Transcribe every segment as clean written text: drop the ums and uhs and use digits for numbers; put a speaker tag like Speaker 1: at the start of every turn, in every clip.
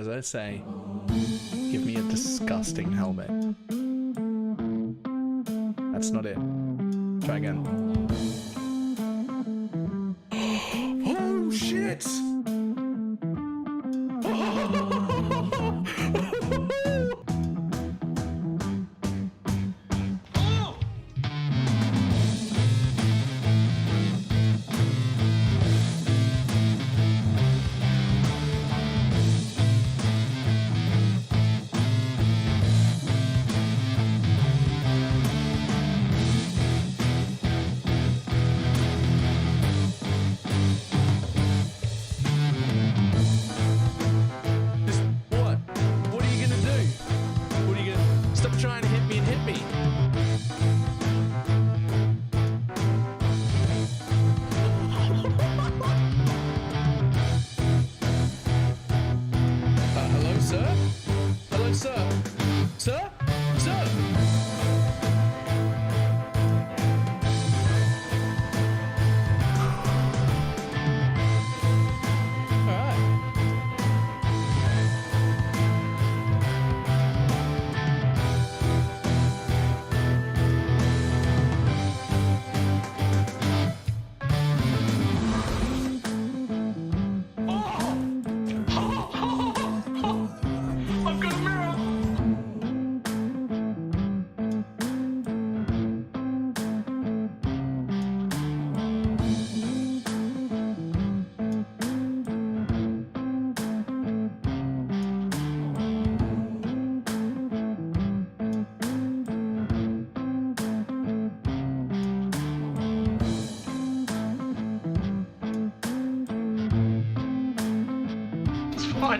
Speaker 1: as I say, give me a disgusting helmet. That's not it. Try again. Oh shit!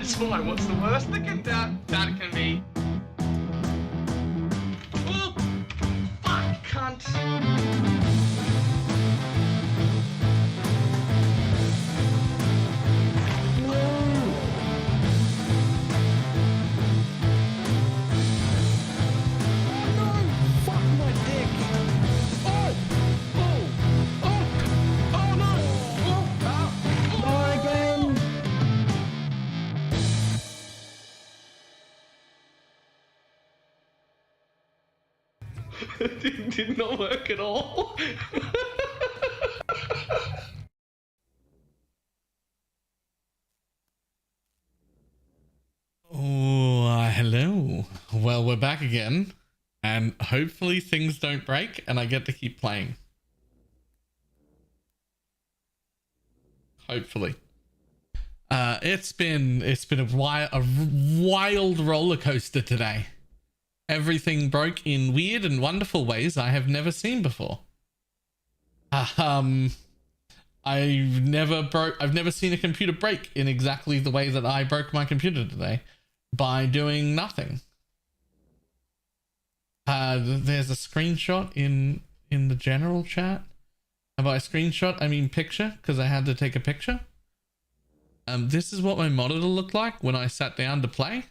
Speaker 2: It's fine. What's the worst that can be? Oh, fuck, cunt. Did not work at all.
Speaker 3: Oh, hello. Well, we're back again, and hopefully things don't break and I get to keep playing. Hopefully. It's been a wild roller coaster today. Everything broke in weird and wonderful ways I have never seen before. I've never seen a computer break in exactly the way that I broke my computer today, by doing nothing. There's a screenshot in the general chat. And by screenshot, I mean picture, because I had to take a picture. This is what my monitor looked like when I sat down to play.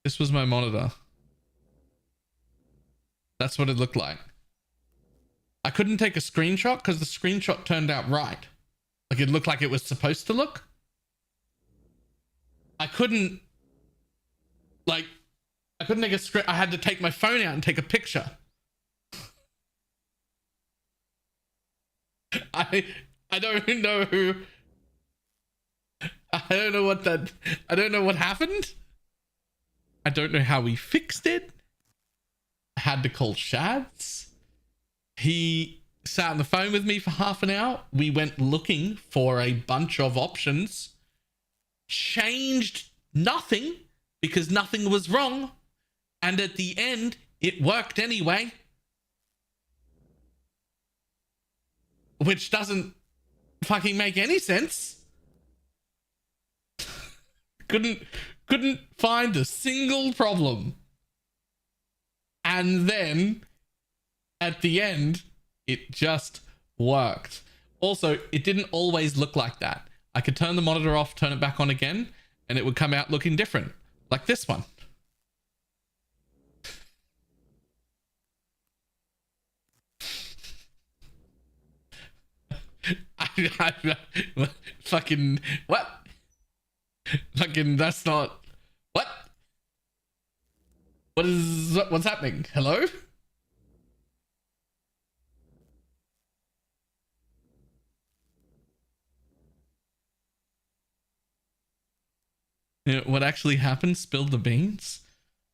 Speaker 3: This was my monitor. That's what it looked like. I couldn't take a screenshot because the screenshot turned out right. Like it looked like it was supposed to look. I couldn't take a screen. I had to take my phone out and take a picture. I don't know. I don't know what happened. I don't know how we fixed it. I had to call Shads. He sat on the phone with me for half an hour. We went looking for a bunch of options. Changed nothing because nothing was wrong. And at the end, it worked anyway. Which doesn't fucking make any sense. Couldn't find a single problem. And then at the end, it just worked. Also, it didn't always look like that. I could turn the monitor off, turn it back on again, and it would come out looking different. Like this one. Fucking what? Fucking, that's not... What? What's happening? Hello? You know, what actually happened? Spilled the beans?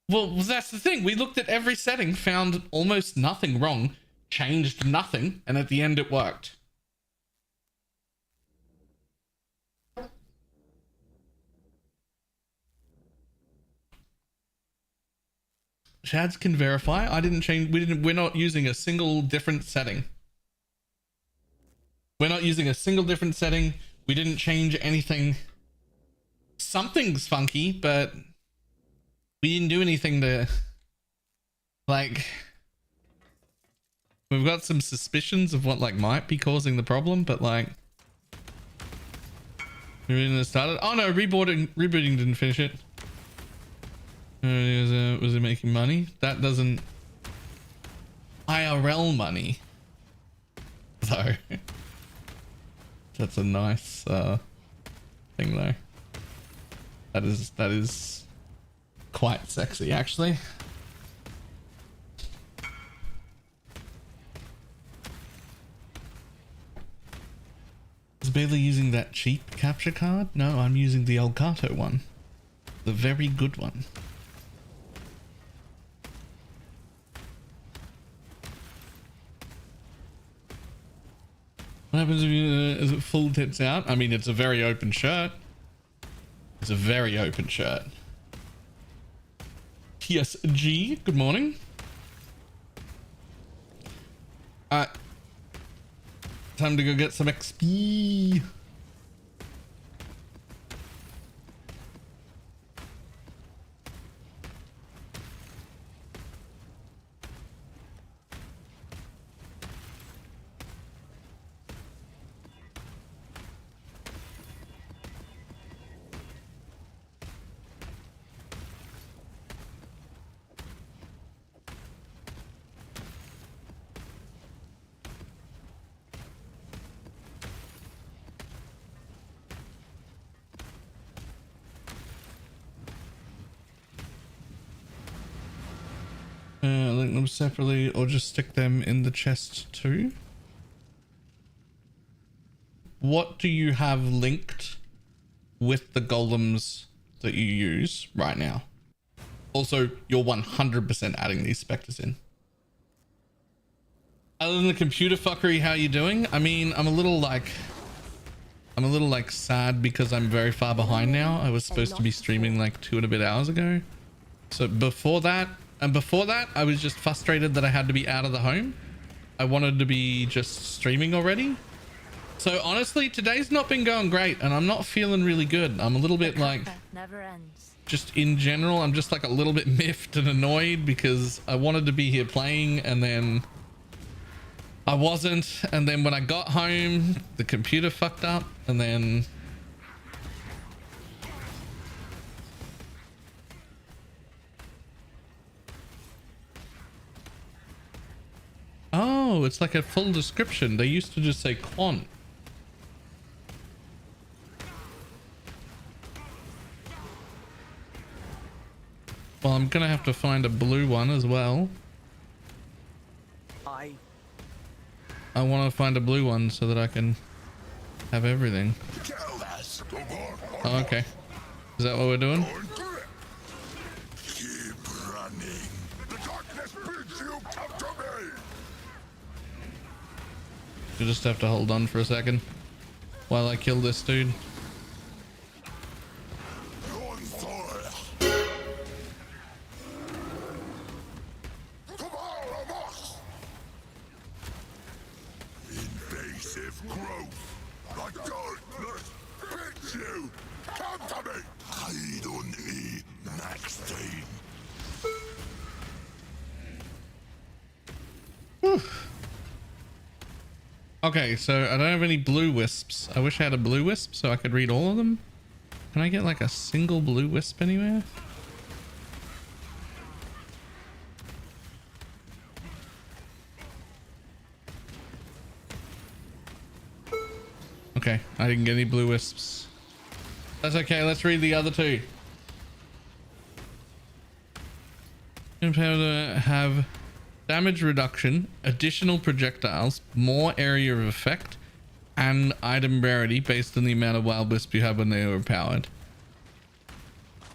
Speaker 3: Well, that's the thing. We looked at every setting, found almost nothing wrong, changed nothing, and at the end it worked. Shads can verify. I didn't change. We're not using a single different setting. We're not using a single different setting. We didn't change anything. Something's funky, but we didn't do anything to, like, we've got some suspicions of what like might be causing the problem, but like we didn't start it. Oh no, rebooting didn't finish it. Was it making money? That doesn't IRL money though. That's a nice thing though. That is quite sexy actually. Is Bailey using that cheap capture card? No, I'm using the Elgato one. The very good one. What happens if you, is it full tits out? I mean, it's a very open shirt. It's a very open shirt. TSG, good morning. Time to go get some XP. Link them separately or just stick them in the chest too. What do you have linked with the golems that you use right now? Also, you're 100% adding these specters in. Other than the computer fuckery, how you doing? I mean, I'm a little like sad because I'm very far behind now. I was supposed to be streaming like 2 and a bit hours ago. So before that, I was just frustrated that I had to be out of the home. I wanted to be just streaming already. So honestly, today's not been going great and I'm not feeling really good. I'm a little bit like,
Speaker 4: never ends.
Speaker 3: Just in general, I'm just like a little bit miffed and annoyed because I wanted to be here playing and then I wasn't. And then when I got home, the computer fucked up and then oh, it's like a full description. They used to just say quant. Well, I'm gonna have to find a blue one as well. I want to find a blue one so that I can have everything. Oh, okay. Is that what we're doing?
Speaker 5: Keep running. The darkness bids you come to me.
Speaker 3: You just have to hold on for a second while I kill this dude.
Speaker 5: Invasive growth. The darkness bids you come to me. Hide on E next team.
Speaker 3: Okay, so I don't have any blue wisps. I wish I had a blue wisp so I could read all of them. Can I get like a single blue wisp anywhere? Okay, I didn't get any blue wisps. That's okay. Let's read the other two. Have damage reduction, additional projectiles, more area of effect, and item rarity based on the amount of wild wisp you have when they are overpowered.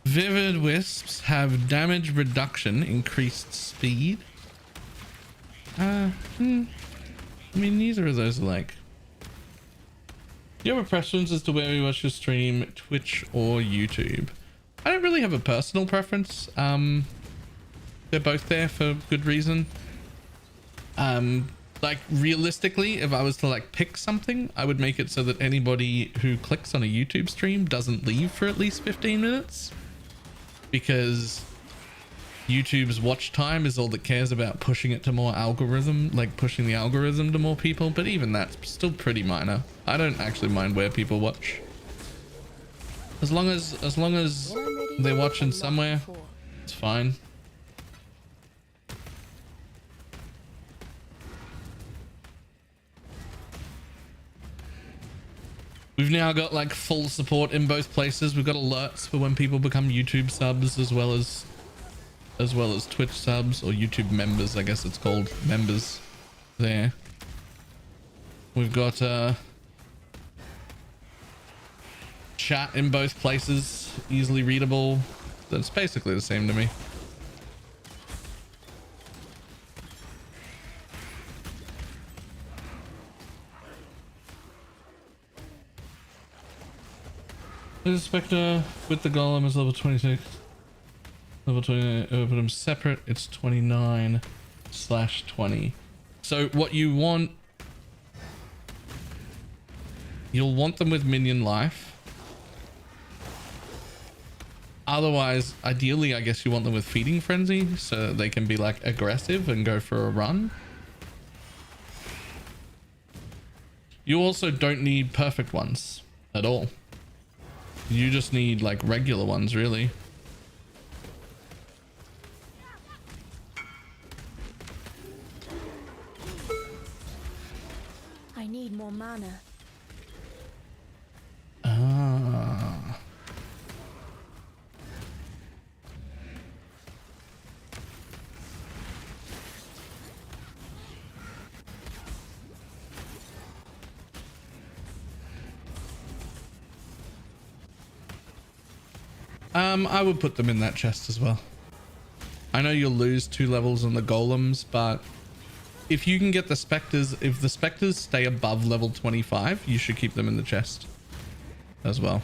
Speaker 3: Vivid wisps have damage reduction, increased speed. I mean, neither of those are like. Do you have a preference as to where you watch your stream, Twitch or YouTube? I don't really have a personal preference. They're both there for good reason. Like realistically, if I was to like pick something, I would make it so that anybody who clicks on a YouTube stream doesn't leave for at least 15 minutes, because YouTube's watch time is all that cares about pushing it to more algorithm, like pushing the algorithm to more people. But even that's still pretty minor. I don't actually mind where people watch, as long as they're watching somewhere, it's fine. We've now got like full support in both places. We've got alerts for when people become YouTube subs, as well as Twitch subs, or YouTube members, I guess it's called, members there. We've got chat in both places, easily readable. That's basically the same to me. The Spectre with the golem is level 26. Level 29, put them separate. It's 29/20. So what you want, you'll want them with minion life. Otherwise, ideally, I guess you want them with feeding frenzy, so they can be like aggressive and go for a run. You also don't need perfect ones at all. You just need like regular ones, really.
Speaker 4: I need more mana.
Speaker 3: Ah. I would put them in that chest as well. I know you'll lose 2 levels on the golems, but if you can get the specters, if the specters stay above level 25, you should keep them in the chest as well.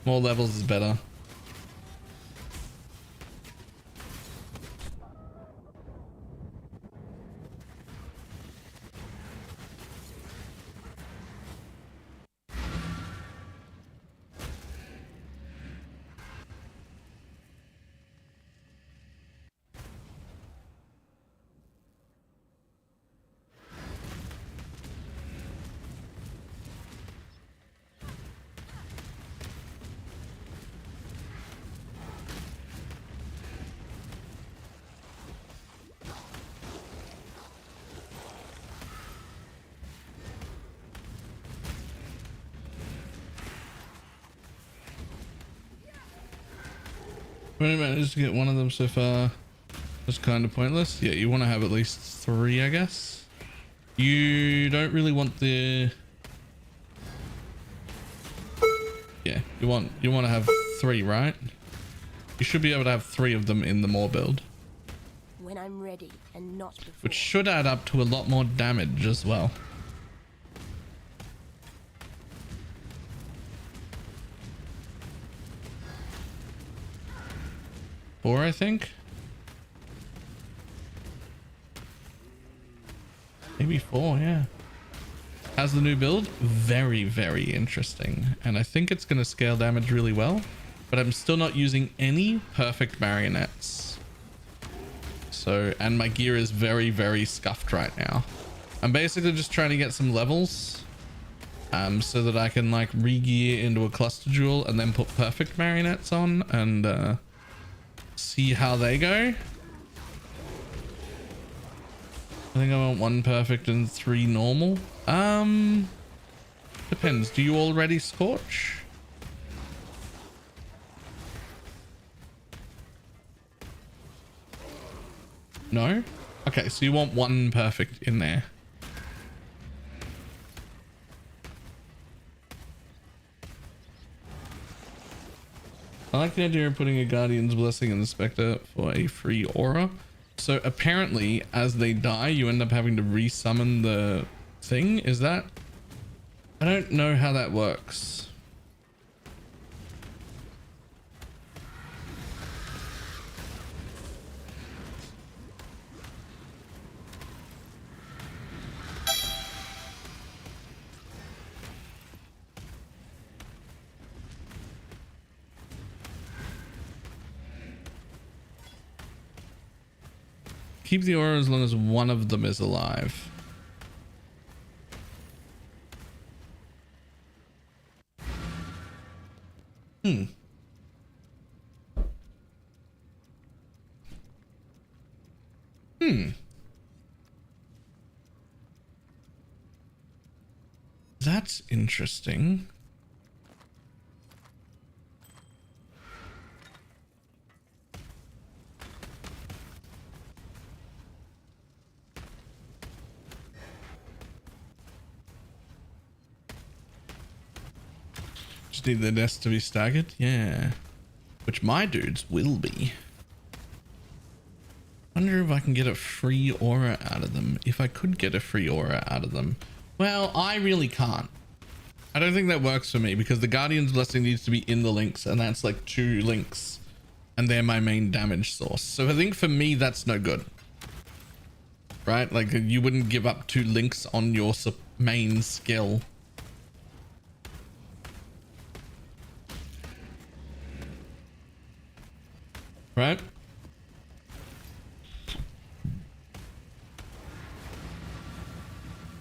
Speaker 3: More levels is better. We managed to get one of them so far. That's kind of pointless. Yeah, you want to have at least 3, I guess. You don't really want the... Yeah, you want to have 3, right? You should be able to have 3 of them in the Maw build.
Speaker 4: When I'm ready and not before.
Speaker 3: Which should add up to a lot more damage as well. Four, I think. Maybe 4, yeah. How's the new build? Very, very interesting. And I think it's going to scale damage really well. But I'm still not using any perfect marionettes. So, and my gear is very, very scuffed right now. I'm basically just trying to get some levels. So that I can like re-gear into a cluster jewel and then put perfect marionettes on and see how they go. I think I want 1 perfect and 3 normal. Depends. Do you already scorch? No? Okay, so you want one perfect in there. I like the idea of putting a Guardian's Blessing in the Spectre for a free aura. So apparently, as they die, you end up having to resummon the thing. Is that? I don't know how that works. Keep the aura as long as one of them is alive. That's interesting. Just need the deaths to be staggered? Yeah. Which my dudes will be. Wonder if I can get a free aura out of them. If I could get a free aura out of them. Well, I really can't. I don't think that works for me because the Guardian's Blessing needs to be in the links, and that's like 2 links. And they're my main damage source. So I think for me, that's no good. Right? Like you wouldn't give up 2 links on your main skill. Right?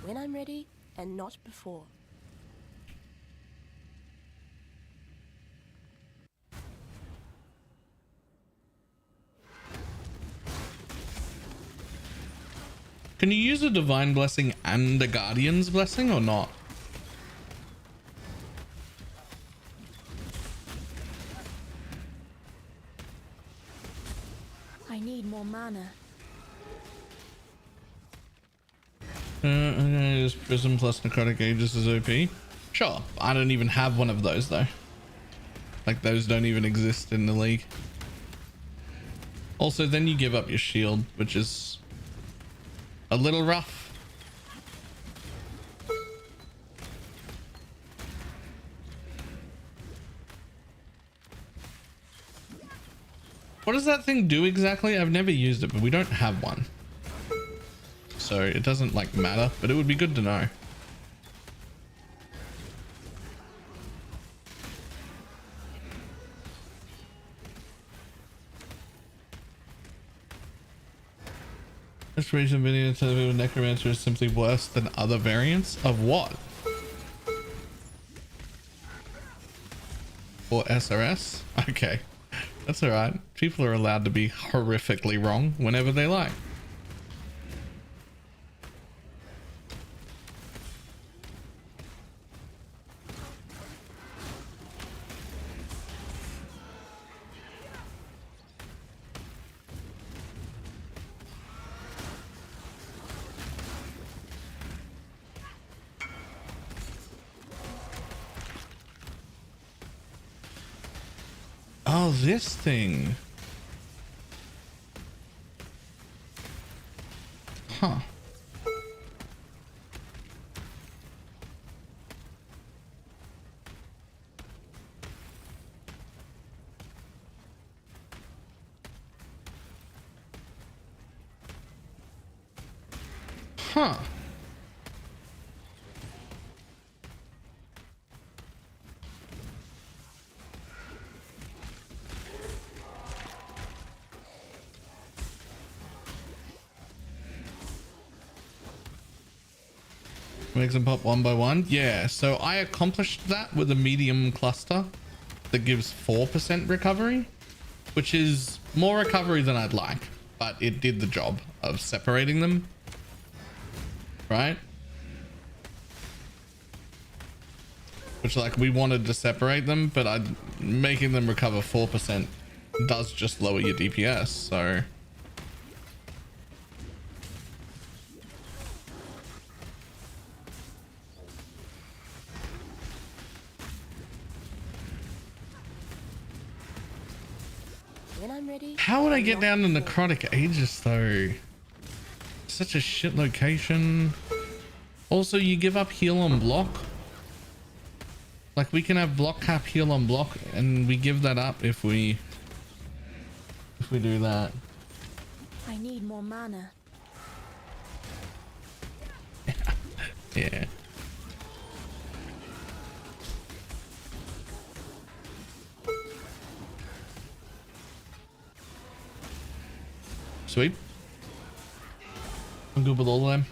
Speaker 4: When I'm ready, and not before.
Speaker 3: Can you use a Divine Blessing and a Guardian's Blessing or not?
Speaker 4: I need more mana.
Speaker 3: Is Prism plus Necrotic Aegis is OP? Sure. I don't even have one of those though. Like those don't even exist in the league. Also, then you give up your shield, which is a little rough. What does that thing do exactly? I've never used it, but we don't have one. So it doesn't like matter, but it would be good to know. This recent video tells me Necromancer is simply worse than other variants of what? Or SRS? Okay, that's all right. People are allowed to be horrifically wrong whenever they like. Oh, this thing. Huh. Huh. Makes them pop one by one. Yeah, so I accomplished that with a medium cluster that gives 4% recovery, which is more recovery than I'd like, but it did the job of separating them. Right? Which, like, we wanted to separate them, but making them recover 4% does just lower your DPS, so
Speaker 4: When I'm ready.
Speaker 3: How would I
Speaker 4: and
Speaker 3: get
Speaker 4: not
Speaker 3: down to
Speaker 4: before.
Speaker 3: Necrotic Aegis though? Such a shit location. Also, you give up heal on block. Like we can have block cap heal on block, and we give that up if we do that.
Speaker 4: I need more mana.
Speaker 3: Yeah. Sweet. I'm good with all of them.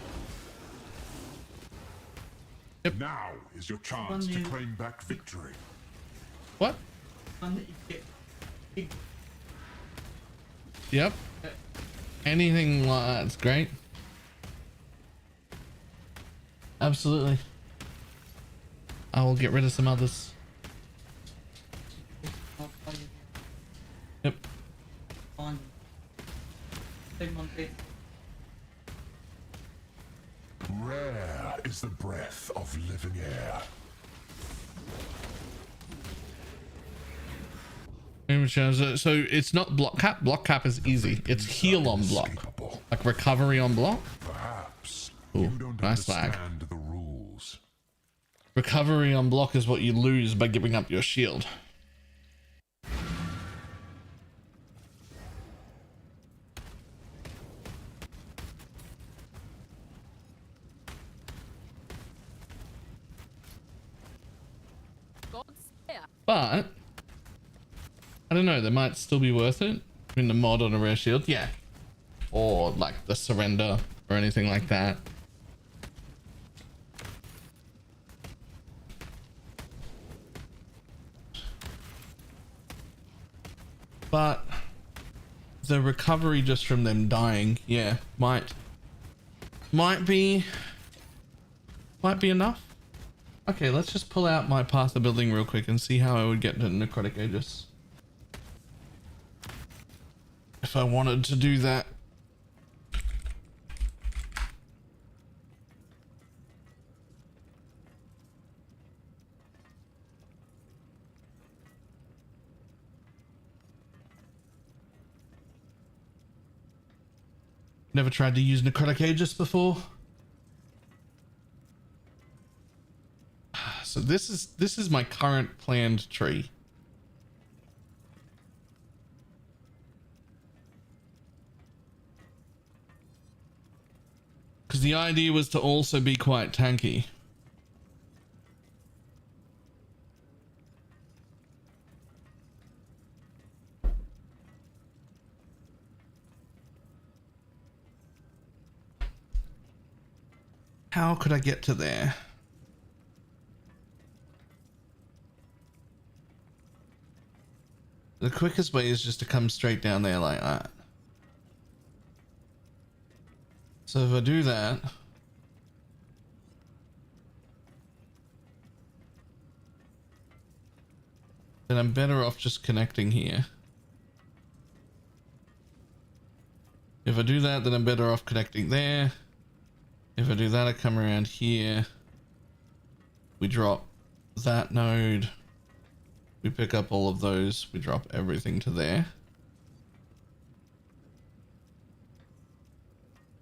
Speaker 5: Now is your chance to claim back victory.
Speaker 3: What? Yep. Anything like that's great. Absolutely. I will get rid of some others. Yep.
Speaker 5: Rare is the breath of living air.
Speaker 3: So it's not block cap. Block cap is easy. It's heal on block.
Speaker 5: Inescapable.
Speaker 3: Like recovery on block.
Speaker 5: Perhaps
Speaker 3: Ooh,
Speaker 5: you don't
Speaker 3: nice lag.
Speaker 5: understand the rules.
Speaker 3: Recovery on block is what you lose by giving up your shield. But I don't know, they might still be worth it. I mean, the mod on a rare shield, yeah, or like the surrender or anything like that. But the recovery just from them dying, yeah, might be enough. Okay, let's just pull out my path of building real quick and see how I would get to Necrotic Aegis if I wanted to do that. Never tried to use Necrotic Aegis before. So this is my current planned tree. Because the idea was to also be quite tanky. How could I get to there? The quickest way is just to come straight down there like that. So if I do that, then I'm better off just connecting here. If I do that, then I'm better off connecting there. If I do that, I come around here. We drop that node. We pick up all of those. We drop everything to there.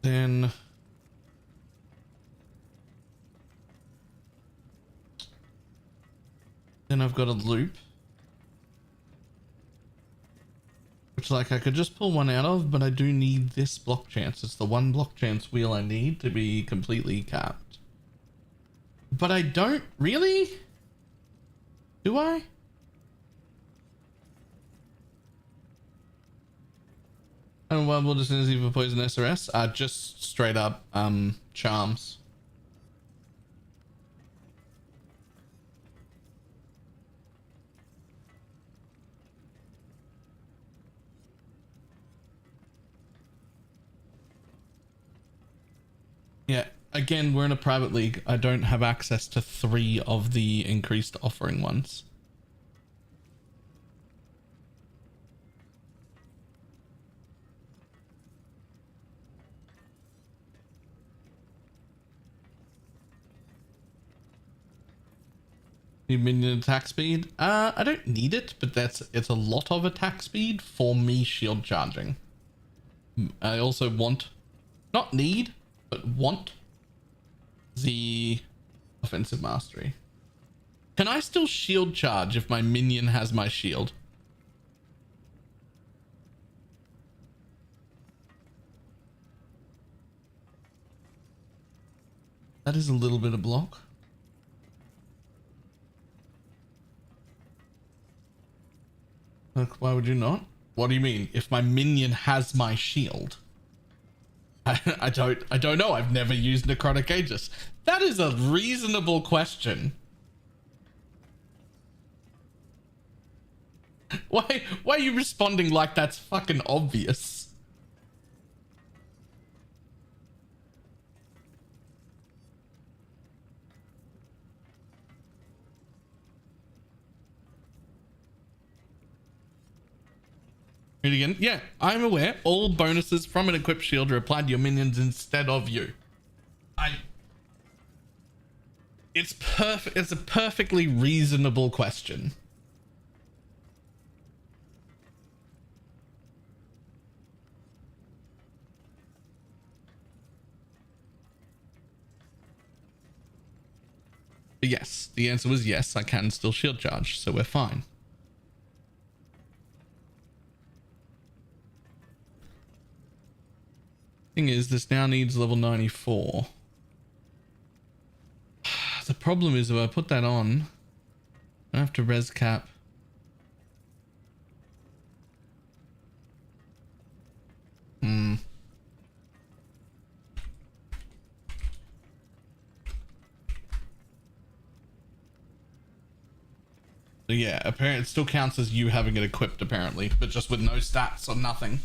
Speaker 3: Then I've got a loop, which like I could just pull one out of, but I do need this block chance. It's the one block chance wheel I need to be completely capped. But I don't really, do I? And one will just for poison SRS, just straight up charms. Yeah, again, we're in a private league. I don't have access to 3 of the increased offering ones. Need minion attack speed? I don't need it, but it's a lot of attack speed for me shield charging. I also want, not need, but want the offensive mastery. Can I still shield charge if my minion has my shield? That is a little bit of block. Look, why would you not? What do you mean? If my minion has my shield? I don't know. I've never used Necrotic Aegis. That is a reasonable question. Why are you responding like that's fucking obvious? Read again. Yeah, I'm aware. All bonuses from an equipped shield are applied to your minions instead of you. It's perfect. It's a perfectly reasonable question. But yes, the answer was yes, I can still shield charge, so we're fine. Thing is, this now needs level 94. The problem is if I put that on, I have to res cap. So yeah, apparently it still counts as you having it equipped apparently, but just with no stats or nothing.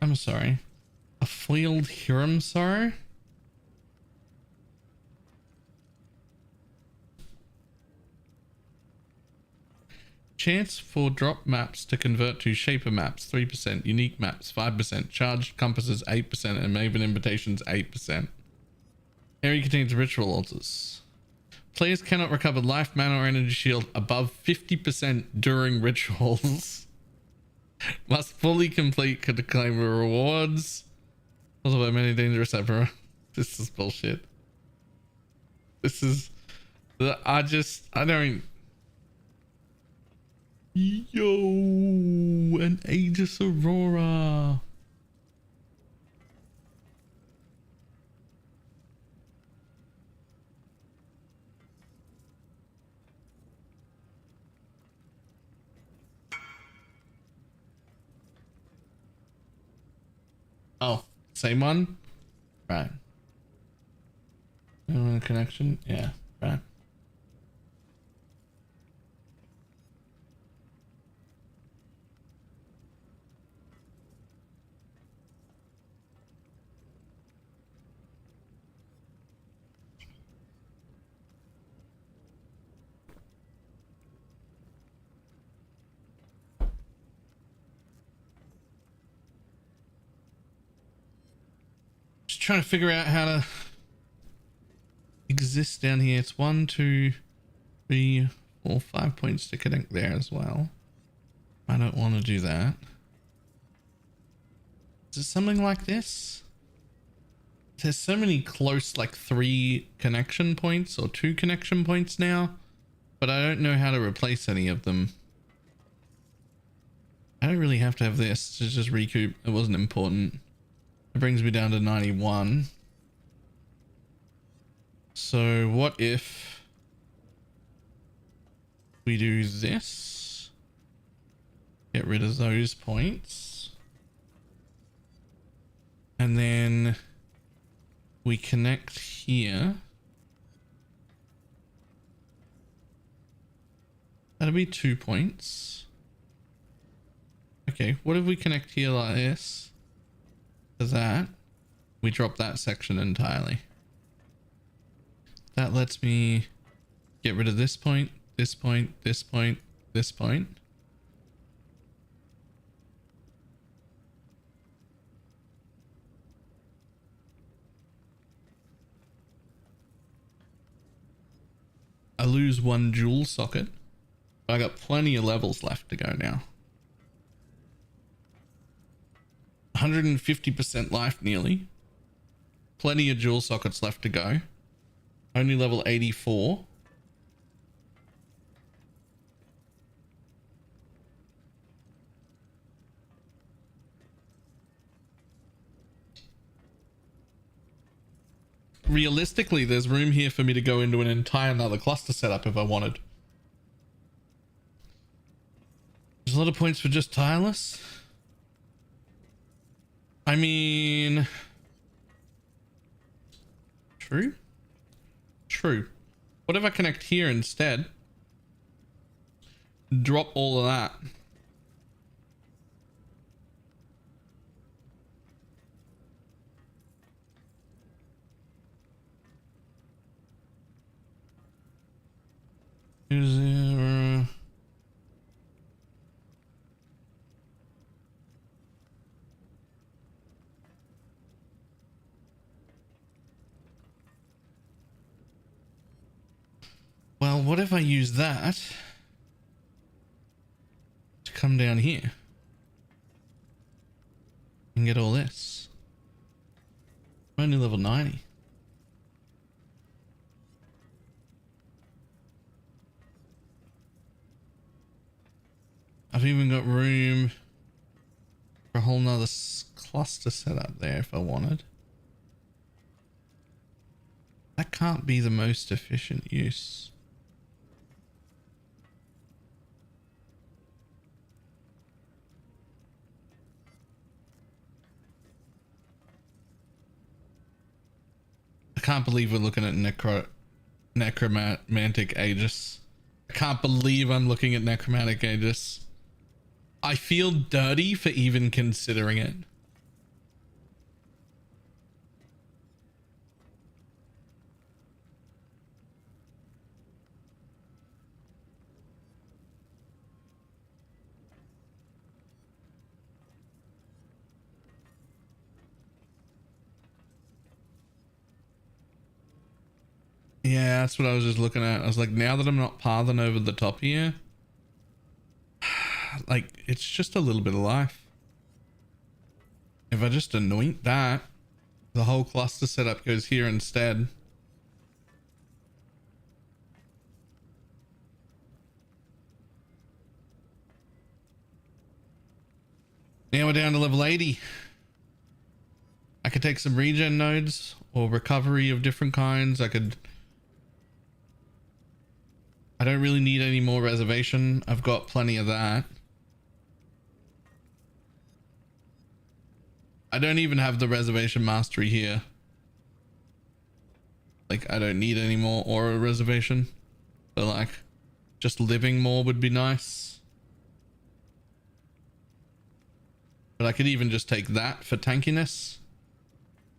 Speaker 3: I'm sorry. A foiled Hiram Sorrow? Chance for drop maps to convert to shaper maps 3%, unique maps 5%, charged compasses 8%, and maven invitations 8%. Area contains ritual altars. Players cannot recover life, mana, or energy shield above 50% during rituals. Must fully complete to claim rewards. Also by many dangerous emperor. This is bullshit. This is I don't. Yo, an Aegis Aurora. Oh, same one? Right. Connection? Yeah, right. Trying to figure out how to exist down here. It's 1, 2, 3, 4, 5 points to connect there as well. I don't want to do that. Is it something like this? There's so many close, like 3 connection points or 2 connection points now, but I don't know how to replace any of them. I don't really have to have this to just recoup. It wasn't important. It brings me down to 91. So what if we do this? Get rid of those points. And then we connect here. That'll be 2 points. Okay, what if we connect here like this? To that. We drop that section entirely. That lets me get rid of this point, this point, this point, this point. I lose 1 jewel socket, but I got plenty of levels left to go now. 150% life nearly. Plenty of jewel sockets left to go. Only level 84. Realistically, there's room here for me to go into an entire another cluster setup if I wanted. There's a lot of points for just tireless. I mean... True. True. What if I connect here instead? Drop all of that. Is there... Well, what if I use that to come down here and get all this? I'm only level 90. I've even got room for a whole nother cluster setup there if I wanted. That can't be the most efficient use. I can't believe we're looking at necromantic Aegis. I can't believe I'm looking at necromantic Aegis. I feel dirty for even considering it. Yeah, that's what I was just looking at. I was like, now that I'm not pathing over the top here, like, it's just a little bit of life. If I just anoint that, the whole cluster setup goes here instead. Now we're down to level 80. I could take some regen nodes or recovery of different kinds. I don't really need any more reservation. I've got plenty of that. I don't even have the reservation mastery here. Like, I don't need any more aura reservation. But like, just living more would be nice. But I could even just take that for tankiness.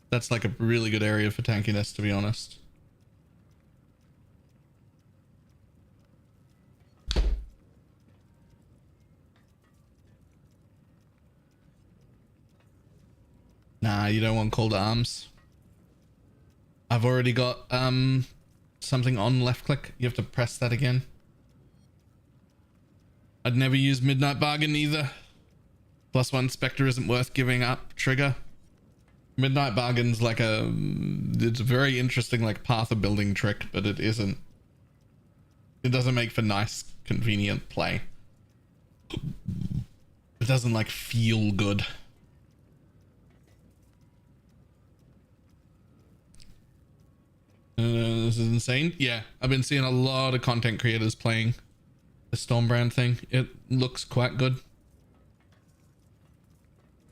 Speaker 3: That's like a really good area for tankiness, to be honest. Nah, you don't want cold arms. I've already got something on left click. You have to press that again. I'd never use Midnight Bargain either. +1 Specter isn't worth giving up trigger. Midnight Bargain's like it's a very interesting like path of building trick, but it isn't. It doesn't make for nice, convenient play. It doesn't like feel good. This is insane. Yeah, I've been seeing a lot of content creators playing the Stormbrand thing. It looks quite good.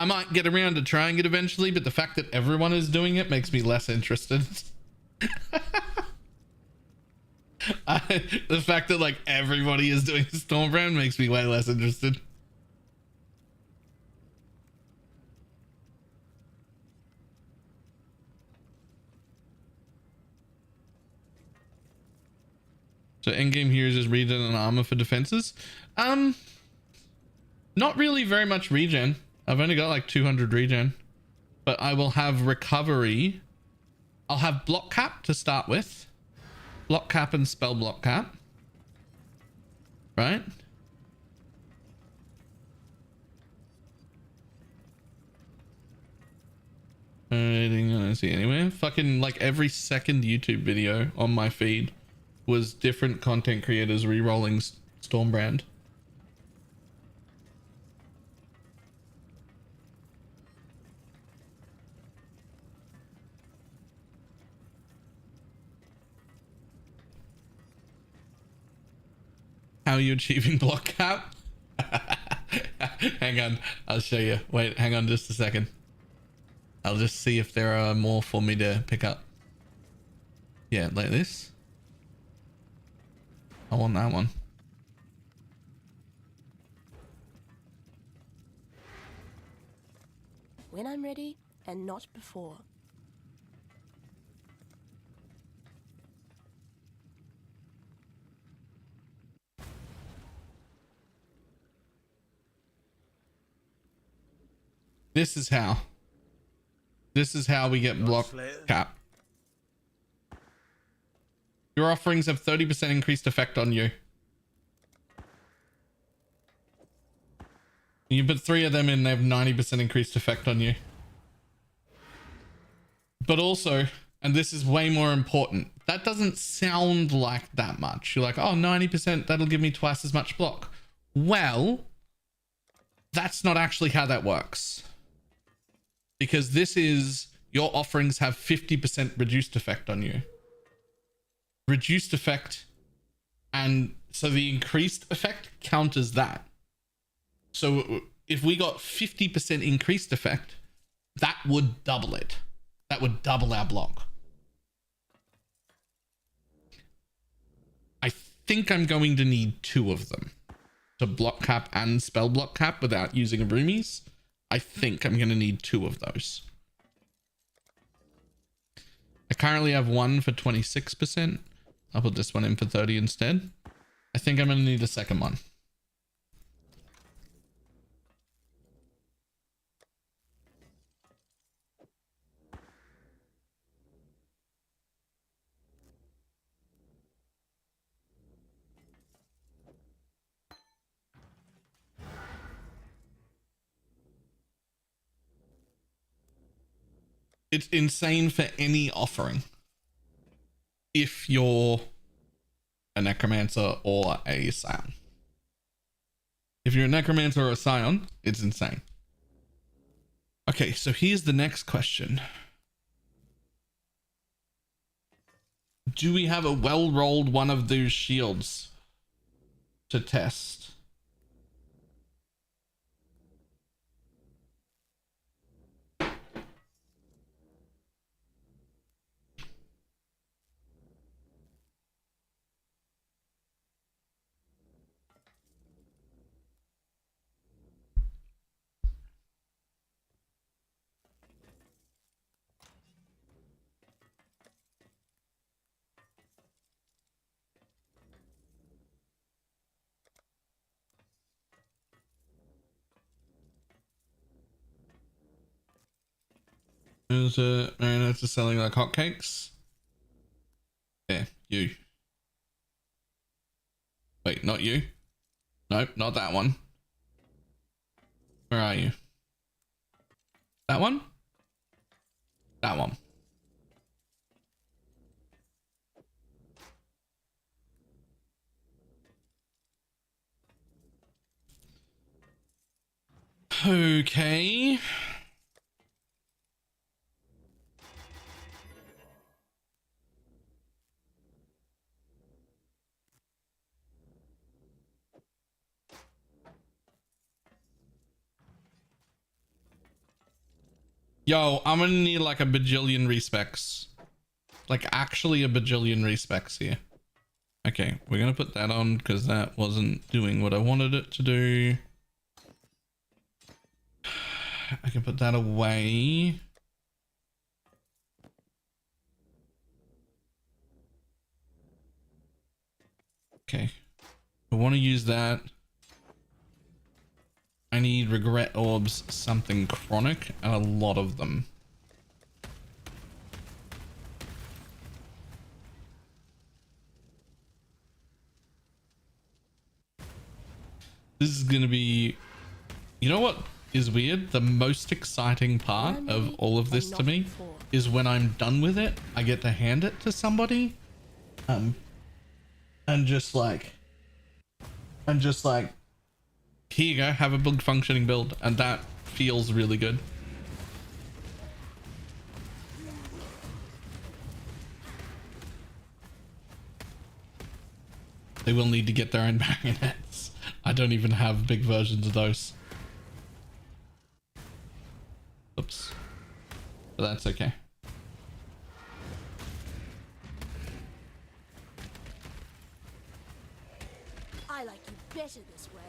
Speaker 3: I might get around to trying it eventually, but the fact that everyone is doing it makes me less interested. The fact that like everybody is doing Stormbrand makes me way less interested. So endgame here is just regen and armor for defenses. Not really very much regen. I've only got like 200 regen, but I will have recovery. I'll have block cap to start with. Block cap and spell block cap. Right? Anything I don't see anywhere. Fucking like every second YouTube video on my feed was different content creators re-rolling Stormbrand. How are you achieving block cap? Hang on, I'll show you. Wait, hang on just a second. I'll just see if there are more for me to pick up. Yeah, like this. I want that one.
Speaker 4: When I'm ready, and not before.
Speaker 3: This is how. This is how we get block cap. Your offerings have 30% increased effect on you. You put 3 of them in, they have 90% increased effect on you. But also, and this is way more important, that doesn't sound like that much. You're like, oh, 90%, that'll give me twice as much block. Well, that's not actually how that works. Because this is, your offerings have 50% reduced effect on you. Reduced effect, and so the increased effect counters that. So if we got 50% increased effect, that would double it. That would double our block. I think I'm going to need 2 of them to block cap and spell block cap without using roomies. I think I'm going to need 2 of those. I currently have 1 for 26%. I'll put this one in for 30 instead. I think I'm going to need a second one. It's insane for any offering. If you're a necromancer or a scion. If you're a necromancer or a scion, it's insane. Okay, so here's the next question. Do we have a well-rolled one of those shields to test? Is Marionettes are selling like hotcakes? Yeah, you. Wait, not you. Nope, not that one. Where are you? That one? That one. Okay. Yo, I'm gonna need like a bajillion respecs. Like actually a bajillion respecs here. Okay, we're gonna put that on because that wasn't doing what I wanted it to do. I can put that away. Okay, I want to use that. I need regret orbs, something chronic, and a lot of them. This is gonna be, you know what is weird? The most exciting part of all of this to me is when I'm done with it, I get to hand it to somebody. And just like, here you go, have a big functioning build, and that feels really good. They will need to get their own marionettes. I don't even have big versions of those. Oops. But that's okay.
Speaker 4: I like you better this way.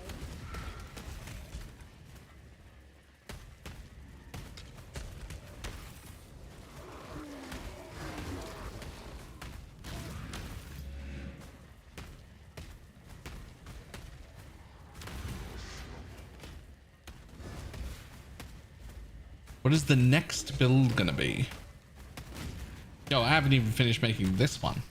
Speaker 3: What is the next build gonna be? Yo, I haven't even finished making this one.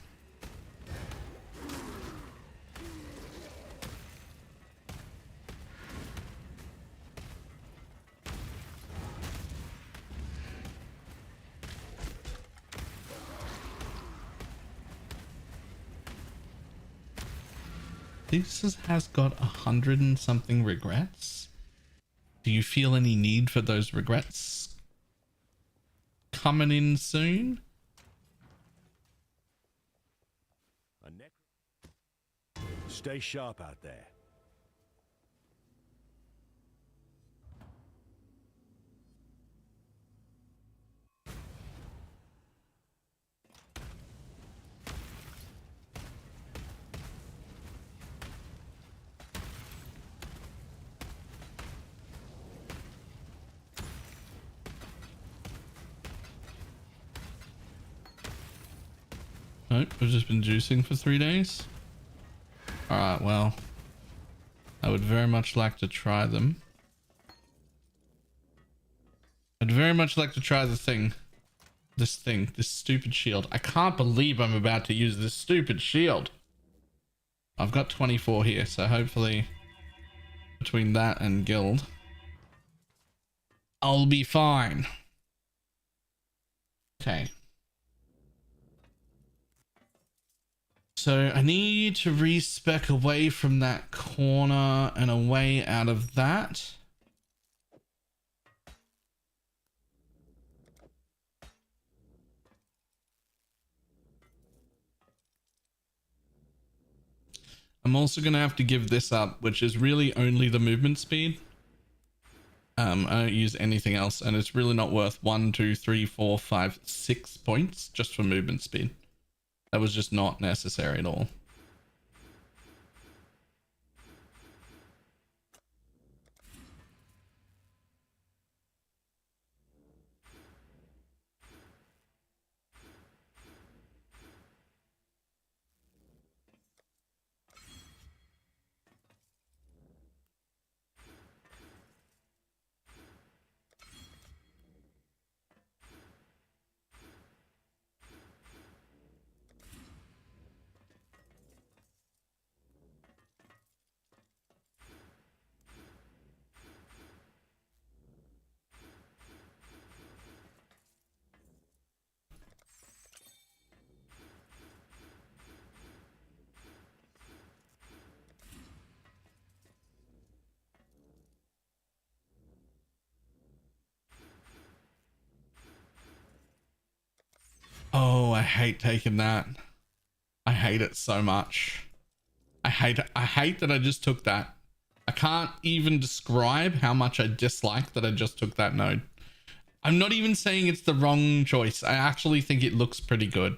Speaker 3: This has got 100 and something regrets. Do you feel any need for those regrets coming in soon?
Speaker 6: Stay sharp out there.
Speaker 3: Nope, I've just been juicing for 3 days. Alright, well, I would very much like to try them. I'd very much like to try the thing. This stupid shield. I can't believe I'm about to use this stupid shield. I've got 24 here, so hopefully between that and guild, I'll be fine. Okay. So I need to respec away from that corner and away out of that. I'm also going to have to give this up, which is really only the movement speed. I don't use anything else, and it's really not worth 1, 2, 3, 4, 5, 6 points just for movement speed. That was just not necessary at all. Oh, I hate taking that. I hate it so much. I hate that I just took that. I can't even describe how much I dislike that I just took that node. I'm not even saying it's the wrong choice. I actually think it looks pretty good.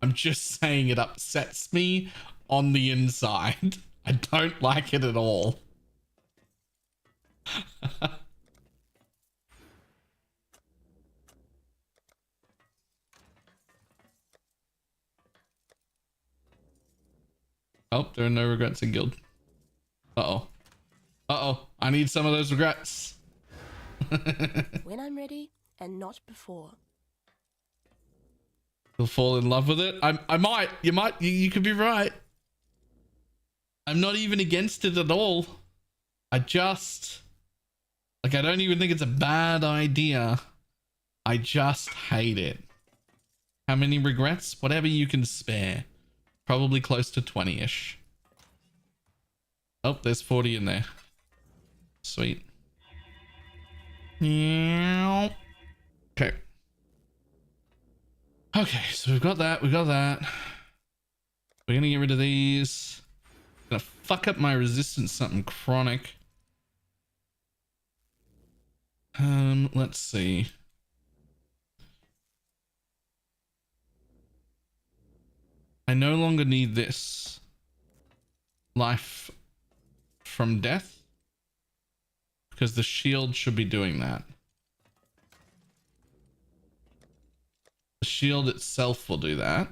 Speaker 3: I'm just saying it upsets me on the inside. I don't like it at all. Oh, there are no regrets in guild. Uh-oh. Uh-oh. I need some of those regrets.
Speaker 4: When I'm ready, and not before.
Speaker 3: You'll fall in love with it. I might. You could be right. I'm not even against it at all. I just... Like, I don't even think it's a bad idea. I just hate it. How many regrets? Whatever you can spare. Probably close to 20-ish. Oh, there's 40 in there. Sweet. Okay. Okay, so we've got that. We've got that. We're gonna get rid of these. Gonna fuck up my resistance something chronic. Let's see. I no longer need this life from death because the shield should be doing that. The shield itself will do that.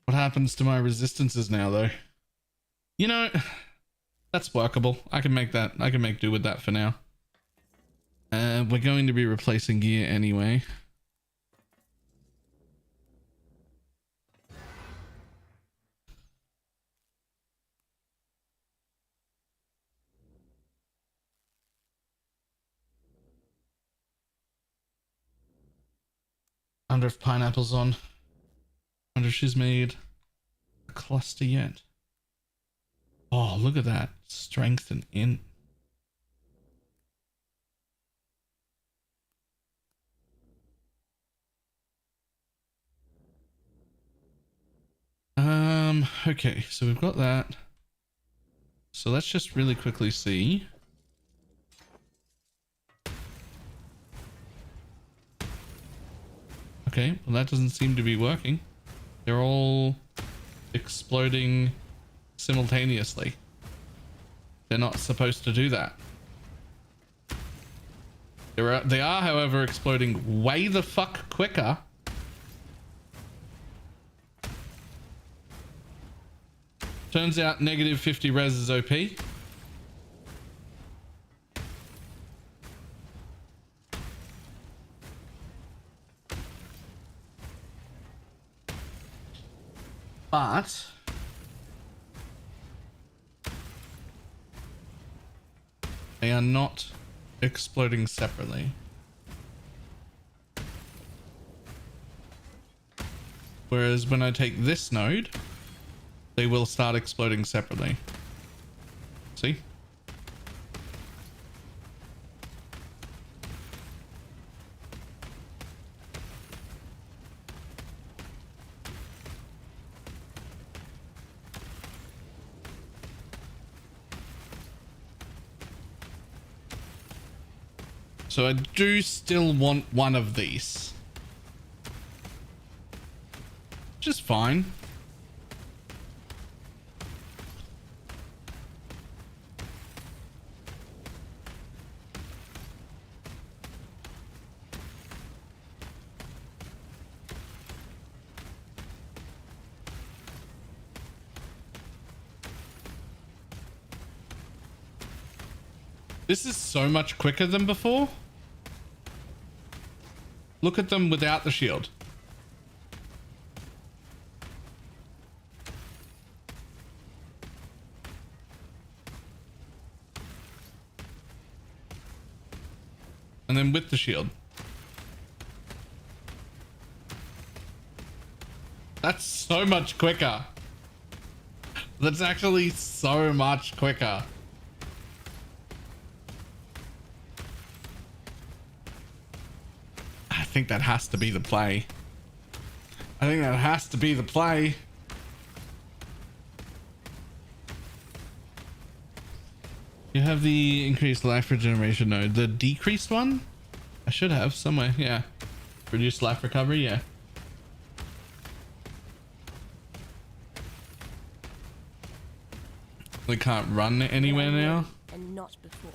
Speaker 3: What happens to my resistances now though? You know, that's workable. I can make that. I can make do with that for now. We're going to be replacing gear anyway. I wonder if pineapple's on. I wonder if she's made a cluster yet. Oh, look at that. Strength and int. Okay, so we've got that. So let's just really quickly see. Okay, well that doesn't seem to be working. They're all exploding simultaneously. They're not supposed to do that. They are, however, exploding way the fuck quicker. Turns out negative 50 res is OP. But they are not exploding separately. Whereas when I take this node, they will start exploding separately. See? So I do still want one of these. Which is fine. This is so much quicker than before. Look at them without the shield. And then with the shield. That's so much quicker. That's actually so much quicker. I think that has to be the play. I think that has to be the play. You have the increased life regeneration node. The decreased one? I should have somewhere. Yeah. Reduced life recovery. Yeah. We can't run anywhere now.
Speaker 4: And not before.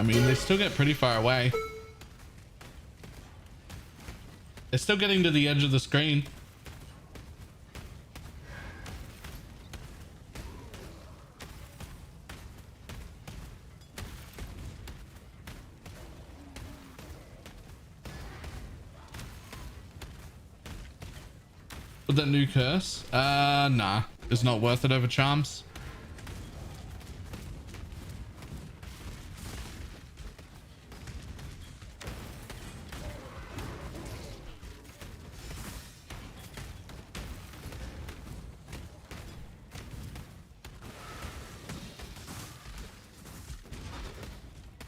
Speaker 3: I mean, they still get pretty far away. They're still getting to the edge of the screen. With that new curse? Nah. It's not worth it over charms.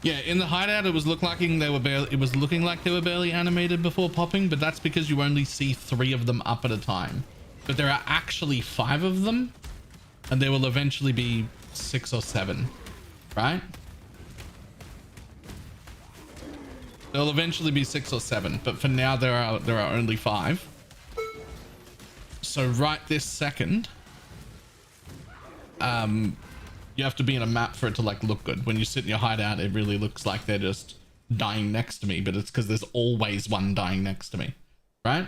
Speaker 3: Yeah, in the hideout, it was looking like they were barely animated before popping, but that's because you only see 3 of them up at a time. But there are actually 5 of them, and there will eventually be 6 or 7, right? There'll eventually be 6 or 7, but for now there are only 5. So right this second, you have to be in a map for it to like look good. When you sit in your hideout, it really looks like they're just dying next to me, but it's because there's always one dying next to me, right?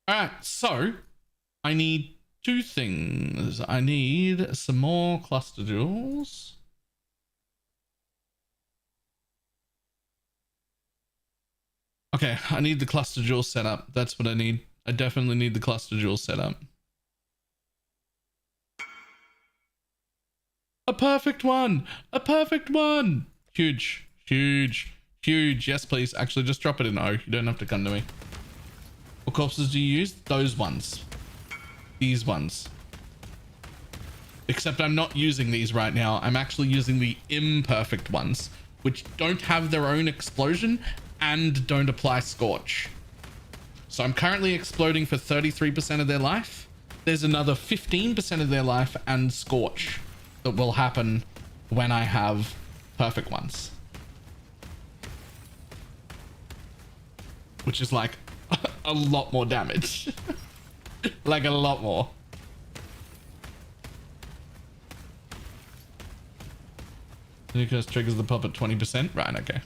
Speaker 3: All right, so I need 2 things. I need some more cluster jewels. Okay, I need the cluster jewel set up. That's what I need. I definitely need the cluster jewel set up. A perfect one! A perfect one! Huge, huge, huge. Yes, please. Actually, just drop it in O. You don't have to come to me. What corpses do you use? Those ones. These ones. Except I'm not using these right now. I'm actually using the imperfect ones, which don't have their own explosion and don't apply scorch. So I'm currently exploding for 33% of their life. There's another 15% of their life and scorch that will happen when I have perfect ones. Which is like a lot more damage. Like a lot more. Because triggers the pop at 20%. Right, okay.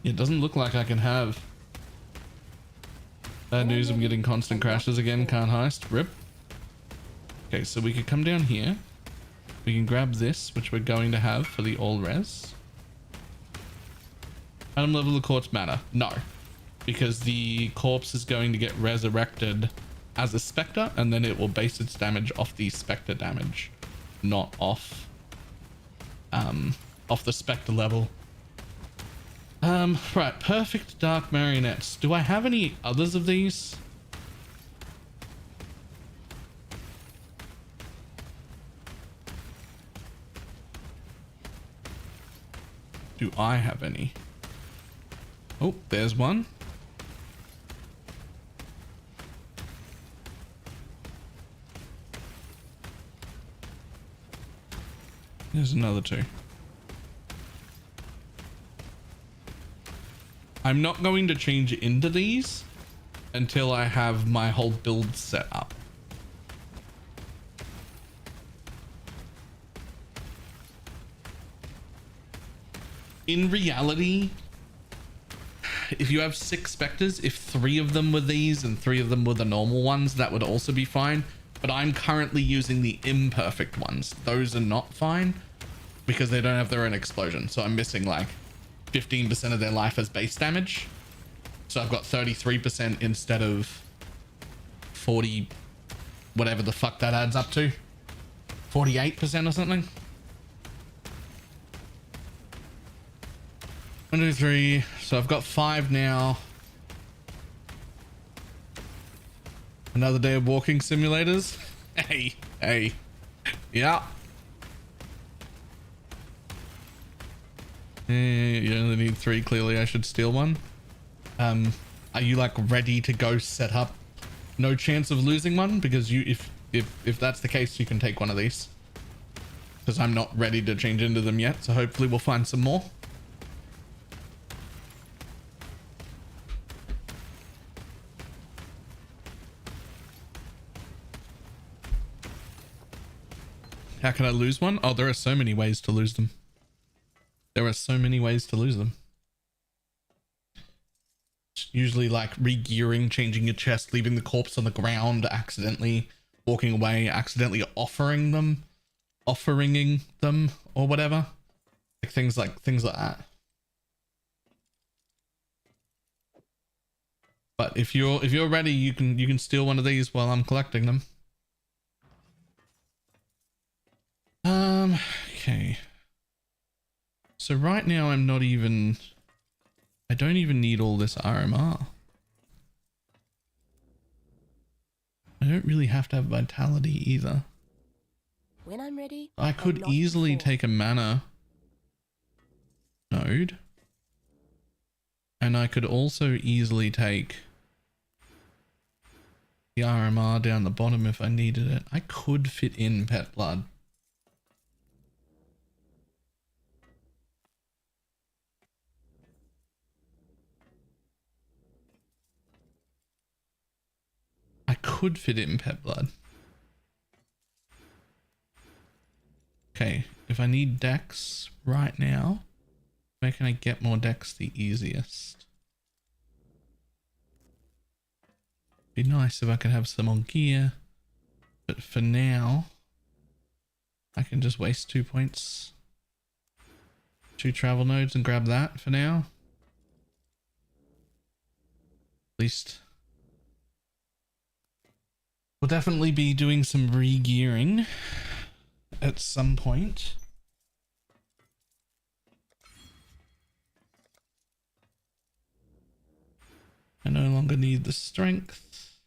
Speaker 3: It doesn't look like I can have. Bad news, I'm getting constant crashes again. Can't heist. Rip. Okay, so we could come down here. We can grab this, which we're going to have for the all res. Item level of the corpse matter? No. Because the corpse is going to get resurrected as a specter, and then it will base its damage off the specter damage, not off the specter level. Right, perfect dark marionettes. Do I have any others of these? Do I have any? Oh, there's one. There's another 2. I'm not going to change into these until I have my whole build set up. In reality, if you have 6 specters, if 3 of them were these and 3 of them were the normal ones, that would also be fine. But I'm currently using the imperfect ones. Those are not fine because they don't have their own explosion. So I'm missing like 15% of their life as base damage. So I've got 33% instead of 40, whatever the fuck that adds up to. 48% or something. 1, 2, 3. So I've got 5 now. Another day of walking simulators. Hey, hey. Yeah. You only need 3. Clearly I should steal one. Are you like ready to go set up? No chance of losing one? Because you, if that's the case, you can take one of these. Because I'm not ready to change into them yet. So hopefully we'll find some more. How can I lose one? Oh, there are so many ways to lose them. There are so many ways to lose them. It's usually like re-gearing, changing your chest, leaving the corpse on the ground, accidentally walking away, accidentally offering them, or whatever. Like things like that. But if you're ready, you can steal one of these while I'm collecting them. Okay. So right now I don't even need all this RMR. I don't really have to have vitality either.
Speaker 4: When I'm ready.
Speaker 3: I could easily take a mana node. And I could also easily take the RMR down the bottom if I needed it. I could fit in pet blood. I could fit it in pet blood. Okay, if I need dex right now, where can I get more dex the easiest? Be nice if I could have some on gear, but for now, I can just waste 2 points. 2 travel nodes and grab that for now. At least. We'll definitely be doing some re-gearing at some point. I no longer need the strength.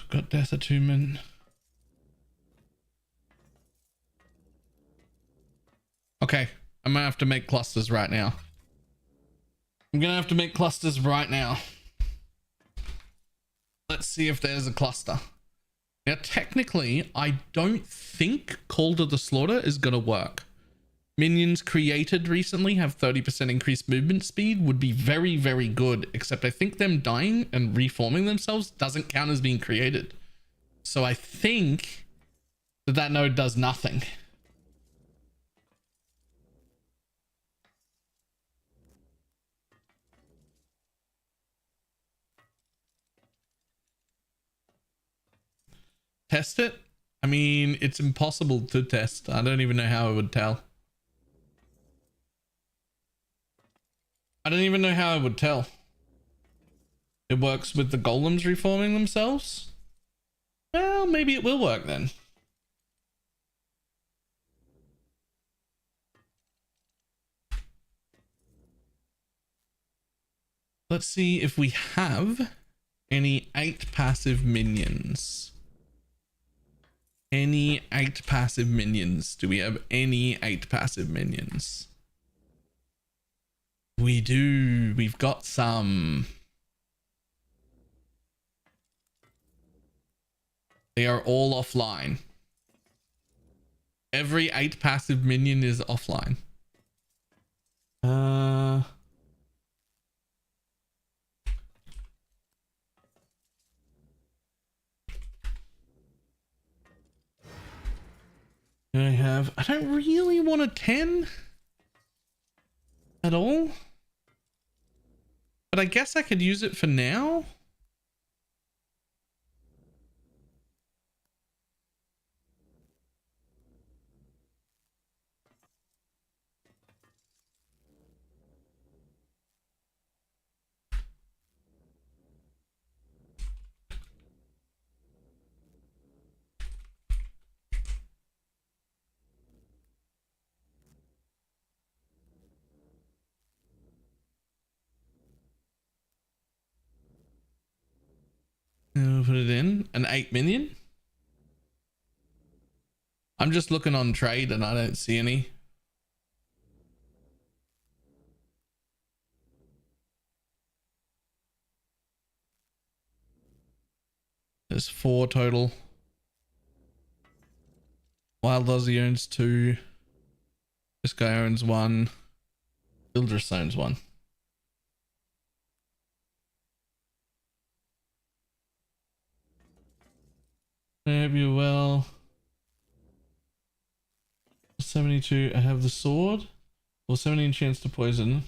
Speaker 3: Got Death Attunement. Okay, I'm gonna have to make clusters right now. Let's see if there's a cluster. Now, technically, I don't think Call to the Slaughter is gonna work. Minions created recently have 30% increased movement speed, would be very, very good, except I think them dying and reforming themselves doesn't count as being created. So I think that node does nothing. Test it? I mean, it's impossible to test. I don't even know how I would tell. It works with the golems reforming themselves? Well, maybe it will work then. Let's see if we have any 8 passive minions. Any 8 passive minions? Do we have any 8 passive minions? We do. We've got some. They are all offline. Every 8 passive minion is offline. I don't really want a 10 at all, but I guess I could use it for now. We'll put it in an 8 million. I'm just looking on trade and I don't see any. There's 4 total. Wild Aussie owns 2. This guy owns 1. Ildris owns 1. I hope you well. 72. I have the sword. Or 17 chance to poison.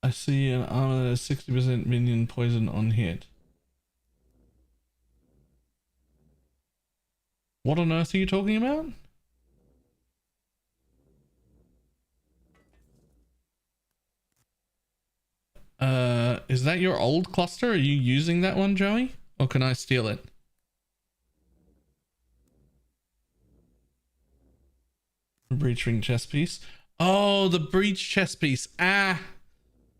Speaker 3: I see an armor that has 60% minion poison on hit. What on earth are you talking about? Is that your old cluster? Are you using that one, Joey? Or can I steal it? Breach ring chest piece. Oh, the breach chest piece. Ah,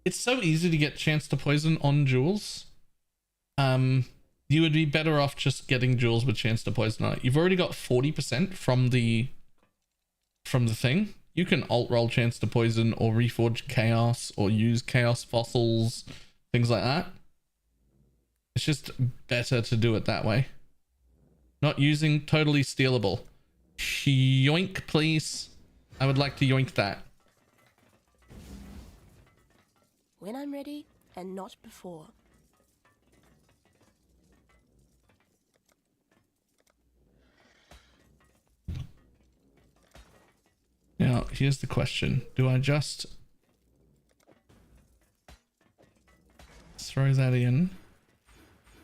Speaker 3: it's so easy to get chance to poison on jewels. You would be better off just getting jewels with chance to poison on it. You've already got 40% from the thing. You can alt roll chance to poison or reforge chaos or use chaos fossils, things like that. It's just better to do it that way. Not using totally stealable. Yoink, please. I would like to yoink that.
Speaker 4: When I'm ready and not before.
Speaker 3: Now, here's the question. Do I just throw that in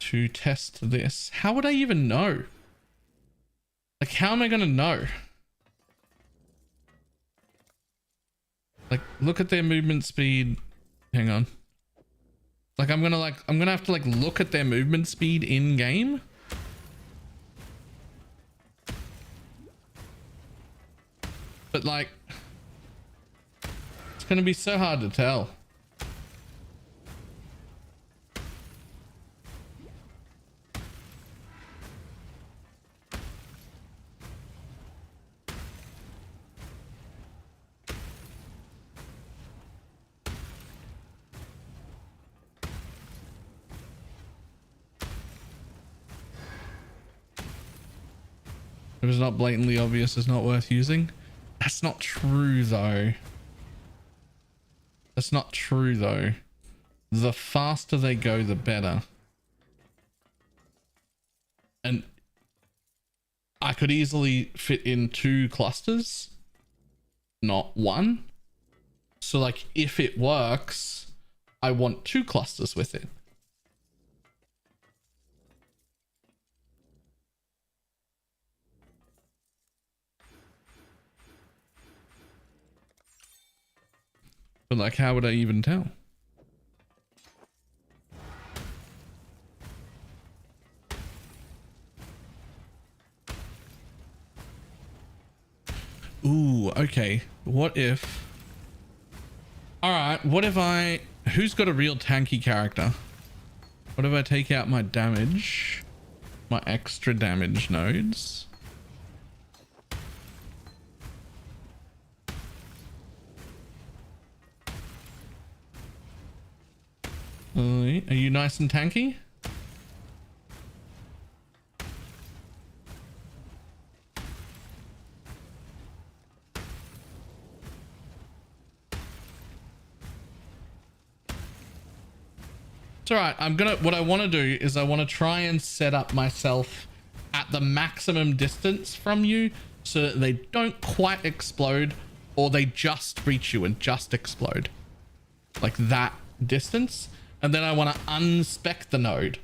Speaker 3: to test this? How would I even know? Like, how am I going to know? Like, look at their movement speed. Hang on. Like, I'm gonna have to like look at their movement speed in game. But like, it's gonna be so hard to tell. If it's not blatantly obvious, it's not worth using. That's not true though. That's not true though. The faster they go, the better. And I could easily fit in 2 clusters, not 1. So like, if it works, I want 2 clusters with it. But like, how would I even tell? Ooh, okay. What if... Alright, what if I... Who's got a real tanky character? What if I take out my damage? My extra damage nodes? Are you nice and tanky? It's alright. What I want to do is I want to try and set up myself at the maximum distance from you so that they don't quite explode, or they just reach you and just explode. Like that distance. And then I want to unspec the node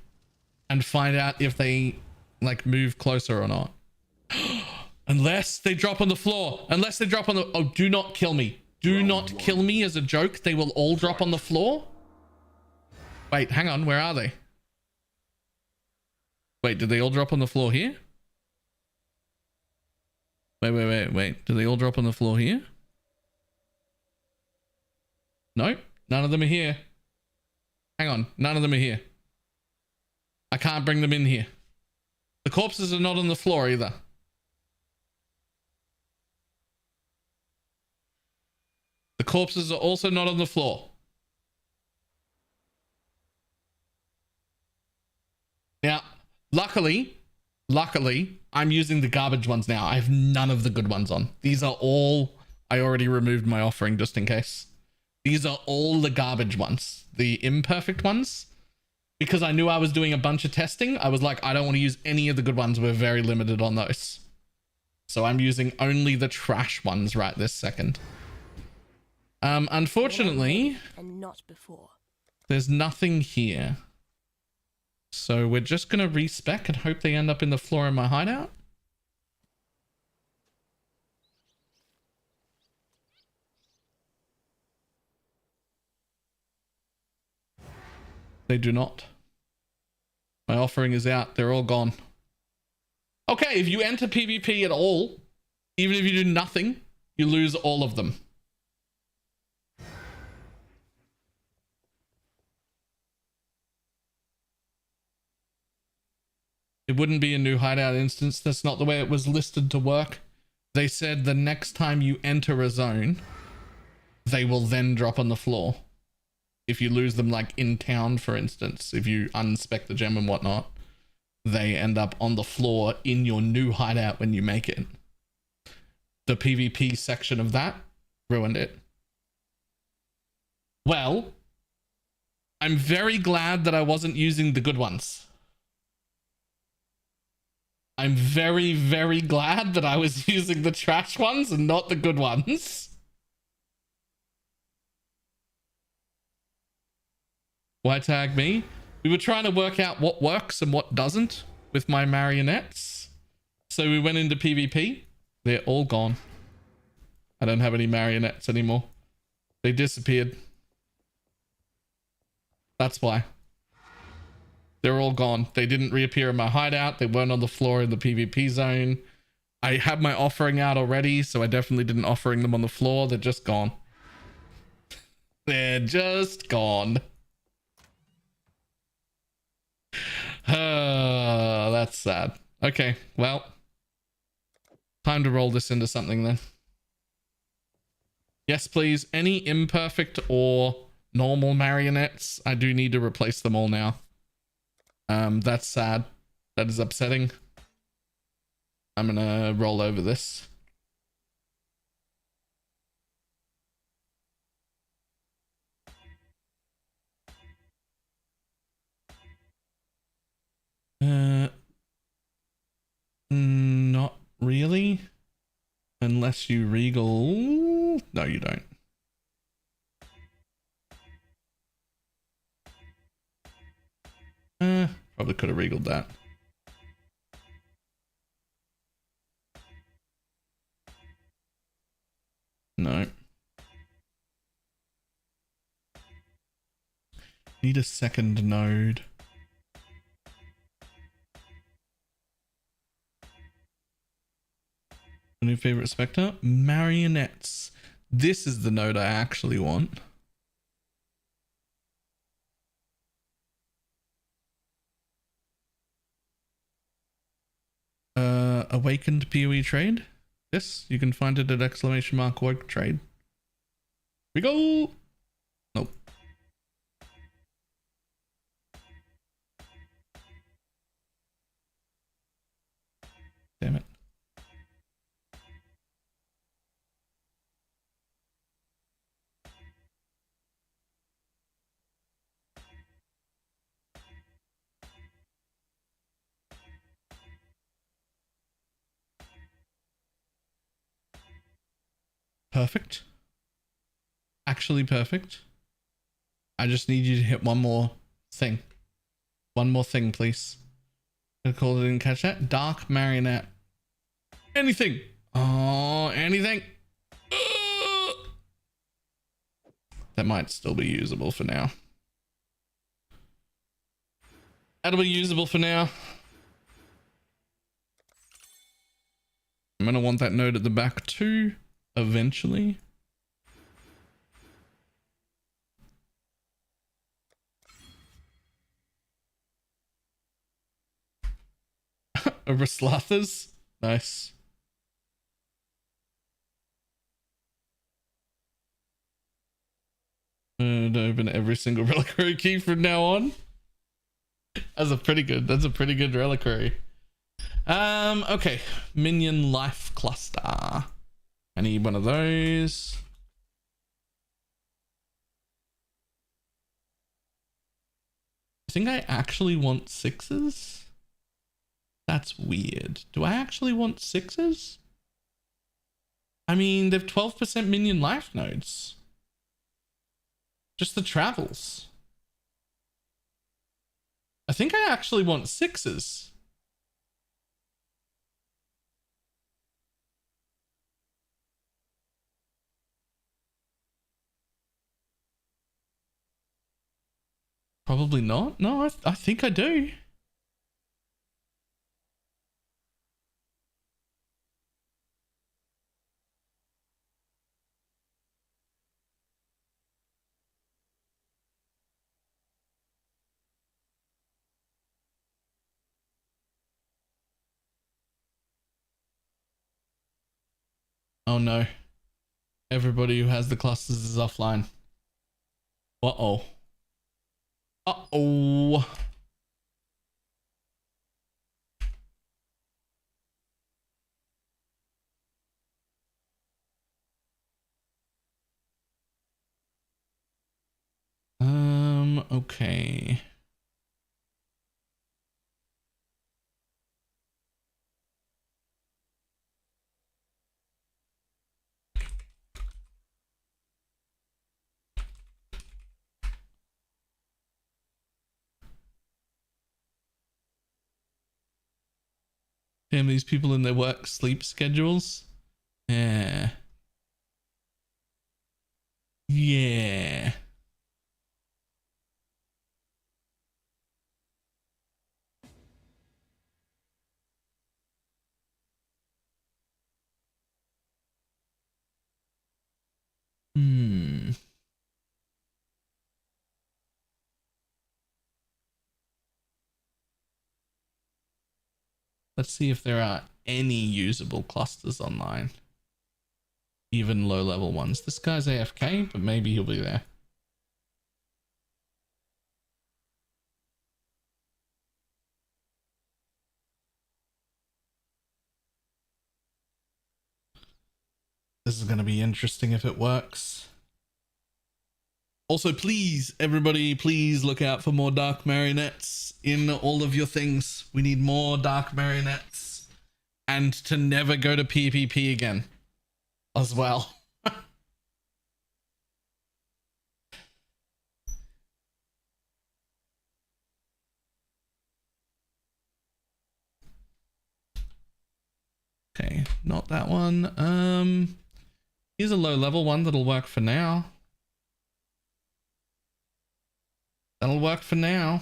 Speaker 3: and find out if they like move closer or not. Unless they drop on the floor. Unless they drop on the... Oh, do not kill me. Do not kill me as a joke. They will all drop on the floor. Wait, hang on. Where are they? Wait, did they all drop on the floor here? Wait. Do they all drop on the floor here? No, none of them are here. Hang on, none of them are here. I can't bring them in here. The corpses are not on the floor either. The corpses are also not on the floor. Now, luckily, I'm using the garbage ones now. I have none of the good ones on. These are all... I already removed my offering just in case. These are all the garbage ones. The imperfect ones. Because I knew I was doing a bunch of testing, I was like, I don't want to use any of the good ones. We're very limited on those. So I'm using only the trash ones right this second. Unfortunately,
Speaker 4: and not before.
Speaker 3: there's nothing here. So we're just going to respec and hope they end up in the floor in my hideout. They do not. My offering is out. They're all gone. Okay, if you enter PvP at all, even if you do nothing, you lose all of them. It wouldn't be a new hideout instance. That's not the way it was listed to work. They said the next time you enter a zone, they will then drop on the floor. If you lose them, like in town, for instance, if you unspec the gem and whatnot, they end up on the floor in your new hideout when you make it. The PvP section of that ruined it. Well, I'm very glad that I wasn't using the good ones. I'm very, very glad that I was using the trash ones and not the good ones. Why tag me? We were trying to work out what works and what doesn't with my marionettes. So we went into PvP. They're all gone. I don't have any marionettes anymore. They disappeared. That's why. They're all gone. They didn't reappear in my hideout. They weren't on the floor in the PvP zone. I had my offering out already, so I definitely didn't offering them on the floor. They're just gone. They're just gone. That's sad. Okay, well, time to roll this into something then. Yes, please. Any imperfect or normal marionettes, I do need to replace them all now. That's sad. That is upsetting. I'm gonna roll over this. Not really. Unless you regal. No, you don't. Probably could have regaled that. No. Need a second node. New favorite Spectre? Marionettes. This is the node I actually want. Awakened PoE trade. Yes, you can find it at !work trade. We go. Nope. Damn it. Perfect. Actually perfect. I just need you to hit one more thing. One more thing, please. I didn't catch that. Dark marionette. Anything. Oh, anything. That might still be usable for now. That'll be usable for now. I'm going to want that node at the back too. Eventually. over Slathers. Nice. And open every single reliquary key from now on. That's a pretty good reliquary. Okay. Minion life cluster. I need one of those. I think I actually want 6s. That's weird. Do I actually want 6s? I mean, they've 12% minion life nodes. Just the travels. I think I actually want 6s. Probably not. No, I think I do. Oh no. Everybody who has the clusters is offline. Uh-oh. Uh-oh. Okay. Damn, these people in their work sleep schedules. Yeah. Yeah. Hmm. Let's see if there are any usable clusters online. Even low level ones. This guy's AFK, but maybe he'll be there. This is going to be interesting if it works. Also, please, everybody, please look out for more dark marionettes in all of your things. We need more dark marionettes. And to never go to PvP again as well. Okay, not that one. Here's a low level one that'll work for now. That'll work for now.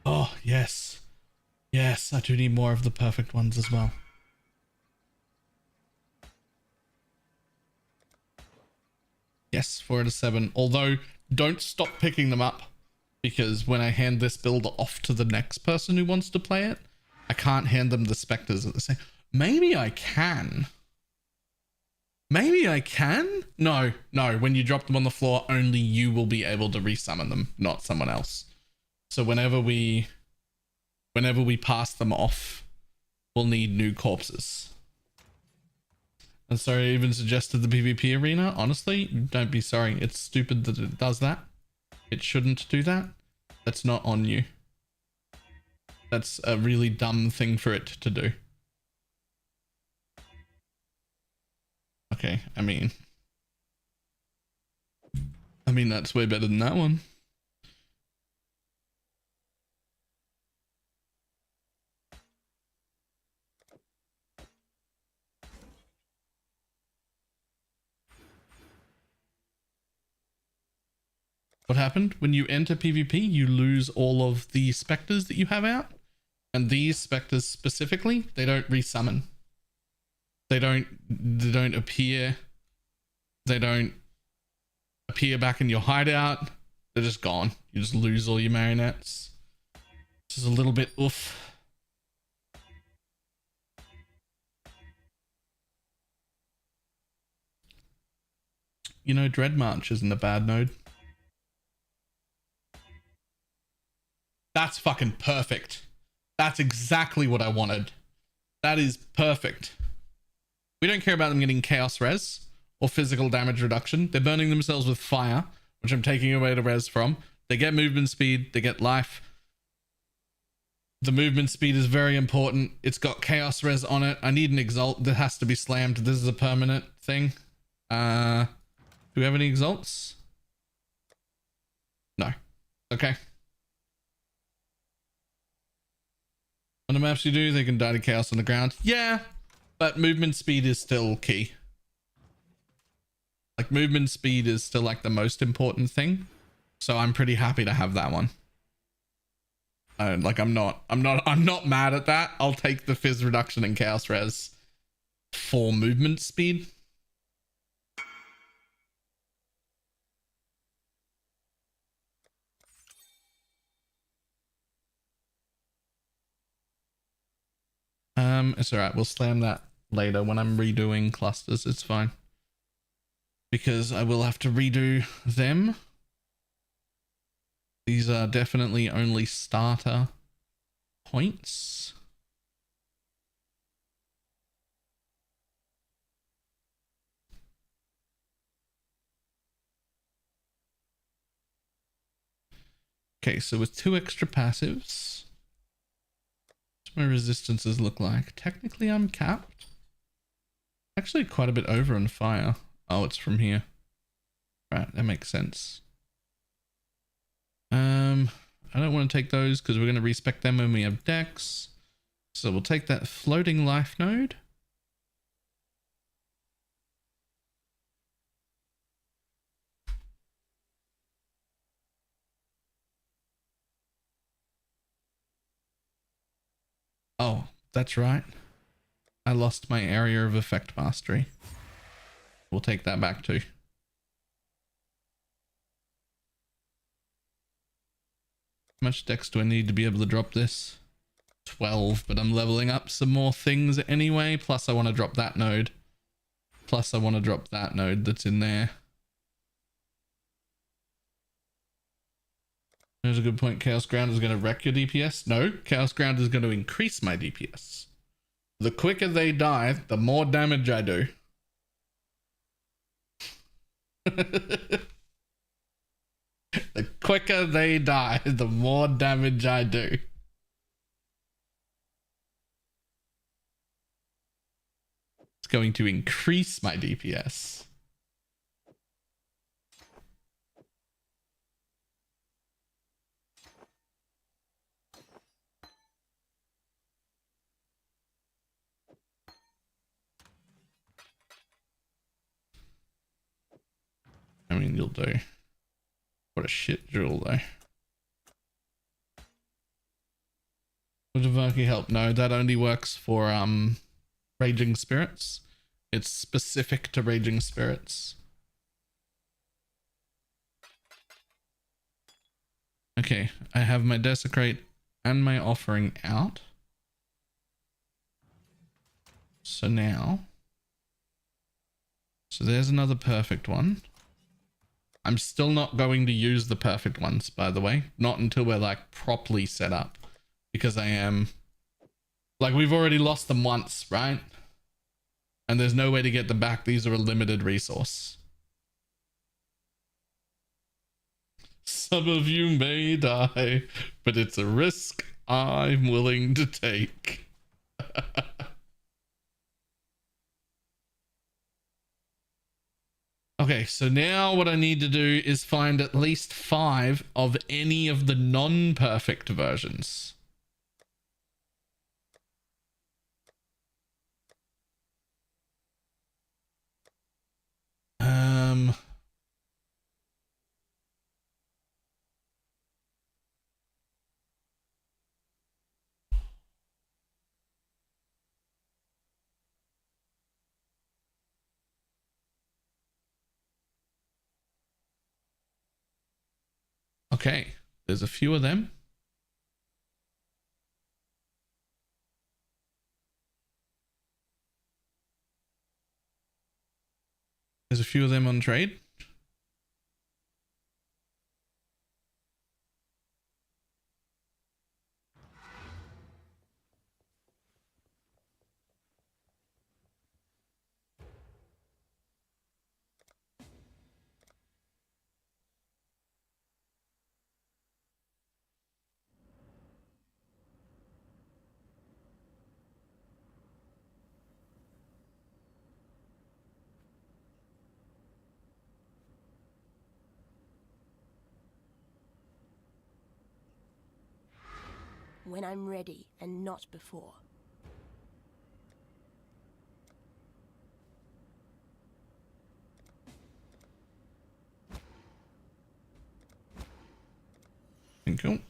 Speaker 3: Oh, yes. Yes, I do need more of the perfect ones as well. Yes, 4 out of 7. Although, don't stop picking them up. Because when I hand this build off to the next person who wants to play it, I can't hand them the Spectres at the same. Maybe I can. Maybe I can? No. When you drop them on the floor, only you will be able to resummon them, not someone else. So whenever we pass them off, we'll need new corpses. And sorry I even suggested the PvP arena. Honestly, don't be sorry. It's stupid that it does that. It shouldn't do that. That's not on you. That's a really dumb thing for it to do. Okay, I mean that's way better than that one. What happened? When you enter PvP, you lose all of the specters that you have out. And these specters specifically, they don't resummon. They don't appear. They don't appear back in your hideout. They're just gone. You just lose all your marionettes. Which is a little bit oof. You know, Dread March isn't a bad node. That's fucking perfect. That's exactly what I wanted. That is perfect. We don't care about them getting chaos res or physical damage reduction. They're burning themselves with fire, which I'm taking away the res from. They get movement speed. They get life. The movement speed is very important. It's got chaos res on it. I need an exalt that has to be slammed. This is a permanent thing. Do we have any exalts? No. Okay. On the maps you do, they can die to chaos on the ground. Yeah, but movement speed is still key. Like, movement speed is still like the most important thing. So I'm pretty happy to have that one. Like, I'm not mad at that. I'll take the fizz reduction and chaos res for movement speed. It's alright. We'll slam that later when I'm redoing clusters. It's fine. Because I will have to redo them. These are definitely only starter points. Okay, so with 2 extra passives. My resistances look like. Technically I'm capped. Actually quite a bit over on fire. Oh, it's from here. Right, that makes sense. I don't want to take those because we're going to respec them when we have decks. So we'll take that floating life node. Oh, that's right. I lost my area of effect mastery. We'll take that back too. How much dex do I need to be able to drop this? 12, but I'm leveling up some more things anyway. Plus I want to drop that node. Plus I want to drop that node that's in there. There's a good point. Chaos Ground is going to wreck your DPS. No, Chaos Ground is going to increase my DPS. The quicker they die, the more damage I do. The quicker they die, the more damage I do. It's going to increase my DPS. I mean, you'll do. What a shit drill, though. Would Avaki help? No, that only works for Raging Spirits. It's specific to Raging Spirits. Okay, I have my Desecrate and my Offering out. So now... So there's another perfect one. I'm still not going to use the perfect ones, by the way. Not until we're like properly set up. Because I am... Like, we've already lost them once, right? And there's no way to get them back. These are a limited resource. Some of you may die, but it's a risk I'm willing to take. Okay, so now what I need to do is find at least 5 of any of the non-perfect versions. Okay, there's a few of them. There's a few of them on trade.
Speaker 4: When I'm ready and not before.
Speaker 3: Thank you.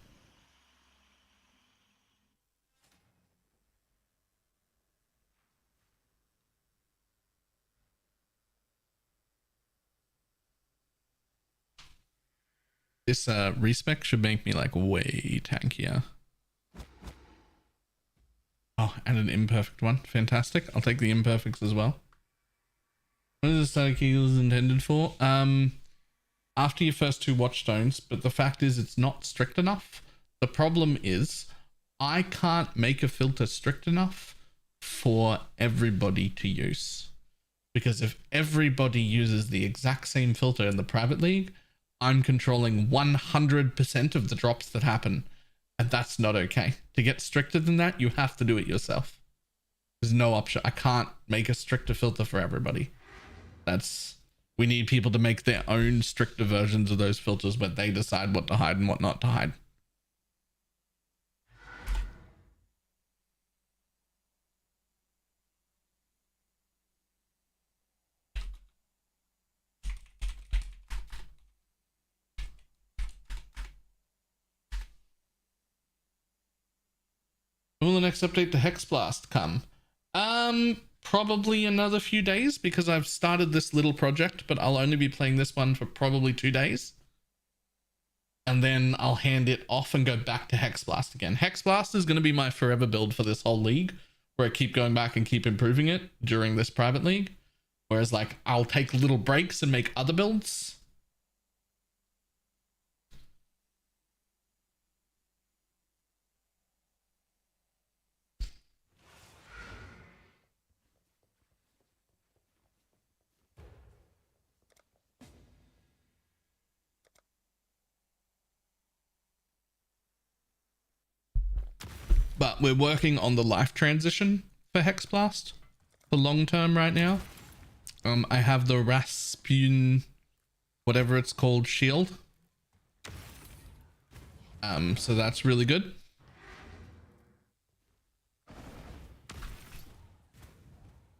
Speaker 3: This respec should make me like way tankier. Oh, and an imperfect one. Fantastic. I'll take the imperfects as well. What is the static eagles intended for? After your first 2 watchstones, but the fact is it's not strict enough. The problem is I can't make a filter strict enough for everybody to use. Because if everybody uses the exact same filter in the private league, I'm controlling 100% of the drops that happen. And that's not okay. To get stricter than that, you have to do it yourself. There's no option. I can't make a stricter filter for everybody. We need people to make their own stricter versions of those filters where they decide what to hide and what not to hide. When will the next update to Hex Blast come? Probably another few days because I've started this little project, but I'll only be playing this one for probably 2 days. And then I'll hand it off and go back to Hex Blast again. Hex Blast is going to be my forever build for this whole league, where I keep going back and keep improving it during this private league. Whereas like I'll take little breaks and make other builds. But we're working on the life transition for Hex Blast for long term right now. I have the Rasputin, whatever it's called, shield. So that's really good.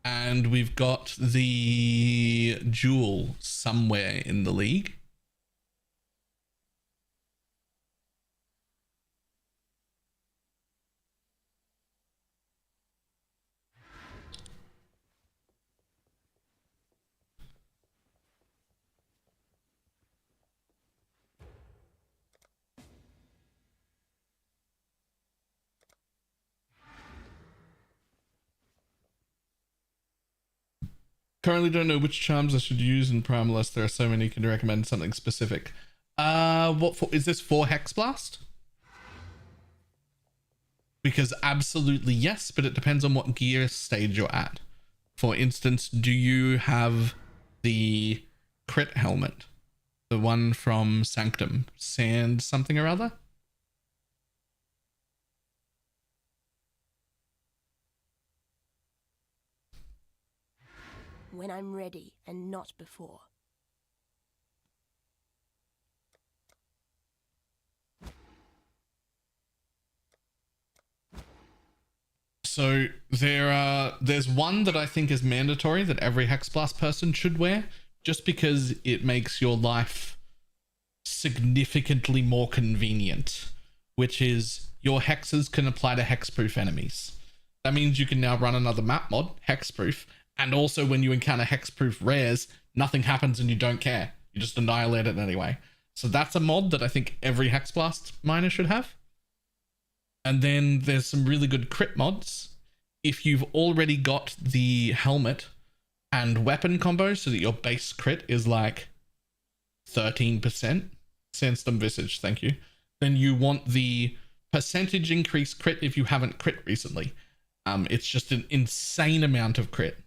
Speaker 3: And we've got the jewel somewhere in the league. Currently don't know which charms I should use in Prime unless there are so many. Can you recommend something specific? What for? Is this for Hex Blast? Because absolutely yes, but it depends on what gear stage you're at. For instance, do you have the crit helmet? The one from Sanctum? Sand something or other?
Speaker 4: When I'm ready and not before.
Speaker 3: So there's one that I think is mandatory that every Hexblast person should wear, just because it makes your life significantly more convenient, which is your hexes can apply to hexproof enemies. That means you can now run another map mod, hexproof, and also when you encounter hexproof rares, nothing happens and you don't care. You just annihilate it anyway. So that's a mod that I think every Hexblast miner should have. And then there's some really good crit mods. If you've already got the helmet and weapon combo so that your base crit is like 13%, Sandstorm Visage, thank you, then you want the percentage increase crit if you haven't crit recently. It's just an insane amount of crit.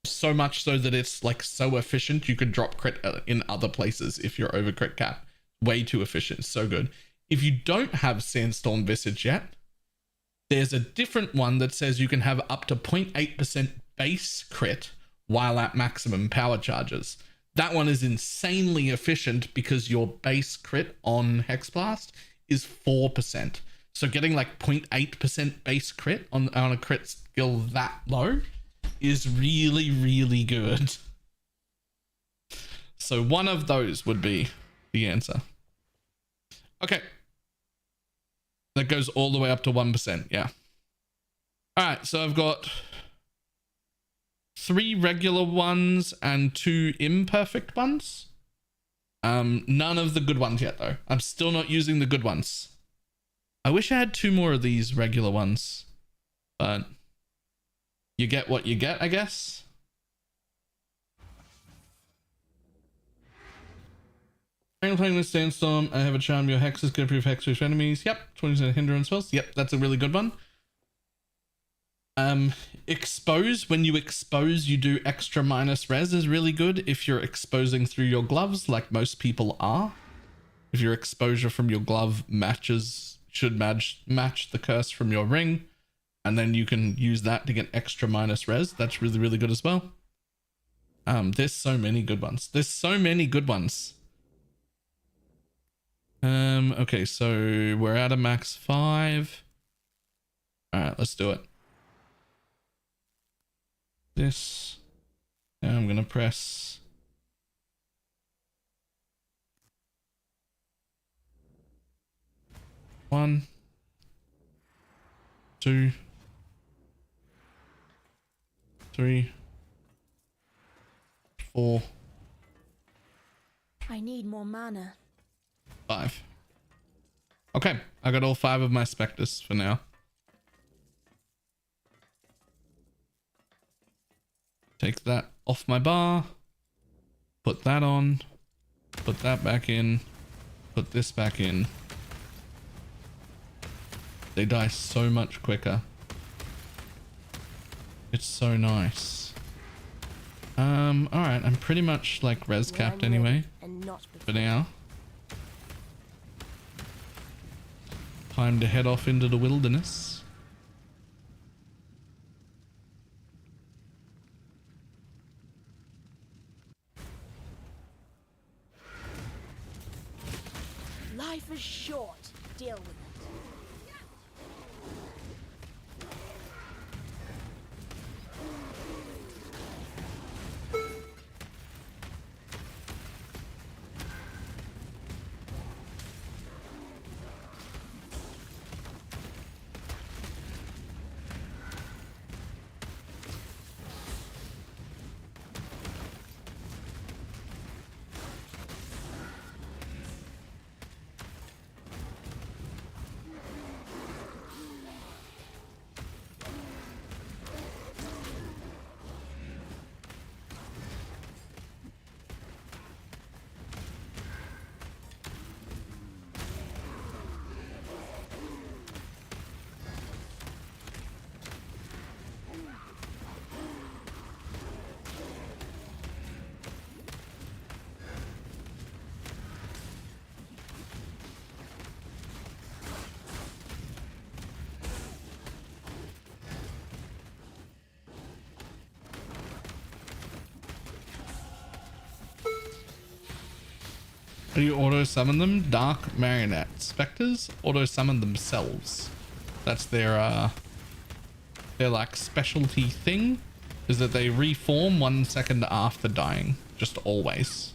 Speaker 3: So much so that it's like so efficient you could drop crit in other places if you're over crit cap. Way too efficient, so good. If you don't have Sandstorm Visage yet, there's a different one that says you can have up to 0.8% base crit while at maximum power charges. That one is insanely efficient because your base crit on Hexblast is 4%. So getting like 0.8% base crit on a crit skill that low is really, really good. So one of those would be the answer. Okay. That goes all the way up to 1%. Yeah. All right. So I've got 3 regular ones and 2 imperfect ones. None of the good ones yet, though. I'm still not using the good ones. I wish I had 2 more of these regular ones, but you get what you get, I guess. Playing with Sandstorm, I have a charm. Your hexes can improve hexproof enemies. Yep. 20% hindrance spells. Yep, that's a really good one. Expose. When you expose, you do extra minus res is really good if you're exposing through your gloves, like most people are. If your exposure from your glove should match the curse from your ring, and then you can use that to get extra minus res. That's really, really good as well. There's so many good ones. There's so many good ones. Okay, so we're at a max 5. All right, let's do it. This. Now I'm gonna press. One, 2, 3, 4.
Speaker 4: I need more mana.
Speaker 3: 5. Okay, I got all 5 of my Spectres for now. Take that off my bar. Put that on. Put that back in. Put this back in. They die so much quicker. It's so nice. Alright, I'm pretty much like res capped anyway. For now. Time to head off into the wilderness.
Speaker 4: Life is short. Deal with it.
Speaker 3: How do you auto summon them? Dark Marionette. Spectres auto summon themselves. That's their like specialty thing, is that they reform 1 second after dying, just always.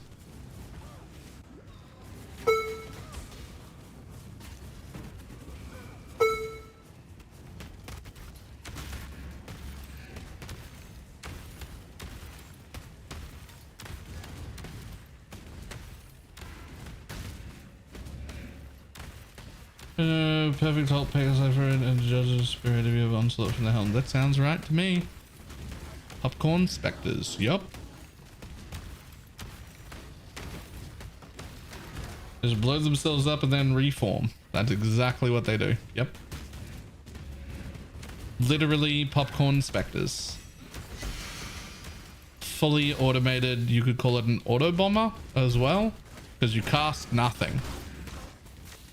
Speaker 3: Perfect halt Pegasus and judges spirit of your onslaught from the helm. That sounds right to me. Popcorn Spectres. Yup. Just blow themselves up and then reform. That's exactly what they do. Yep. Literally popcorn Spectres. Fully automated. You could call it an auto bomber as well, because you cast nothing.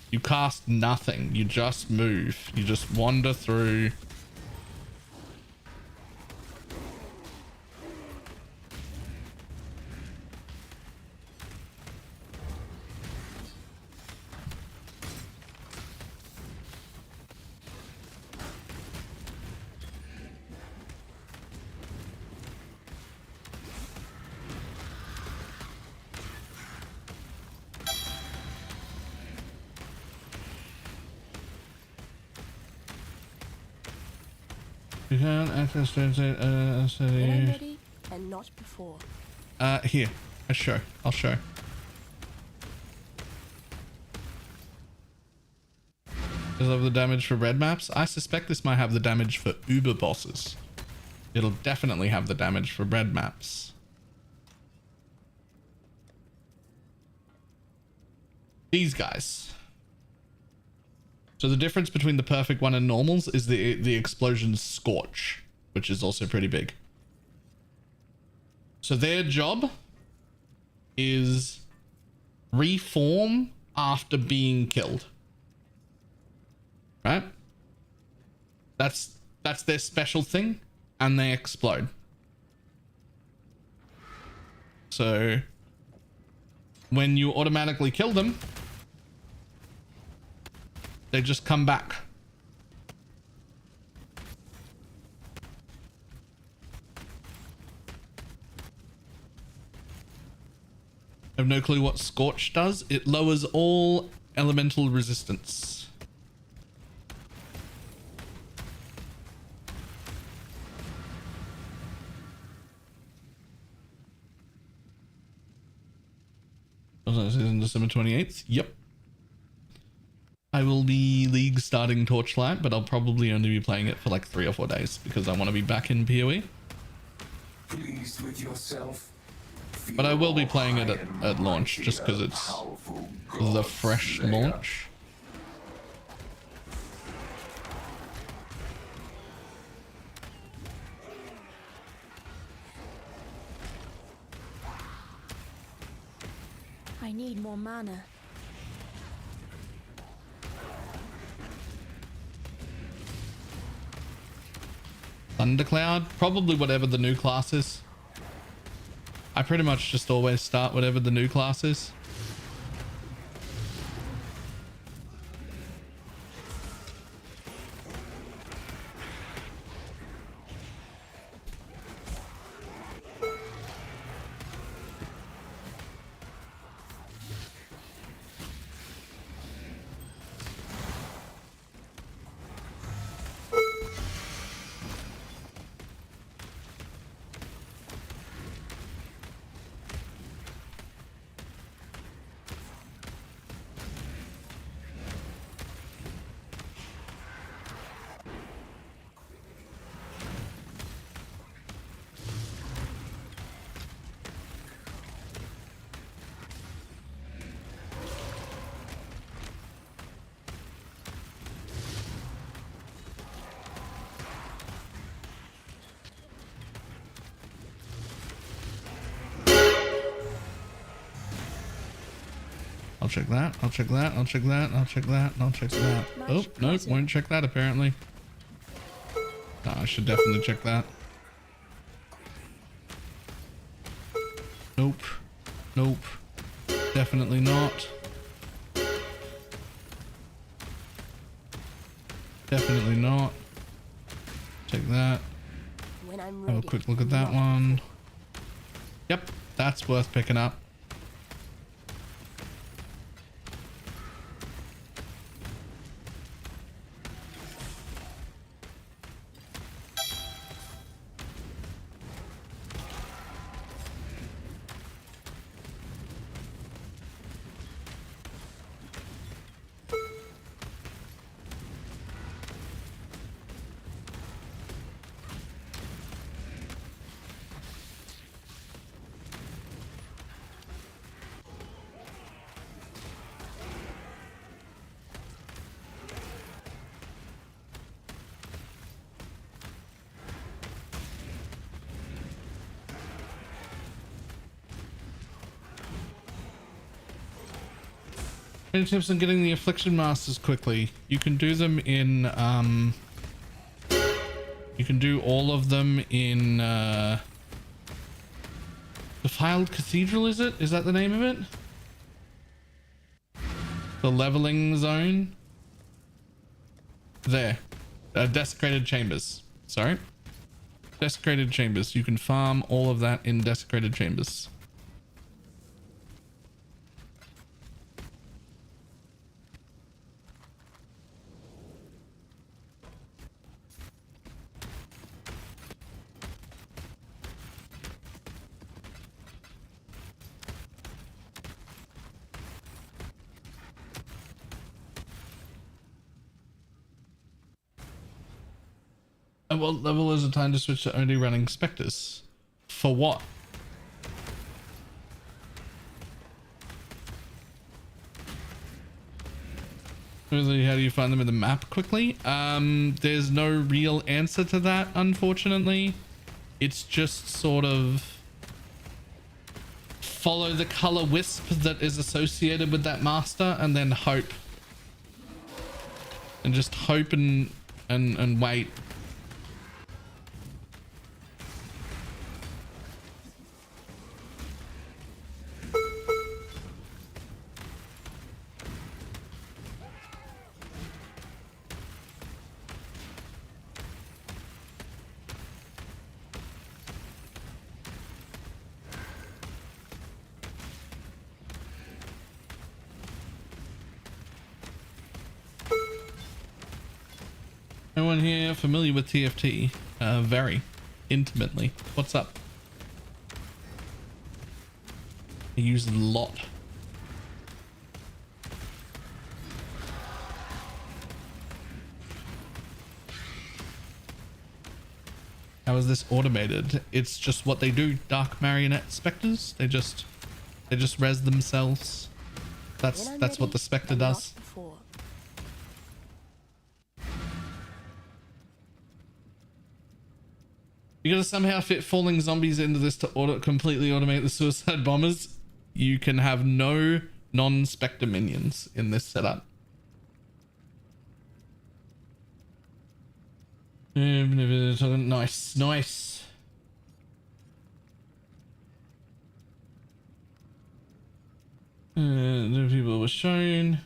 Speaker 3: You cast nothing. You just move. You just wander through. You can access
Speaker 4: When I'm ready and not before.
Speaker 3: here. I'll show. Does it have the damage for red maps? I suspect this might have the damage for Uber bosses. It'll definitely have the damage for red maps. These guys. So the difference between the perfect one and normals is the explosion's scorch, which is also pretty big. So their job is reform after being killed. Right? That's their special thing, and they explode. So when you automatically kill them, they just come back. I have no clue what Scorch does. It lowers all elemental resistance. On December 28th. Yep. I will be League starting Torchlight, but I'll probably only be playing it for like 3 or 4 days because I want to be back in PoE.
Speaker 5: Pleased with yourself.
Speaker 3: But I will be playing it at launch just because it's the fresh launch.
Speaker 4: I need more mana.
Speaker 3: Thundercloud, probably whatever the new class is. I pretty much just always start whatever the new class is. I'll check that. I'll check that. I'll check that. I'll check that. I'll check that. Oh, nope. Won't check that apparently. No, I should definitely check that. Nope. Nope. Definitely not. Definitely not. Take that.
Speaker 4: When I'm
Speaker 3: Have
Speaker 4: ready.
Speaker 3: a quick look at that one. Yep, that's worth picking up. Any tips on getting the Affliction Masters quickly? You can do them in, you can do all of them in, Defiled Cathedral, is it? Is that the name of it? The leveling zone? There. Desecrated Chambers. Sorry. Desecrated Chambers. You can farm all of that in Desecrated Chambers. At what level is it time to switch to only running Spectres? For what? How do you find them in the map quickly? There's no real answer to that, unfortunately. It's just sort of follow the color wisp that is associated with that master and then hope. And just hope and wait. Anyone here familiar with TFT? Very intimately. What's up? I use it a lot. How is this automated? It's just what they do. Dark marionette specters. They just res themselves. That's what the Spectre does. You gotta somehow fit falling zombies into this to completely automate the suicide bombers. You can have no non-Spectre minions in this setup. Nice, nice. The people were shown.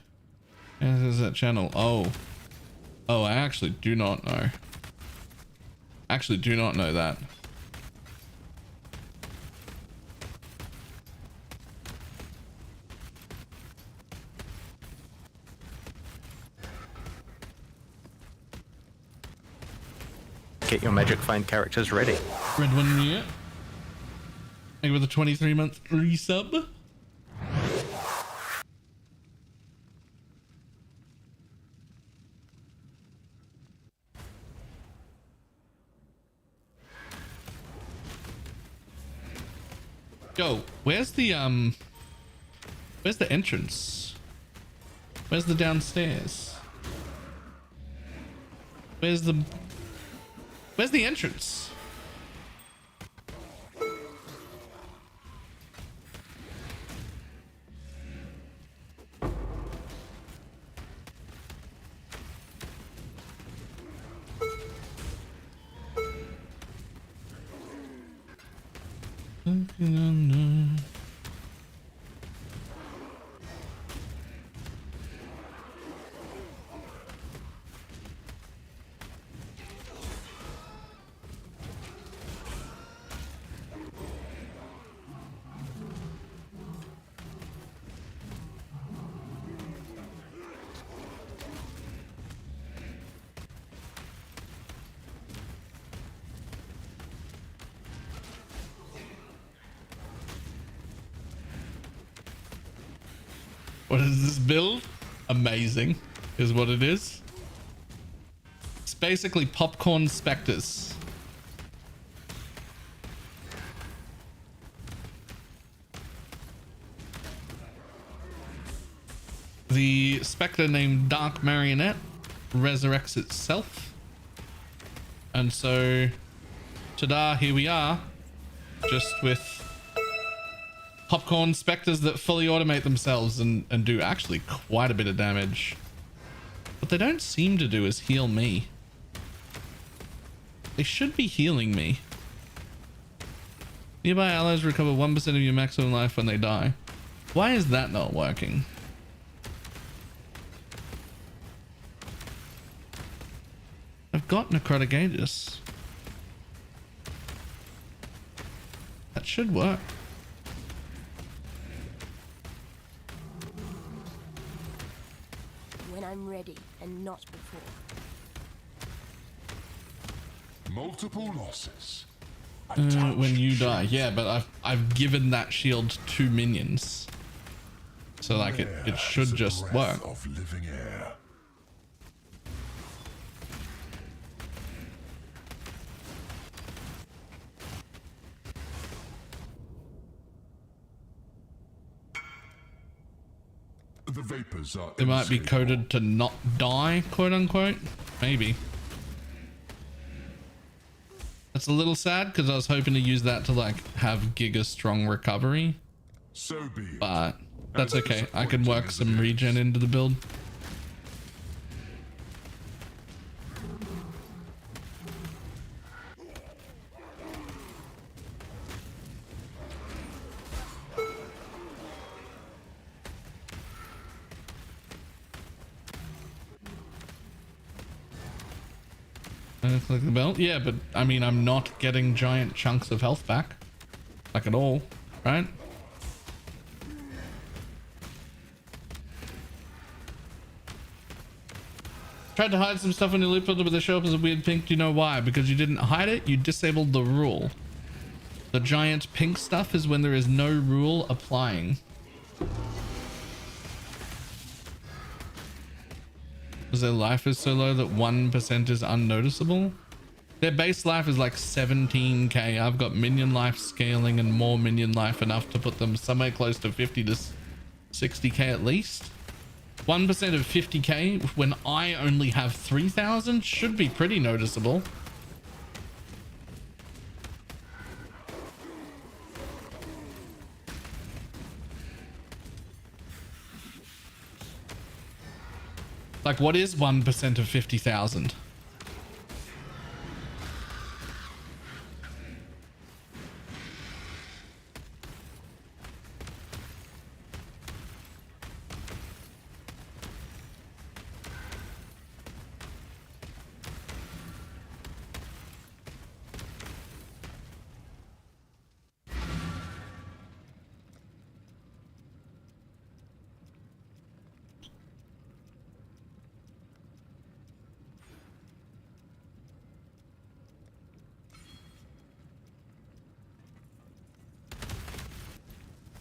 Speaker 3: And there's that channel. Oh, I actually do not know. Actually do not know that.
Speaker 7: Get your Magic Find characters ready.
Speaker 3: Red one, yeah. Maybe with a 23-month resub. Yo, where's the entrance? Where's the downstairs? Where's the entrance? What is this build? Amazing is what it is. It's basically popcorn specters. The specter named Dark Marionette resurrects itself. And so, ta-da, here we are. Just with popcorn specters that fully automate themselves and do actually quite a bit of damage. What they don't seem to do is heal me. They should be healing me. Nearby allies recover 1% of your maximum life when they die. Why is that not working? I've got necrotic Aegis. That should work.
Speaker 4: When I'm ready and not before.
Speaker 5: Multiple losses.
Speaker 3: When you die, yeah, but I've given that shield to minions, so like it should just work.
Speaker 5: Of living air. The vapors are.
Speaker 3: It might be coded to not die, quote unquote. Maybe. That's a little sad because I was hoping to use that to like have giga strong recovery.
Speaker 5: So be it.
Speaker 3: But that's okay. I can work some regen into the build. Click the bell. Yeah, but I mean, I'm not getting giant chunks of health back. Like at all, right? Tried to hide some stuff on your loot filter, but they show up as a weird pink. Do you know why? Because you didn't hide it, you disabled the rule. The giant pink stuff is when there is no rule applying. Because their life is so low that 1% is unnoticeable. Their base life is like 17k. I've got minion life scaling and more minion life, enough to put them somewhere close to 50 to 60k at least. 1% of 50k when I only have 3,000 should be pretty noticeable. Like, what is 1% of 50,000?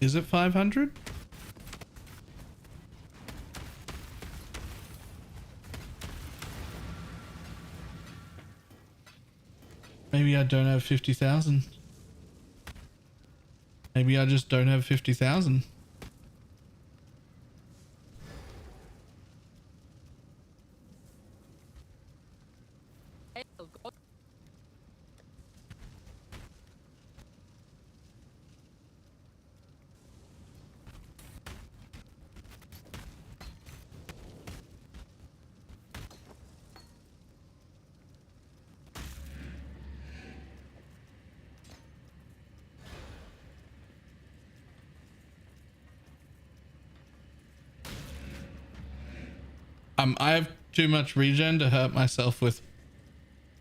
Speaker 3: Is it 500? Maybe I don't have 50,000. Maybe I just don't have 50,000. I have too much regen to hurt myself with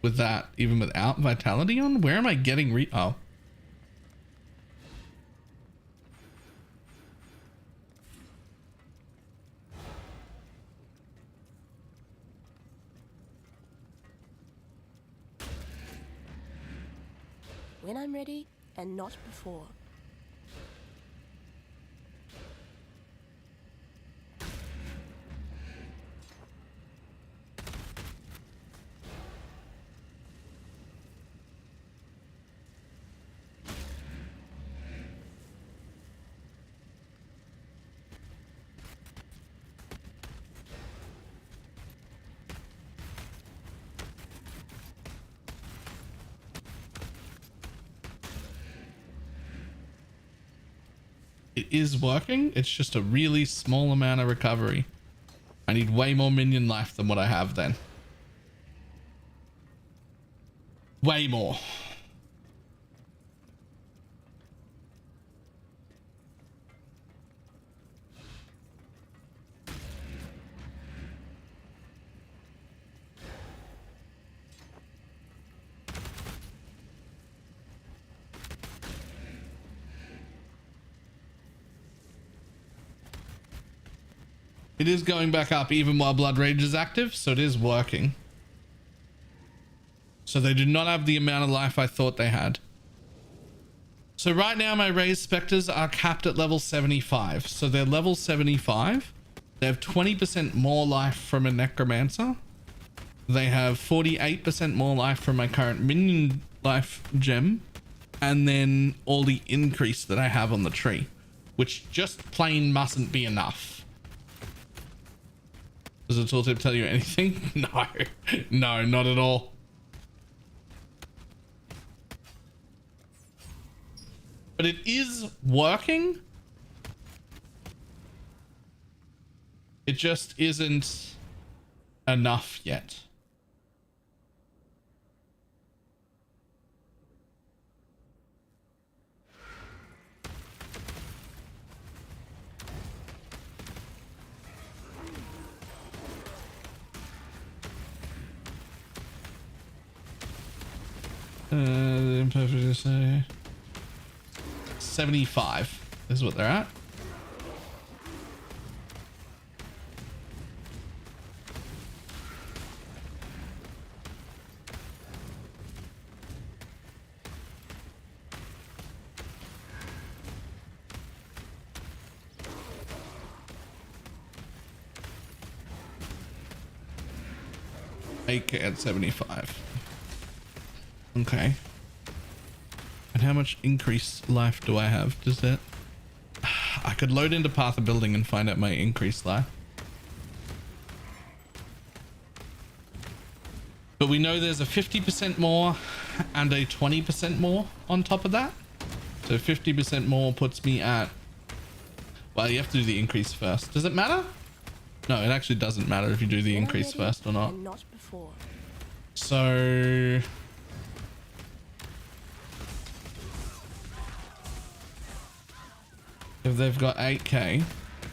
Speaker 3: that, even without vitality on. Where am I getting oh.
Speaker 4: When I'm ready and not before.
Speaker 3: It is working. It's just a really small amount of recovery. I need way more minion life than what I have then. Way more. It is going back up even while Blood Rage is active, so it is working. So they do not have the amount of life I thought they had. So right now my raised Spectres are capped at level 75. So they're level 75. They have 20% more life from a Necromancer. They have 48% more life from my current minion life gem. And then all the increase that I have on the tree, which just plain mustn't be enough. Does the tooltip tell you anything? No, no, not at all. But it is working. It just isn't enough yet. Imperfect say 75 is what they're at. AK at 75. Okay. And how much increased life do I have? Does that... I could load into Path of Building and find out my increased life. But we know there's a 50% more and a 20% more on top of that. So 50% more puts me at... Well, you have to do the increase first. Does it matter? No, it actually doesn't matter if you do the increase first or not. So... if they've got 8k,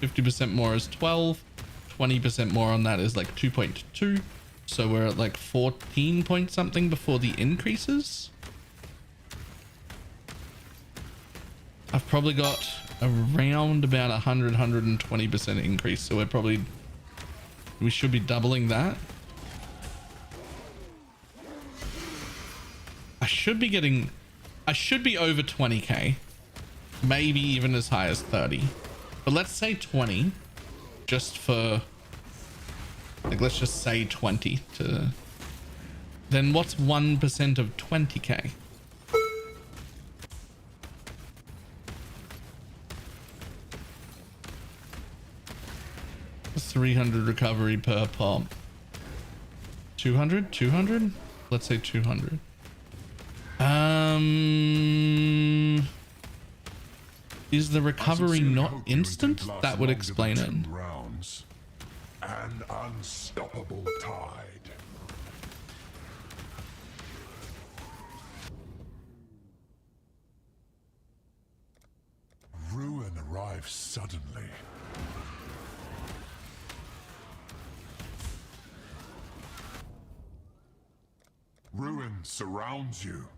Speaker 3: 50% more is 12, 20% more on that is like 2.2. So we're at like 14 point something before the increases. I've probably got around about 120% increase. So we should be doubling that. I should be over 20k. Maybe even as high as 30, but let's say 20 just for like, let's just say 20 to then what's 1% of 20k? That's 300 recovery per pump. 200. Let's say 200. Is the recovery not instant? That would explain it.
Speaker 5: Rounds. An unstoppable tide. Ruin arrives suddenly. Ruin surrounds you.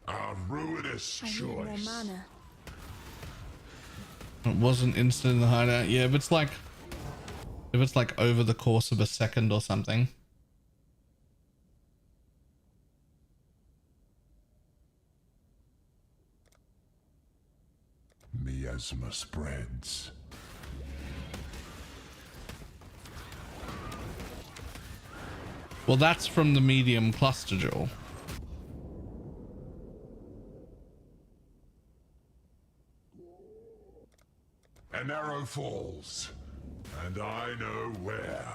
Speaker 5: A ruinous choice.
Speaker 3: It wasn't instant in the hideout. Yeah, if it's like over the course of a second or something.
Speaker 5: Miasma spreads.
Speaker 3: Well, that's from the medium cluster jewel.
Speaker 5: An arrow falls, and I know where.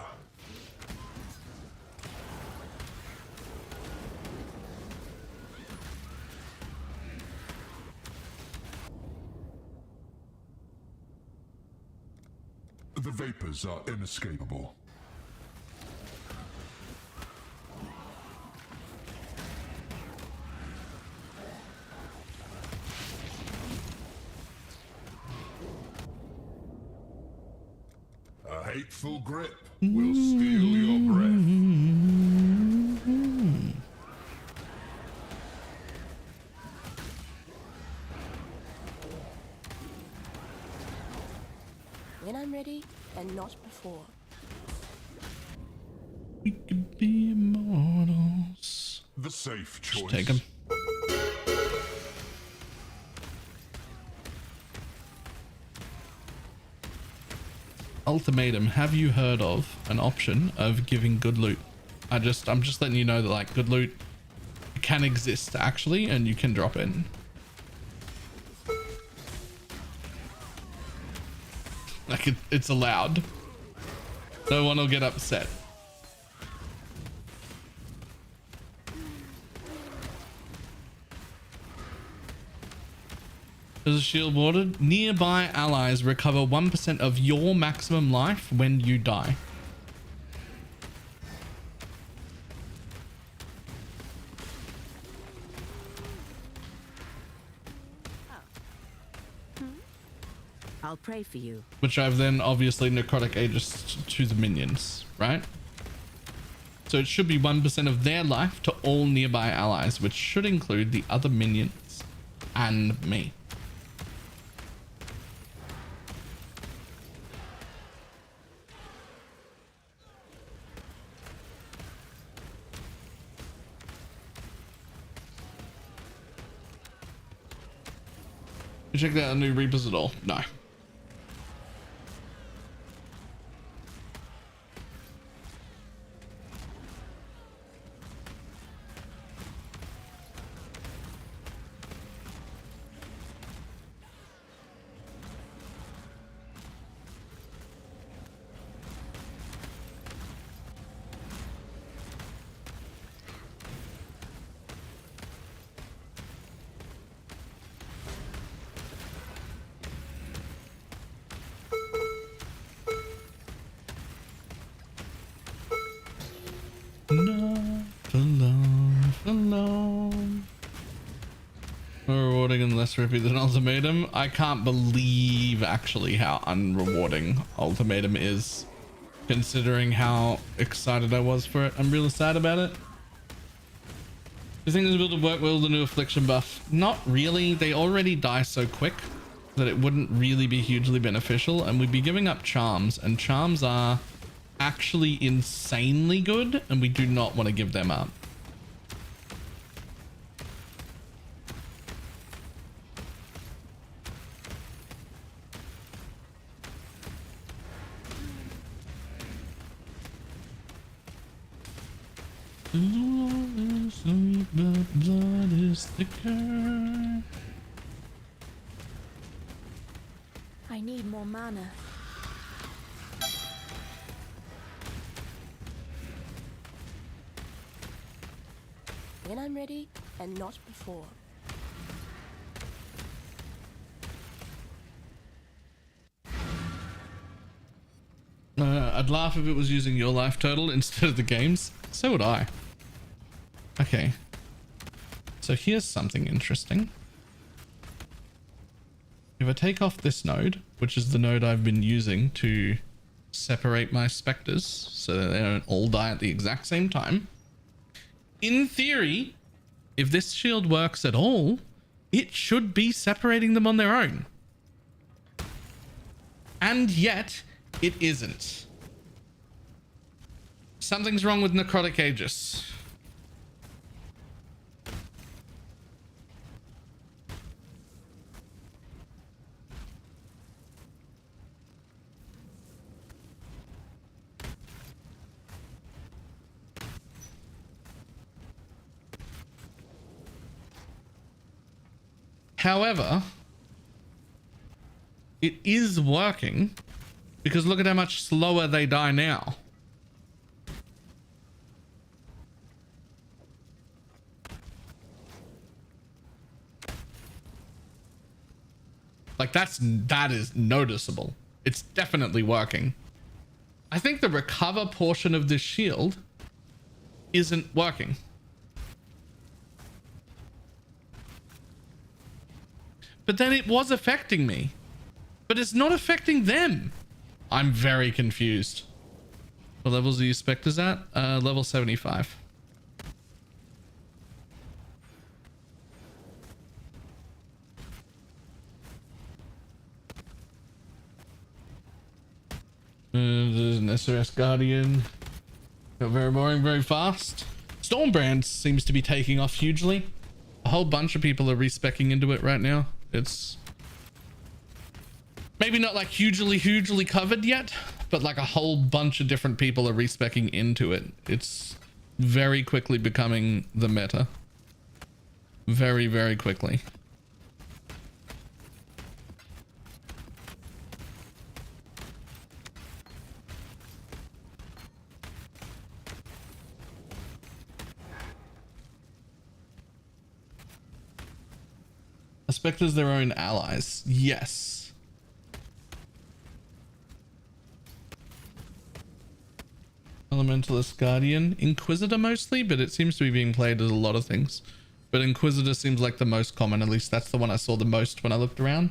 Speaker 5: vapors are inescapable. A hateful grip will steal your breath.
Speaker 4: When I'm ready and not before.
Speaker 3: We could be immortals.
Speaker 5: The safe choice.
Speaker 3: Just take him. Ultimatum, have you heard of an option of giving good loot? I'm just letting you know that like good loot can exist actually, and you can drop in. Like it's allowed. No one will get upset. As a shield warded, nearby allies recover 1% of your maximum life when you die.
Speaker 8: I'll pray for you.
Speaker 3: Which I've then obviously necrotic aegis to the minions, right? So it should be 1% of their life to all nearby allies, which should include the other minions and me. You checked out the new Reapers at all? No. More rewarding and less rippy than Ultimatum. I can't believe actually how unrewarding Ultimatum is, considering how excited I was for it. I'm really sad about it. Do you think this build would work well with the new affliction buff? Not really. They already die so quick that it wouldn't really be hugely beneficial, and we'd be giving up charms, and charms are actually insanely good, and we do not want to give them up. Blood is thicker.
Speaker 4: I need more mana. When I'm ready and not before.
Speaker 3: I'd laugh if it was using your life total instead of the game's. So would I. Okay. So here's something interesting. If I take off this node, which is the node I've been using to separate my specters so that they don't all die at the exact same time, in theory, if this shield works at all, it should be separating them on their own. And yet, it isn't. Something's wrong with necrotic aegis. However, it is working because look at how much slower they die now. Like that is noticeable. It's definitely working. I think the recover portion of this shield isn't working. But then it was affecting me. But it's not affecting them. I'm very confused. What levels are you Spectres at? Level 75. There's an SOS Guardian. Got very boring, very fast. Stormbrand seems to be taking off hugely. A whole bunch of people are respecking into it right now. It's maybe not like hugely covered yet, but like a whole bunch of different people are respecking into it. It's very quickly becoming the meta. Very, very quickly. Spectres their own allies. Yes. Elementalist Guardian. Inquisitor mostly, but it seems to be being played as a lot of things. But Inquisitor seems like the most common. At least that's the one I saw the most when I looked around.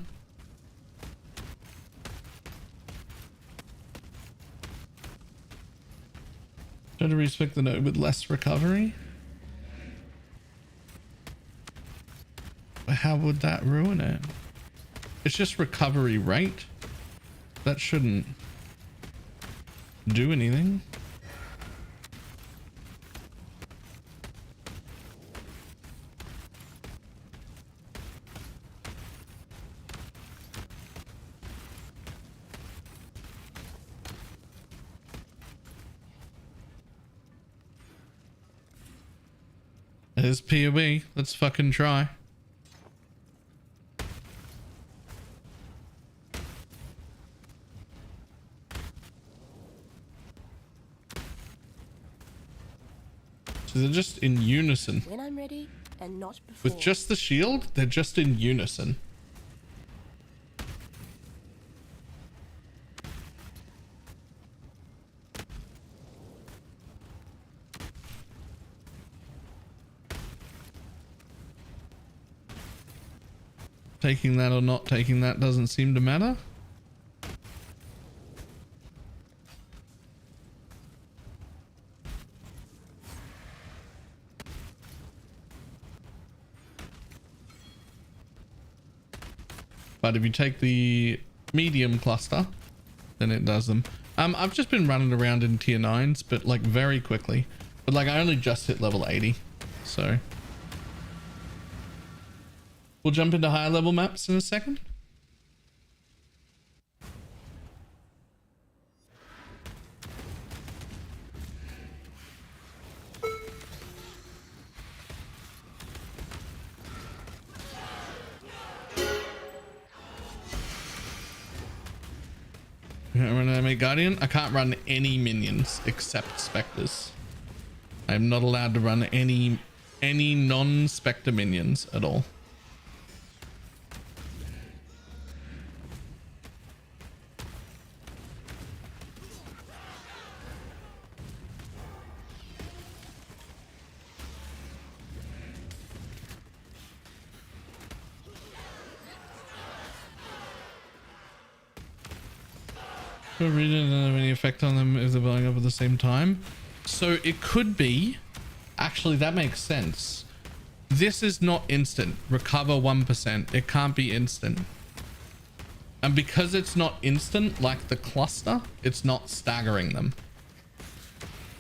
Speaker 3: Try to respec the node with less recovery. How would that ruin it? It's just recovery rate. That shouldn't do anything. It is PoE. Let's fucking try. So they're just in unison.
Speaker 4: When I'm ready and not before.
Speaker 3: With just the shield, they're just in unison. Taking that or not taking that doesn't seem to matter. But if you take the medium cluster, then it does them. I've just been running around in tier 9s, but like very quickly. But like I only just hit level 80, so we'll jump into higher level maps in a second. When I make Guardian, I can't run any minions except Spectres. I'm not allowed to run any non-Spectre minions at all. The region doesn't have any effect on them if they're blowing up at the same time. So it could be, actually that makes sense. This is not instant. Recover 1%. It can't be instant. And because it's not instant, like the cluster, it's not staggering them.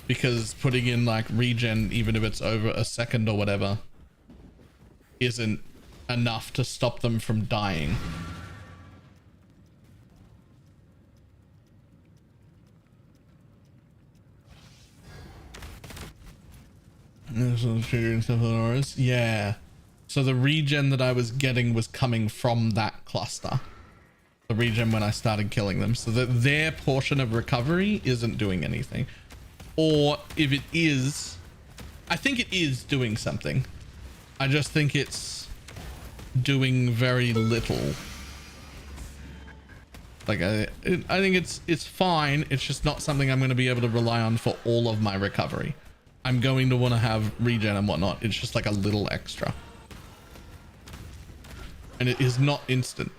Speaker 3: Because putting in like regen, even if it's over a second or whatever, isn't enough to stop them from dying. Yeah. So the regen that I was getting was coming from that cluster. The regen when I started killing them. So that their portion of recovery isn't doing anything. Or if it is, I think it is doing something. I just think it's doing very little. Like I think it's fine. It's just not something I'm going to be able to rely on for all of my recovery. I'm going to want to have regen and whatnot. It's just like a little extra. And it is not instant.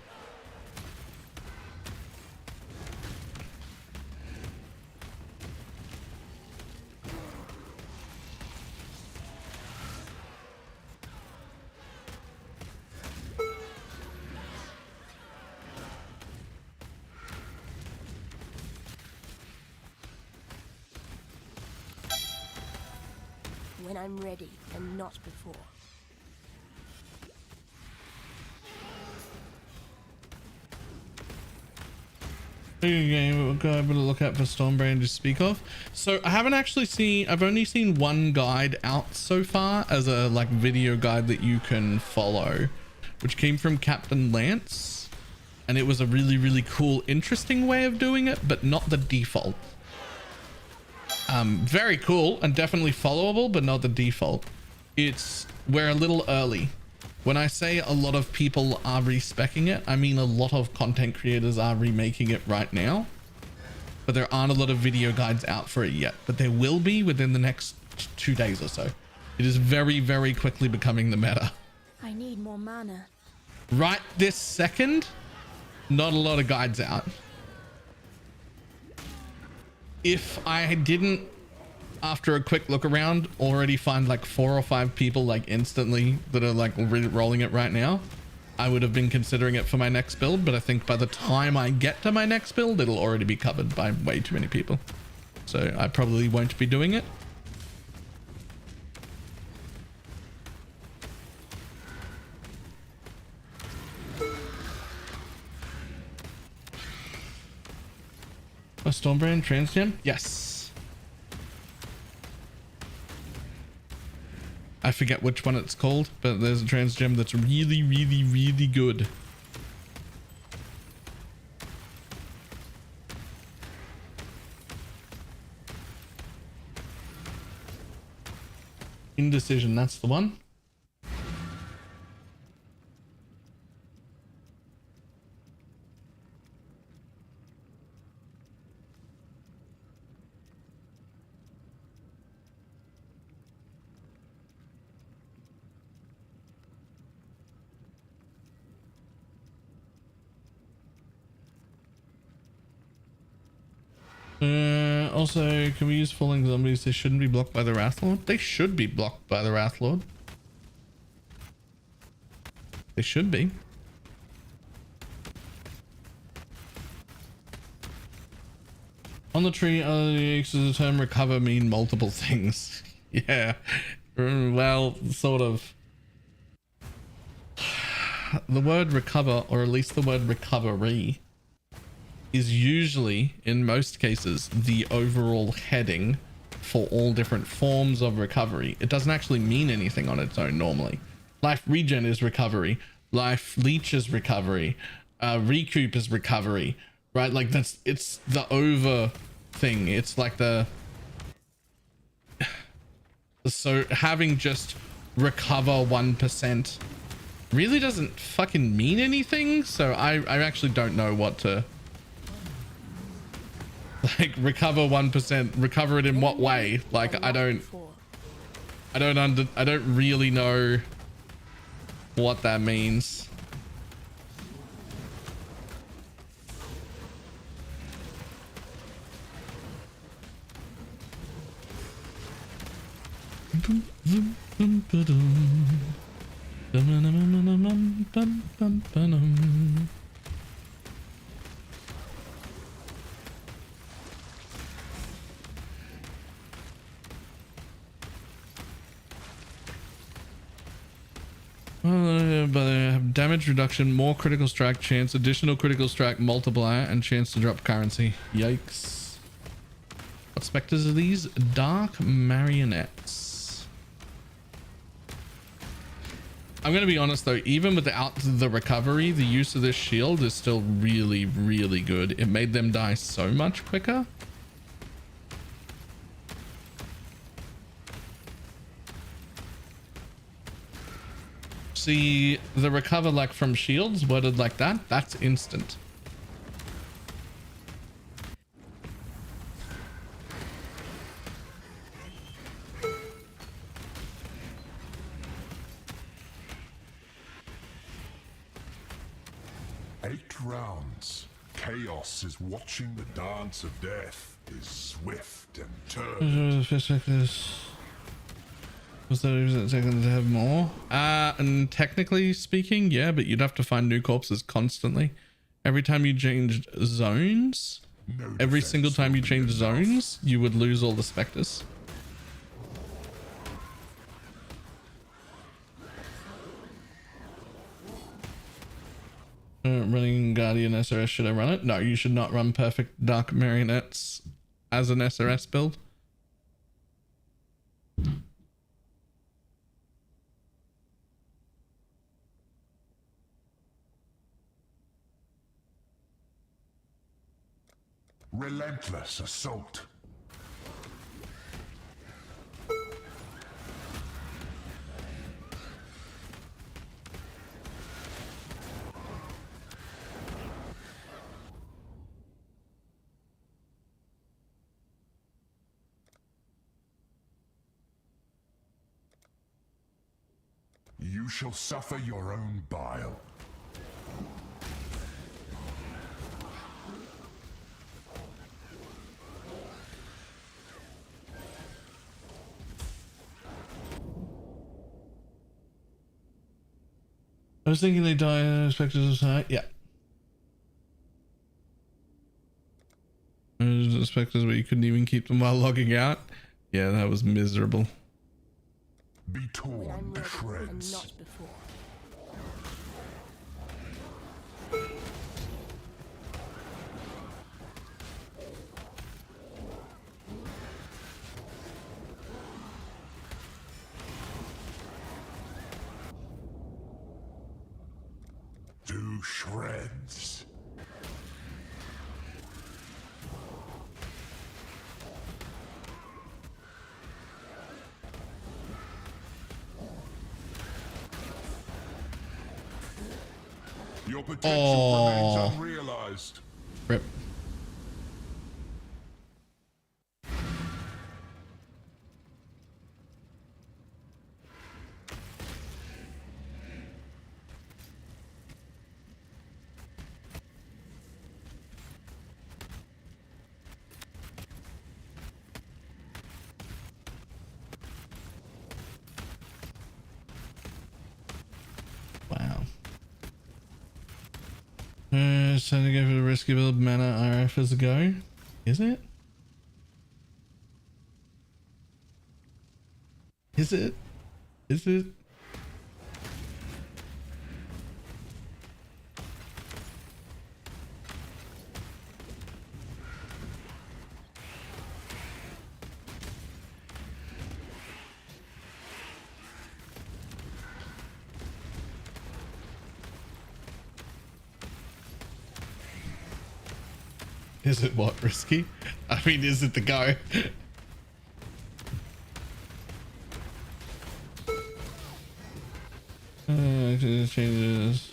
Speaker 4: When I'm ready and not before.
Speaker 3: We'll go have a look out for Stormbrand to speak of. So I haven't actually seen, I've only seen one guide out so far as a like video guide that you can follow, which came from Captain Lance. And it was a really, really cool, interesting way of doing it, but not the default. Very cool and definitely followable, but not the default. We're a little early. When I say a lot of people are respecing it, I mean a lot of content creators are remaking it right now, but there aren't a lot of video guides out for it yet, but there will be within the next 2 days or so. It is very, very quickly becoming the meta.
Speaker 4: I need more mana.
Speaker 3: Right this second, not a lot of guides out. If I didn't, after a quick look around, already find like 4 or 5 people like instantly that are like rolling it right now, I would have been considering it for my next build. But I think by the time I get to my next build, it'll already be covered by way too many people. So I probably won't be doing it. A Stormbrand Transgem? Yes. I forget which one it's called, but there's a Transgem that's really, really, really good. Indecision, that's the one. Also, can we use falling zombies? They shouldn't be blocked by the Wrath Lord. They should be blocked by the Wrath Lord. They should be. On the tree, does the term recover mean multiple things? Yeah. Well, sort of. The word recover, or at least the word recovery, is usually, in most cases, the overall heading for all different forms of recovery. It doesn't actually mean anything on its own normally. Life regen is recovery. Life leech is recovery. Recoup is recovery, right? Like it's the over thing. It's like so having just recover 1% really doesn't fucking mean anything. So I actually don't know what to, like, recover 1%, recover it in what way? Like, I don't really know what that means. But they have damage reduction, more critical strike chance, additional critical strike multiplier, and chance to drop currency. Yikes. What specters are these? Dark marionettes. I'm gonna be honest though, even without the recovery, the use of this shield is still really, really good. It made them die so much quicker. See, the recover like from shields worded like that, that's instant.
Speaker 5: 8 rounds. Chaos is watching the dance of death. Is swift and turbid.
Speaker 3: Was there a second to have more? And technically speaking, yeah, but you'd have to find new corpses constantly. Every time you changed zones, every single time you changed zones, you would lose all the specters. Running Guardian SRS, should I run it? No, you should not run Perfect Dark Marionettes as an SRS build.
Speaker 5: Relentless assault. You shall suffer your own bile.
Speaker 3: I was thinking they die Spectres tonight. Yeah. Spectres where you couldn't even keep them while logging out. Yeah, that was miserable.
Speaker 5: Be
Speaker 4: When
Speaker 5: torn
Speaker 4: I'm
Speaker 5: to
Speaker 4: ready and
Speaker 5: shreds.
Speaker 4: not before.
Speaker 5: To shreds. Your potential remains unrealized.
Speaker 3: Rip. Wow. It's time to go for the risky build. Mana RF as a go. Is it? Is it? Is it? Is it what, risky? I mean, is it the go? Changes.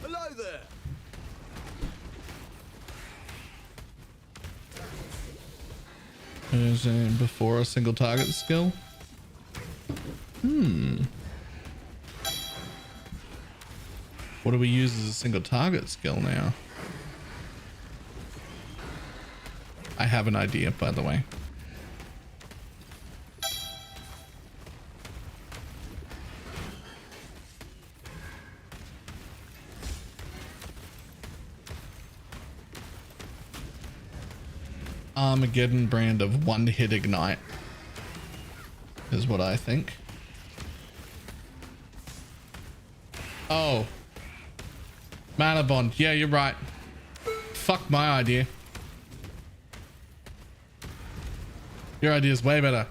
Speaker 6: Hello there.
Speaker 3: Is before a single target skill. What do we use as a single target skill now? I have an idea, by the way. Armageddon brand of one hit ignite is what I think. Oh, mana bond. Yeah, you're right. Fuck my idea. Your idea is way better.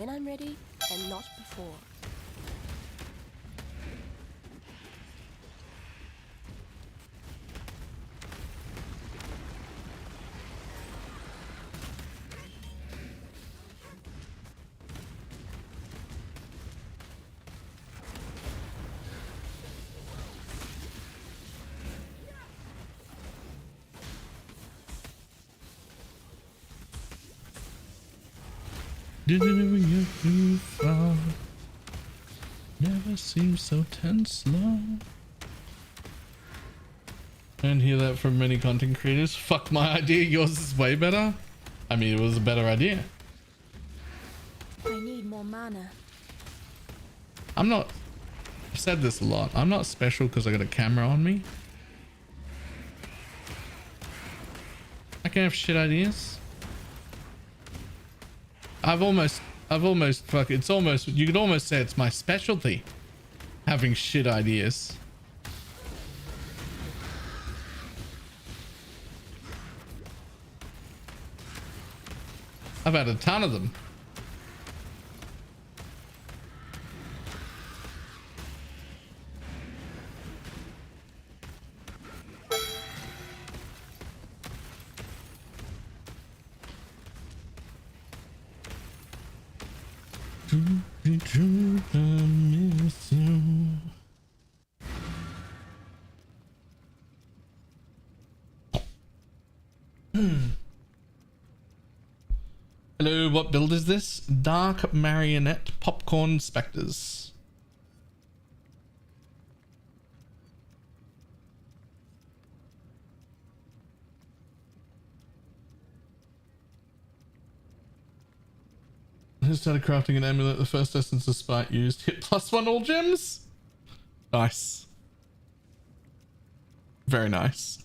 Speaker 4: when I'm ready and not before.
Speaker 3: Didn't we get too far? Never seems so tense, love. Don't hear that from many content creators. Fuck my idea, yours is way better. I mean, it was a better idea.
Speaker 4: I need more mana.
Speaker 3: I'm not, I've said this a lot. I'm not special because I got a camera on me. I can have shit ideas. I've almost, fuck, it's almost, you could almost say it's my specialty. Having shit ideas. I've had a ton of them. Hello, what build is this? Dark Marionette Popcorn Specters. I started crafting an amulet. The first essence of spite used. Hit +1 all gems. Nice. Very nice.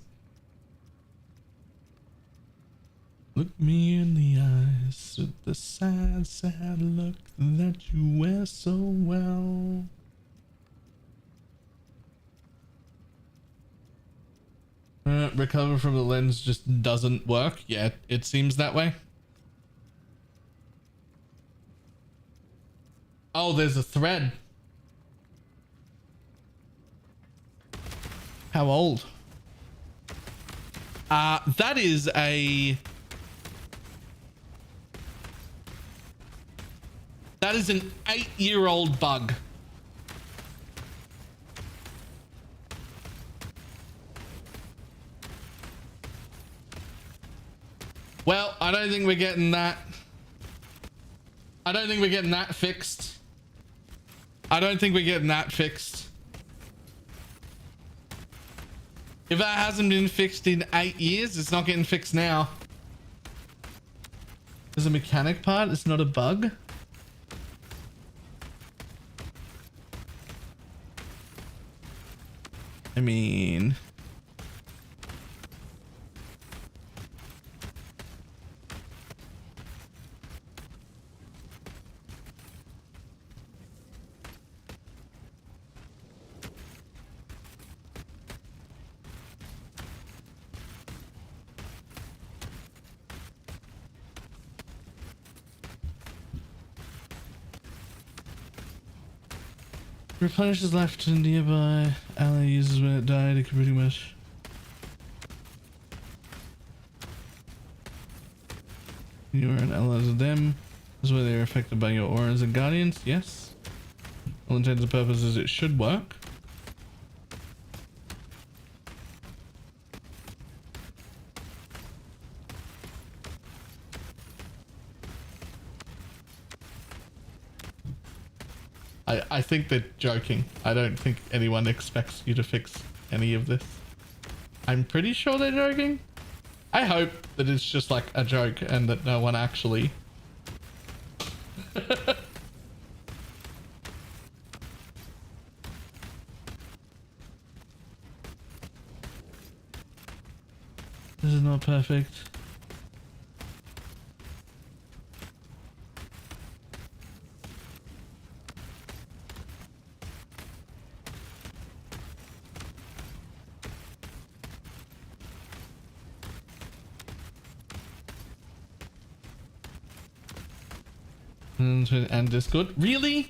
Speaker 3: Look me in the eyes with the sad, sad look that you wear so well. Recover from the lens just doesn't work. Yeah, it seems that way. Oh, there's a thread. How old? That is a... That is an 8-year-old bug. Well, I don't think we're getting that. I don't think we're getting that fixed. I don't think we're getting that fixed. If that hasn't been fixed in 8 years, it's not getting fixed now. There's a mechanic part. It's not a bug. I mean... replenishes life to nearby ally uses when it died. It can pretty much... You are an ally of them. This is where they are affected by your auras and guardians. Yes. All intents and purposes, it should work. I think they're joking. I don't think anyone expects you to fix any of this. I'm pretty sure they're joking. I hope that it's just like a joke and that no one actually... This is not perfect. And Discord. Really?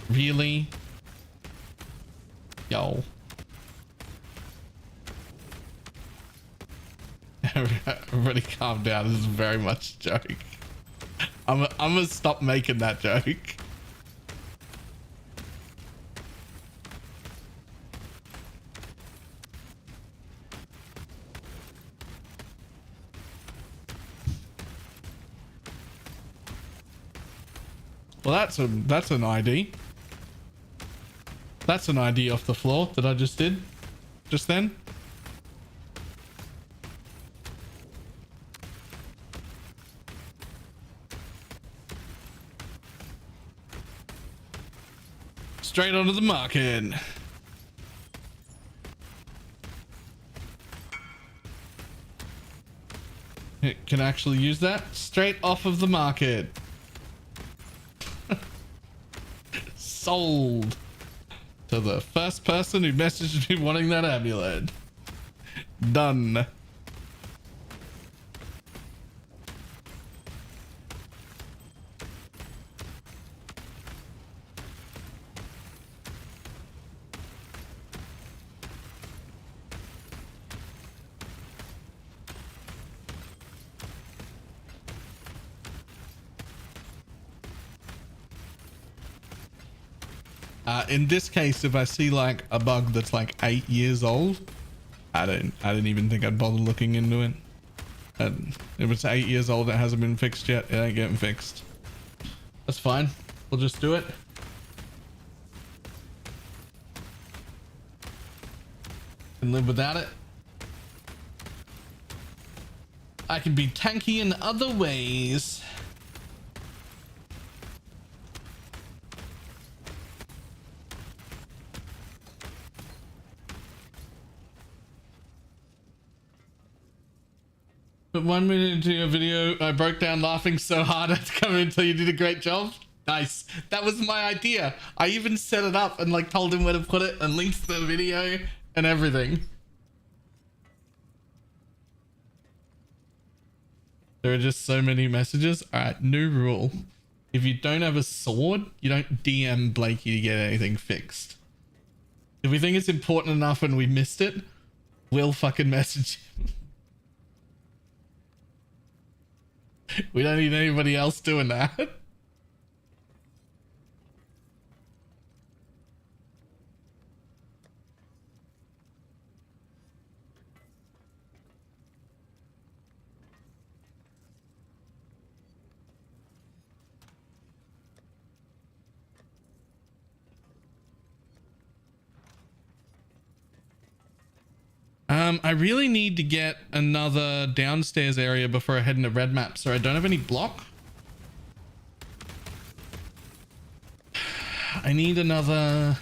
Speaker 3: Really? Yo. Everybody calm down. This is very much a joke. I'm gonna stop making that joke. Well, that's an ID. That's an ID off the floor that I just did just then. Straight onto the market. It can actually use that straight off of the market. Sold to the first person who messaged me wanting that amulet. Done. In this case, if I see like a bug that's like 8 years old, I didn't even think I'd bother looking into it. And if it's 8 years old, it hasn't been fixed yet, it ain't getting fixed. That's fine. We'll just do it. Can live without it. I can be tanky in other ways. But 1 minute into your video, I broke down laughing so hard I had to come in until you did a great job. Nice. That was my idea. I even set it up and like told him where to put it and linked the video and everything. There are just so many messages. All right, new rule. If you don't have a sword, you don't DM Blakey to get anything fixed. If we think it's important enough and we missed it, we'll fucking message him. We don't need anybody else doing that. I really need to get another downstairs area before I head into red map, so I don't have any block. I need another.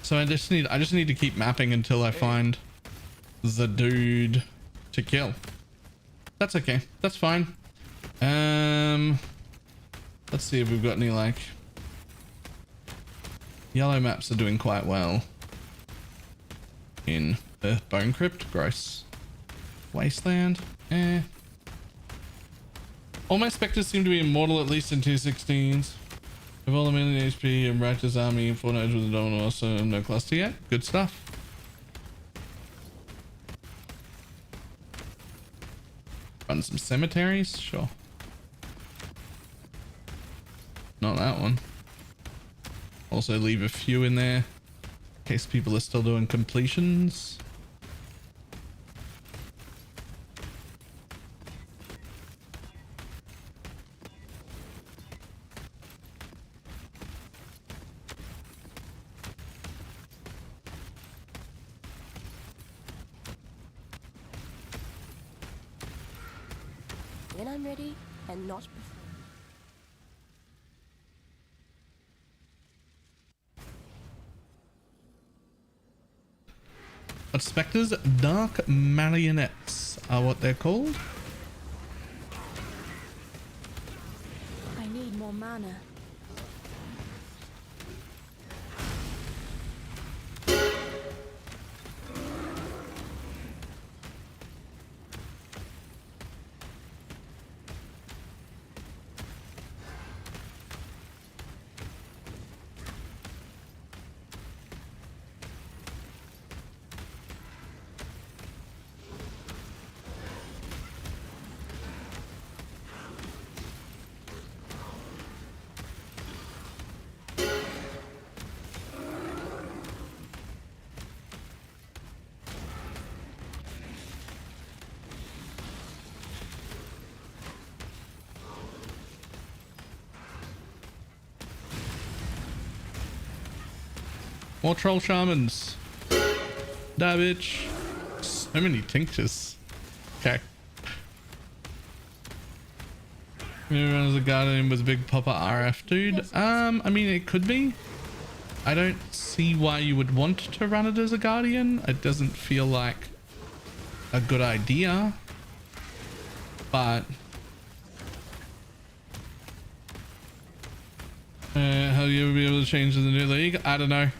Speaker 3: So I just need to keep mapping until I find the dude to kill. That's okay. That's fine. Let's see if we've got any like yellow maps are doing quite well. In the Bone Crypt, gross. Wasteland, eh. All my Spectres seem to be immortal at least in 216s. Have all the million HP and Righteous Army and 4 nodes with the Dominant also no cluster yet. Good stuff. Run some cemeteries, sure. Not that one. Also leave a few in there. In case people are still doing completions.
Speaker 4: When I'm ready and not before.
Speaker 3: Spectres, dark marionettes are what they're called.
Speaker 4: I need more mana.
Speaker 3: More troll shamans. Die, bitch. So many tinctures. Okay. Everyone as a guardian was a big popper RF dude. I mean, it could be. I don't see why you would want to run it as a guardian. It doesn't feel like a good idea. But how you ever be able to change in the new league? I don't know.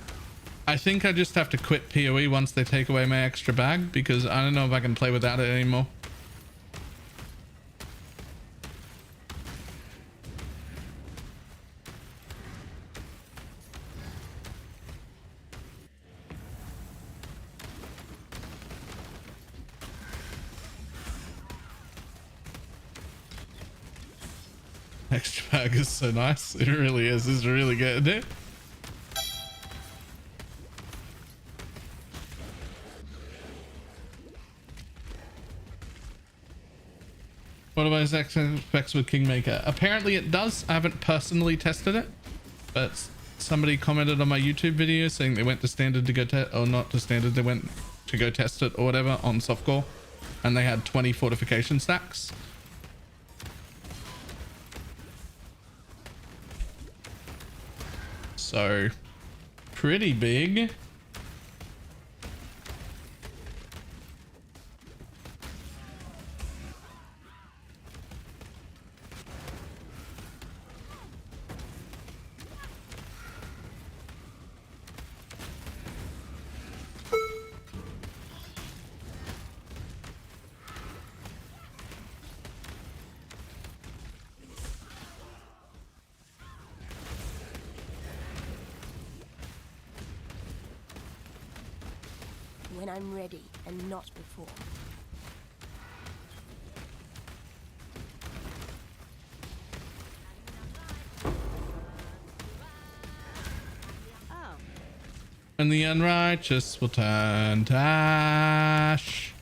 Speaker 3: I think I just have to quit PoE once they take away my extra bag, because I don't know if I can play without it anymore. Extra bag is so nice. It really is. It's really good, isn't it? What about specs with Kingmaker? Apparently it does. I haven't personally tested it, but somebody commented on my YouTube video saying they went to standard to go test, or not to standard, they went to go test it or whatever on softcore, and they had 20 fortification stacks. So pretty big.
Speaker 4: When I'm ready and not before.
Speaker 3: And the unrighteous will turn to ash.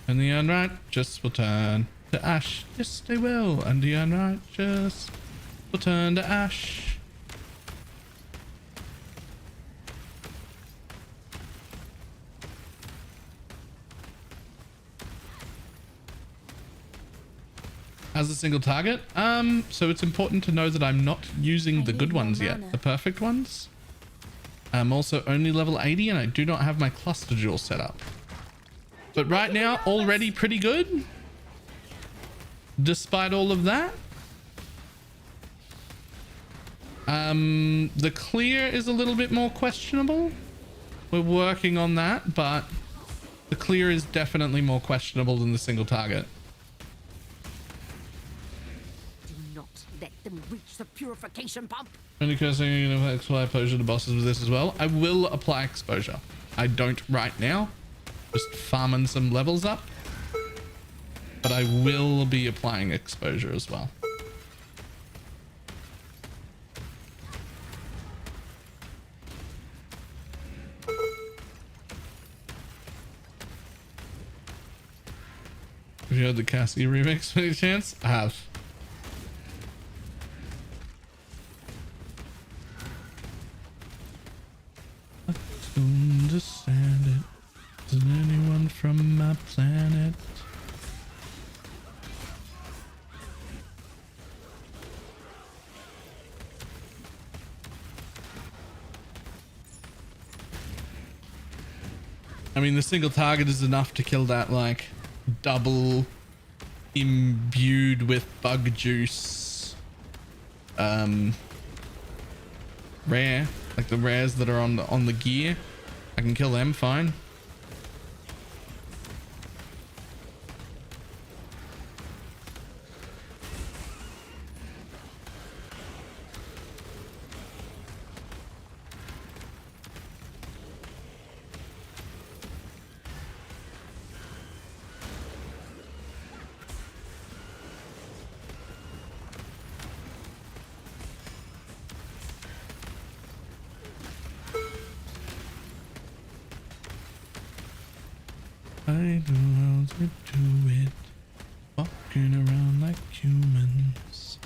Speaker 3: And the unrighteous will turn to ash. Yes, they will. And the unrighteous will turn to ash. As a single target, so it's important to know that I'm not using the good ones yet, the perfect ones. I'm also only level 80 and I do not have my cluster jewel set up. But right now, already pretty good. Despite all of that. The clear is a little bit more questionable. We're working on that, but the clear is definitely more questionable than the single target.
Speaker 8: Do not let them reach the purification pump.
Speaker 3: Only cursing, you know, apply exposure to bosses with this as well. I will apply exposure. I don't right now. Just farming some levels up. But I will be applying exposure as well. Have you heard the Cassie remix by any chance? I have. I don't understand it. Isn't anyone from my planet? I mean, the single target is enough to kill that, like, double imbued with bug juice rare, like the rares that are on the gear. I can kill them fine. I know how to do it. What? Walking around like humans.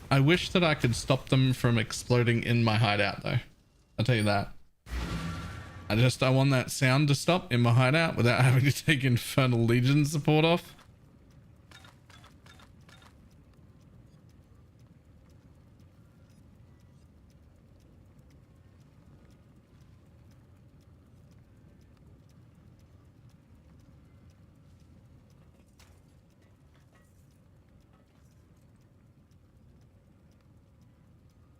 Speaker 3: I wish that I could stop them from exploding in my hideout though. I'll tell you that. I want that sound to stop in my hideout without having to take Infernal Legion support off.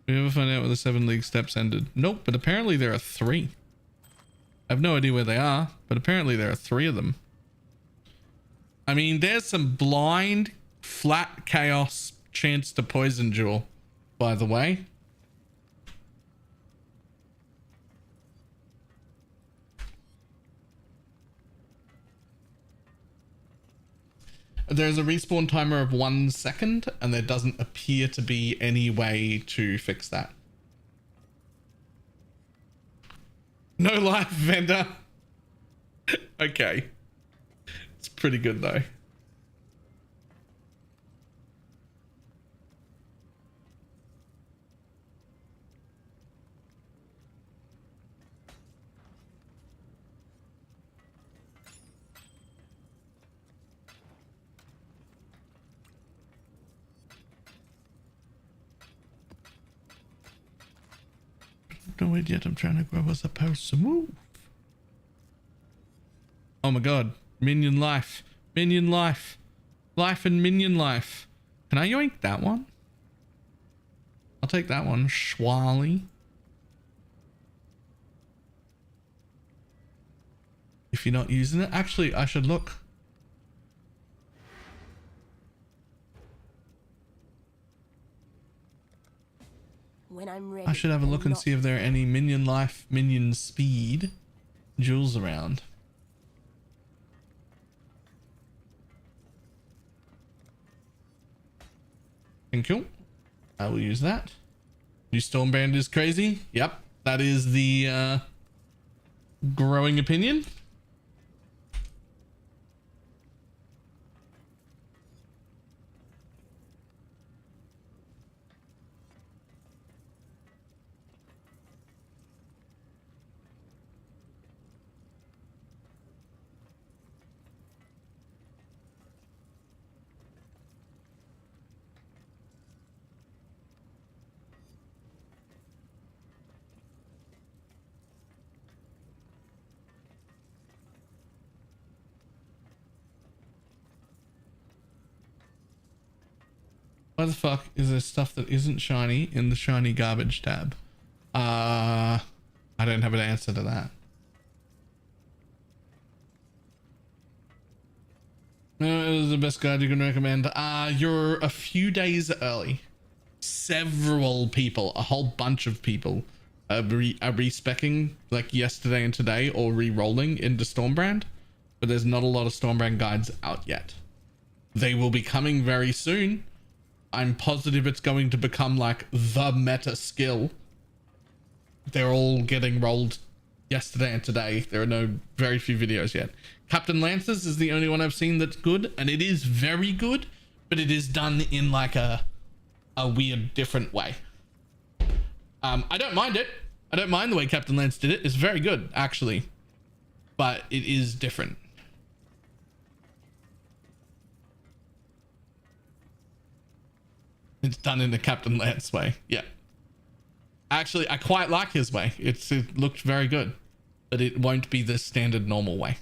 Speaker 3: We ever find out where the 7 league steps ended? Nope, but apparently there are 3. I have no idea where they are, but apparently there are 3 of them. I mean, there's some blind, flat chaos chance to poison duel, by the way. There's a respawn timer of 1 second, and there doesn't appear to be any way to fix that. No life vendor. Okay. It's pretty good though. Don't wait yet, I'm trying to grab us a supposed to move. Oh my god. Minion life. Minion life. Life and minion life. Can I yoink that one? I'll take that one. Schwally. If you're not using it. Actually, I should look.
Speaker 4: When I'm ready.
Speaker 3: I should have a look and see if there are any minion life, minion speed jewels around. Thank you. I will use that. New Stormbrand is crazy. Yep. That is the growing opinion. Why the fuck is there stuff that isn't shiny in the shiny garbage tab? I don't have an answer to that. Is the best guide you can recommend? You're a few days early. Several people, a whole bunch of people are respecking like yesterday and today or re-rolling into Stormbrand, but there's not a lot of Stormbrand guides out yet. They will be coming very soon. I'm positive it's going to become like the meta skill. They're all getting rolled yesterday and today. There are very few videos yet. Captain Lancers is the only one I've seen that's good, and it is very good, but it is done in like a weird different way. I don't mind it. I don't mind the way Captain Lance did it. It's very good actually, but it is different. It's done in the Captain Lance way. Yeah. Actually, I quite like his way. It looked very good, but it won't be the standard normal way.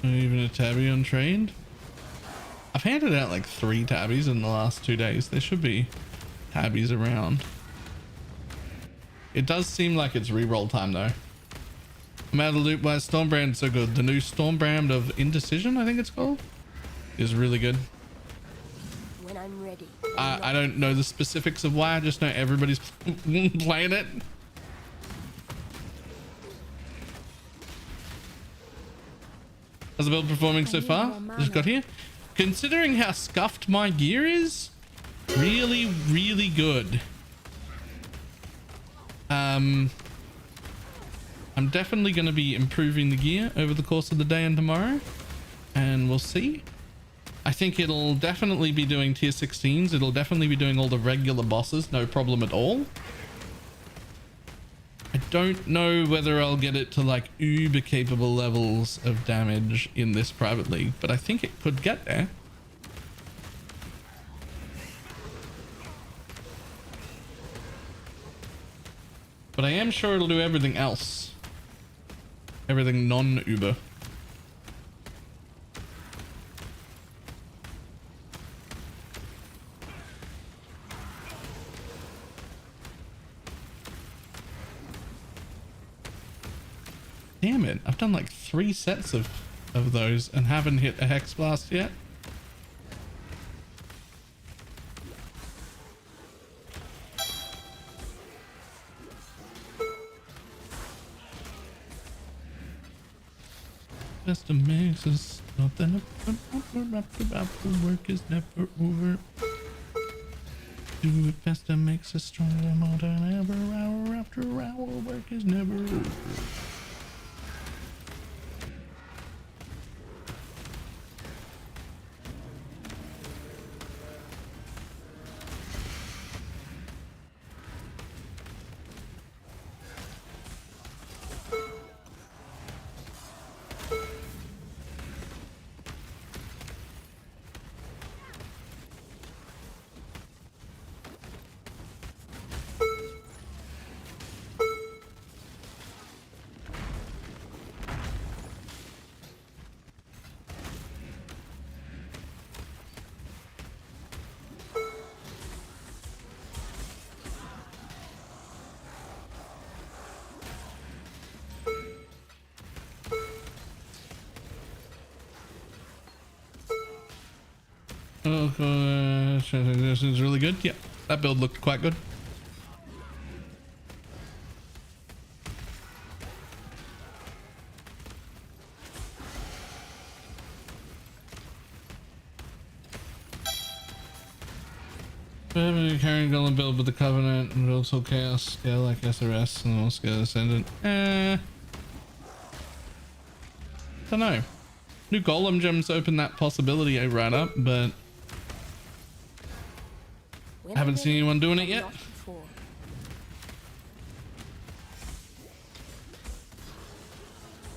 Speaker 3: Even a tabby untrained? handed out like 3 tabbies in the last 2 days. There should be tabbies around. It does seem like it's reroll time though. I'm out of the loop. Why is Stormbrand so good? The new Stormbrand of Indecision, I think it's called, is really good.
Speaker 4: When I'm ready.
Speaker 3: I don't know the specifics of why. I just know everybody's playing it. How's the build performing so far? Just got here. Considering how scuffed my gear is, really, really good. I'm definitely going to be improving the gear over the course of the day and tomorrow, and we'll see. I think it'll definitely be doing tier 16s. It'll definitely be doing all the regular bosses, no problem at all. I don't know whether I'll get it to like uber capable levels of damage in this private league, but I think it could get there. But I am sure it'll do everything else. Everything non-uber. Damn it, I've done like 3 sets of those and haven't hit a Hex Blast yet. Just makes us nothing after work is never over. Do it faster makes us stronger more than ever. Hour after hour, work is never over. Oh, this is really good. Yeah, that build looked quite good. Carrying golem build with the Covenant and also Chaos scale like SRS and all scale Ascendant. Don't know. New golem gems open that possibility right up, but I haven't seen anyone doing it yet.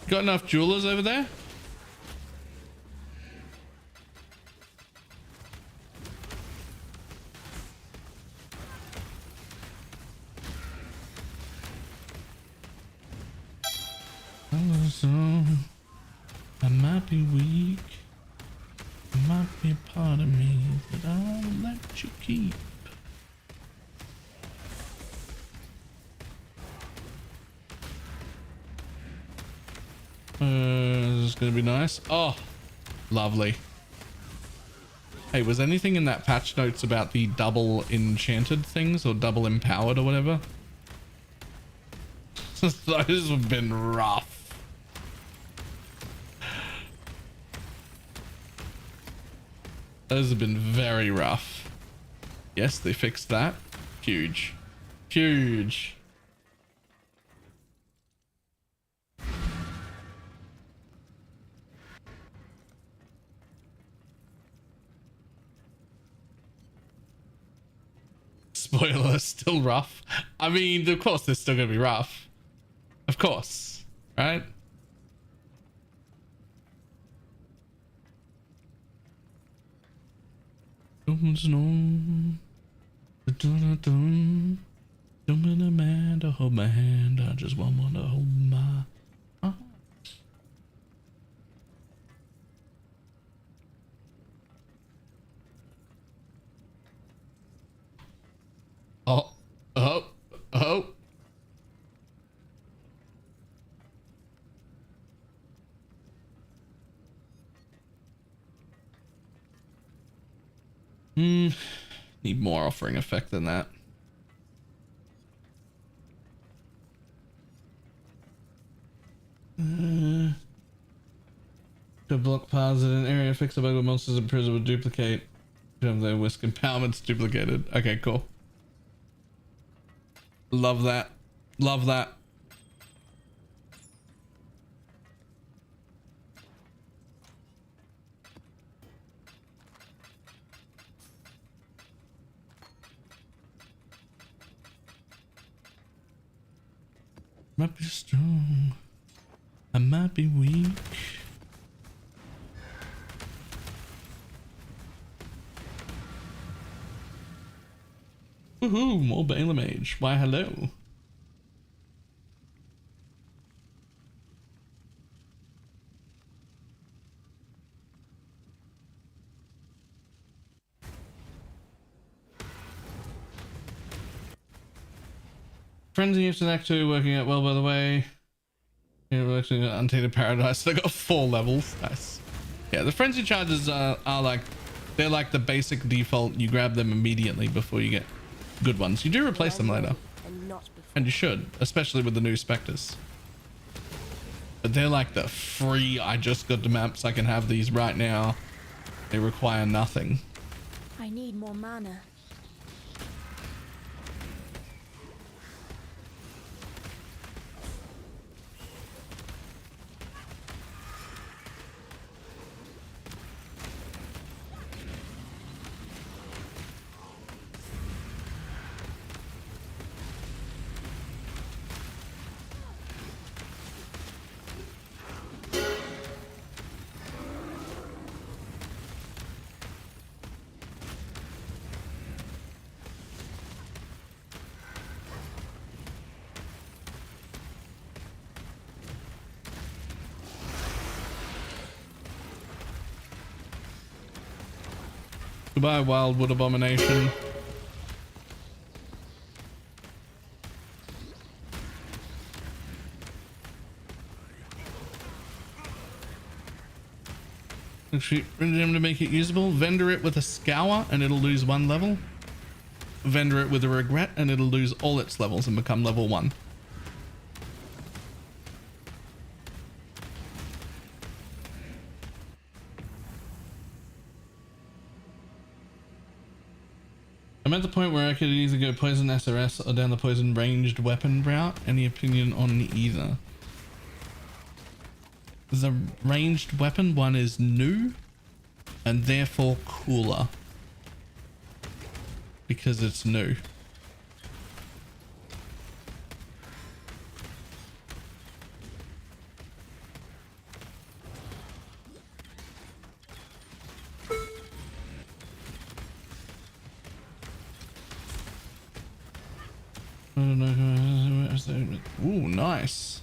Speaker 3: Got enough jewelers over there? I might be weak, it might be a part of me that I'll let you keep. This is gonna be nice. Oh, lovely. Hey, was anything in that patch notes about the double enchanted things or double empowered or whatever? Those have been rough. Those have been very rough. Yes, they fixed that. Huge. Huge. Spoiler, still rough. I mean, of course they're still gonna be rough. Of course, right? Don't be the man to hold my hand. I just want one to hold my arm. Need more offering effect than that. To block paths in an area, fix the bug with monsters in prison will duplicate. Have their whisk empowerments duplicated. Okay, cool. Love that. Love that. Might be strong. I might be weak. Woohoo! More BalorMage. Why, hello. Frenzy Instant Act 2 working out well, by the way. Yeah, we're actually got Untainted Paradise. They got 4 levels. Nice. Yeah, the Frenzy charges are like, they're like the basic default. You grab them immediately before you get good ones. You do replace them later. And you should, especially with the new Spectres. But they're like the free, I just got the maps, I can have these right now. They require nothing.
Speaker 4: I need more mana.
Speaker 3: Goodbye, Wildwood Abomination. Actually, to make it usable, vendor it with a scour and it'll lose 1 level. Vendor it with a regret and it'll lose all its levels and become level 1. I'm at the point where I could either go poison SRS or down the poison ranged weapon route. Any opinion on either? The ranged weapon one is new and therefore cooler because it's new. Ooh, nice.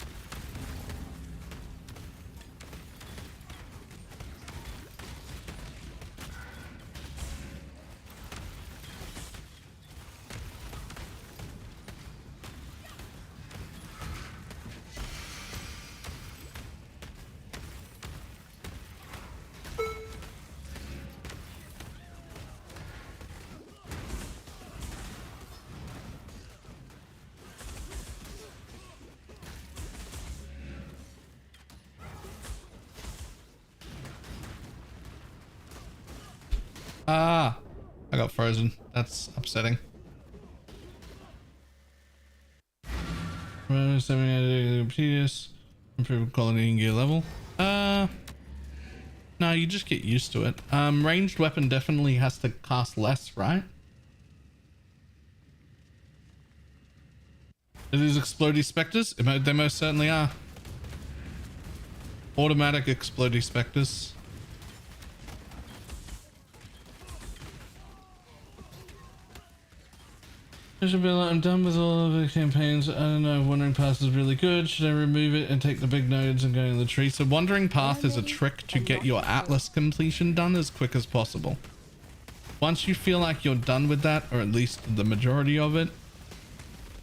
Speaker 3: Ah, I got frozen. That's upsetting. Improve quality and gear level. No, you just get used to it. Ranged weapon definitely has to cast less, right? Are these explodey specters? They most certainly are. Automatic explodey specters. I'm done with all of the campaigns. I don't know, Wandering Path is really good. Should I remove it and take the big nodes and go in the tree? So Wandering Path is a trick to get your Atlas completion done as quick as possible. Once you feel like you're done with that, or at least the majority of it,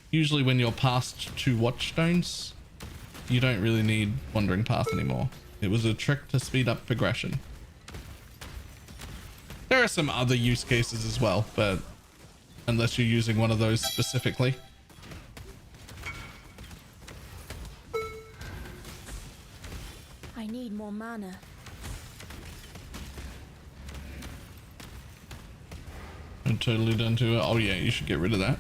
Speaker 3: usually when you're past 2 Watchstones, you don't really need Wandering Path anymore. It was a trick to speed up progression. There are some other use cases as well, but unless you're using one of those specifically.
Speaker 4: I need more mana.
Speaker 3: I'm totally done to it. Oh yeah, you should get rid of that.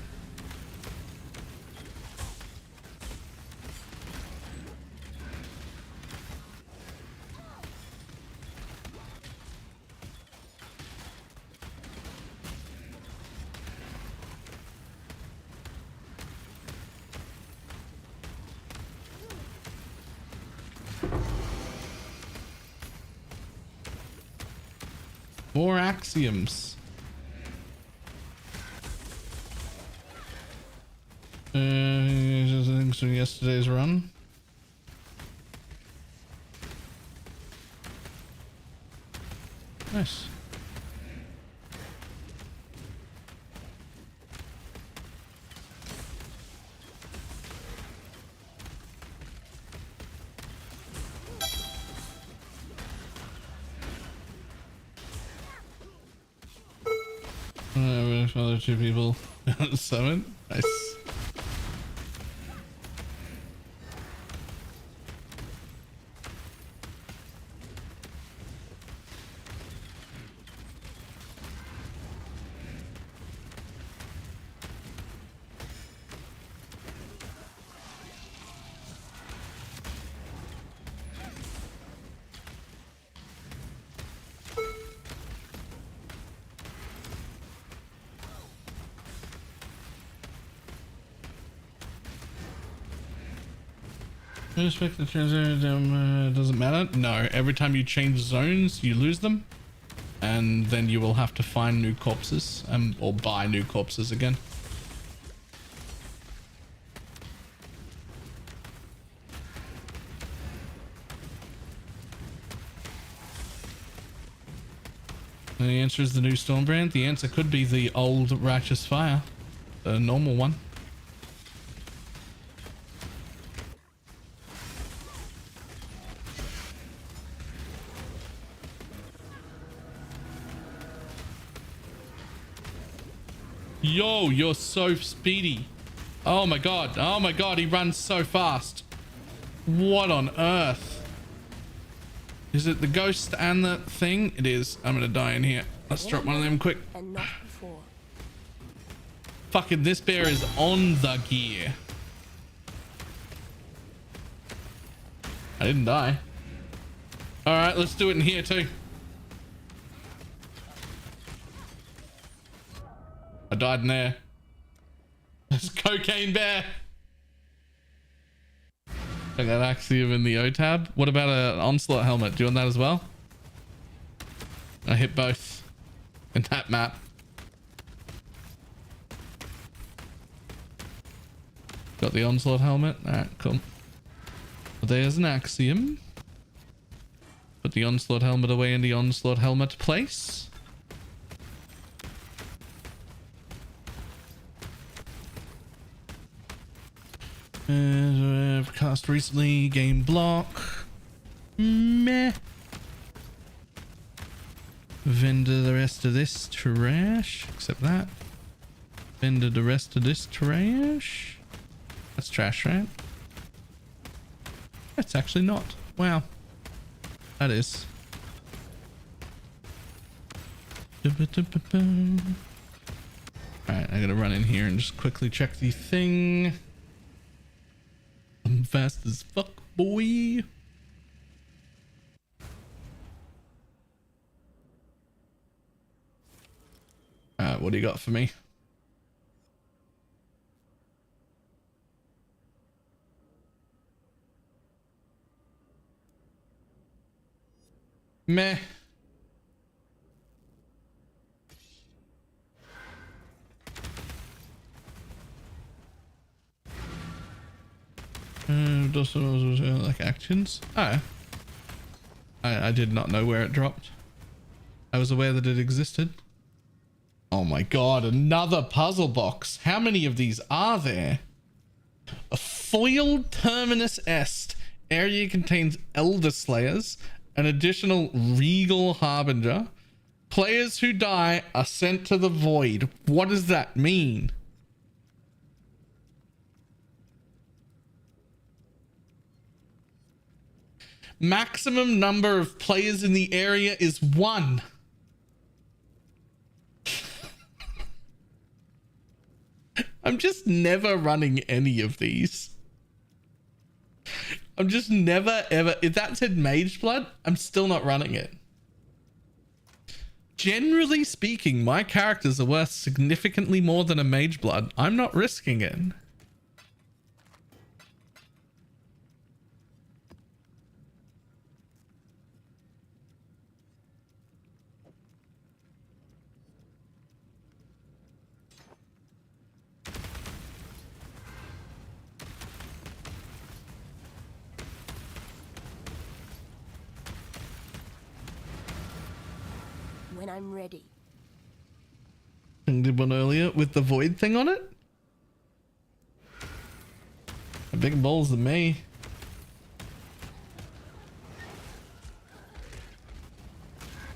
Speaker 3: More axioms. Things from yesterday's run. Nice. Other two people summon. Nice. Spectre doesn't matter. No, every time you change zones, you lose them, and then you will have to find new corpses or buy new corpses again. And the answer is the new Stormbrand. The answer could be the old Righteous Fire, the normal one. Yo, you're so speedy. Oh my god. Oh my god, he runs so fast. What on earth? Is it the ghost and the thing? It is. I'm gonna die in here. Let's drop one of them quick.
Speaker 4: And not before.
Speaker 3: Fucking this bear is on the gear. I didn't die. Alright, let's do it in here too. I died in there. It's Cocaine Bear. I got Axiom in the O tab. What about an Onslaught helmet? Do you want that as well? I hit both in that map. Got the Onslaught helmet. Alright, cool. Well, there's an Axiom. Put the Onslaught helmet away in the Onslaught helmet place. I've cast recently. Game block. Meh. Vendor the rest of this trash. Except that. Vendor the rest of this trash. That's trash, right? That's actually not. Wow. That is. Alright, I gotta run in here and just quickly check the thing. I'm fast as fuck, boy. Alright, what do you got for me? Meh. Like actions. Oh. I did not know where it dropped. I was aware that it existed. Oh my god, another puzzle box. How many of these are there? A foiled Terminus Est. Area contains Elder Slayers, an additional Regal Harbinger, Players who die are sent to the void. What does that mean? Maximum number of players in the area is 1. I'm just never running any of these. I'm just never ever. If that said Mage Blood, I'm still not running it. Generally speaking, my characters are worth significantly more than a Mage Blood. I'm not risking it.
Speaker 4: When I'm ready.
Speaker 3: I did one earlier with the void thing on it. A bigger balls than me.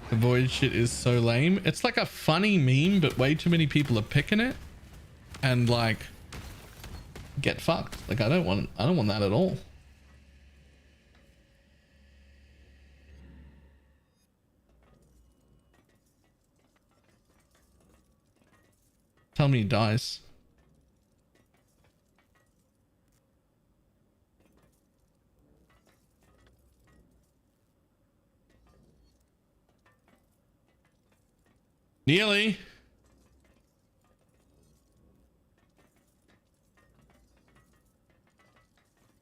Speaker 3: The void shit is so lame. It's like a funny meme, but way too many people are picking it, and like get fucked. Like I don't want that at all. Tell me he dies. Nearly.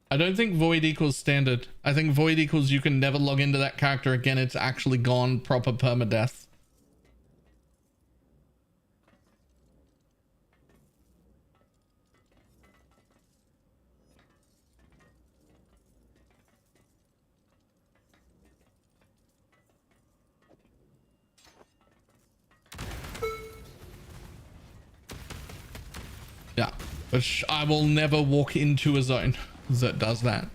Speaker 3: I don't think void equals standard. I think void equals you can never log into that character again. It's actually gone proper permadeath. Yeah, which I will never walk into a zone that does that.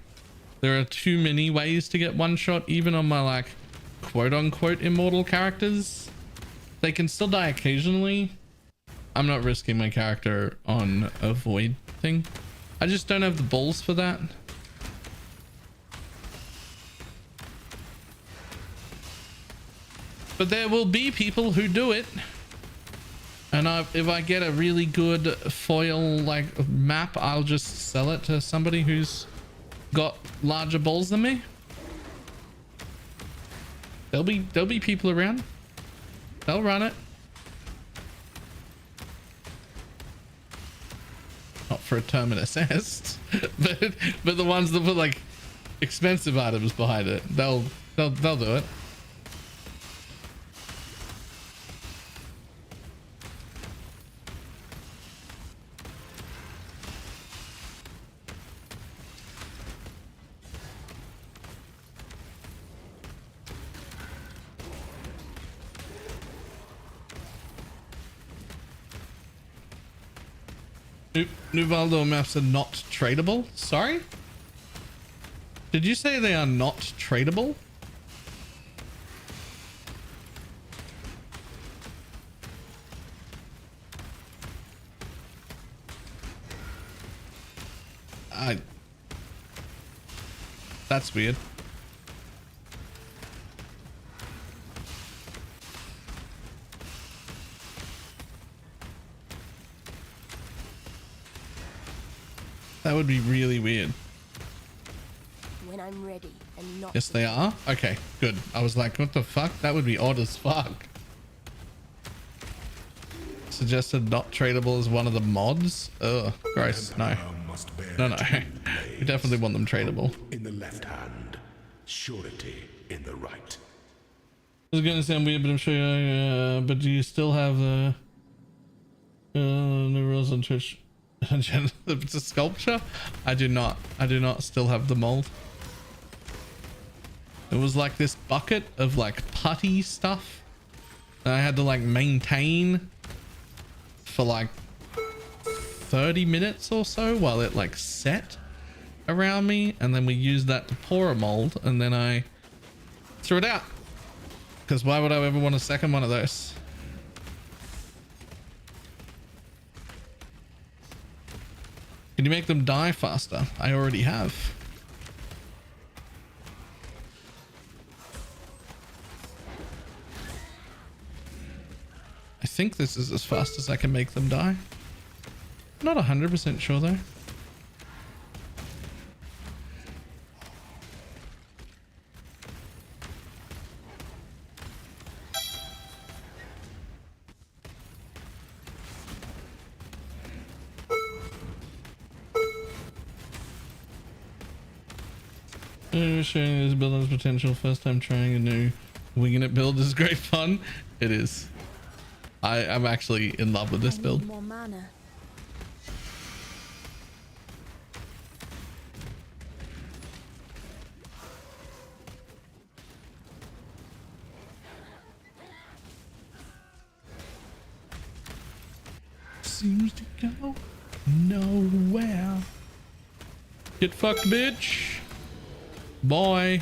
Speaker 3: There are too many ways to get one shot, even on my like quote unquote immortal characters. They can still die occasionally. I'm not risking my character on a void thing. I just don't have the balls for that. But there will be people who do it. And if I get a really good foil like map, I'll just sell it to somebody who's got larger balls than me. There'll be people around. They'll run it. Not for a terminus est, but the ones that put like expensive items behind it, they'll do it. Nuvaldo maps are not tradable? Sorry? Did you say they are not tradable? That's weird. That would be really weird.
Speaker 4: When I'm ready and not.
Speaker 3: Yes, they are. Okay, good. I was like, what the fuck? That would be odd as fuck. Suggested not tradable as one of the mods. Ugh, gross. No. No. We definitely want them tradable.
Speaker 5: In the left hand, surety in the right.
Speaker 3: This is gonna sound weird, but I'm sure but do you still have the new rules on Twitch? It's a sculpture? I do not still have the mold. It was like this bucket of like putty stuff that I had to like maintain for like 30 minutes or so while it like set around me, and then we used that to pour a mold, and then I threw it out. Because why would I ever want a second one of those? Can you make them die faster? I already have. I think this is as fast as I can make them die. Not 100% sure though. Showing this building's potential. First time trying a new winging it build is great fun. It is. I'm actually in love with this build.
Speaker 4: More mana.
Speaker 3: Seems to go nowhere. Get fucked, bitch. Boy.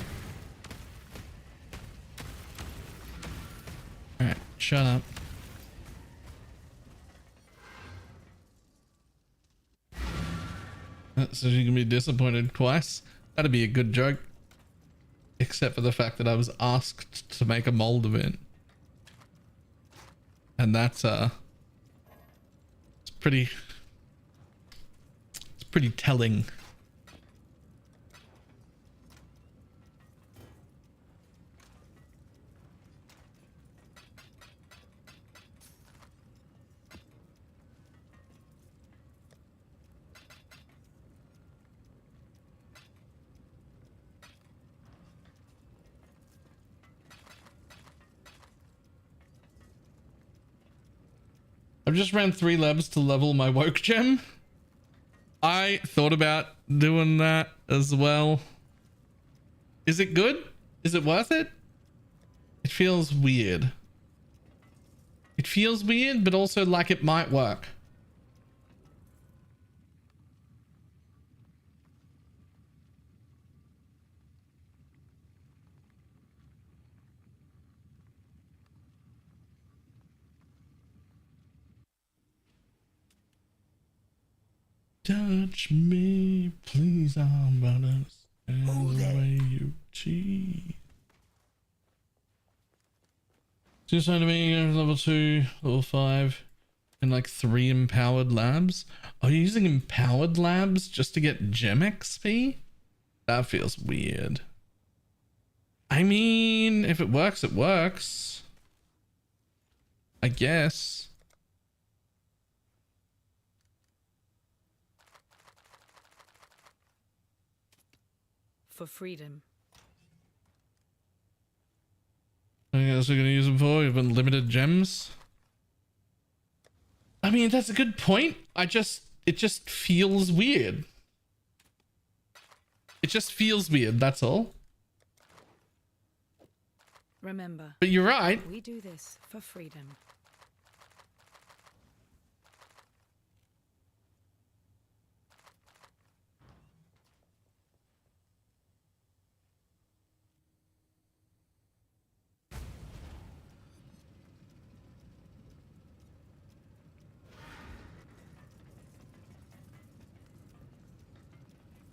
Speaker 3: Alright, shut up. So you can be disappointed twice. That'd be a good joke. Except for the fact that I was asked to make a mold of it. And that's it's pretty telling. I've just ran 3 labs to level my woke gem. I thought about doing that as well. Is it good? Is it worth it? It feels weird. It feels weird, but also like it might work. Touch me, please, I'm about to stand the way you cheat. Just to me, level 2, level 5, and like 3 empowered labs. Are you using empowered labs just to get gem XP? That feels weird. I mean, if it works, it works. I guess.
Speaker 9: For freedom.
Speaker 3: I guess we're gonna use them for with unlimited gems. I mean, that's a good point. It just feels weird. It just feels weird, that's all.
Speaker 9: Remember.
Speaker 3: But you're right.
Speaker 9: We do this for freedom.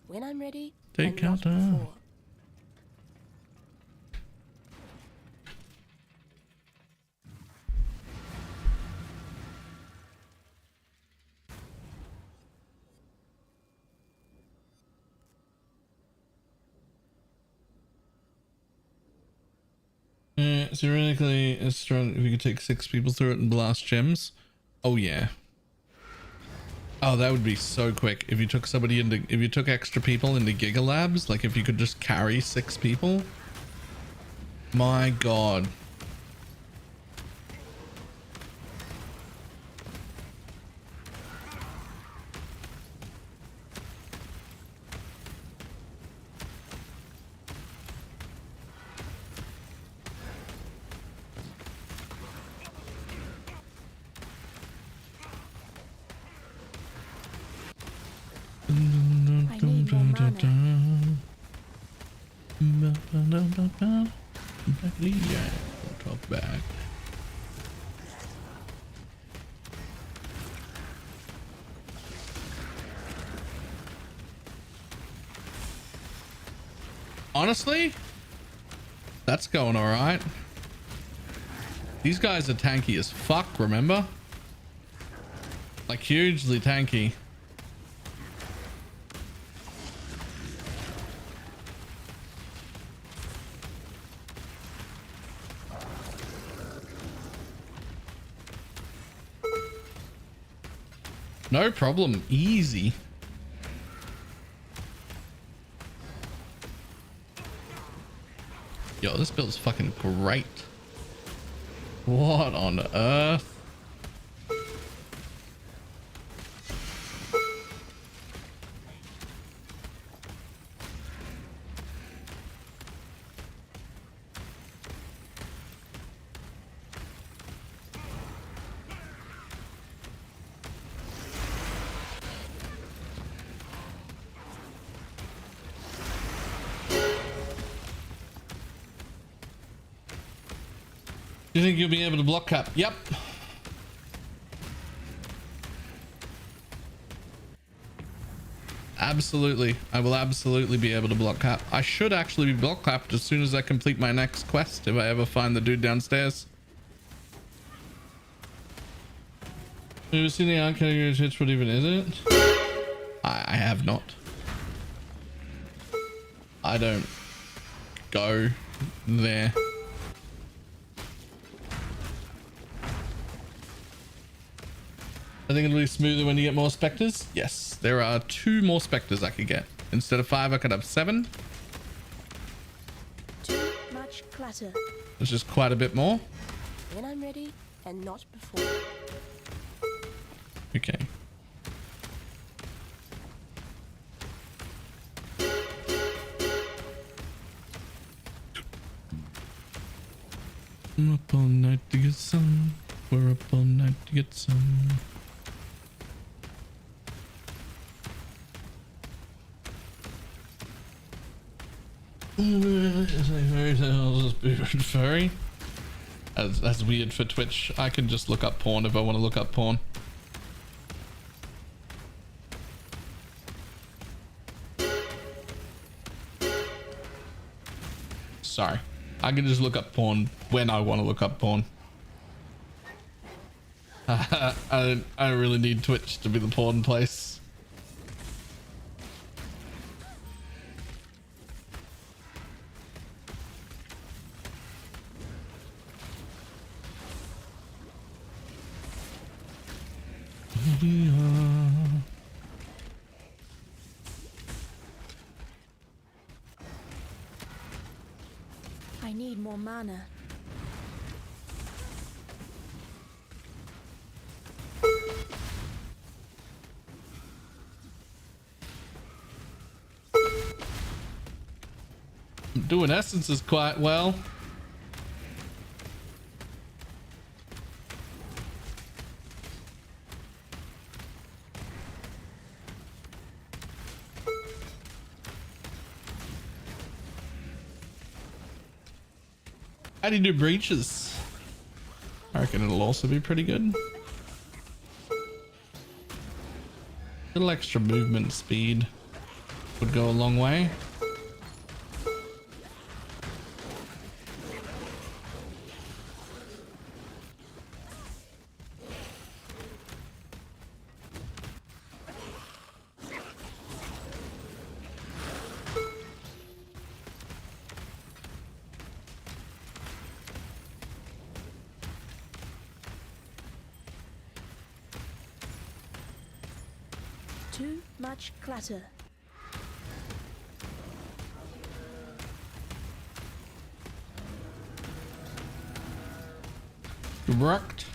Speaker 4: When I'm ready.
Speaker 3: Take
Speaker 4: and not
Speaker 3: counter.
Speaker 4: before.
Speaker 3: Theoretically, it's strong if you could take 6 people through it and blast gems. Oh yeah. Oh, that would be so quick if you took somebody into, if you took extra people into Giga Labs, like if you could just carry 6 people. My God.
Speaker 4: I need more mana.
Speaker 3: Yeah. Top back. Honestly, that's going all right. These guys are tanky as fuck, remember? Like hugely tanky. No problem, easy. Yo, this build's fucking great. What on earth? Do you think you'll be able to block cap? Yep. Absolutely. I will absolutely be able to block cap. I should actually be block capped as soon as I complete my next quest, if I ever find the dude downstairs. Have you seen the art category hits? What even is it? I have not. I don't go there. I think it'll be smoother when you get more specters. Yes, there are 2 more specters I could get. Instead of 5, I could have 7.
Speaker 4: Too much clutter.
Speaker 3: Which is quite a bit more.
Speaker 4: When I'm ready and not before.
Speaker 3: Okay. I'm up all night to get some. We're up all night to get some. I'll just be furry. That's weird for Twitch. I can just look up porn if I want to look up porn. Sorry. I can just look up porn when I want to look up porn. I don't really need Twitch to be the porn place.
Speaker 4: I need more mana.
Speaker 3: I'm doing essences quite well. How do you do breaches? I reckon it'll also be pretty good. Little extra movement speed would go a long way.
Speaker 4: Too much clutter.
Speaker 3: Correct.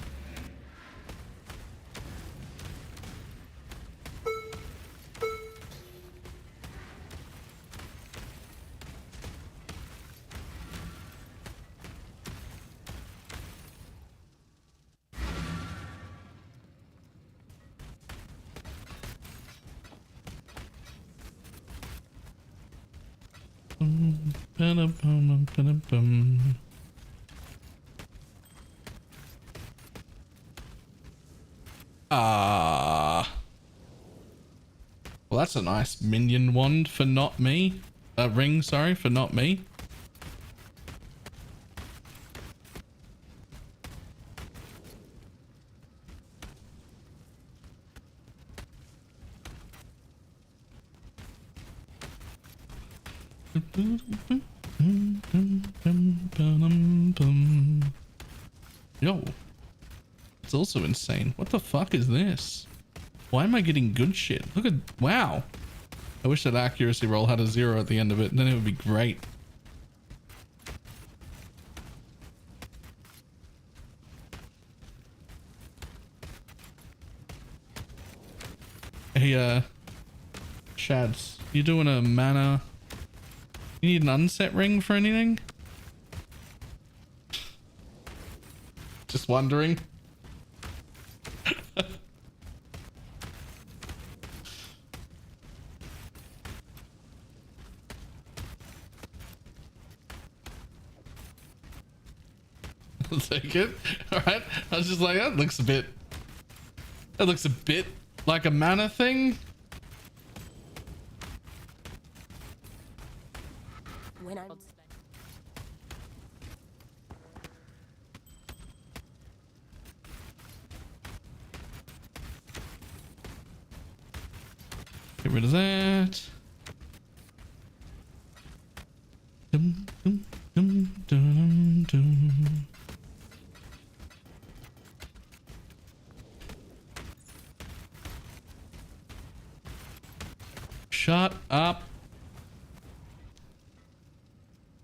Speaker 3: Well, that's a nice minion wand for not me. Ring, sorry, for not me. Yo, it's also insane. What the fuck is this? Why am I getting good shit? Look at, wow. I wish that accuracy roll had a 0 at the end of it, then it would be great. Hey, Shads, you doing a mana? You need an unset ring for anything? Just wondering. I'll take it. Alright. I was just like, that looks a bit like a mana thing.
Speaker 4: When I'm
Speaker 3: Get rid of that. Dum, dum, dum, dum, dum. Shut up.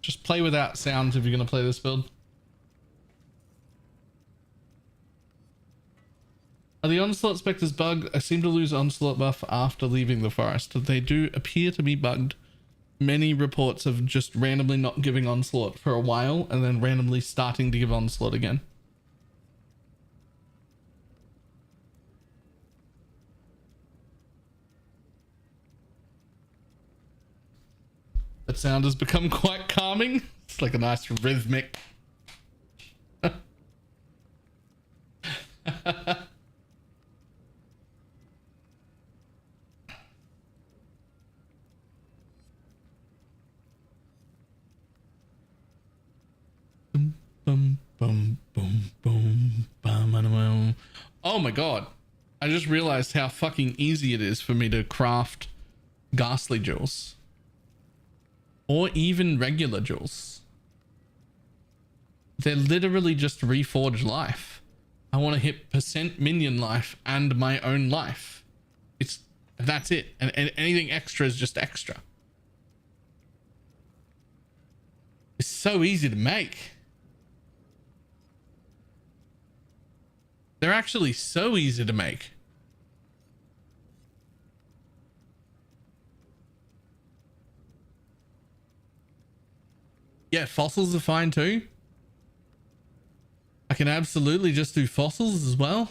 Speaker 3: Just play without sounds if you're going to play this build. Are the Onslaught Spectres bugged? I seem to lose Onslaught buff after leaving the forest. They do appear to be bugged. Many reports of just randomly not giving Onslaught for a while and then randomly starting to give Onslaught again. That sound has become quite calming. It's like a nice rhythmic. Boom, boom, boom, boom, boom. Oh my god. I just realized how fucking easy it is for me to craft ghastly jewels. Or even regular jewels. They're literally just reforge life. I want to hit percent minion life and my own life. That's it. And anything extra is just extra. It's so easy to make. They're actually so easy to make. Yeah, fossils are fine too. I can absolutely just do fossils as well.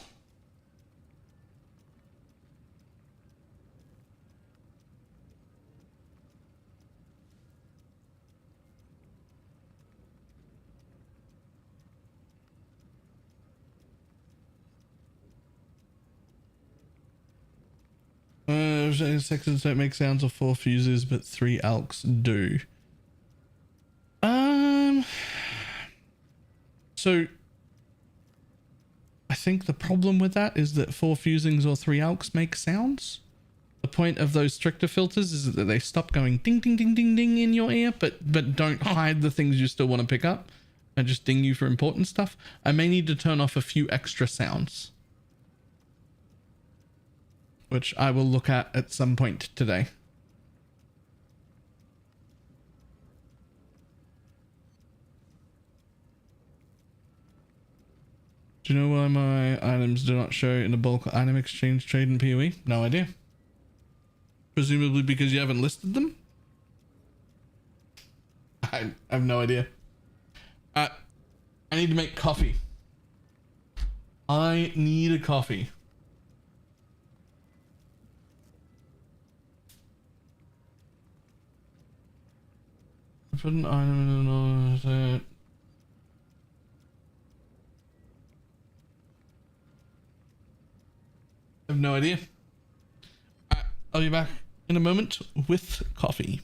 Speaker 3: Sections don't make sounds of 4 fuses, but 3 alks do. So I think the problem with that is that 4 fusings or 3 alks make sounds. The point of those stricter filters is that they stop going ding ding ding ding ding in your ear, but don't hide the things you still want to pick up and just ding you for important stuff. I may need to turn off a few extra sounds, which I will look at some point today. Do you know why my items do not show in a bulk item exchange trade in PoE? No idea. Presumably because you haven't listed them? I have no idea. I need to make coffee. I need a coffee. Put an item in the I have no idea. I'll be back in a moment with coffee.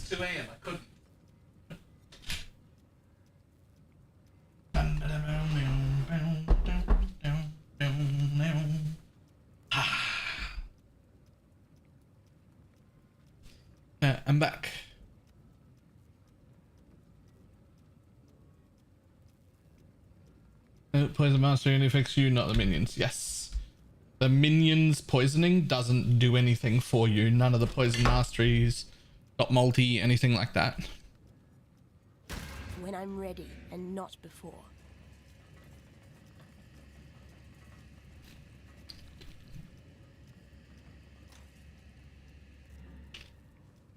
Speaker 3: It's 2 a.m. I couldn't. I'm back. Poison mastery only affects you, not the minions. Yes. The minions poisoning doesn't do anything for you. None of the poison masteries, not multi, anything like that.
Speaker 4: When I'm ready and not before.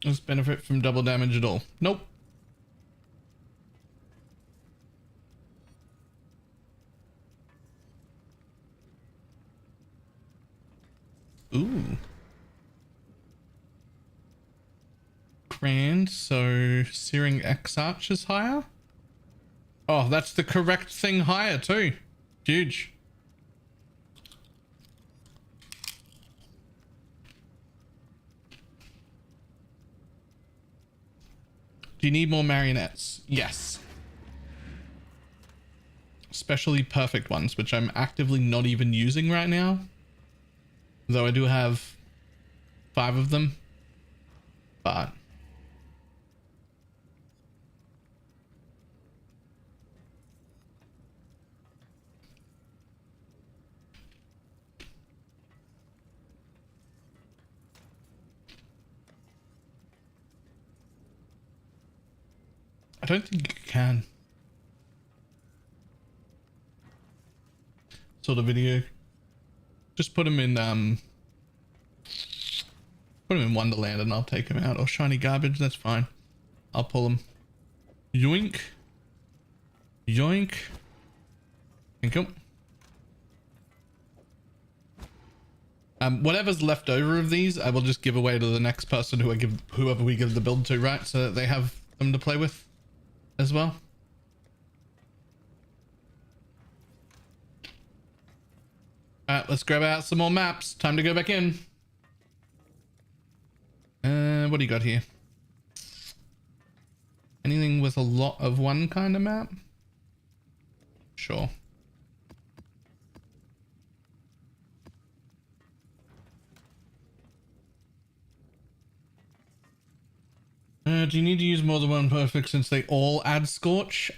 Speaker 3: Does benefit from double damage at all? Nope. Ooh. Grand, so Searing X-Arch is higher? Oh, that's the correct thing higher too. Huge. Do you need more marionettes? Yes. Especially perfect ones, which I'm actively not even using right now. Though I do have 5 of them. But I don't think you can. Sort of video. Just put him in Wonderland and I'll take him out. Or Shiny Garbage, that's fine. I'll pull him. Yoink. Yoink. Thank you. Whatever's left over of these, I will just give away to the next person whoever we give the build to, right? So that they have them to play with as well. Alright, let's grab out some more maps. Time to go back in. What do you got here? Anything with a lot of one kind of map? Sure. Do you need to use more than one perfect since they all add Scorch?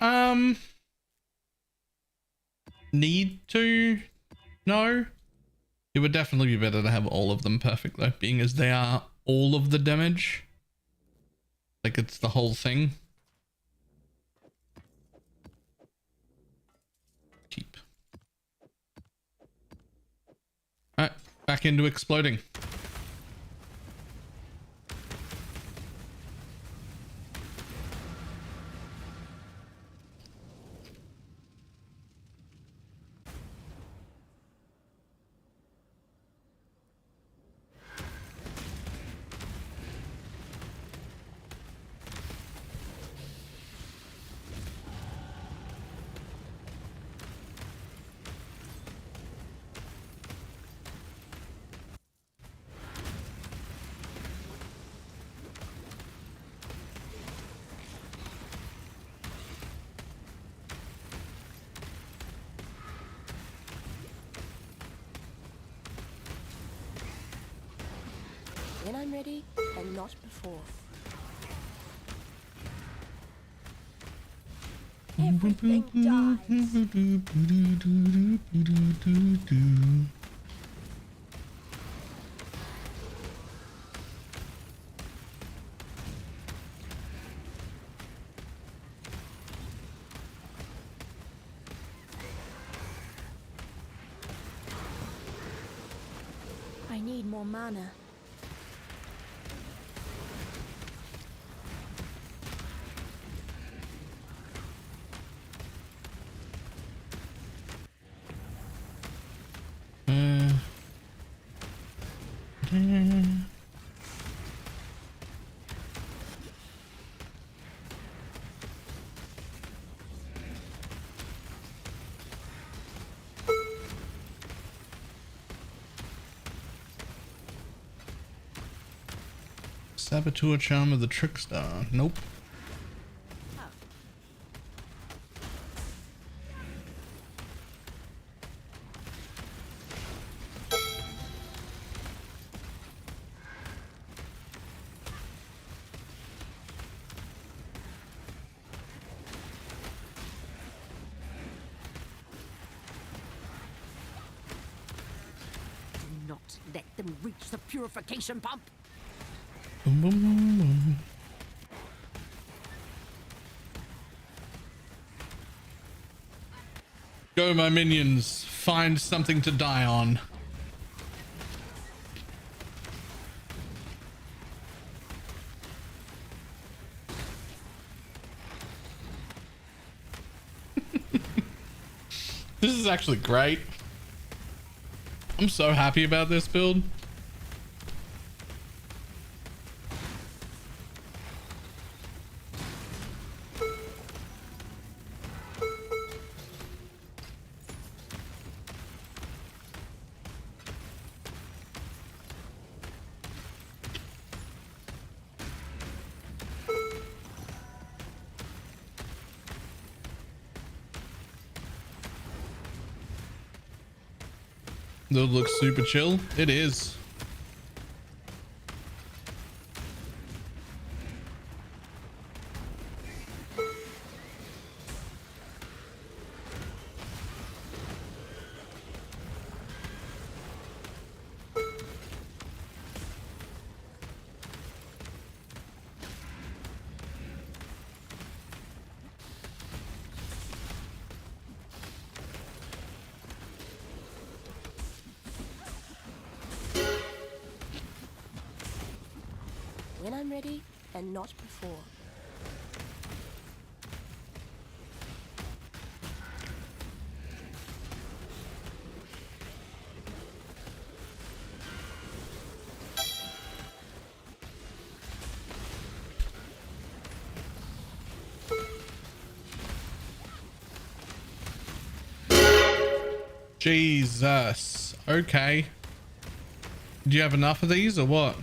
Speaker 3: Need to? No. It would definitely be better to have all of them perfect though, being as they are all of the damage. Like it's the whole thing. Keep. Alright, back into exploding.
Speaker 4: When I'm ready and not before. Everything dies. I need more mana.
Speaker 3: Saboteur charm of the trickster. Nope.
Speaker 8: Do not let them reach the purification pump.
Speaker 3: Boom, boom, boom, boom. Go, my minions. Find something to die on. This is actually great. I'm so happy about this build. That looks super chill. It is.
Speaker 4: When I'm ready, and not before.
Speaker 3: Jesus. Okay. Do you have enough of these or what?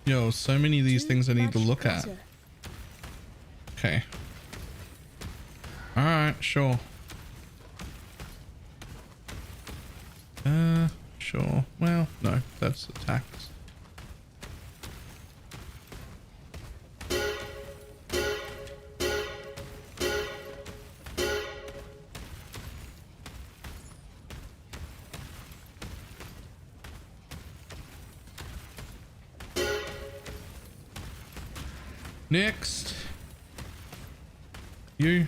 Speaker 3: Yo, so many of these things I need to look at. Okay. Alright, sure. Sure. Well, no, that's attacks. Next. You.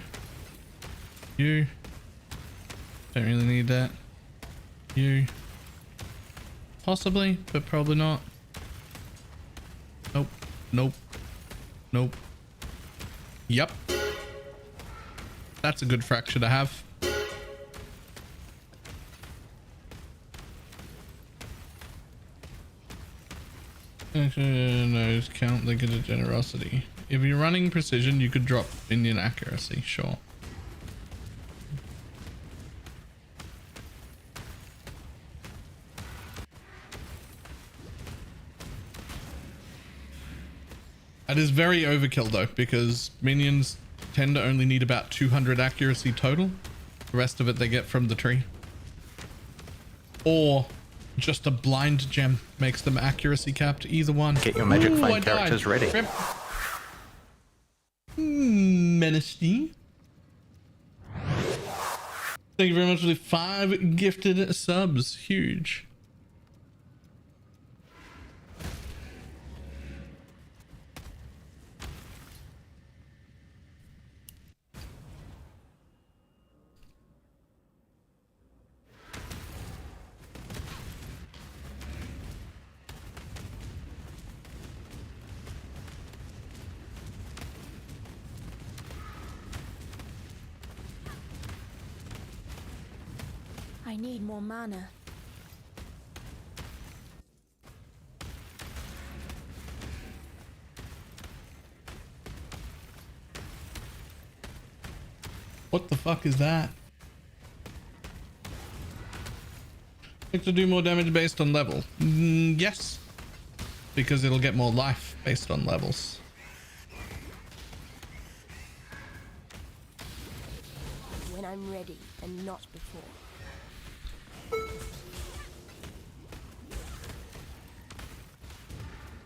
Speaker 3: Don't really need that. You. Possibly, but probably not. Nope. Nope. Nope. Yep. That's a good fracture to have. No, count the good generosity. If you're running precision, you could drop minion accuracy, sure. That is very overkill though, because minions tend to only need about 200 accuracy total. The rest of it they get from the tree. Or just a blind gem makes them accuracy capped. Either one.
Speaker 7: Get your magic find characters ready.
Speaker 3: Rip. Menacing. Thank you very much for the 5 gifted subs. Huge.
Speaker 4: I need more mana.
Speaker 3: What the fuck is that? Like to do more damage based on level. Yes. because it'll get more life based on levels.
Speaker 4: When I'm ready and not before.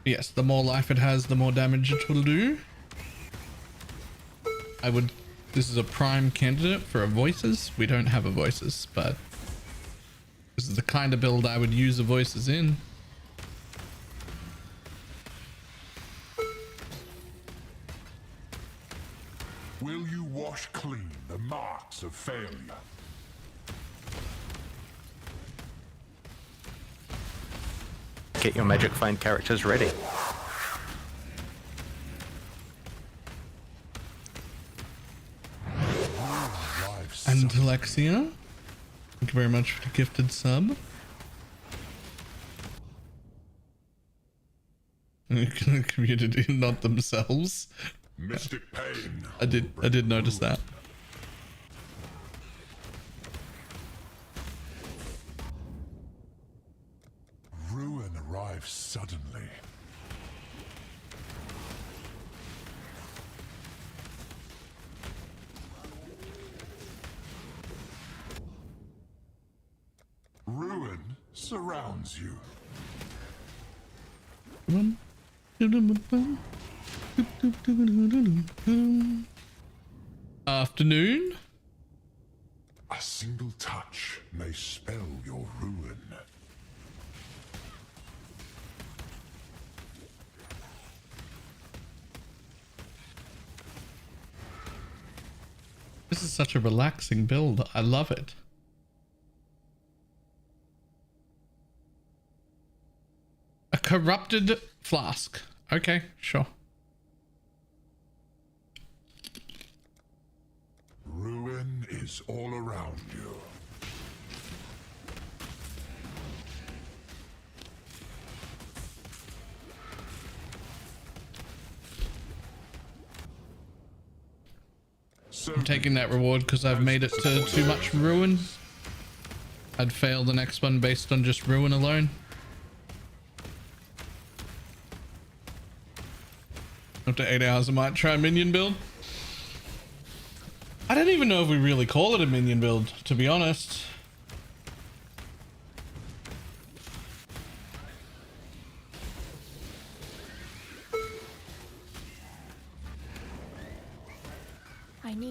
Speaker 3: Yes, the more life it has, the more damage it will do. This is a prime candidate for a voices. We don't have a voices, but this is the kind of build I would use a voices in.
Speaker 5: Will you wash clean the marks of failure?
Speaker 7: Get your magic find characters ready.
Speaker 3: And Alexia, thank you very much for the gifted sub. Community, not themselves.
Speaker 5: Mystic pain.
Speaker 3: I did notice that.
Speaker 5: Ruin arrives suddenly. Ruin surrounds you.
Speaker 3: Afternoon.
Speaker 5: A single touch may spell your ruin.
Speaker 3: This is such a relaxing build. I love it. A corrupted flask. Okay, sure.
Speaker 5: Ruin is all around you.
Speaker 3: I'm taking that reward because I've made it to too much ruin. I'd fail the next one based on just ruin alone. After 8 hours, I might try a minion build. I don't even know if we really call it a minion build, to be honest.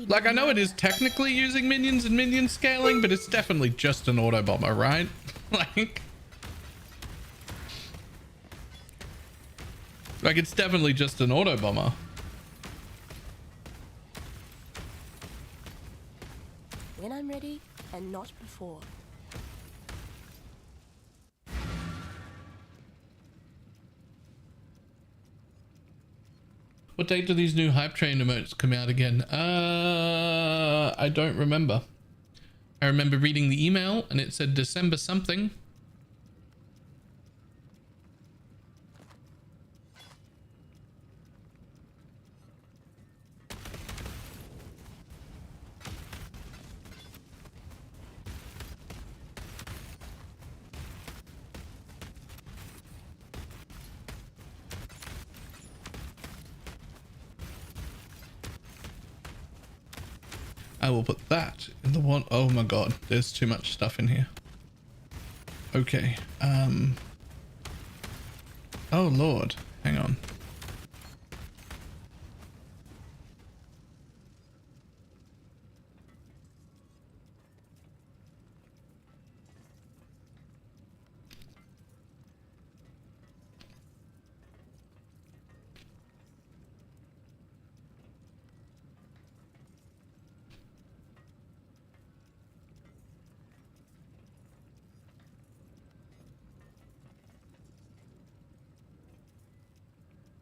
Speaker 3: Like, I know it is technically using minions and minion scaling, but it's definitely just an auto bomber, right? Like it's definitely just an auto bomber.
Speaker 4: When I'm ready and not before.
Speaker 3: What date do these new hype train emotes come out again? I don't remember. I remember reading the email and it said December something. I will put that in the one. Oh my god, there's too much stuff in here. Okay. Oh lord, hang on.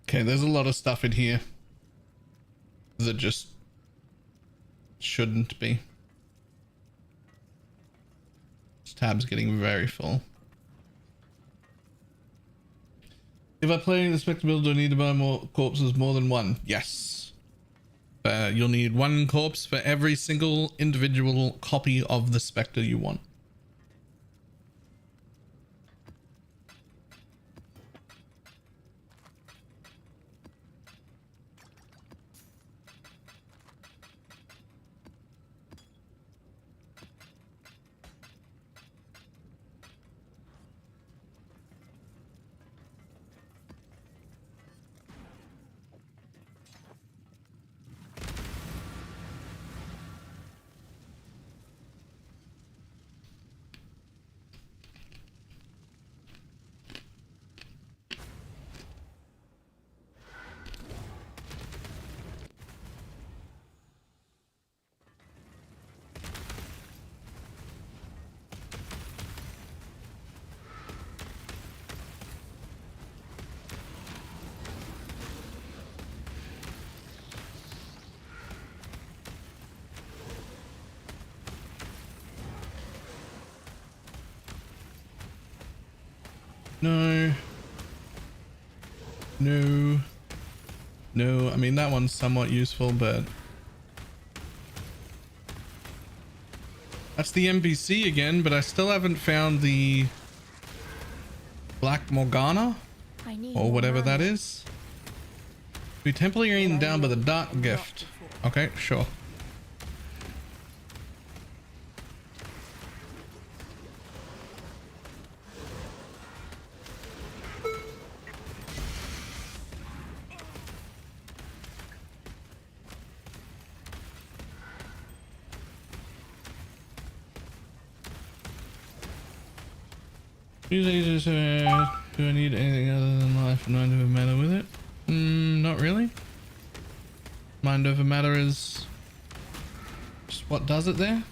Speaker 3: Okay, there's a lot of stuff in here that just shouldn't be. This tab's getting very full. If I play the Spectre build, do I need to buy more corpses, more than one? Yes. You'll need one corpse for every single individual copy of the Spectre you want. No. No. No. I mean, that one's somewhat useful, but... That's the NPC again, but I still haven't found the Black Morgana
Speaker 4: I need
Speaker 3: or
Speaker 4: more
Speaker 3: whatever
Speaker 4: mana.
Speaker 3: that is. Be temporarily eaten down by the dark gift. Okay, sure. Do I need anything other than life and mind over matter with it? Not really. Mind over matter is just what does it there.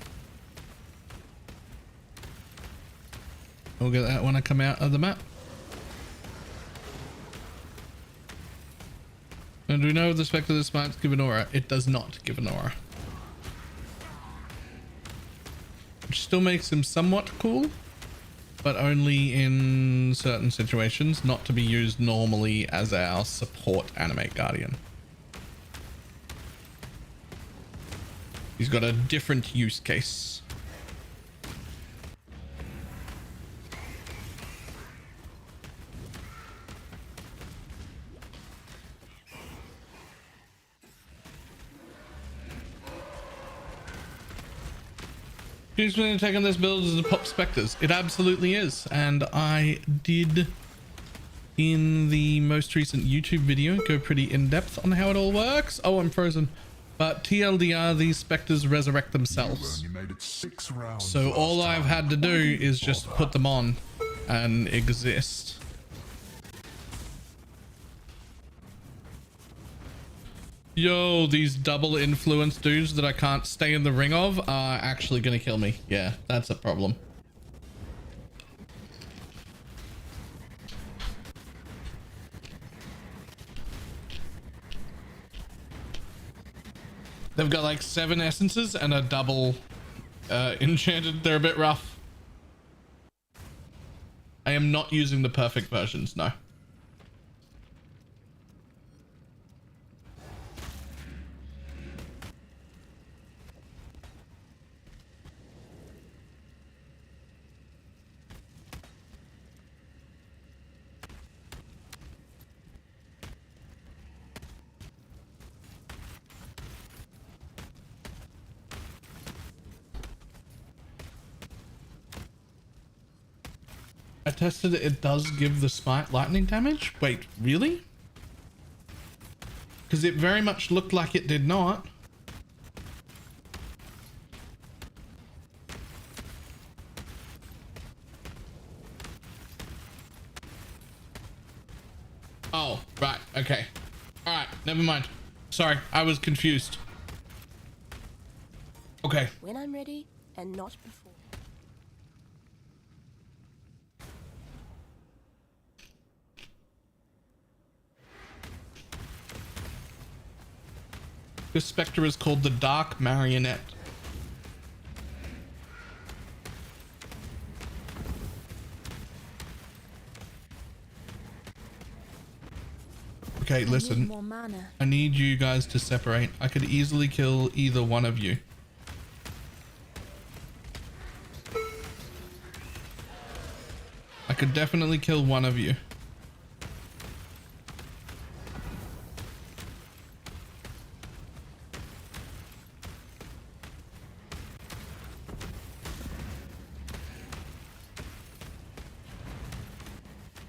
Speaker 3: We'll get that when I come out of the map. And do we know if the Spectre of the Smites give an aura? It does not give an aura. Which still makes him somewhat cool, but only in certain situations, not to be used normally as our support animate guardian. He's got a different use case. Who's been taking this build as the pop Spectres? It absolutely is, and I did in the most recent YouTube video go pretty in depth on how it all works. Oh, I'm frozen. But TLDR, these Spectres resurrect themselves.
Speaker 5: You made it 6 rounds.
Speaker 3: So all I've had to do is just put them on and exist. Yo, these double influence dudes that I can't stay in the ring of are actually gonna kill me. Yeah, that's a problem. They've got like 7 essences and a double enchanted. They're a bit rough. I am not using the perfect versions, no. I tested it, it does give the smite lightning damage. Wait, really? Because it very much looked like it did not. Oh, right, okay. Alright, never mind. Sorry, I was confused. Okay.
Speaker 4: When I'm ready and not before.
Speaker 3: This Spectre is called the Dark Marionette. Okay, listen.
Speaker 4: More mana.
Speaker 3: I need you guys to separate. I could easily kill either one of you. I could definitely kill one of you.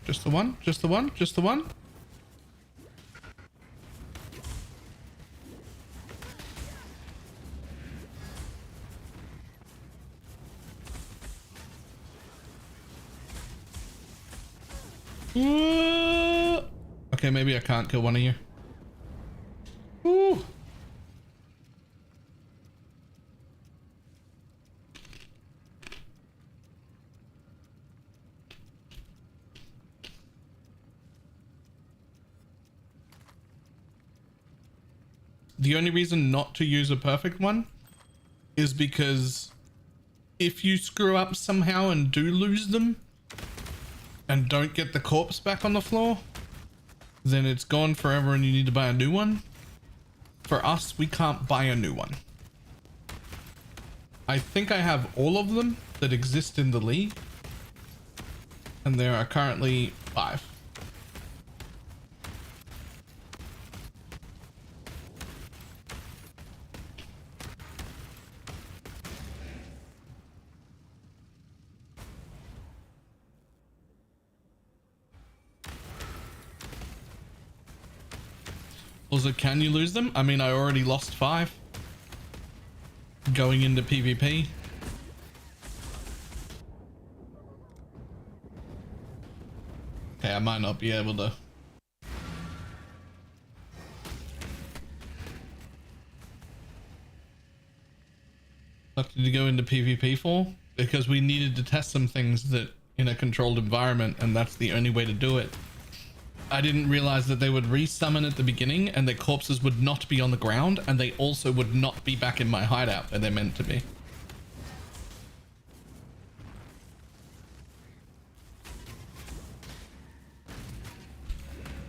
Speaker 3: Just the one? Just the one? Just the one? Okay, maybe I can't kill one of you. Ooh. The only reason not to use a perfect one is because if you screw up somehow and do lose them, and don't get the corpse back on the floor, then it's gone forever and you need to buy a new one. For us, we can't buy a new one. I think I have all of them that exist in the league, and there are currently 5. Also, can you lose them? I mean, I already lost 5 going into PvP. Okay, I might not be able to. What did you go into PvP for? Because we needed to test some things that in a controlled environment, and that's the only way to do it. I didn't realize that they would resummon at the beginning and their corpses would not be on the ground, and they also would not be back in my hideout where they're meant to be.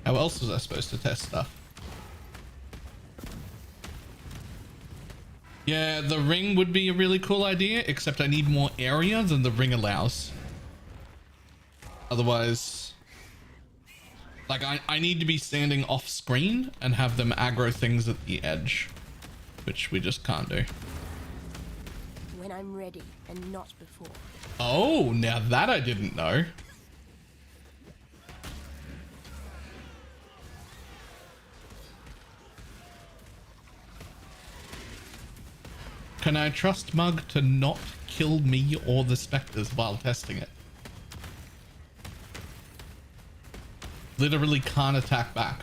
Speaker 3: How else was I supposed to test stuff? Yeah, the ring would be a really cool idea, except I need more area than the ring allows. Otherwise, like I need to be standing off screen and have them aggro things at the edge, which we just can't do.
Speaker 4: When I'm ready and not before.
Speaker 3: Oh, now that I didn't know. Can I trust Mug to not kill me or the Spectres while testing it? Literally can't attack back.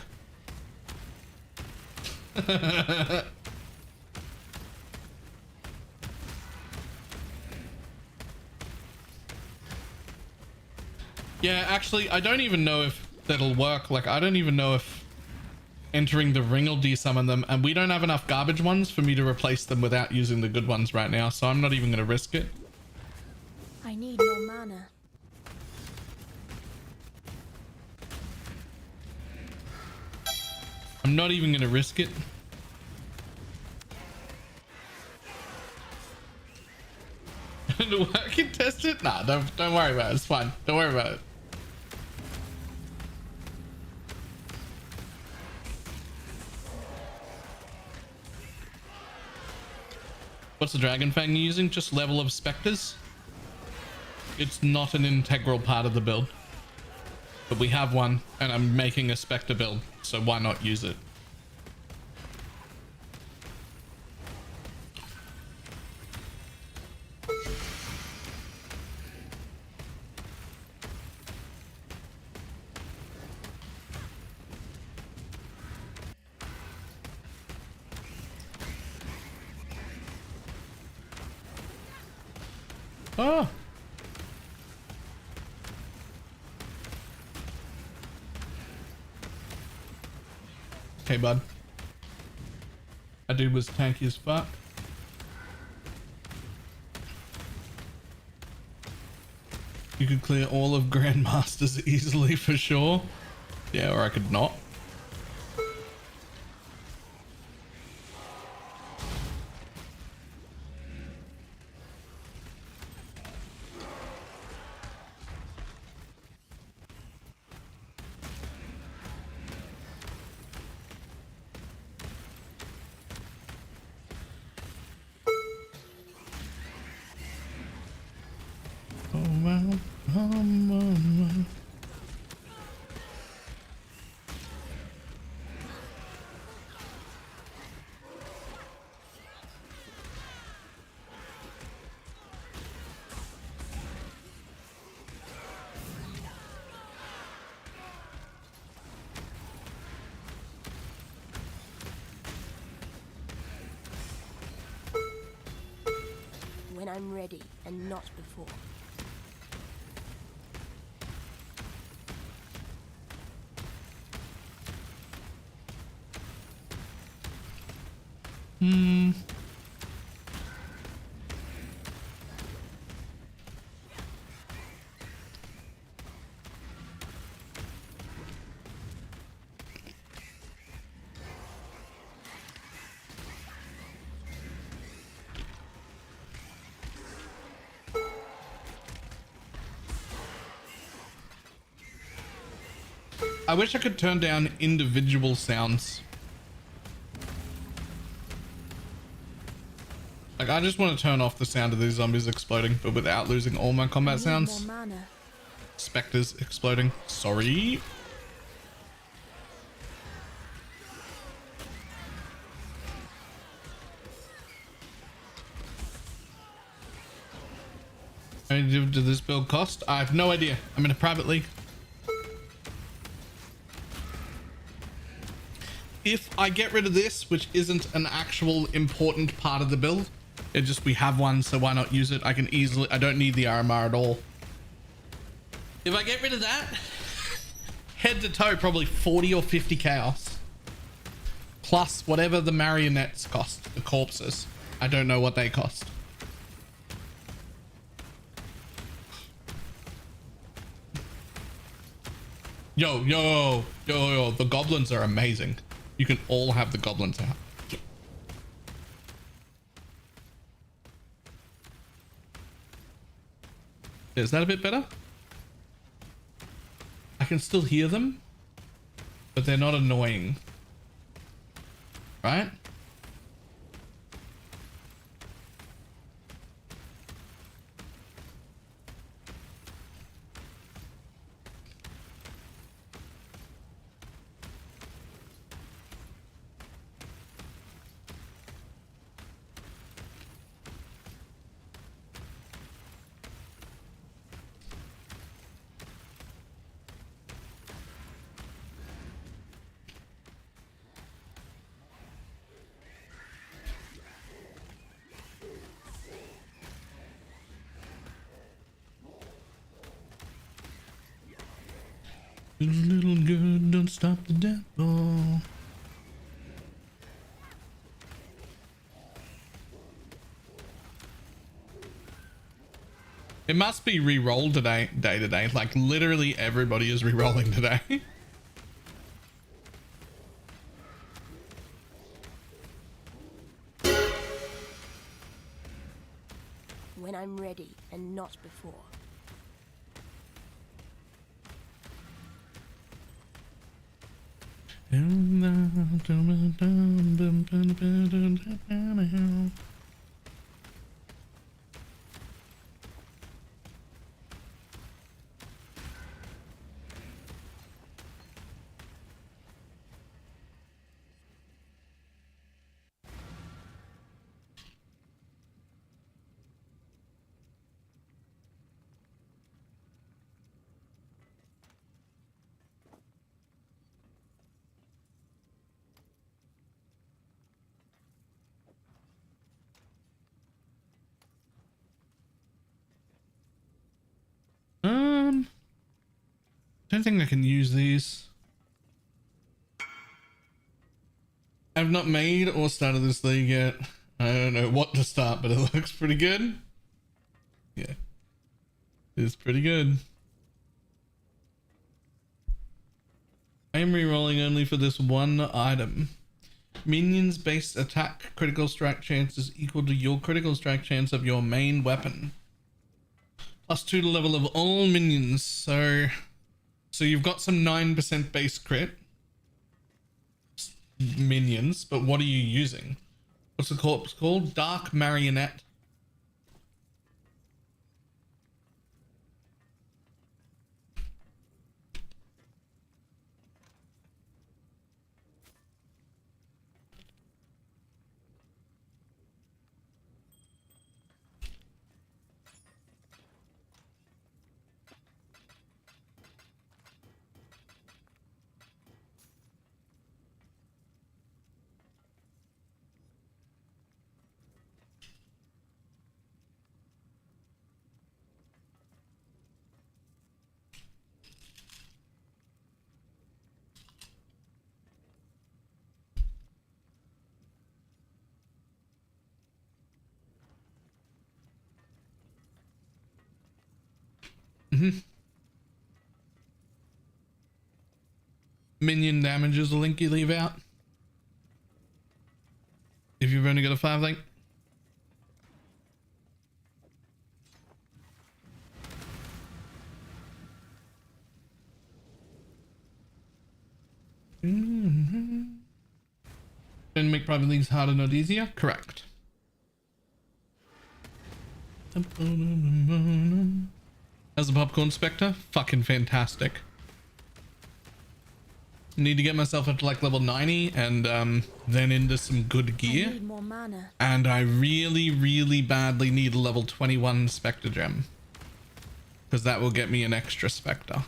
Speaker 3: Yeah, actually, I don't even know if that'll work. Like, I don't even know if entering the ring will desummon them, and we don't have enough garbage ones for me to replace them without using the good ones right now, so I'm not even going to risk it.
Speaker 4: I need more mana.
Speaker 3: I'm not even going to risk it. I can test it? Nah, don't worry about it. It's fine. Don't worry about it. What's the Dragon Fang using? Just level of Spectres? It's not an integral part of the build. But we have one, and I'm making a Spectre build, so why not use it? Oh! Okay, bud. That dude was tanky as fuck. You could clear all of Grandmasters easily for sure. Yeah, or I could not.
Speaker 4: When I'm ready and not before.
Speaker 3: I wish I could turn down individual sounds. Like, I just want to turn off the sound of these zombies exploding, but without losing all my combat sounds.
Speaker 4: More mana.
Speaker 3: Spectres exploding. Sorry. How much did this build cost? I have no idea. I'm in a private league. If I get rid of this, which isn't an actual important part of the build, it just, we have one, so why not use it? I can easily, I don't need the RMR at all. If I get rid of that, head to toe, probably 40 or 50 chaos. Plus whatever the marionettes cost, the corpses. I don't know what they cost. Yo, the goblins are amazing. You can all have the goblins out. Is that a bit better? I can still hear them, but they're not annoying. Right? Little girl, don't stop the devil. It must be re-roll today, day to day. Like literally everybody is re-rolling today.
Speaker 4: When I'm ready and not before.
Speaker 3: Don't think I can use these. I've not made or started this league yet. I don't know what to start, but it looks pretty good. Yeah. It's pretty good. I am re-rolling only for this one item. Minions based attack critical strike chance is equal to your critical strike chance of your main weapon. +2 to level of all minions. So you've got some 9% base crit minions, but what are you using? What's the corpse called? Dark Marionette. Minion damage is the link you leave out. If you've only got a 5 link. And make private leagues harder, not easier? Correct. How's the popcorn, Spectre? Fucking fantastic. Need to get myself up to like level 90 and then into some good
Speaker 4: I
Speaker 3: gear.
Speaker 4: need more mana.
Speaker 3: And I really, really badly need a level 21 Spectre gem. Because that will get me an extra Spectre.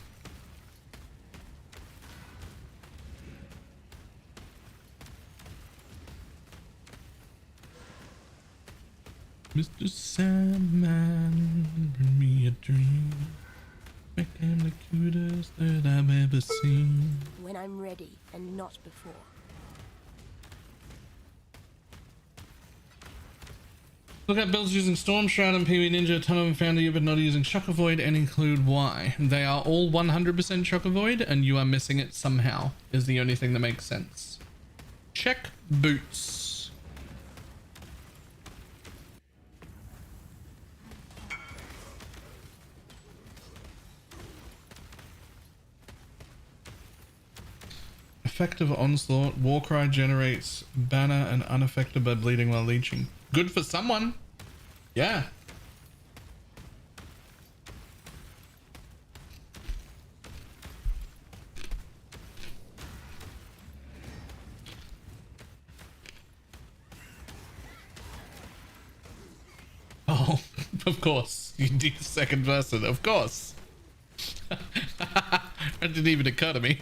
Speaker 3: Mr. Sandman, bring me a dream. Make him the cutest that I've ever seen.
Speaker 4: When I'm ready and not before.
Speaker 3: Look at builds using Storm Shroud and Pee-wee Ninja. A ton of them found you, but not using Shock Avoid, and include why. They are all 100% Shock Avoid, and you are missing it somehow, is the only thing that makes sense. Check boots. Effective onslaught. Warcry generates banner and unaffected by bleeding while leeching. Good for someone. Yeah. Oh, of course. You need the second person. Of course. That didn't even occur to me.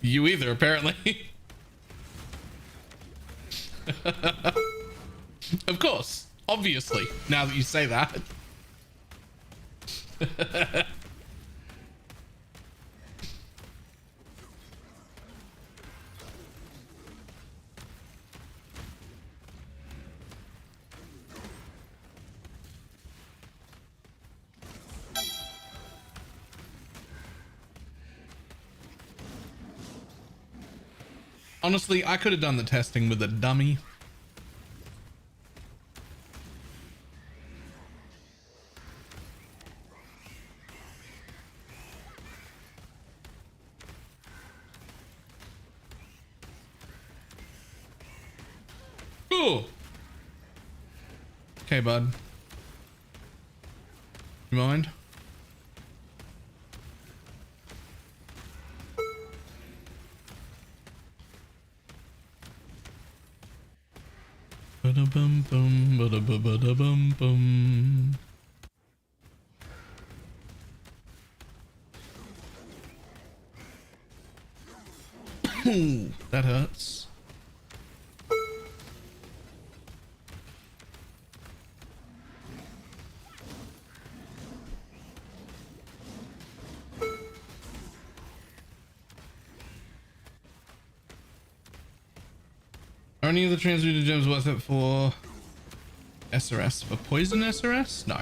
Speaker 3: You either, apparently. Of course. Obviously. Now that you say that. Honestly, I could have done the testing with a dummy. Ooh. Okay, bud. You mind? Ba-da-bum bum, ba-da-ba-ba-da-bum bum. Ooh, that hurts. Are any of the transmuted gems worth it for SRS? For poison SRS? No.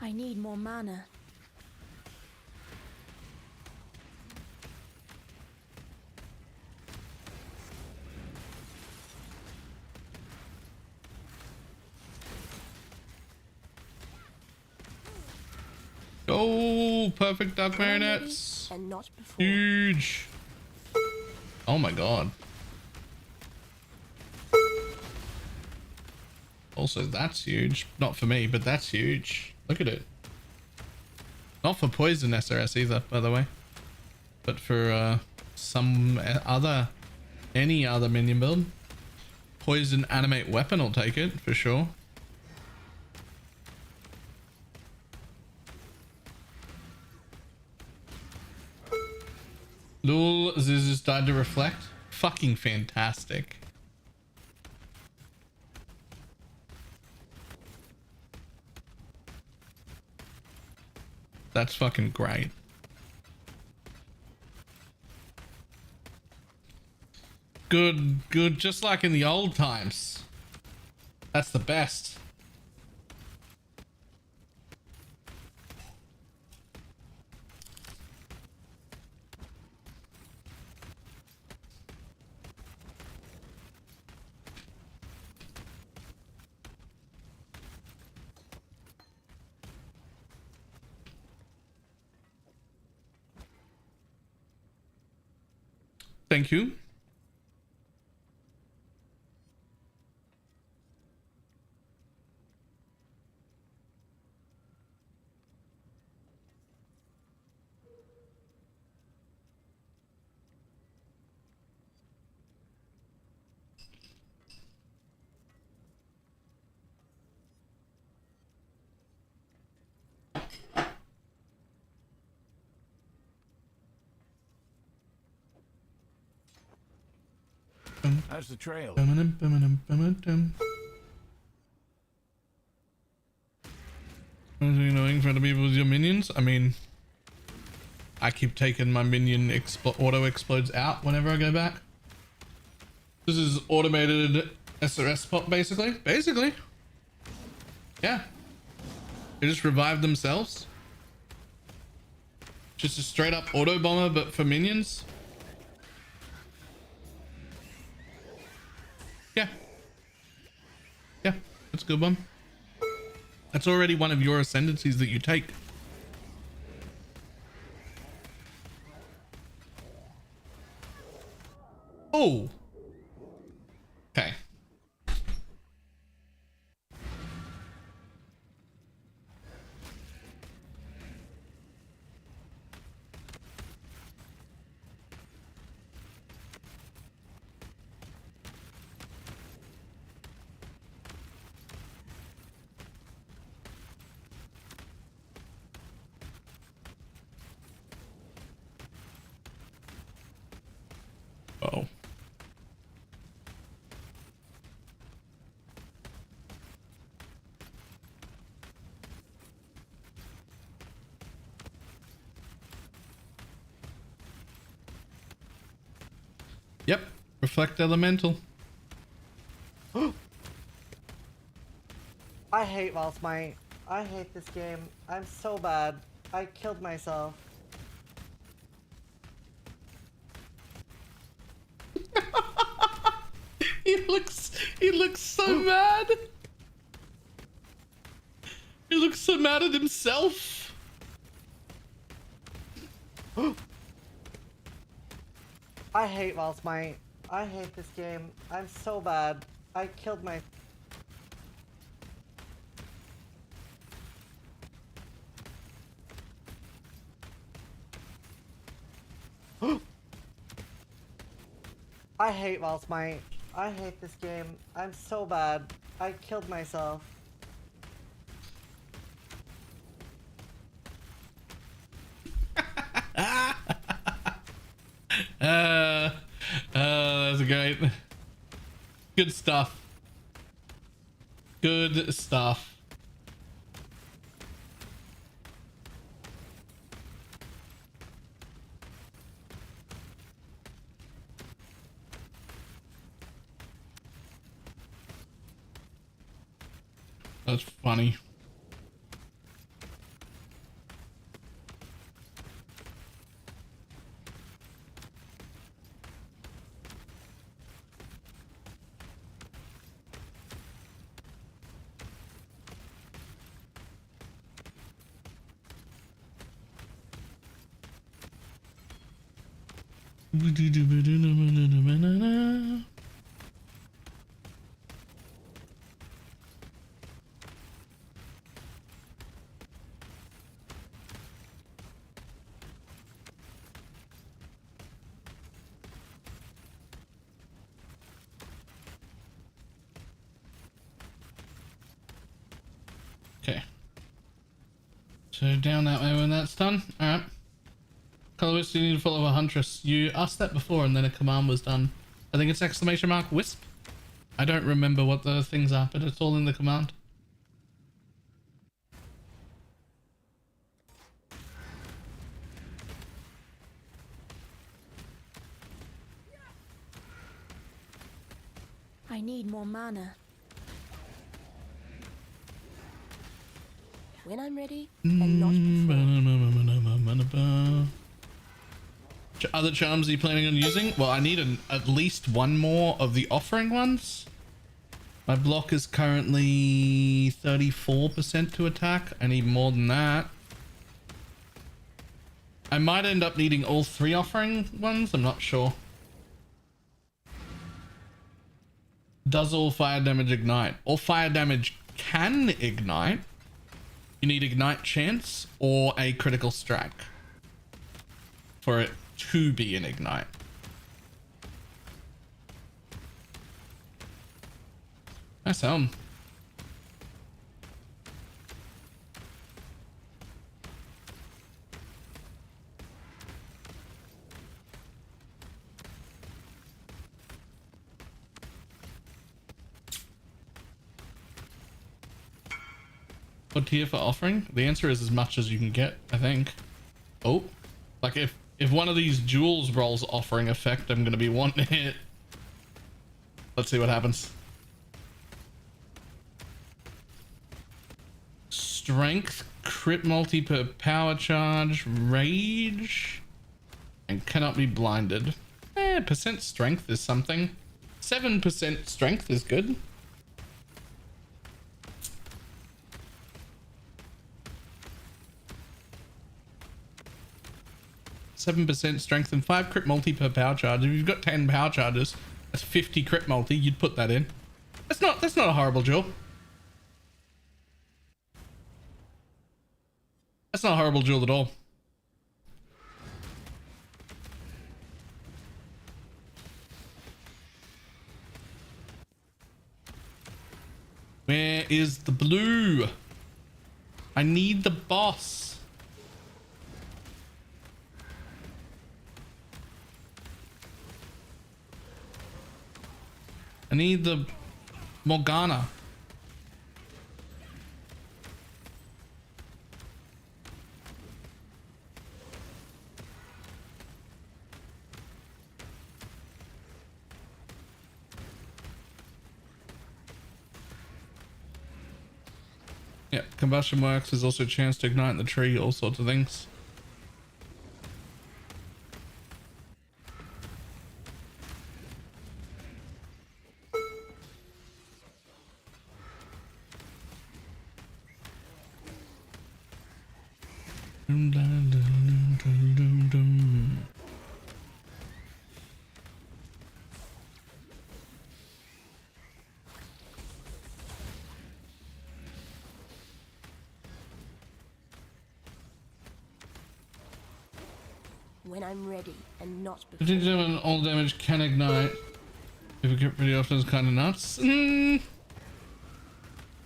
Speaker 4: I need more mana.
Speaker 3: Oh, perfect duck
Speaker 4: When I'm ready
Speaker 3: marionettes.
Speaker 4: and not before.
Speaker 3: Huge. Oh my god. Also, that's huge. Not for me, but that's huge. Look at it. Not for poison SRS either, by the way. But for any other minion build. Poison animate weapon will take it, for sure. Lul, Zizus died to reflect. Fucking fantastic. That's fucking great. Good, good, just like in the old times. That's the best. Thank you.
Speaker 6: How's the trail?
Speaker 3: Annoying for other people with your minions. I mean, I keep taking my minion auto explodes out whenever I go back. This is automated SRS pop, basically. Basically, yeah. They just revive themselves. Just a straight up auto bomber, but for minions. Yeah. Yeah, that's a good one. That's already one of your ascendancies that you take. Oh. Okay. Oh. Yep. Reflect elemental.
Speaker 10: I hate Valsmite. I hate this game. I'm so bad. I killed myself.
Speaker 3: He looks so mad. He looks so mad at himself.
Speaker 10: I hate Valsmite. I hate this game. I'm so bad. I killed my... I hate Valsmite. I hate this game. I'm so bad. I killed myself.
Speaker 3: That's great. Good stuff. Good stuff. That's funny. Okay. So down that way when that's done. Alright. Colorist, you need to follow a huntress. You asked that before and then a command was done. I think it's exclamation mark wisp. I don't remember what the things are, but it's all in the command.
Speaker 4: I need more mana. When I'm ready, and not before.
Speaker 3: Other charms are you planning on using? Well, I need at least one more of the offering ones. My block is currently 34% to attack. I need more than that. I might end up needing all 3 offering ones. I'm not sure. Does all fire damage ignite? All fire damage can ignite. You need ignite chance or a critical strike for it to be an ignite. Nice helm. What tier for offering? The answer is as much as you can get, I think. Oh, like if one of these jewels rolls offering effect, I'm gonna be wanting to hit. Let's see what happens. Strength, crit multi per power charge, rage, and cannot be blinded. Percent strength is something. 7% strength is good. %, strength, and 5 crit multi per power charge. If you've got 10 power charges, that's 50 crit multi. You'd put that in. That's not a horrible jewel. That's not a horrible jewel at all. Where is the blue? I need the boss. I need the Morgana. Yeah, combustion works. There's also a chance to ignite the tree, all sorts of things.
Speaker 4: When I'm ready and not before.
Speaker 3: All damage can ignite. If it get pretty often, it's kind of nuts. I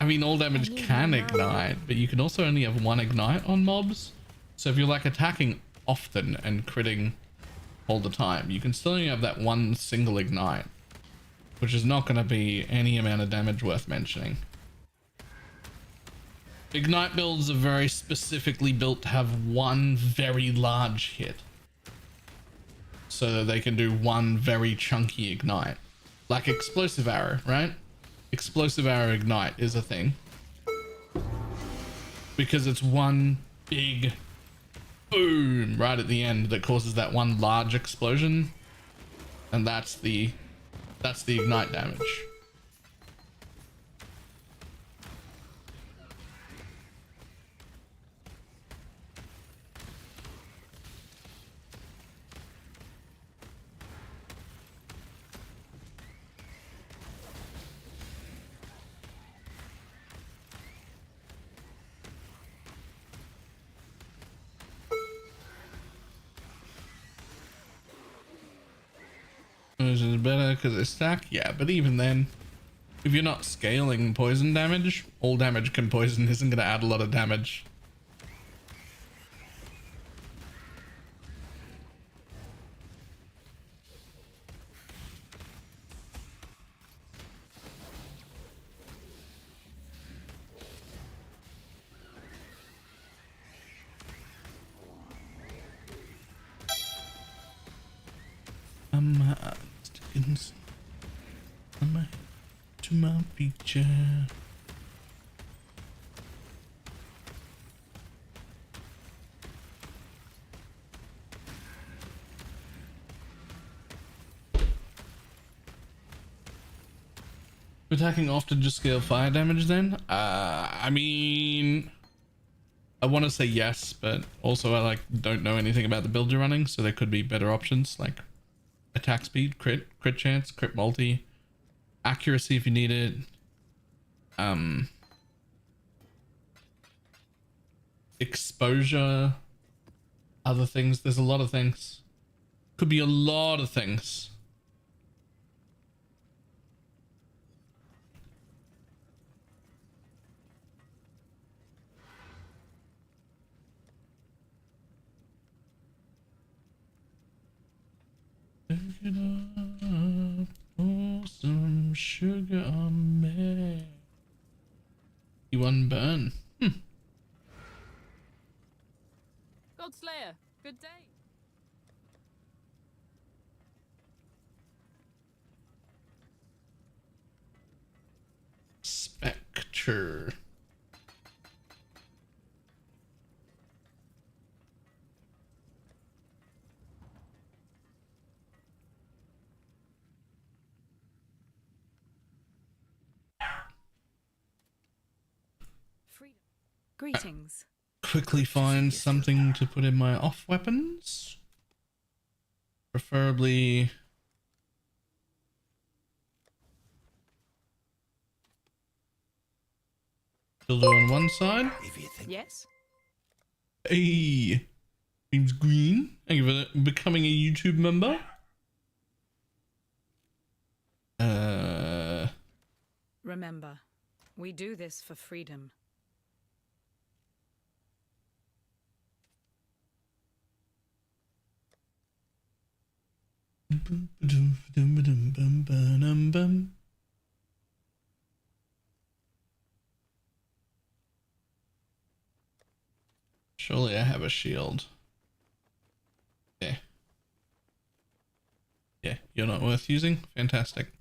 Speaker 3: mean, all damage can ignite, but you can also only have one ignite on mobs. So if you're like attacking often and critting all the time, you can still only have that one single ignite, which is not going to be any amount of damage worth mentioning. Ignite builds are very specifically built to have one very large hit, so that they can do one very chunky ignite, like explosive arrow, right? Explosive arrow ignite is a thing because it's one big boom right at the end that causes that one large explosion, and that's the ignite damage. Is better because they stack, yeah, but even then, if you're not scaling poison damage, all damage can poison isn't going to add a lot of damage. To my picture. Attacking often just scale fire damage then? I mean, I want to say yes, but also I don't know anything about the build you're running, so there could be better options like attack speed, crit chance, crit multi, accuracy if you need it. Exposure, other things. There's a lot of things. Could be a lot of things. Pick it up, pour some sugar on me. You won burn.
Speaker 8: Godslayer, good day.
Speaker 3: Spectre.
Speaker 9: Freedom. Greetings.
Speaker 3: Quickly find something to put in my off weapons. Preferably dildo on one side.
Speaker 9: Yes?
Speaker 3: Hey, name's Green. Thank you for becoming a YouTube member.
Speaker 9: Remember, we do this for freedom.
Speaker 3: Surely I have a shield. Yeah. Yeah, you're not worth using? Fantastic.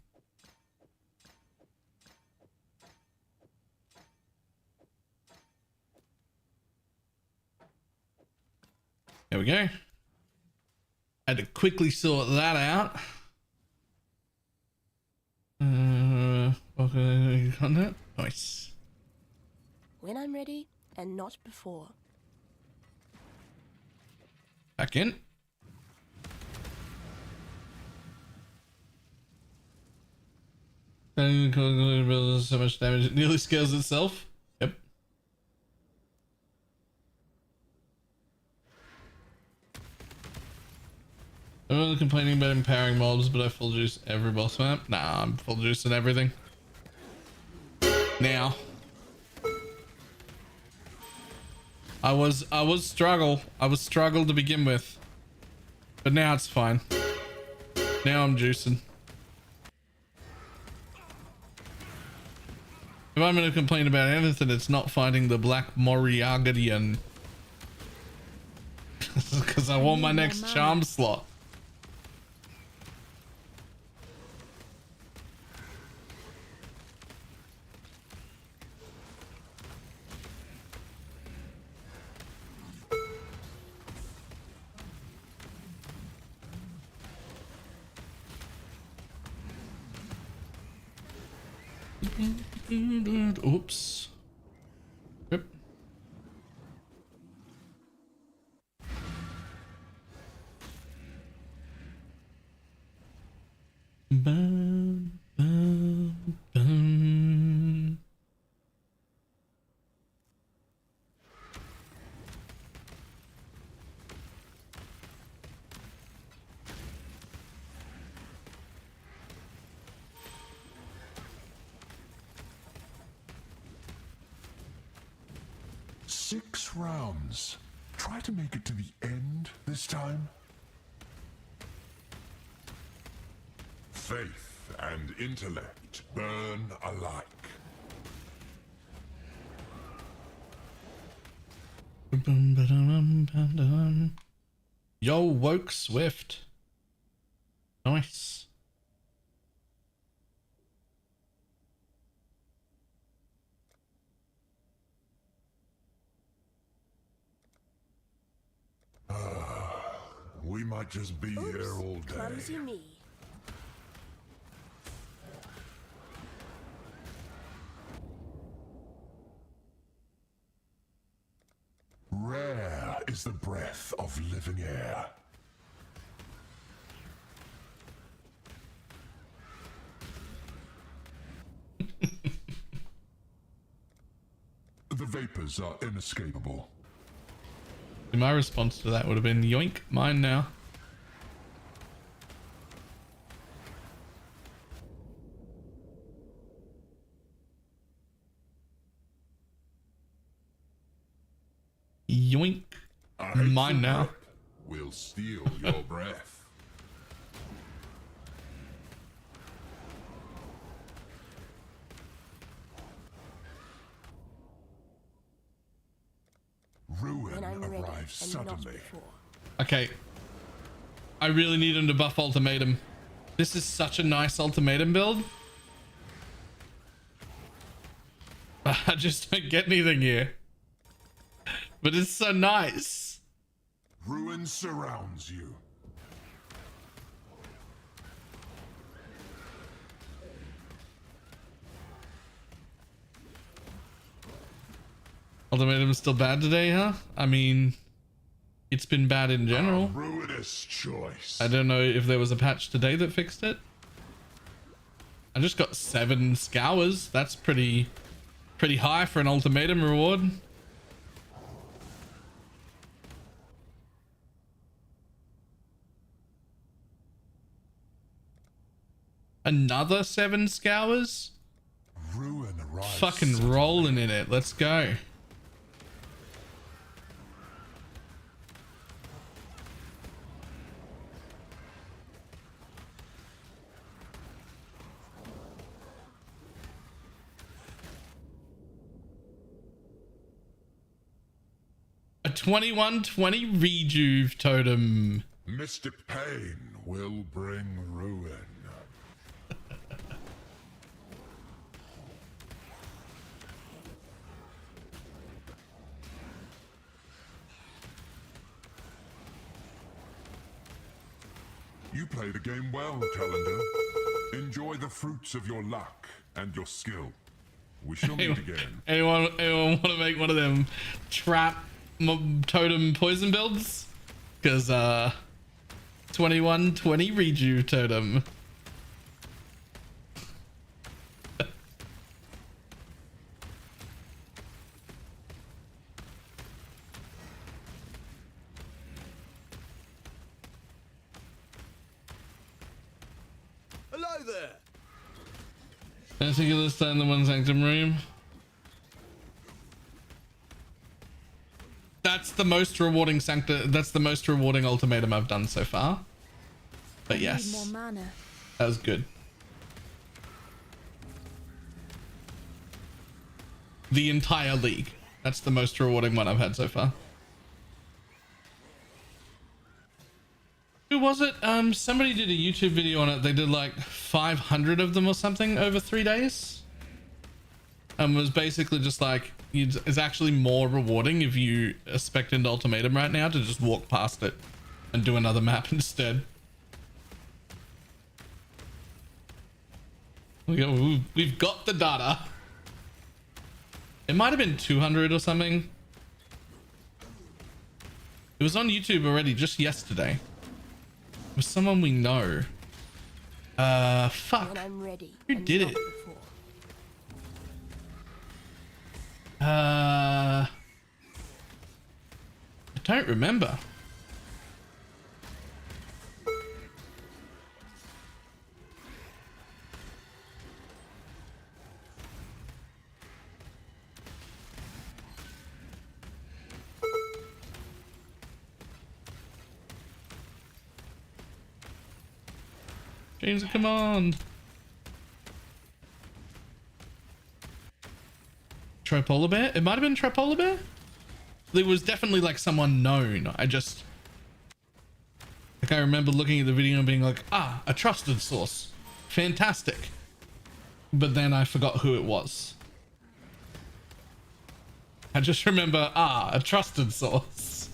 Speaker 3: There we go. Had to quickly sort that out. Content. Nice.
Speaker 4: When I'm ready and not before.
Speaker 3: Back in. So much damage it nearly scales itself. Yep. I'm really complaining about empowering mobs, but I full juice every boss map. Nah, I'm full juice in everything. Now. I was struggle to begin with. But now it's fine. Now I'm juicing. If I'm gonna complain about anything, it's not finding the Black Moriagadian. Because I want my next charm slot. Oops. Yep. Bum, bum, bum.
Speaker 5: Six rounds. Try to make it to the end this time. Faith and intellect burn alike.
Speaker 3: Yo, woke Swift. Nice.
Speaker 5: We might just be here all day.
Speaker 4: Clumsy me.
Speaker 5: Rare is the breath of living air. Reapers are inescapable.
Speaker 3: My response to that would have been yoink, mine now. Yoink,
Speaker 5: A hateful
Speaker 3: mine now.
Speaker 5: grip will steal your breath. Ruin
Speaker 4: When I'm ready
Speaker 5: arrives
Speaker 4: and not
Speaker 5: suddenly.
Speaker 4: before.
Speaker 3: Okay. I really need him to buff Ultimatum. This is such a nice Ultimatum build. I just don't get anything here. But it's so nice.
Speaker 5: Ruin surrounds you.
Speaker 3: Ultimatum's still bad today, huh? I mean, it's been bad in general.
Speaker 5: A ruinous choice.
Speaker 3: I don't know if there was a patch today that fixed it. I just got 7 scours. That's pretty high for an Ultimatum reward. Another 7 scours?
Speaker 5: Ruin arrives.
Speaker 3: Fucking
Speaker 5: suddenly.
Speaker 3: rolling in it. Let's go. A 2120 rejuve totem.
Speaker 5: Mystic pain will bring ruin. You play the game well, Calendar. Enjoy the fruits of your luck and your skill. We shall meet again.
Speaker 3: Anyone want to make one of them trap totem poison builds? Because 2120 rejuve totem.
Speaker 6: Hello there.
Speaker 3: Let's take this time in the one sanctum room. That's the most rewarding that's the most rewarding ultimatum I've done so far. But yes,
Speaker 4: More mana.
Speaker 3: that was good. The entire league. That's the most rewarding one I've had so far. Who was it? Somebody did a YouTube video on it. They did like 500 of them or something over 3 days. And was basically just like, it's actually more rewarding if you spec into Ultimatum right now to just walk past it and do another map instead. We've got the data. It might have been 200 or something. It was on YouTube already just yesterday. It was someone we know. Fuck.
Speaker 4: When I'm ready.
Speaker 3: Who
Speaker 4: and
Speaker 3: did
Speaker 4: not
Speaker 3: it?
Speaker 4: before.
Speaker 3: I don't remember. James, come on. Tripolar Bear? It might have been Tripolar Bear? There was definitely like someone known. I remember looking at the video and being like, ah, a trusted source. Fantastic. But then I forgot who it was. I just remember, ah, a trusted source.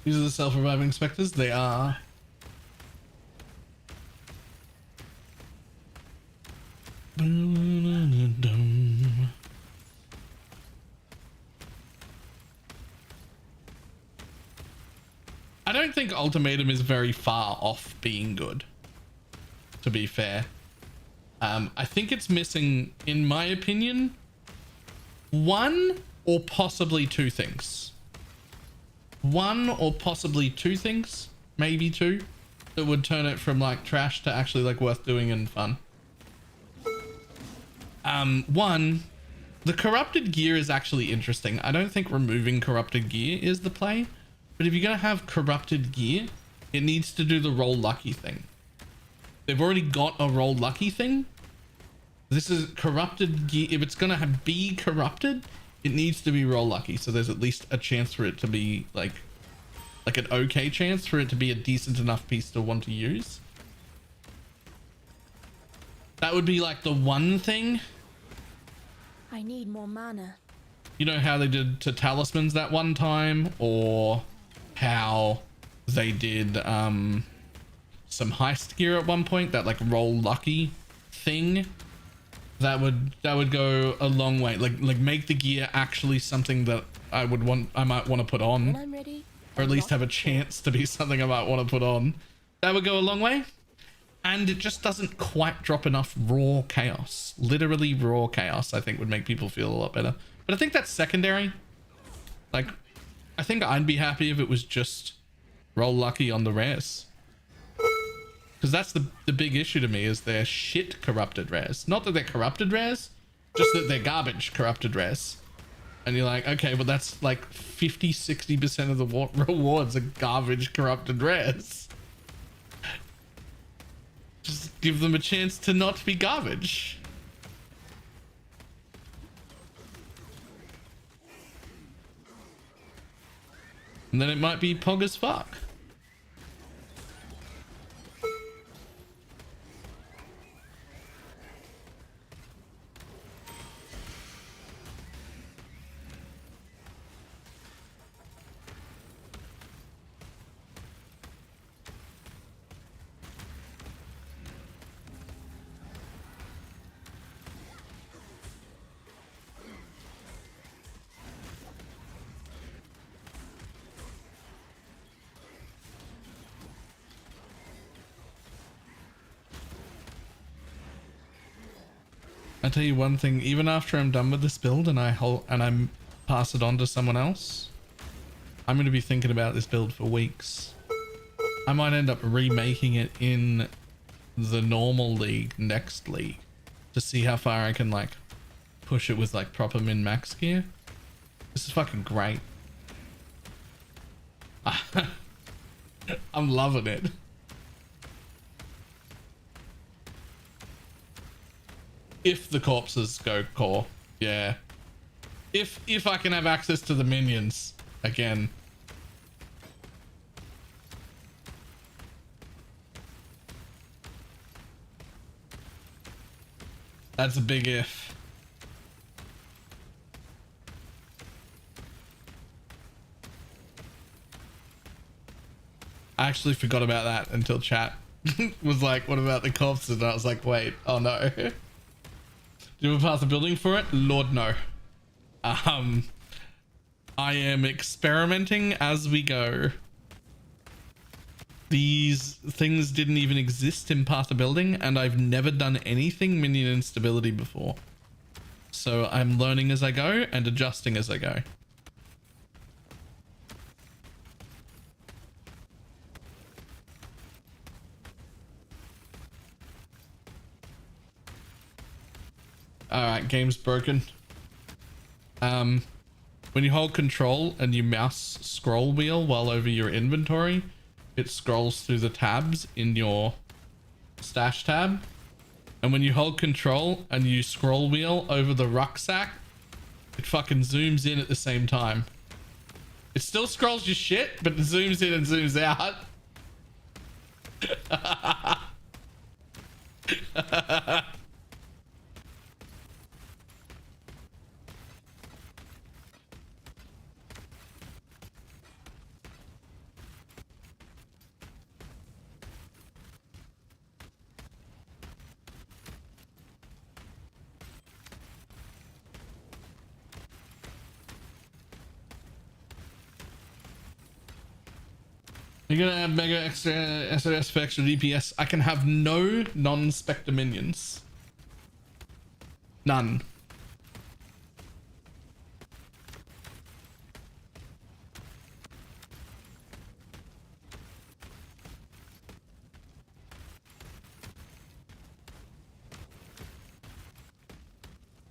Speaker 3: These are the self-reviving specters. They are. I don't think Ultimatum is very far off being good, to be fair. I think it's missing, in my opinion, one or possibly two things. One or possibly two things, maybe two, that would turn it from like trash to actually like worth doing and fun. One, the corrupted gear is actually interesting. I don't think removing corrupted gear is the play, but if you're gonna have corrupted gear, it needs to do the roll lucky thing. They've already got a roll lucky thing. This is corrupted gear. If it's gonna be corrupted, it needs to be roll lucky. So there's at least a chance for it to be like an okay chance for it to be a decent enough piece to want to use. That would be like the one thing.
Speaker 4: I need more mana.
Speaker 3: You know how they did to talismans that one time, or how they did some heist gear at one point, that like roll lucky thing. That would go a long way. Like make the gear actually something that I might want to put on,
Speaker 4: When I'm ready,
Speaker 3: or at least have a chance to be something I might want to put on. That would go a long way. And it just doesn't quite drop enough raw chaos. Literally raw chaos, I think, would make people feel a lot better. But I think that's secondary. Like, I think I'd be happy if it was just roll lucky on the rares. Because that's the big issue to me, is they're shit corrupted rares. Not that they're corrupted rares, just that they're garbage corrupted rares. And you're like, okay, but that's like 50-60% of the rewards are garbage corrupted rares. Just give them a chance to not be garbage. And then it might be pog as fuck. I tell you one thing, even after I'm done with this build and I'm pass it on to someone else, I'm going to be thinking about this build for weeks. I might end up remaking it in the normal league, next league, to see how far I can like push it with like proper min max gear. This is fucking great. I'm loving it. If the corpses go core, yeah. If I can have access to the minions again. That's a big if. I actually forgot about that until chat was like, what about the corpses? And I was like, wait, oh no. Do you have a path of building for it? Lord, no. I am experimenting as we go. These things didn't even exist in path of building, and I've never done anything minion instability before. So I'm learning as I go and adjusting as I go. Alright, game's broken. When you hold control and you mouse scroll wheel while over your inventory, it scrolls through the tabs in your stash tab. And when you hold control and you scroll wheel over the rucksack, it fucking zooms in at the same time. It still scrolls your shit, but it zooms in and zooms out. You're gonna add mega extra SOS for extra DPS. I can have no non-Spectre minions. None.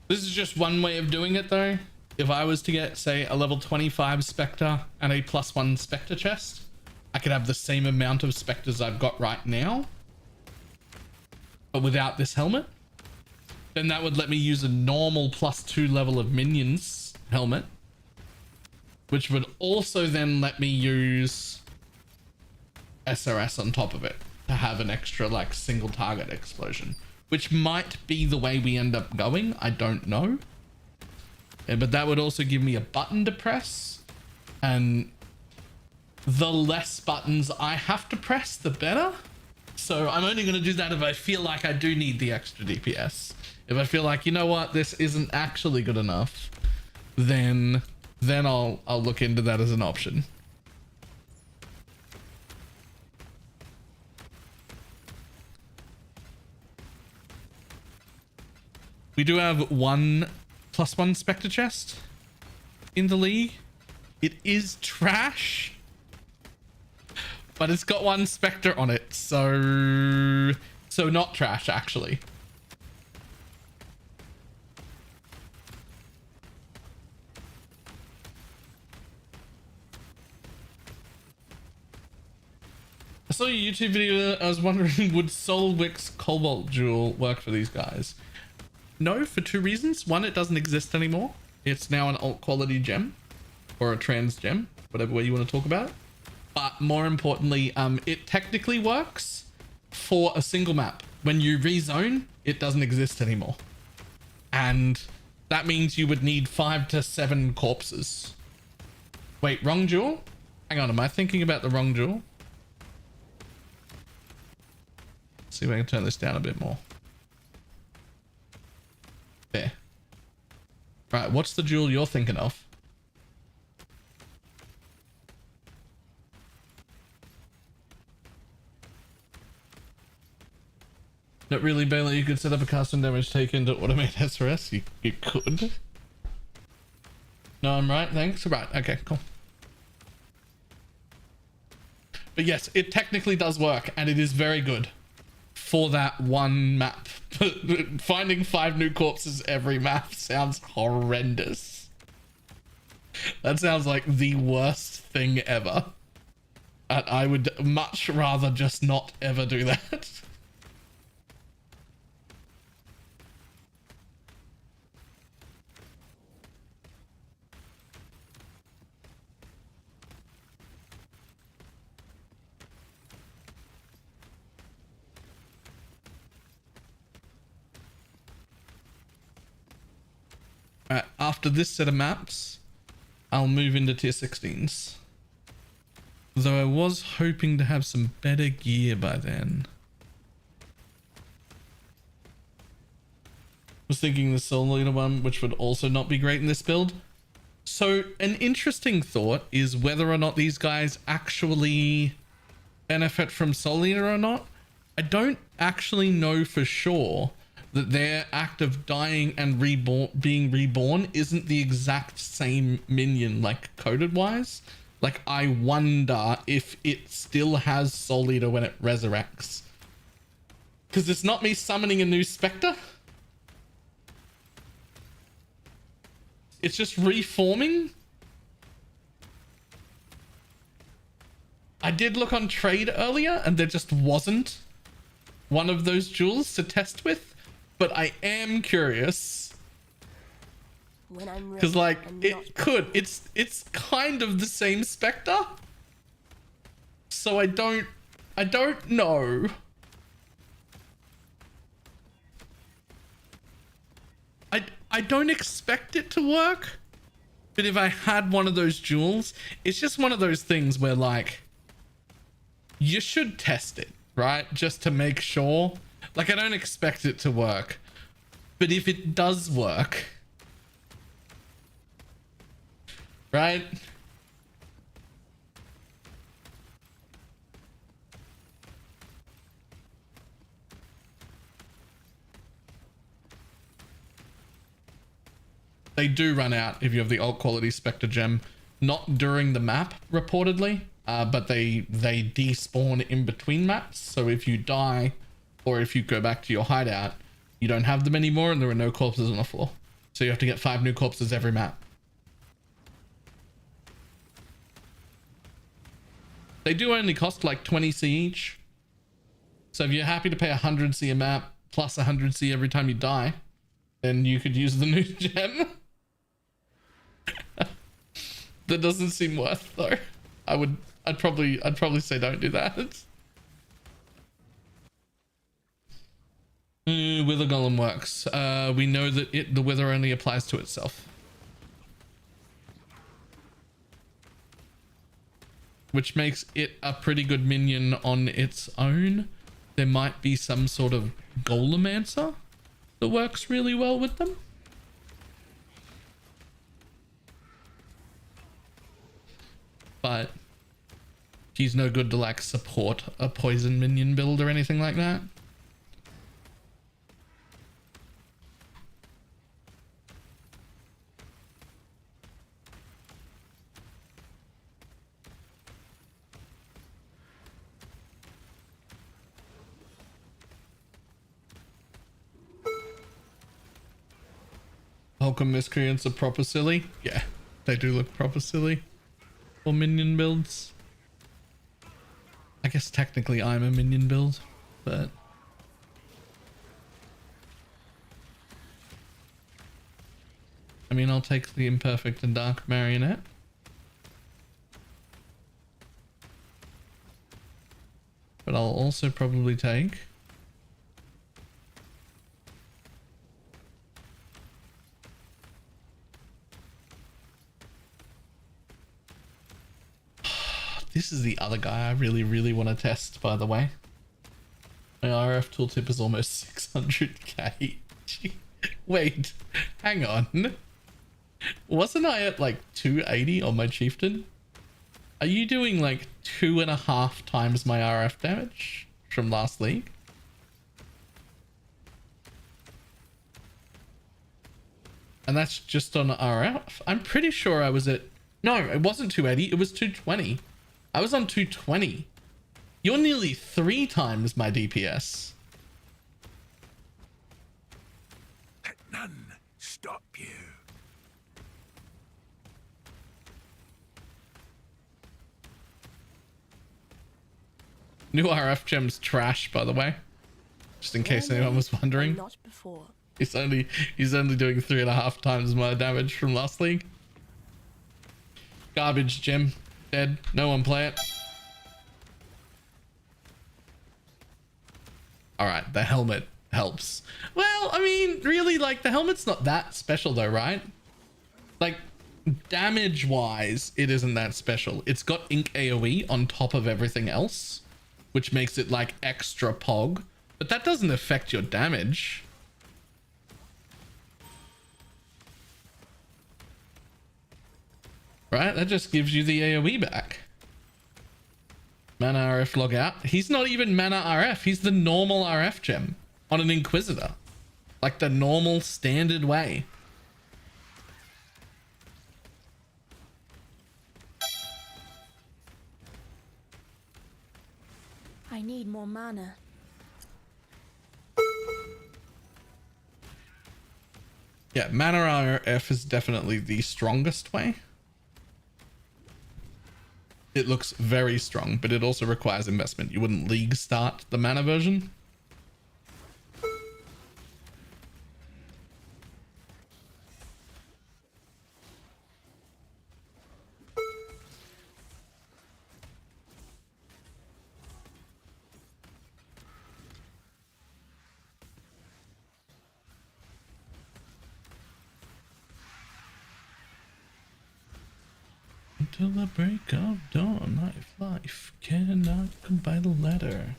Speaker 3: This is just one way of doing it though. If I was to get, say, a level 25 Spectre and a +1 Spectre chest, I could have the same amount of Spectres I've got right now, but without this helmet. Then that would let me use a normal +2 level of minions helmet, which would also then let me use SRS on top of it to have an extra like single target explosion, which might be the way we end up going. I don't know. Yeah, but that would also give me a button to press, and the less buttons I have to press, the better. So I'm only going to do that if I feel like I do need the extra DPS. If I feel like, you know what, this isn't actually good enough, then I'll look into that as an option. We do have one +1 Spectre chest in the league. It is trash, but it's got one Spectre on it, so not trash actually. I saw your YouTube video. I was wondering, would Solwick's Cobalt Jewel work for these guys? No, for two reasons. One, it doesn't exist anymore. It's now an alt quality gem, or a trans gem, whatever way you want to talk about it. But more importantly, it technically works for a single map. When you rezone, it doesn't exist anymore. And that means you would need 5 to 7 corpses. Wait, wrong jewel? Hang on, am I thinking about the wrong jewel? Let's see if I can turn this down a bit more. There. Right, what's the jewel you're thinking of? Not really, Bailey. You could set up a custom damage taken to automate SRS. You could. No, I'm right. Thanks. Right. Okay, cool. But yes, it technically does work, and it is very good for that one map. Finding 5 new corpses every map sounds horrendous. That sounds like the worst thing ever. And I would much rather just not ever do that. After this set of maps, I'll move into tier 16s. Though I was hoping to have some better gear by then. Was thinking the Soul Leader one, which would also not be great in this build. So an interesting thought is whether or not these guys actually benefit from Soul Leader or not. I don't actually know for sure that their act of dying and being reborn isn't the exact same minion, like coded wise. Like, I wonder if it still has Soul Eater when it resurrects. Because it's not me summoning a new Spectre. It's just reforming. I did look on trade earlier and there just wasn't one of those jewels to test with. But I am curious, because like it could, it's kind of the same Spectre, so I don't know. I don't expect it to work, but if I had one of those jewels, it's just one of those things where like you should test it, right? Just to make sure. Like, I don't expect it to work, but if it does work, right? They do run out if you have the alt quality Spectre gem, not during the map reportedly, but they despawn in between maps. So if you die or if you go back to your hideout, you don't have them anymore and there are no corpses on the floor. So you have to get 5 new corpses every map. They do only cost like 20C each. So if you're happy to pay 100C a map plus 100C every time you die, then you could use the new gem. That doesn't seem worth though. I'd probably say don't do that. Wither Golem works. We know that the wither only applies to itself. Which makes it a pretty good minion on its own. There might be some sort of golem answer that works really well with them. But he's no good to like support a poison minion build or anything like that. Holcomb miscreants are proper silly. Yeah, they do look proper silly for minion builds. I guess technically I'm a minion build, but I mean, I'll take the imperfect and dark marionette. But I'll also probably take this is the other guy I really want to test, by the way. My RF tooltip is almost 600k. Wait, hang on. Wasn't I at like 280 on my chieftain? Are you doing like 2.5 times my RF damage from last league? And that's just on RF? I'm pretty sure I was at... No, it wasn't 280, it was 220. I was on 220. You're nearly 3 times my DPS.
Speaker 6: Let none stop you.
Speaker 3: New RF gem's trash, by the way. Just in case anyone was wondering.
Speaker 4: Not before.
Speaker 3: He's only doing 3.5 times my damage from last league. Garbage gem. Dead. No one play it. Alright, the helmet helps. Well, I mean, really, like, the helmet's not that special though, right? Like, damage-wise, it isn't that special. It's got ink AoE on top of everything else, which makes it, like, extra pog. But that doesn't affect your damage. Right? That just gives you the AoE back. Mana RF log out. He's not even Mana RF. He's the normal RF gem on an Inquisitor. Like the normal standard way.
Speaker 4: I need more mana.
Speaker 3: Yeah, Mana RF is definitely the strongest way. It looks very strong, but it also requires investment. You wouldn't league start the mana version. Until the break of dawn, life cannot come by the ladder.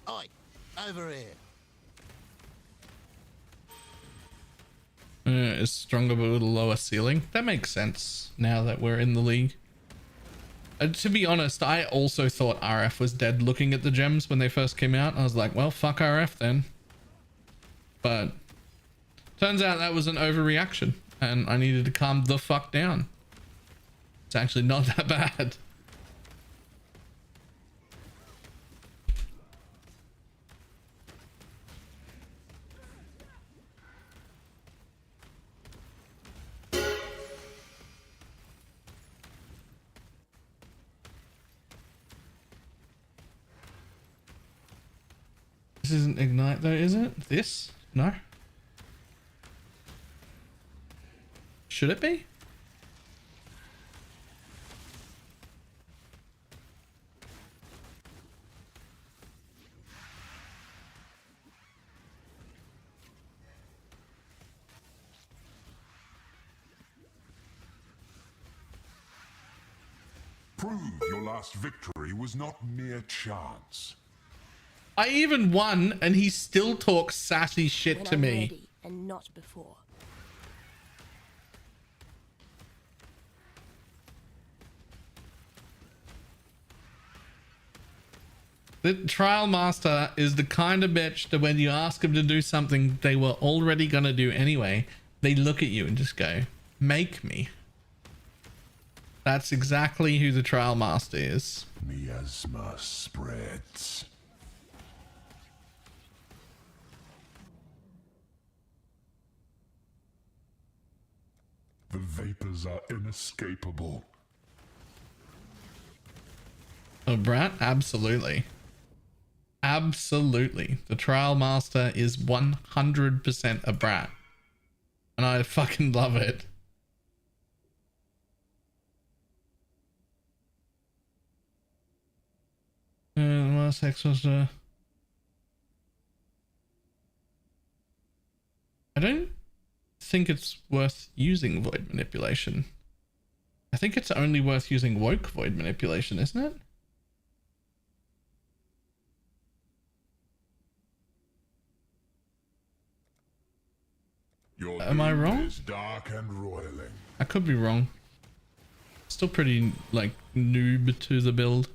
Speaker 6: Oi, over here.
Speaker 3: Is stronger but with a lower ceiling. That makes sense now that we're in the league. To be honest, I also thought RF was dead looking at the gems when they first came out. I was like, well, fuck RF then. But Turns out that was an overreaction and I needed to calm the fuck down. It's actually not that bad. This isn't Ignite though, is it? This? No. Should it be?
Speaker 5: Prove your last victory was not mere chance.
Speaker 3: I even won and he still talks sassy shit
Speaker 4: When
Speaker 3: to
Speaker 4: I'm
Speaker 3: me.
Speaker 4: ready and not before.
Speaker 3: The trial master is the kind of bitch that when you ask him to do something they were already gonna do anyway, they look at you and just go, make me. That's exactly who the trial master is.
Speaker 5: Miasma spreads. The vapors are inescapable.
Speaker 3: Oh, Brat? Absolutely. Absolutely. The trial master is 100% a brat. And I fucking love it. Last X was I don't think it's worth using void manipulation. I think it's only worth using woke void manipulation, isn't it?
Speaker 5: Your
Speaker 3: Am I
Speaker 5: doom
Speaker 3: wrong?
Speaker 5: is dark and roiling.
Speaker 3: I could be wrong. Still pretty like noob to the build.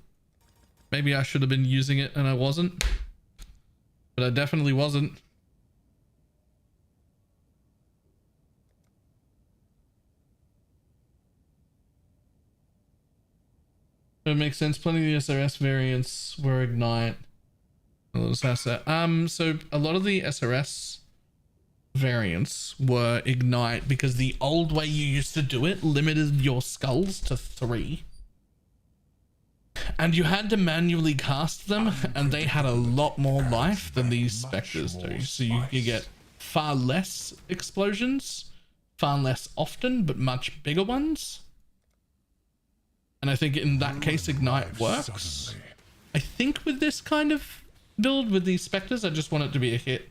Speaker 3: Maybe I should have been using it and I wasn't. But I definitely wasn't. It makes sense. Plenty of the SRS variants were Ignite. So a lot of the SRS variants were Ignite because the old way you used to do it limited your skulls to 3. And you had to manually cast them, and they had a lot more life than these Spectres do. So you could get far less explosions, far less often, but much bigger ones. And I think in that case, Ignite works. I think with this kind of build, with these Spectres, I just want it to be a hit.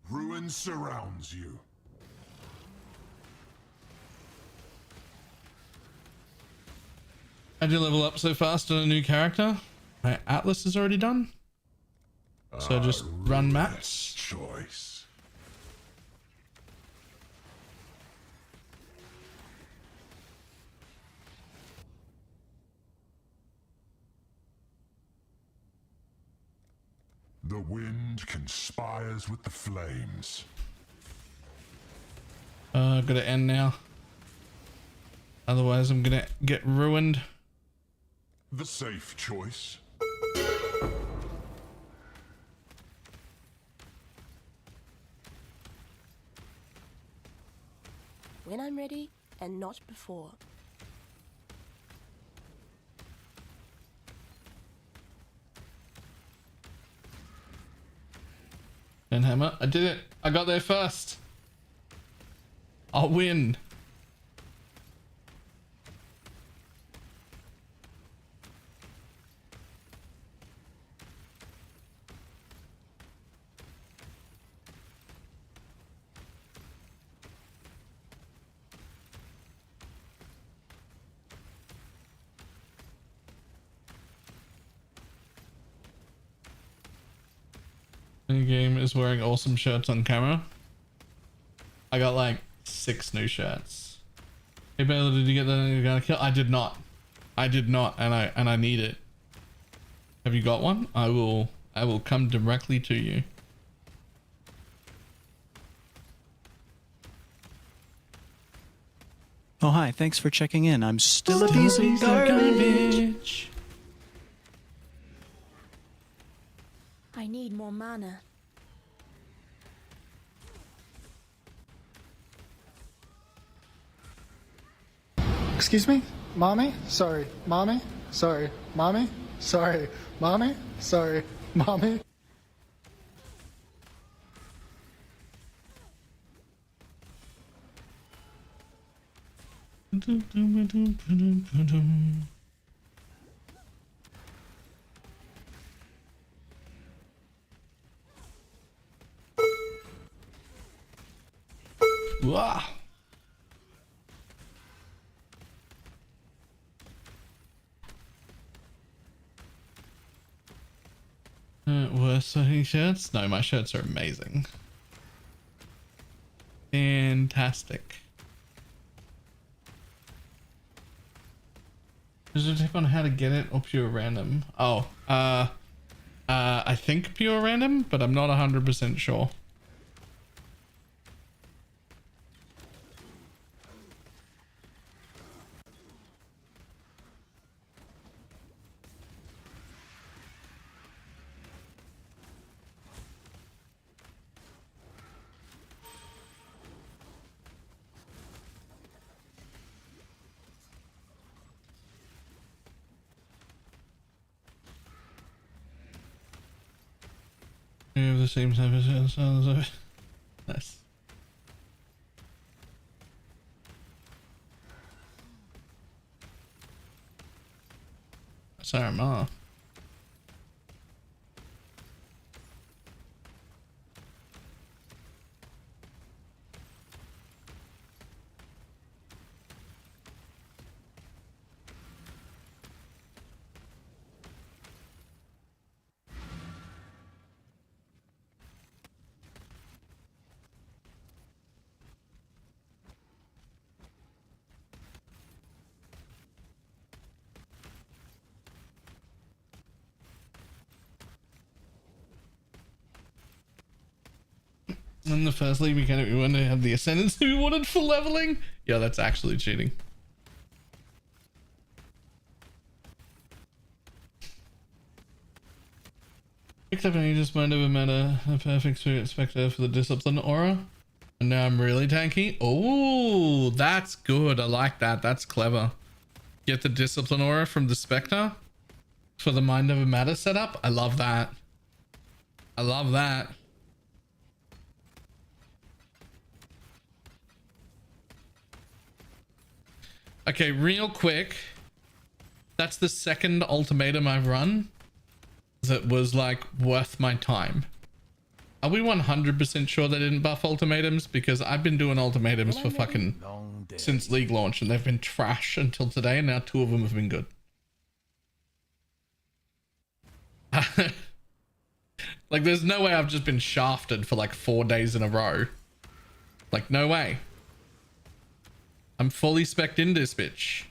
Speaker 5: Ruin surrounds you.
Speaker 3: How'd you level up so fast on a new character? My Atlas is already done. So just run maps.
Speaker 5: Choice. The wind conspires with the flames.
Speaker 3: Gotta end now. Otherwise I'm gonna get ruined.
Speaker 5: The safe choice.
Speaker 4: When I'm ready and not before.
Speaker 3: And Hammer, I did it. I got there first. I'll win. Endgame is wearing awesome shirts on camera. I got like 6 new shirts. Hey Baylor, did you get that you got a kill? I did not. I did not, and I need it. Have you got one? I will I will come directly to you.
Speaker 1: Oh, hi. Thanks for checking in. I'm still a piece of garbage.
Speaker 4: I need more mana.
Speaker 11: Excuse me? Mommy? Sorry. Mommy? Sorry. Mommy? Sorry. Mommy? Sorry. Mommy?
Speaker 3: Wow. Worst sweating shirts? No, my shirts are amazing. Fantastic. Is there a tip on how to get it or pure random? Oh, I think pure random, but I'm not 100% sure. You have the same type of sounds. Nice. Sorry, Ma. In the first league mechanic, we wanted to have the ascendancy we wanted for leveling. Yeah, that's actually cheating. Except when you just might have met a perfect Specter for the discipline aura. And now I'm really tanky. Oh, that's good. I like that. That's clever. Get the discipline aura from the Specter for the mind over matter setup. I love that. I love that. Okay, real quick. That's the second ultimatum I've run that was like worth my time. Are we 100% sure they didn't buff ultimatums? Because I've been doing ultimatums for fucking since league launch and they've been trash until today, and now 2 of them have been good. Like, there's no way I've just been shafted for like 4 days in a row. Like, no way. I'm fully spec'd in this bitch.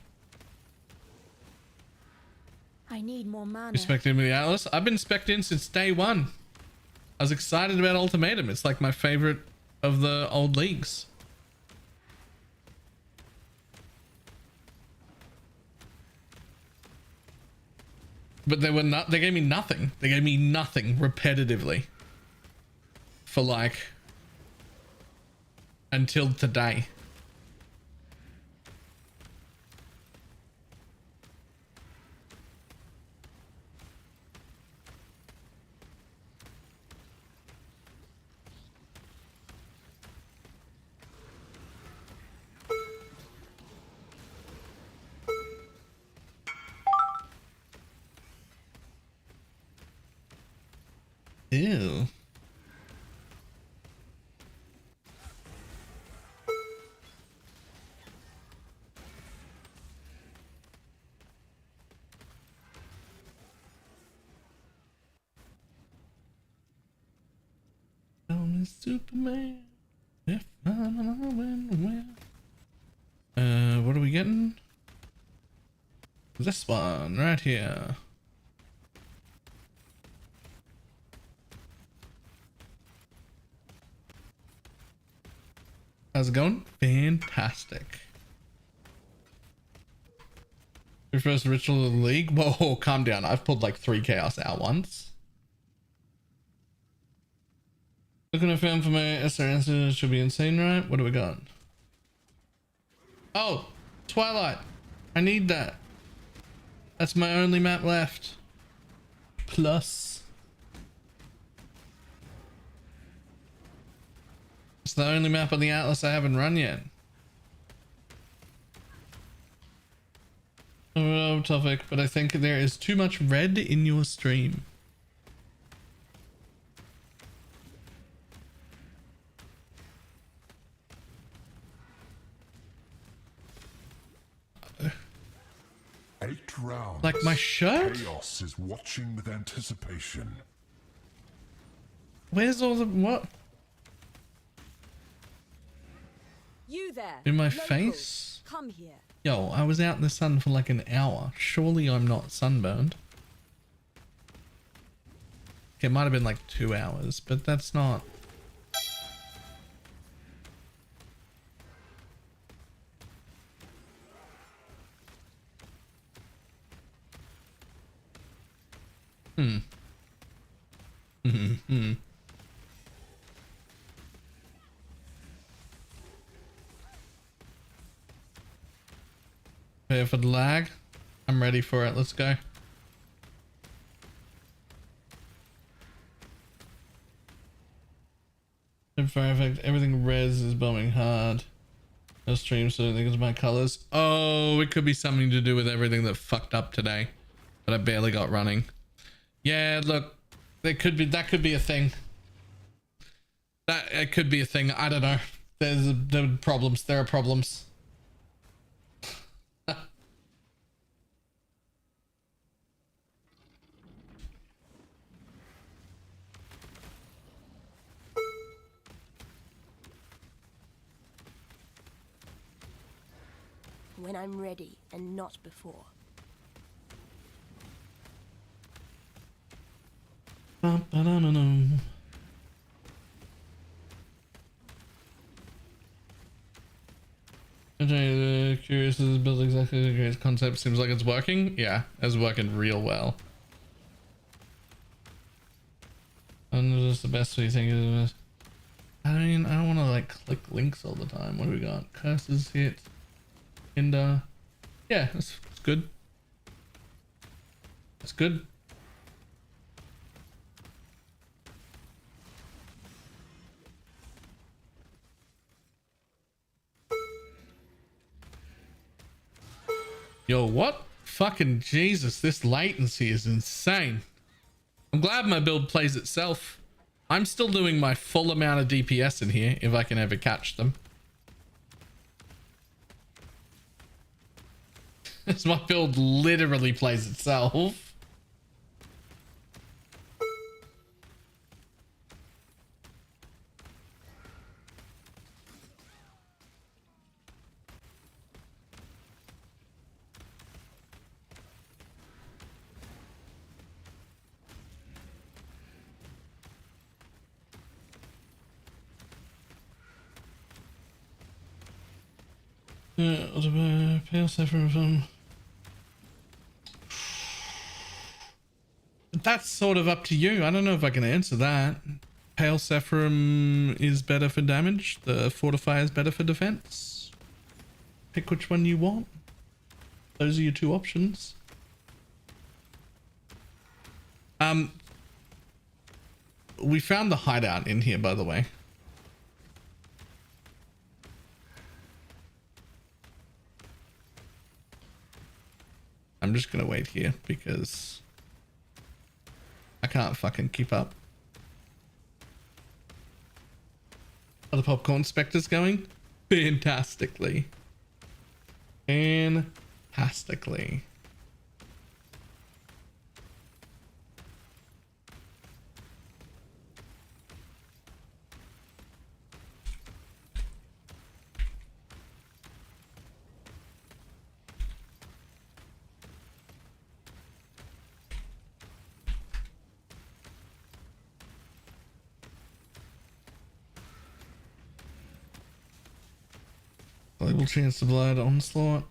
Speaker 4: I need more mana.
Speaker 3: You spec'd in with the Atlas? I've been spec'd in since day 1. I was excited about Ultimatum. It's like my favorite of the old leagues. But they were not, they gave me nothing. They gave me nothing repetitively for like until today. Ew. Tell me, Superman, if I'm win. What are we getting? This one right here. How's it going? Fantastic. Your first ritual of the league? Whoa, calm down. I've pulled like 3 chaos out once. Looking at film for my SR should be insane, right? What do we got? Oh, Twilight. I need that. That's my only map left. Plus. It's the only map on the Atlas I haven't run yet. Oh, topic, but I think there is too much red in your stream.
Speaker 5: Eight rounds.
Speaker 3: Like my shirt?
Speaker 5: Chaos is watching with anticipation.
Speaker 3: Where's all the what?
Speaker 8: You there.
Speaker 3: In my
Speaker 8: local,
Speaker 3: face?
Speaker 8: Come here.
Speaker 3: Yo, I was out in the sun for like an hour. Surely I'm not sunburned. Okay, it might have been like 2 hours, but that's not. Prepare for the lag. I'm ready for it. Let's go. Fire effect. Everything res is bombing hard. No stream, so I think it's my colors. Oh, it could be something to do with everything that fucked up today, but I barely got running. Yeah, look, that could be a thing. That it could be a thing. I don't know. There are problems. There are problems.
Speaker 4: When I'm ready and not before.
Speaker 3: Curious, is built exactly the great concept. Seems like it's working. Yeah, it's working real well. And just the best way you think is. I mean, I don't want to like click links all the time. What do we got? Curses hit. And yeah, that's good. That's good. Yo, what? Fucking Jesus, this latency is insane. I'm glad my build plays itself. I'm still doing my full amount of DPS in here if I can ever catch them. As my build literally plays itself. Pale Saffron film. That's sort of up to you. I don't know if I can answer that. Pale Saffron is better for damage. The Fortify is better for defense. Pick which one you want. Those are your 2 options. We found the hideout in here, by the way. I'm just gonna wait here because I can't fucking keep up. Are the popcorn specters going? Fantastically. Fantastically. Valuable chance to blood onslaught.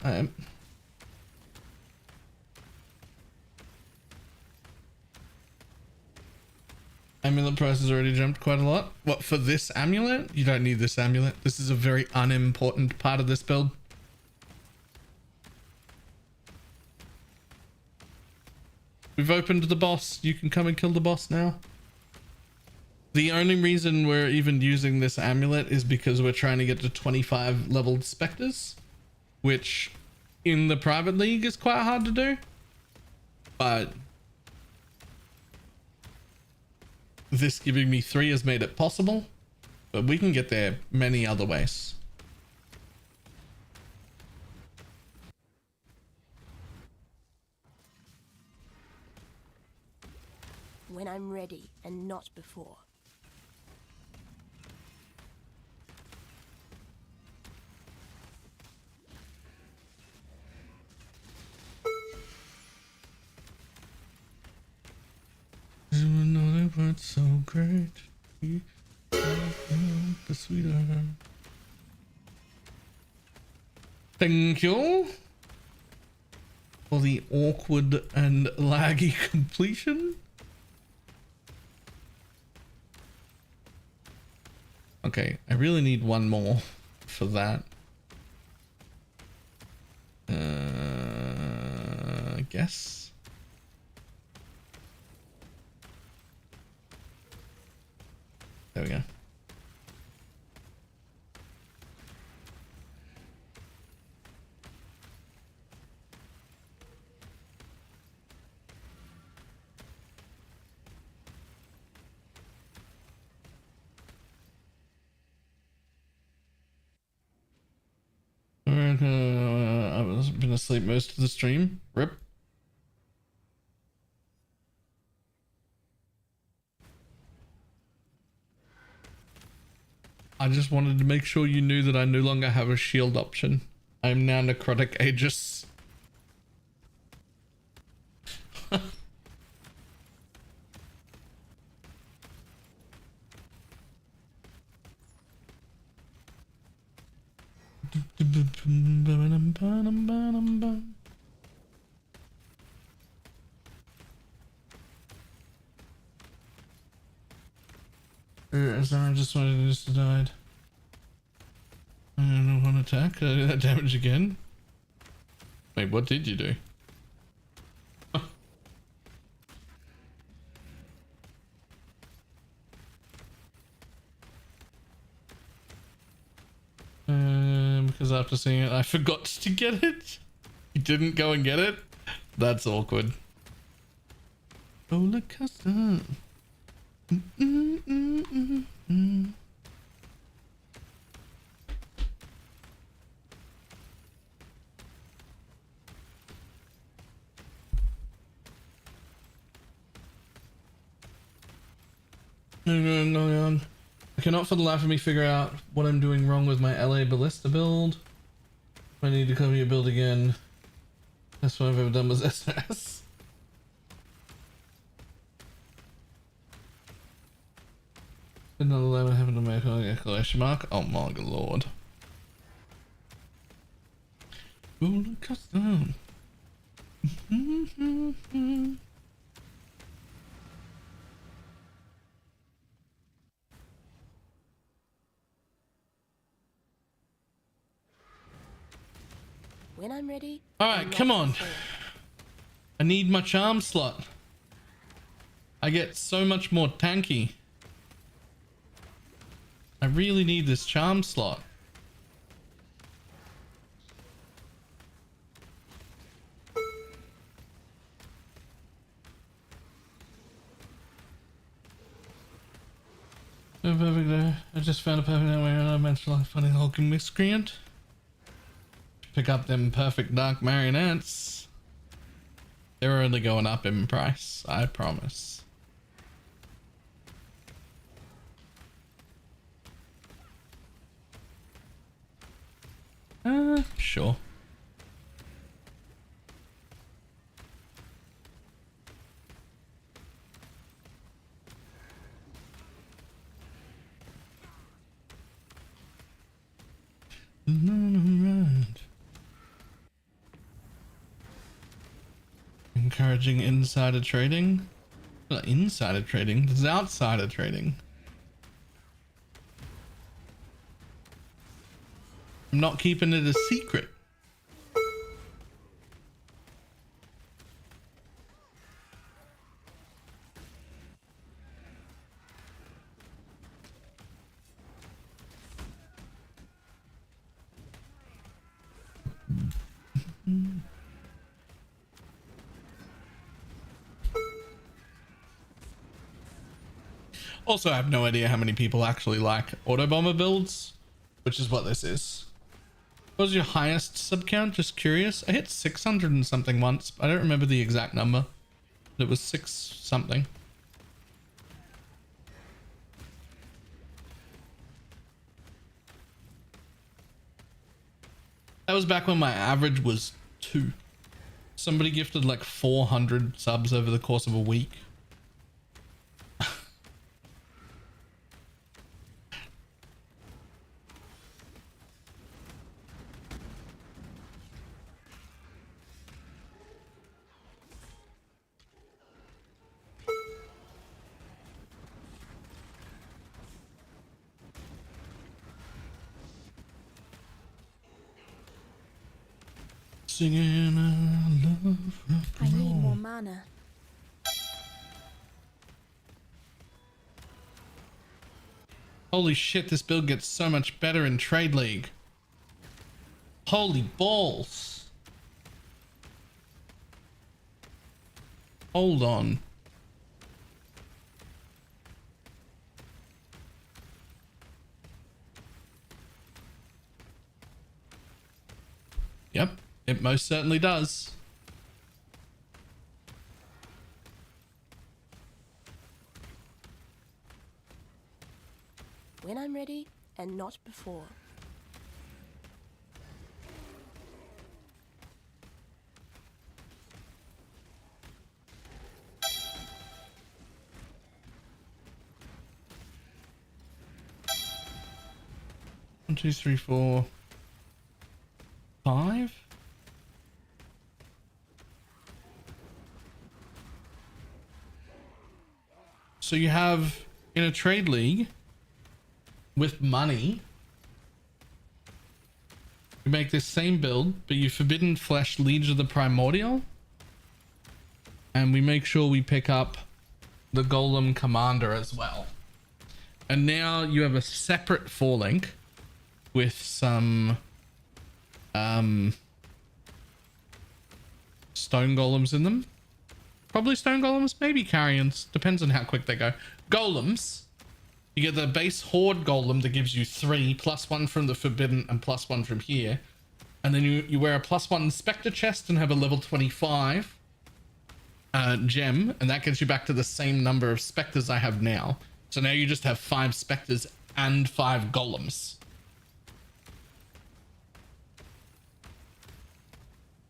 Speaker 3: Amulet price has already jumped quite a lot. What, for this amulet? You don't need this amulet. This is a very unimportant part of this build. We've opened the boss. You can come and kill the boss now. The only reason we're even using this amulet is because we're trying to get to 25 leveled specters, which in the private league is quite hard to do. But this giving me 3 has made it possible, but we can get there many other ways.
Speaker 4: When I'm ready and not before.
Speaker 3: You know that what's so great. The sweeter. Thank you for the awkward and laggy completion. Okay, I really need one more for that. I guess. There we go. I've been asleep most of the stream. Rip. I just wanted to make sure you knew that I no longer have a shield option. I am now necrotic Aegis. I just wanted to just died. I don't know, one attack. Did I do that damage again? Wait, what did you do? Because after seeing it, I forgot to get it. You didn't go and get it? That's awkward. Roller coaster. No. I cannot for the life of me figure out what I'm doing wrong with my LA Ballista build. I need to cover your build again. That's what I've ever done with SS. Another level happened to make an exclamation mark. Oh my good lord. Roller coaster.
Speaker 4: When I'm ready.
Speaker 3: Alright, come on. I need my charm slot. I get so much more tanky. I really need this charm slot. Perfect day. I just found a perfect way and I mentioned like funny hulking miscreant. Pick up them perfect dark marionettes. They're only going up in price, I promise. Sure. Encouraging insider trading. Not insider trading, this is outsider trading. I'm not keeping it a secret. Also, I have no idea how many people actually like auto bomber builds, which is what this is. What was your highest sub count? Just curious. I hit 600 and something once. I don't remember the exact number. It was 6 something. That was back when my average was 2. Somebody gifted like 400 subs over the course of a week. Singing I love rock
Speaker 4: I
Speaker 3: and
Speaker 4: need
Speaker 3: roll.
Speaker 4: more mana.
Speaker 3: Holy shit, this build gets so much better in Trade League. Holy balls. Hold on. Yep, it most certainly does.
Speaker 4: When I'm ready and not before.
Speaker 3: One, two, three, 4, 5. So you have in a trade league with money, you make this same build, but you Forbidden Flesh Liege of the Primordial, and we make sure we pick up the Golem Commander as well. And now you have a separate 4-link with some stone golems in them. Probably stone golems, maybe carrions, depends on how quick they go. Golems, you get the base horde golem that gives you 3 +1 from the forbidden and +1 from here, and then you wear a +1 Specter chest and have a level 25 gem, and that gets you back to the same number of specters I have now. So now you just have 5 specters and 5 golems.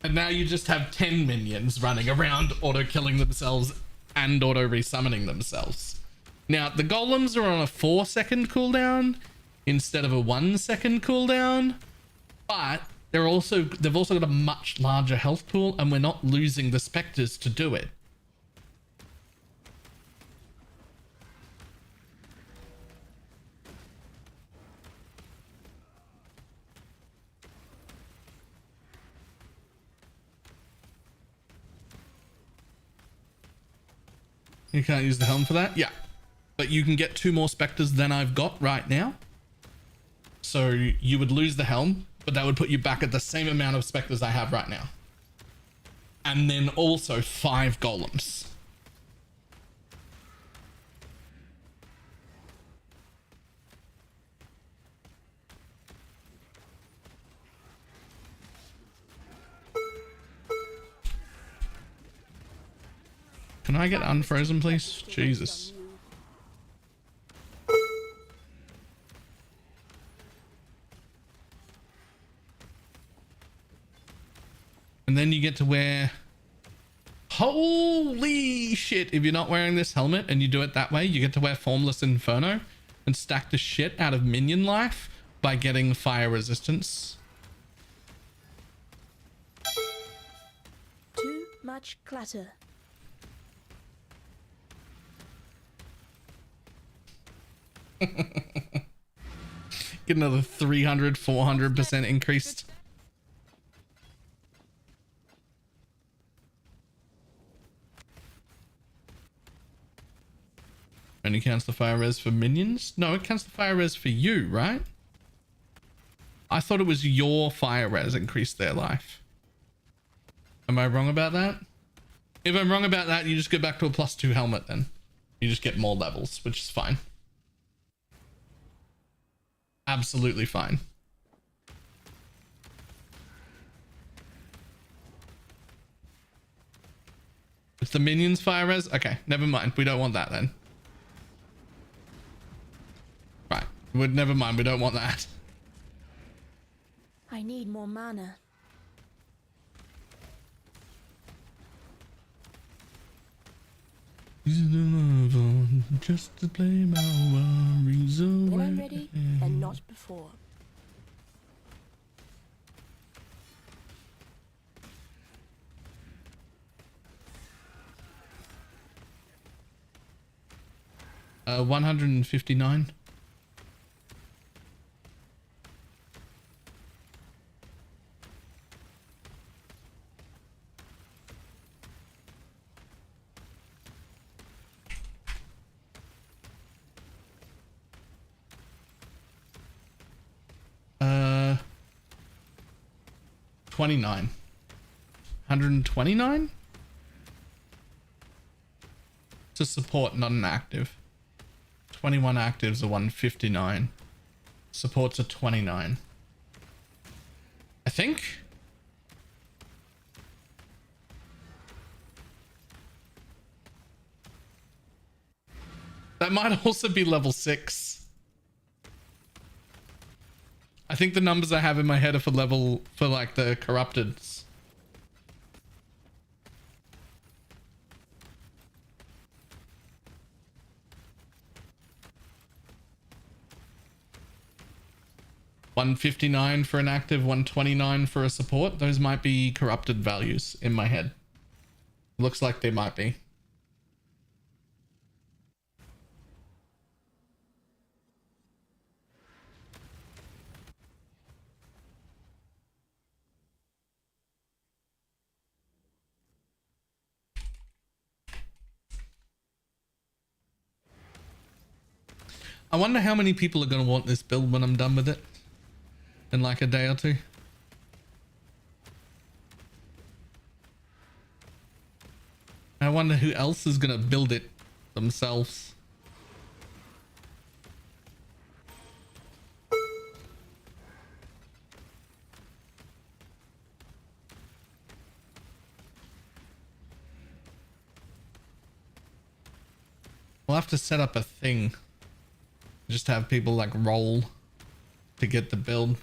Speaker 3: And now you just have 10 minions running around auto-killing themselves and auto-resummoning themselves. Now, the golems are on a 4-second cooldown instead of a 1-second cooldown, but they've also got a much larger health pool, and we're not losing the specters to do it. You can't use the helm for that? Yeah. But you can get 2 more specters than I've got right now. So you would lose the helm, but that would put you back at the same amount of specters I have right now. And then also 5 golems. Can I get unfrozen, please? Jesus. And then you get to wear... Holy shit! If you're not wearing this helmet and you do it that way, you get to wear Formless Inferno and stack the shit out of minion life by getting fire resistance.
Speaker 4: 2 much clutter.
Speaker 3: Get another 300, 400% increased. Only counts the fire res for minions? No, it counts the fire res for you, right? I thought it was your fire res increased their life. Am I wrong about that? If I'm wrong about that, you just go back to a +2 helmet then. You just get more levels, which is fine. Absolutely fine. It's the minions fire res? Okay, never mind. We don't want that then. Right. Never mind. We don't want that.
Speaker 4: I need more mana.
Speaker 3: Just to play my worries away.
Speaker 4: When I'm ready and not before.
Speaker 3: Uh, 159. Uh, 29. 129? To support, not an active. 21 actives are 159. Supports are 29. I think. That might also be level 6. I think the numbers I have in my head are for like the corrupteds. $159 for an active, $129 for a support. Those might be corrupted values in my head. Looks like they might be. I wonder how many people are going to want this build when I'm done with it. In like a day or two. I wonder who else is going to build it themselves. We'll have to set up a thing. Just have people like roll to get the build.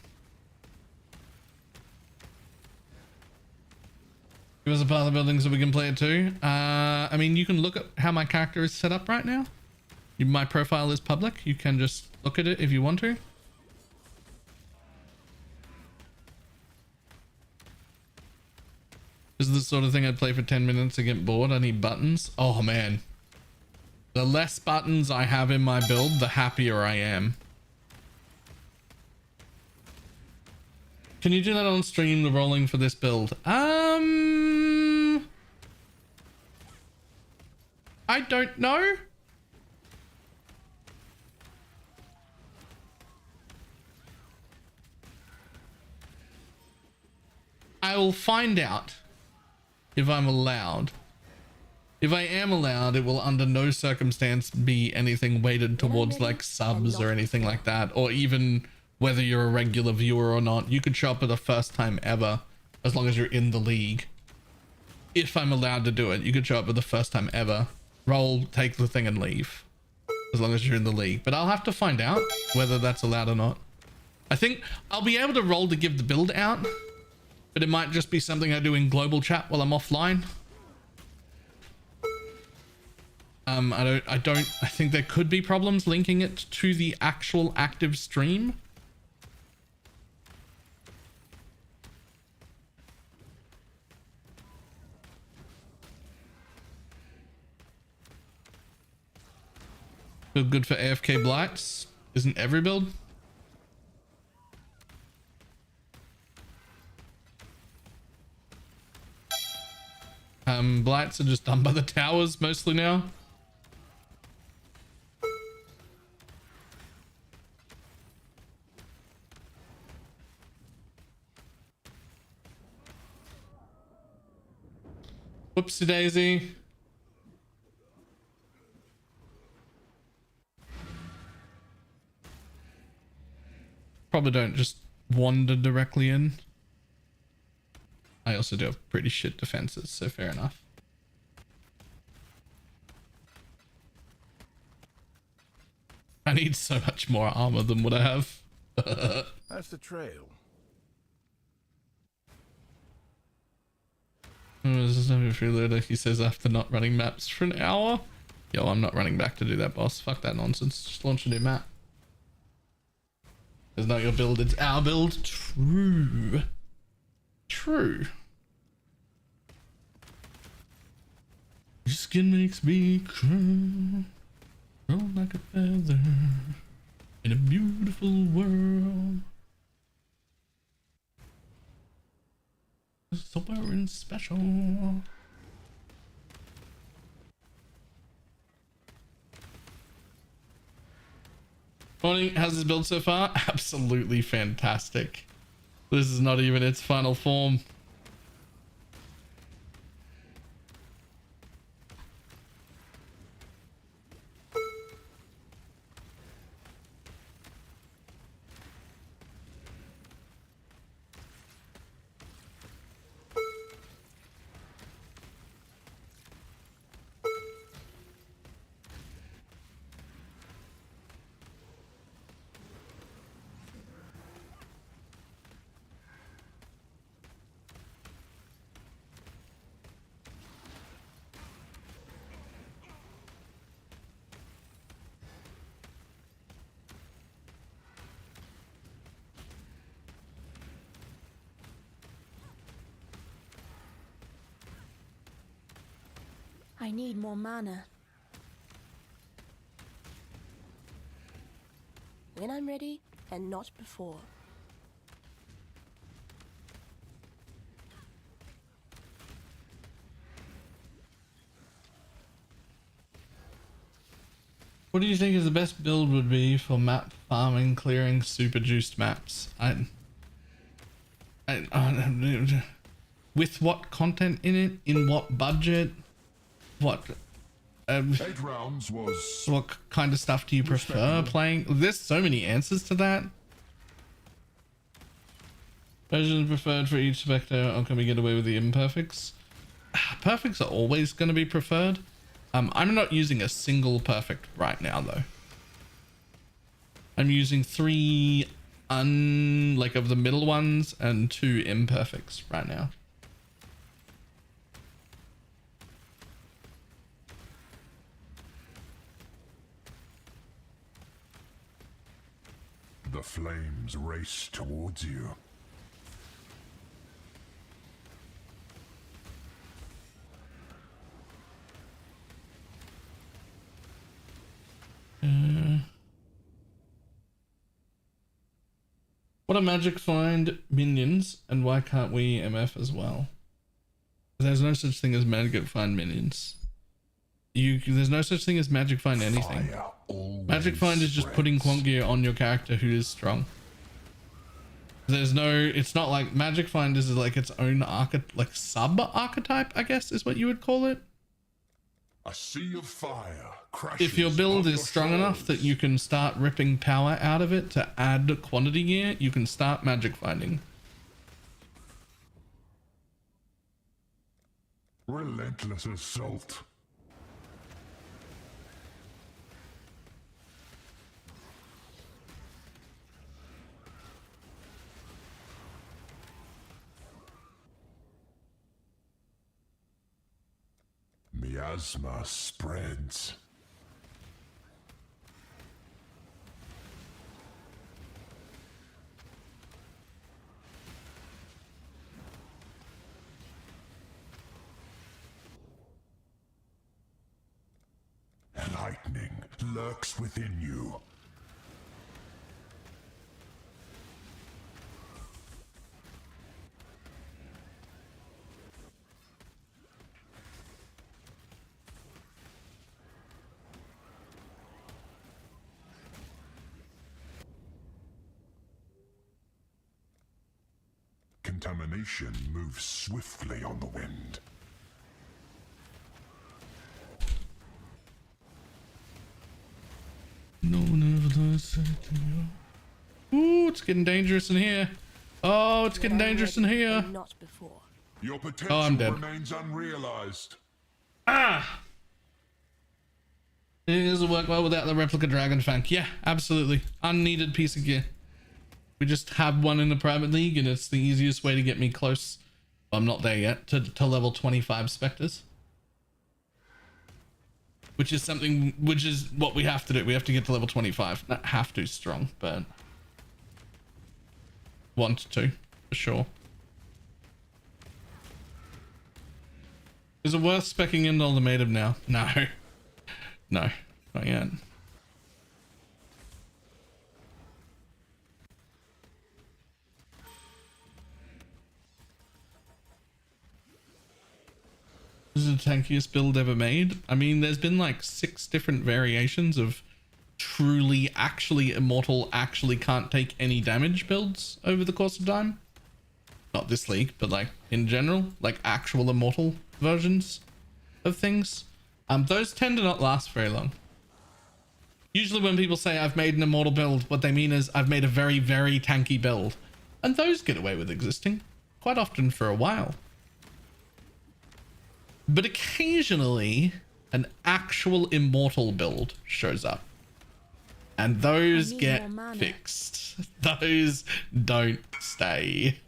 Speaker 3: Give us a part of the building so we can play it too. I mean, you can look at how my character is set up right now. My profile is public. You can just look at it if you want to. This is the sort of thing I'd play for 10 minutes to get bored. I need buttons. Oh man. The less buttons I have in my build, the happier I am. Can you do that on stream, the rolling for this build? I don't know. I will find out if I'm allowed. If I am allowed, it will under no circumstance be anything weighted towards like subs or anything like that, or even whether you're a regular viewer or not. You could show up for the first time ever as long as you're in the league. If I'm allowed to do it, you could show up for the first time ever, roll, take the thing and leave as long as you're in the league. But I'll have to find out whether that's allowed or not. I think I'll be able to roll to give the build out, but it might just be something I do in global chat while I'm offline. I think there could be problems linking it to the actual active stream. Feel good for AFK blights. Isn't every build? Blights are just done by the towers mostly now. Whoopsie daisy. Probably don't just wander directly in. I also do have pretty shit defenses, so fair enough. I need so much more armor than what I have.
Speaker 6: That's the trail.
Speaker 3: Freeloader, he says after not running maps for an hour. Yo, I'm not running back to do that, boss. Fuck that nonsense. Just launch a new map. It's not your build, it's our build. True. True. Your skin makes me cry. Roll like a feather in a beautiful world. Somewhere special. Morning, how's this build so far? Absolutely fantastic. This is not even its final form.
Speaker 4: I need more mana. When I'm ready, and not before.
Speaker 3: What do you think is the best build would be for map farming, clearing super juiced maps? With what content in it? In what budget? What
Speaker 5: 8 rounds was...
Speaker 3: what kind of stuff do you prefer playing? There's so many answers to that. Versions preferred for each Spectre, or can we get away with the imperfects? Perfects are always going to be preferred. I'm not using a single perfect right now though. I'm using 3 like of the middle ones and 2 imperfects right now.
Speaker 5: The flames race towards you.
Speaker 3: What are magic find minions and why can't we MF as well? There's no such thing as magic find minions. There's no such thing as magic find anything. Magic find is just putting quant gear on your character who is strong. There's no, it's not like magic find is like its own like sub archetype, I guess is what you would call it.
Speaker 5: A sea of fire crashes.
Speaker 3: If your build is strong enough that you can start ripping power out of it to add quantity gear, you can start magic finding.
Speaker 5: Relentless assault. Miasma spreads. Lightning lurks within you. Contamination moves swiftly on the wind.
Speaker 3: No one ever listened to you. Ooh, it's getting dangerous in here. Oh, it's getting dangerous in here.
Speaker 4: Not before.
Speaker 5: Your potential
Speaker 3: I'm dead.
Speaker 5: remains unrealized.
Speaker 3: Ah! It doesn't work well without the replica dragon fang. Yeah, absolutely. Unneeded piece of gear. We just have one in the private league, and it's the easiest way to get me close. I'm not there yet to level 25 specters, which is what we have to do. We have to get to level 25. Not have to strong, but want to for sure. Is it worth speccing in Ultimatum now? No, no, not yet. This is the tankiest build ever made. I mean, there's been like 6 different variations of truly, actually immortal, actually can't take any damage builds over the course of time. Not this league, but like in general, like actual immortal versions of things. Those tend to not last very long. Usually when people say I've made an immortal build, what they mean is I've made a very, very tanky build. And those get away with existing quite often for a while. But occasionally, an actual immortal build shows up. And those get fixed. Those don't stay.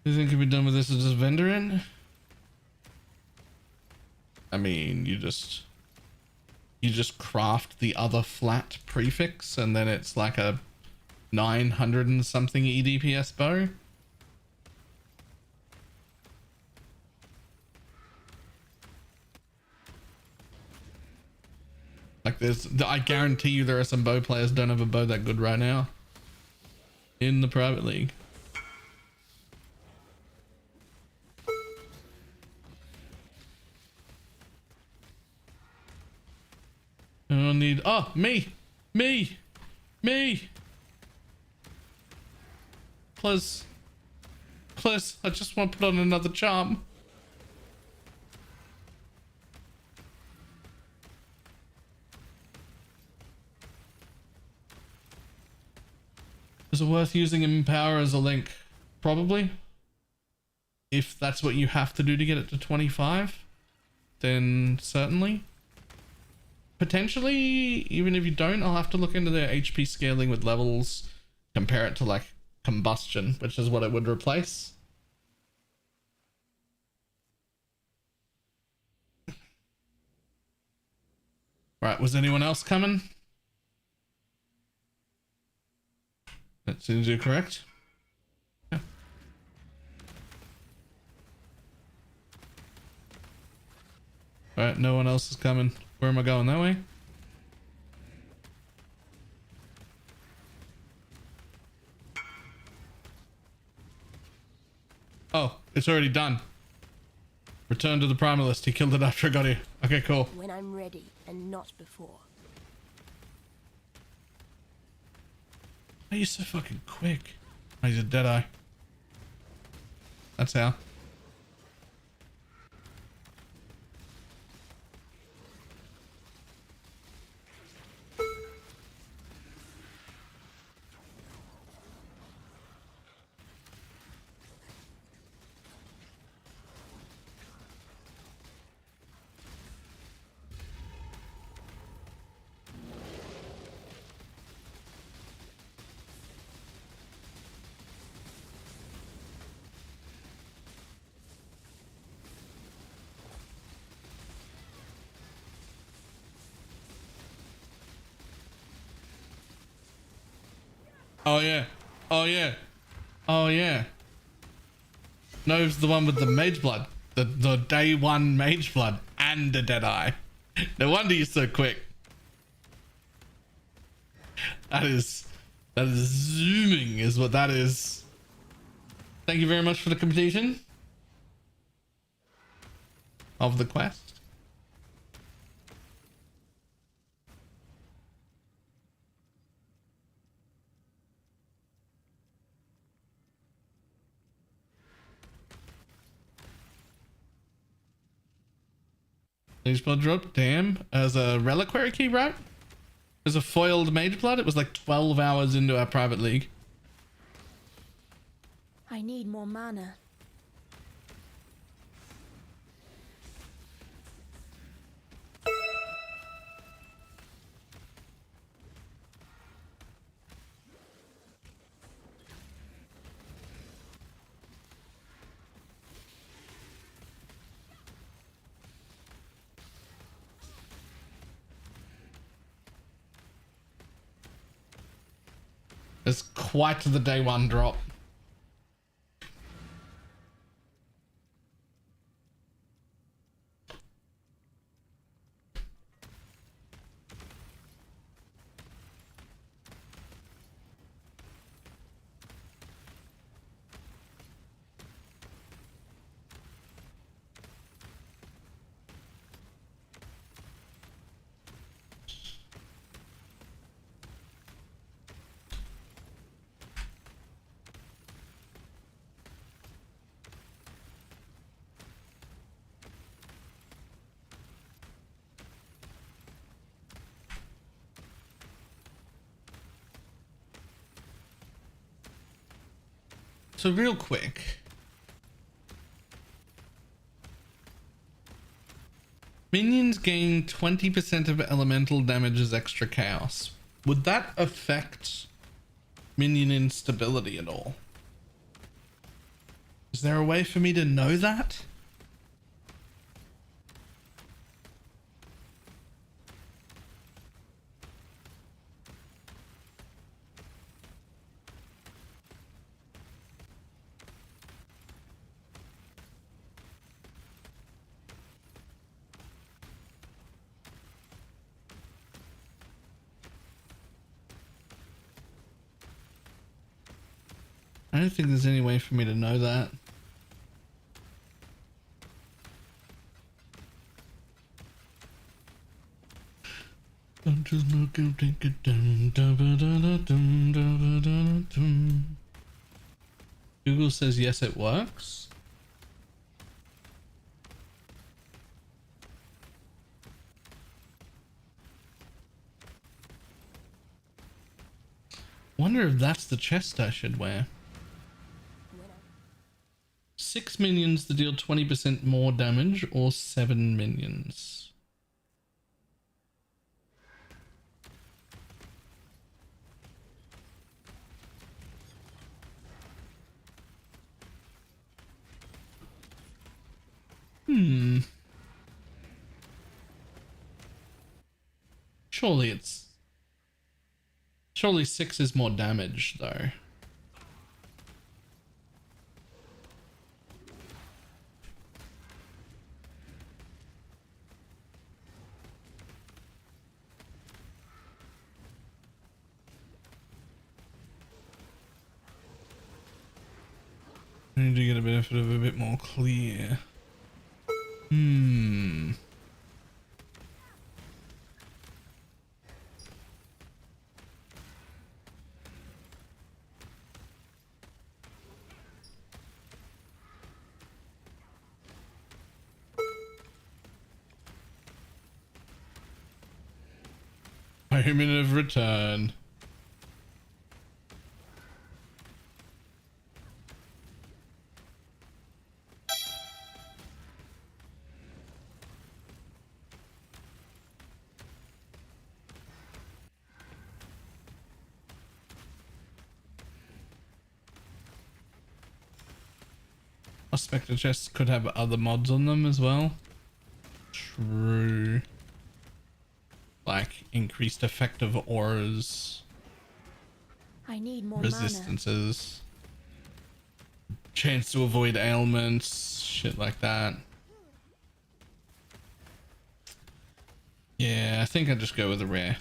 Speaker 3: You think you'd be done with this as just vendor in? I mean, you just craft the other flat prefix and then it's like a 900 and something EDPS bow. Like I guarantee you there are some bow players don't have a bow that good right now in the private league. I don't need, oh, me. Please, I just want to put on another charm. Is it worth using Empower as a link? Probably. If that's what you have to do to get it to 25, then certainly. Potentially, even if you don't, I'll have to look into their HP scaling with levels, compare it to like combustion, which is what it would replace. Right, was anyone else coming? That seems to be correct. Yeah. Alright, no one else is coming. Where am I going? That way? Oh, it's already done. Return to the primalist. He killed it after I got here. Okay, cool.
Speaker 4: When I'm ready and not before.
Speaker 3: Why are you so fucking quick? Oh, he's a deadeye. That's how. Oh yeah. Oh yeah. Oh yeah. Nove's the one with the mage blood. The day one mage blood and a dead eye. No wonder you're so quick. That is zooming is what that is. Thank you very much for the completion of the quest. Mage blood drop, damn. As a reliquary key, right? As a foiled mage blood, it was like 12 hours into our private league.
Speaker 4: I need more mana.
Speaker 3: It's quite the day one drop. So real quick, minions gain 20% of elemental damage as extra chaos. Would that affect minion instability at all? Is there a way for me to know that? I don't think there's any way for me to know that. Google says yes, it works. Wonder if that's the chest I should wear. 6 minions to deal 20% more damage, or 7 minions. Surely 6 is more damage though. I need to get a benefit of a bit more clear. Moment of return. Spectre chests could have other mods on them as well. True. Like increased effective auras.
Speaker 4: I need more
Speaker 3: resistances, chance to avoid ailments, shit like that. Yeah, I think I'd just go with a rare.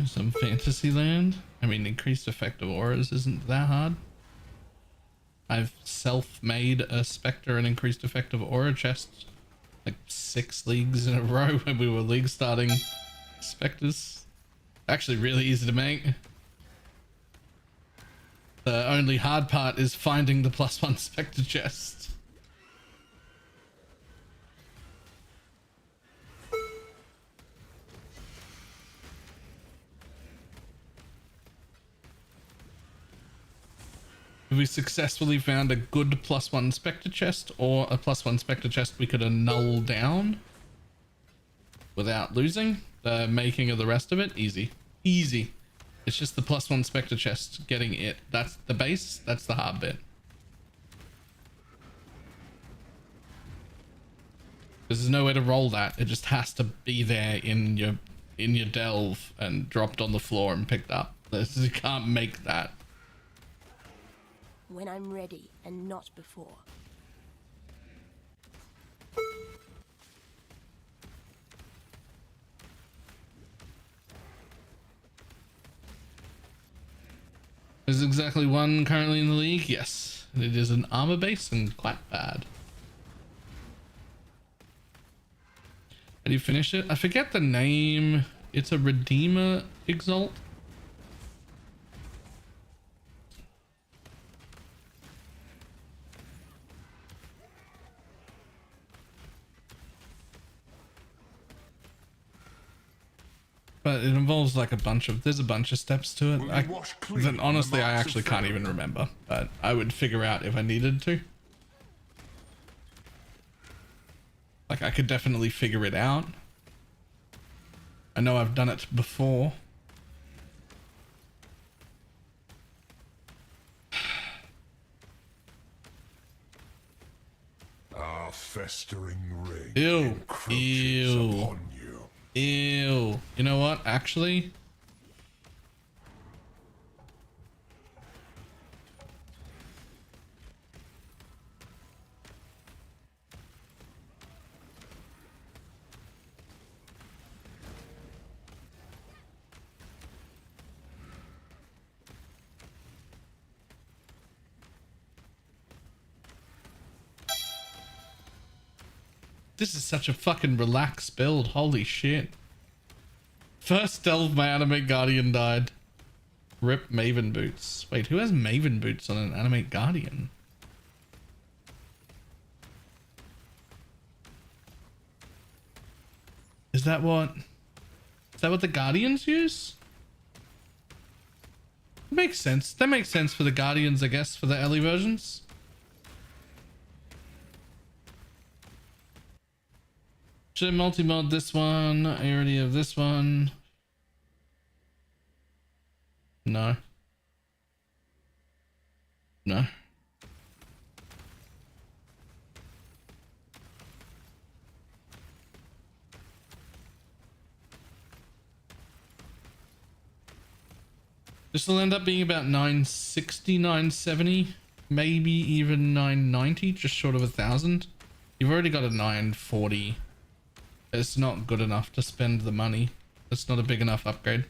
Speaker 3: Some fantasy land. I mean, increased effect of auras isn't that hard. I've self-made a Spectre and increased effect of aura chest like 6 leagues in a row when we were league starting Spectres. Actually really easy to make. The only hard part is finding the +1 Spectre chest. If we successfully found a good +1 Spectre chest or a +1 Spectre chest we could annul down without losing the making of the rest of it, easy. Easy. It's just the +1 Spectre chest, getting it. That's the base, that's the hard bit. There's no way to roll that. It just has to be there in your delve and dropped on the floor and picked up. You can't make that.
Speaker 4: When I'm ready and not before.
Speaker 3: There's exactly one currently in the league. Yes, it is an armor base and quite bad. How do you finish it? I forget the name. It's a Redeemer Exalt. But it involves like there's a bunch of steps to it. Then honestly, I actually can't even remember, but I would figure out if I needed to. Like I could definitely figure it out. I know I've done it before.
Speaker 5: Our festering ring
Speaker 3: Ew.
Speaker 5: encroaches
Speaker 3: Ew.
Speaker 5: upon you.
Speaker 3: Ew. You know what? Actually, this is such a fucking relaxed build. Holy shit. First delve, my Animate Guardian died. Rip Maven Boots. Wait, who has Maven Boots on an Animate Guardian? Is that what the Guardians use? Makes sense. That makes sense for the Guardians, I guess, for the Ellie versions. Should I multi-mod this one? I already have this one. No. No. This will end up being about 960, 970, maybe even 990, just short of 1,000. You've already got a 940. It's not good enough to spend the money. It's not a big enough upgrade.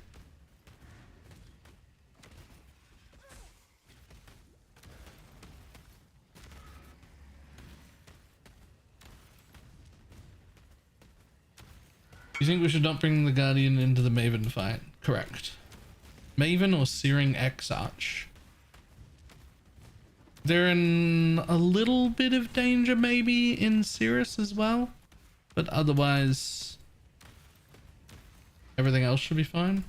Speaker 3: You think we should not bring the Guardian into the Maven fight? Correct. Maven or Searing Exarch? They're in a little bit of danger maybe in Cirrus as well. But otherwise, everything else should be fine.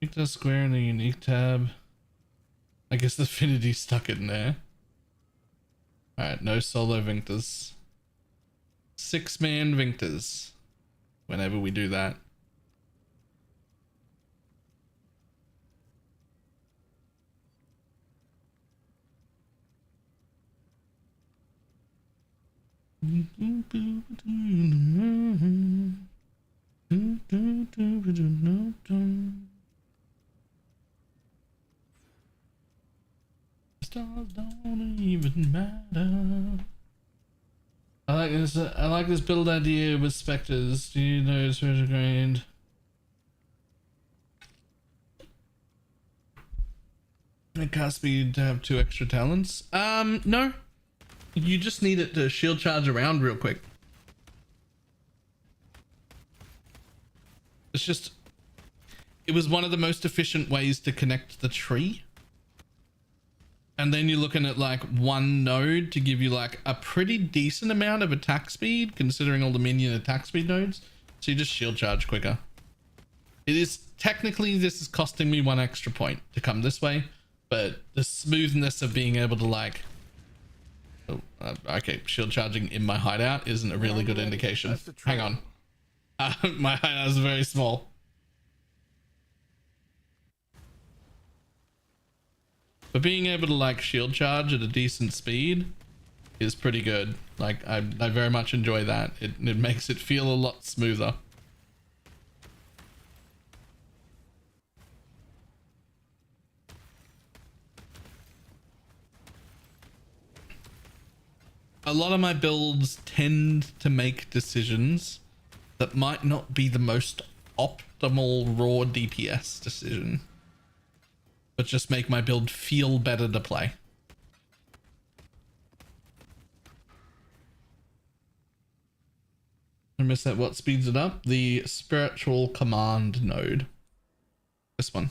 Speaker 3: Unique to square in the unique tab. I guess the Affinity stuck in there. Alright, no solo Vinctors. 6-man Vinctors whenever we do that. Stars don't even matter. I like this. I like this build idea with Spectres. Do you know it's retrograde? It can't be to have 2 extra talents. No. You just need it to shield charge around real quick. It's just, it was one of the most efficient ways to connect the tree. And then you're looking at like 1 node to give you like a pretty decent amount of attack speed, considering all the minion attack speed nodes. So you just shield charge quicker. It is technically, this is costing me 1 extra point to come this way, but the smoothness of being able to like, okay, shield charging in my hideout isn't a really good indication. Hang on. My hideout is very small. But being able to like shield charge at a decent speed is pretty good. Like I very much enjoy that. It makes it feel a lot smoother. A lot of my builds tend to make decisions that might not be the most optimal raw DPS decision, but just make my build feel better to play. I missed that. What speeds it up? The spiritual command node. This one.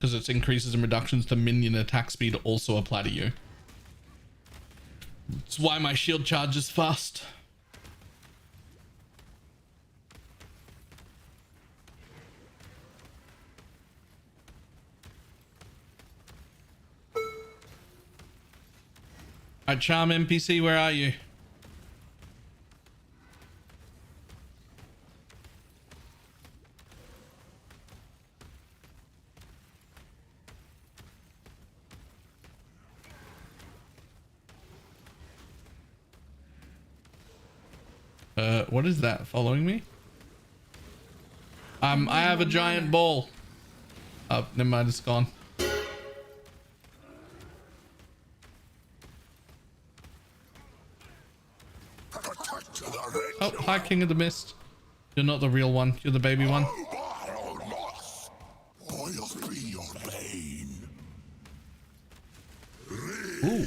Speaker 3: Because its increases and reductions to minion attack speed also apply to you. That's why my shield charge is fast. Alright, Charm NPC, where are you? What is that following me? I have a giant ball. Oh, never mind, it's gone. Oh, hi, King of the Mist. You're not the real one. You're the baby one. Ooh.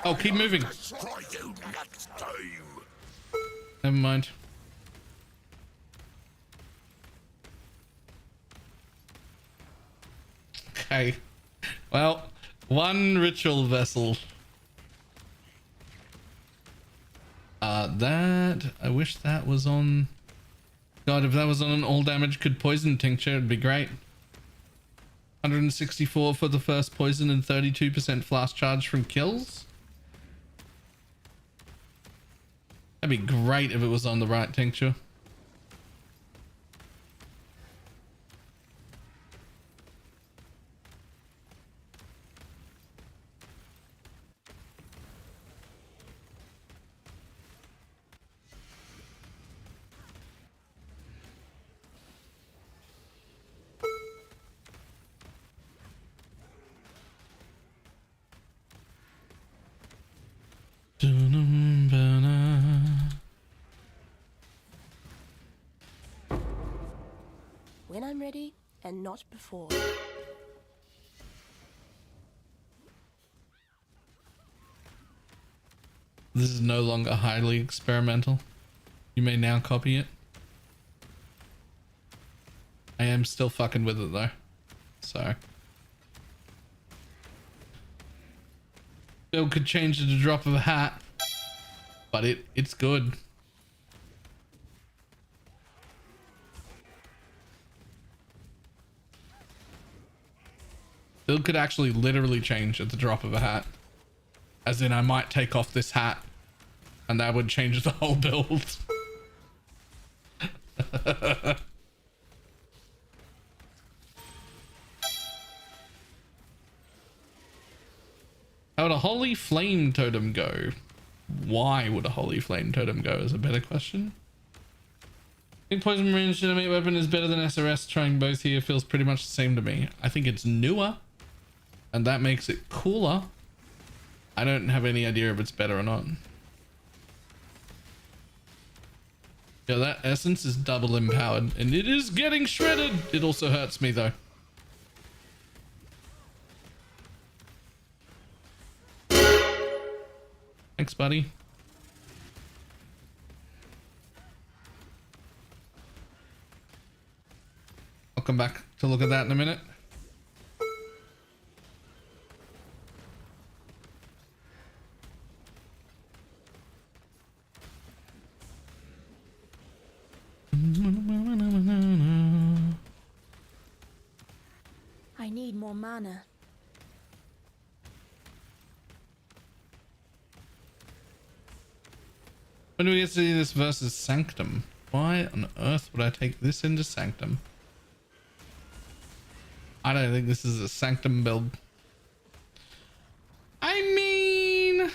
Speaker 3: Oh, keep moving. Never mind. Okay. Well, 1 ritual vessel. That I wish that was on. God, if that was on an all damage could poison tincture, it'd be great. 164 for the first poison and 32% flash charge from kills. That'd be great if it was on the right tincture.
Speaker 4: When I'm ready, and not before.
Speaker 3: This is no longer highly experimental. You may now copy it. I am still fucking with it though. So. Bill could change it at a drop of a hat. But it's good. Build could actually literally change at the drop of a hat. As in, I might take off this hat and that would change the whole build. How would a holy flame totem go? Why would a holy flame totem go is a better question. I think poison range dynamite weapon is better than SRS. Trying both here feels pretty much the same to me. I think it's newer and that makes it cooler. I don't have any idea if it's better or not. Yeah, that essence is double empowered and it is getting shredded. It also hurts me though. Thanks, buddy. I'll come back to look at that in a minute.
Speaker 4: I need more mana.
Speaker 3: When do we get to see this versus Sanctum? Why on earth would I take this into Sanctum? I don't think this is a Sanctum build. I mean...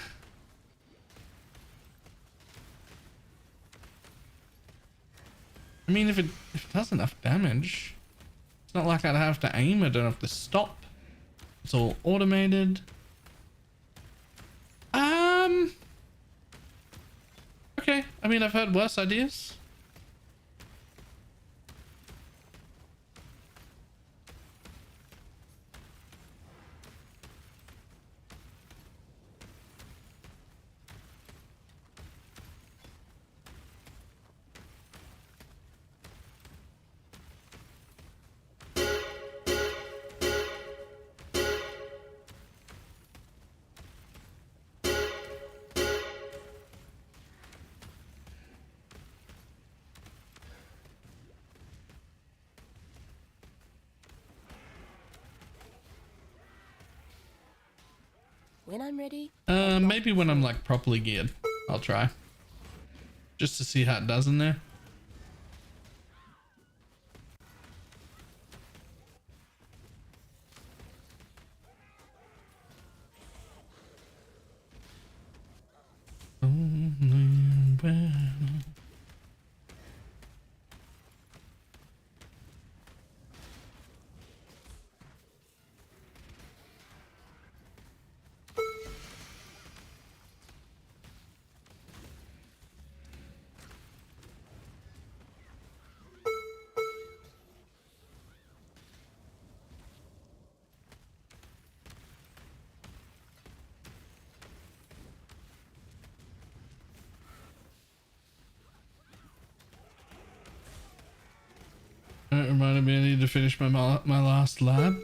Speaker 3: if it does enough damage, it's not like I'd have to aim. I don't have to stop. It's all automated. Okay, I mean, I've heard worse ideas.
Speaker 4: When I'm ready.
Speaker 3: Maybe when I'm like properly geared, I'll try. Just to see how it does in there. That reminded me I need to finish my last lab.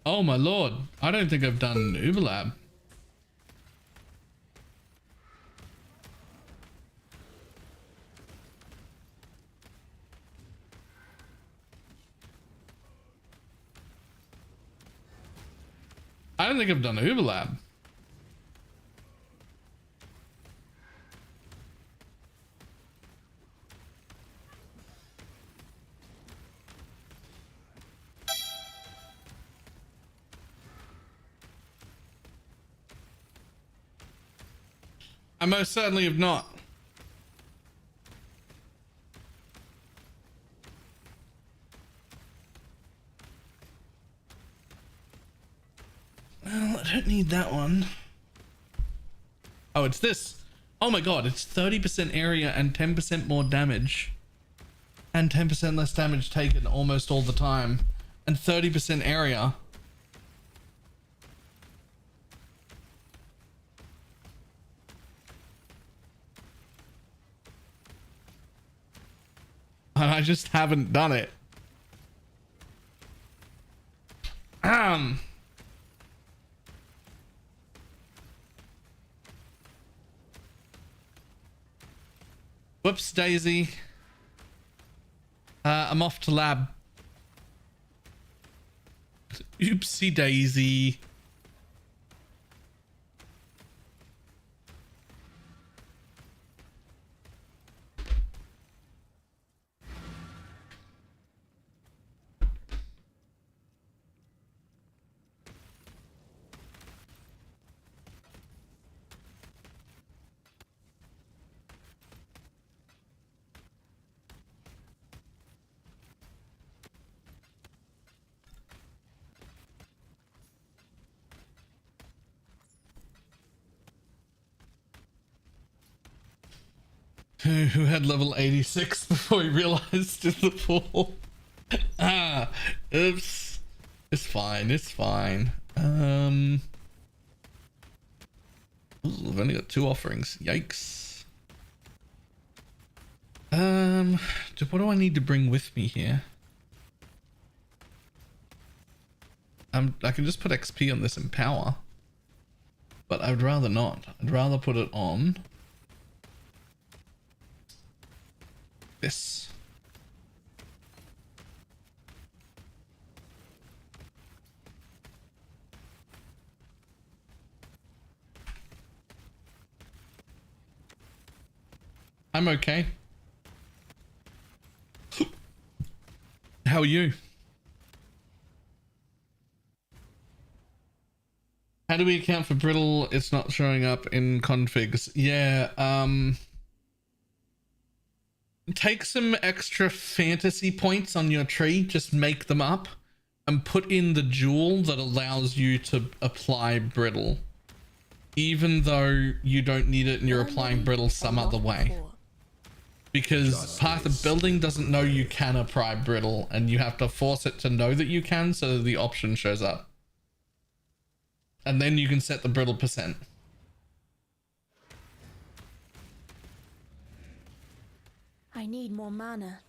Speaker 3: Oh my lord, I don't think I've done Uber lab. I don't think I've done Uber lab. I most certainly have not. Well, I don't need that one. Oh, it's this. Oh my god, it's 30% area and 10% more damage. And 10% less damage taken almost all the time. And 30% area. And I just haven't done it. Whoops, Daisy. I'm off to lab. Oopsie daisy. Who had level 86 before he realized in the pool? Ah, oops. It's fine, it's fine. Ooh, I've only got 2 offerings. Yikes. What do I need to bring with me here? I can just put XP on this in power. But I would rather not. I'd rather put it on this. I'm okay. How are you? How do we account for brittle? It's not showing up in configs. Yeah, take some extra fantasy points on your tree, just make them up, and put in the jewel that allows you to apply brittle. Even though you don't need it and you're applying brittle some other way. Because Path of Building doesn't know you can apply brittle, and you have to force it to know that you can so that the option shows up. And then you can set the brittle percent.
Speaker 4: I need more mana.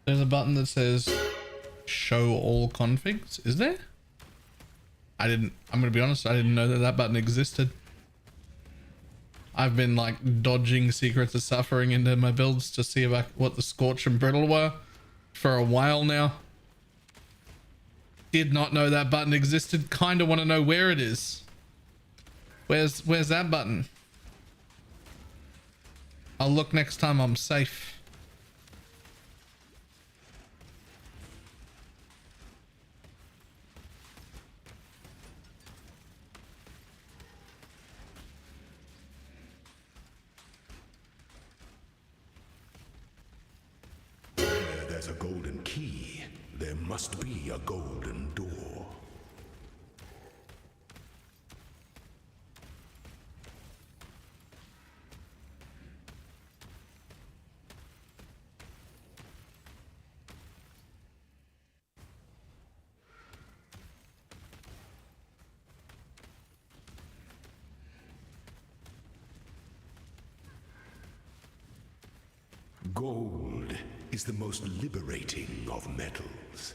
Speaker 3: There's a button that says show all configs. Is there? I'm gonna be honest, I didn't know that that button existed. I've been like dodging Secrets of Suffering into my builds to see about what the Scorch and Brittle were for a while now. Did not know that button existed. Kind of want to know where it is. Where's that button? I'll look next time I'm safe.
Speaker 5: There's a golden key. There must be a golden door. Gold is the most liberating of metals.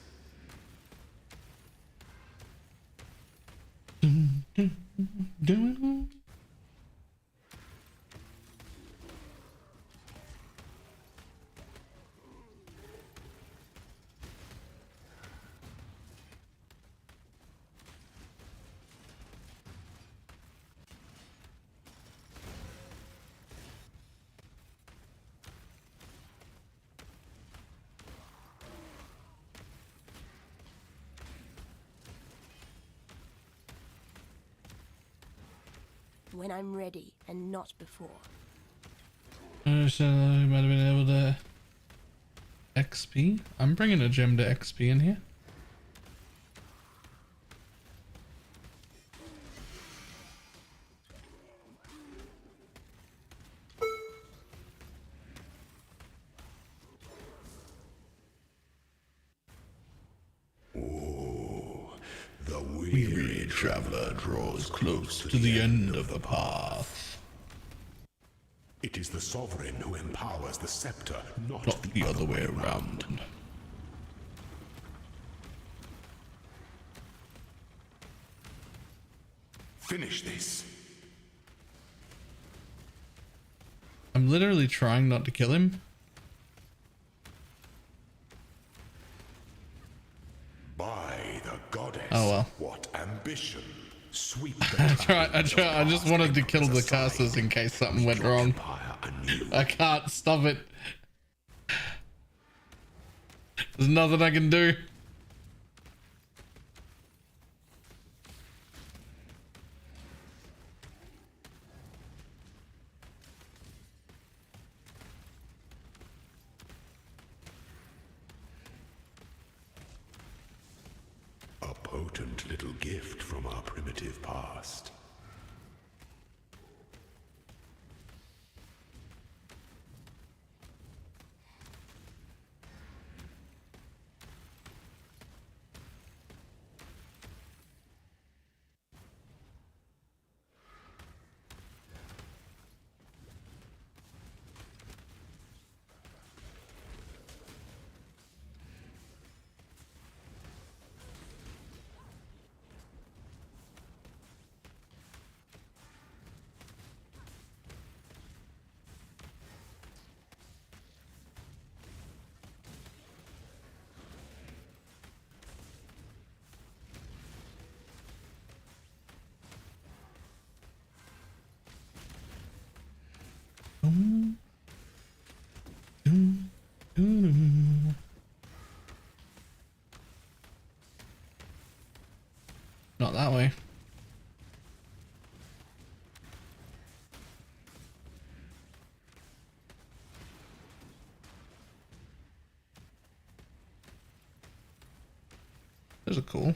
Speaker 4: when I'm ready and not before.
Speaker 3: So I might have been able to XP. I'm bringing a gem to XP in here.
Speaker 5: The weary traveler draws close
Speaker 3: To the end of the path.
Speaker 5: It is the sovereign who empowers the scepter, not
Speaker 3: The other way around.
Speaker 5: Finish this.
Speaker 3: I'm literally trying not to kill him.
Speaker 5: By the goddess.
Speaker 3: Oh well.
Speaker 5: What ambition. Sweep
Speaker 3: I just wanted to kill the casters in case something went wrong. I can't stop it. There's nothing I can do.
Speaker 5: A potent little gift from our primitive past.
Speaker 3: Not that way. Those are cool.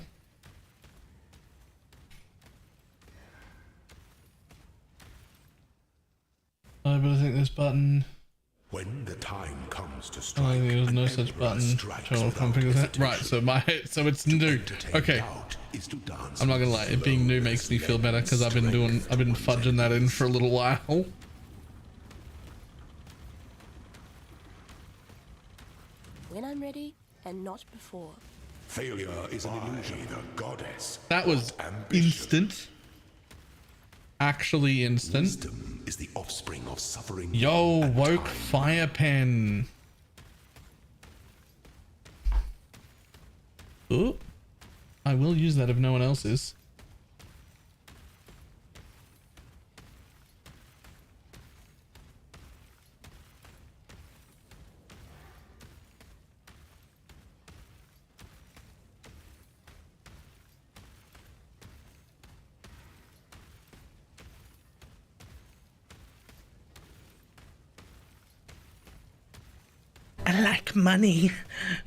Speaker 3: Oh, but I think this button.
Speaker 5: When the time comes to
Speaker 3: I
Speaker 5: strike,
Speaker 3: think there's no
Speaker 5: an
Speaker 3: such
Speaker 5: emperor
Speaker 3: button.
Speaker 5: strikes without
Speaker 3: Configure that. Right,
Speaker 5: hesitation.
Speaker 3: so it's new.
Speaker 5: Entertain
Speaker 3: Okay.
Speaker 5: doubt is to dance
Speaker 3: I'm not gonna
Speaker 5: with
Speaker 3: lie, it being new makes me feel better because I've been fudging that in for a little while.
Speaker 4: When I'm ready and not before.
Speaker 5: Failure is an illusion. The goddess.
Speaker 3: That was
Speaker 5: Ambition.
Speaker 3: instant. Actually instant.
Speaker 5: Wisdom is the offspring of suffering.
Speaker 3: Yo,
Speaker 5: and
Speaker 3: woke
Speaker 5: time.
Speaker 3: fire pen. Oh, I will use that if no one else is.
Speaker 12: I like money,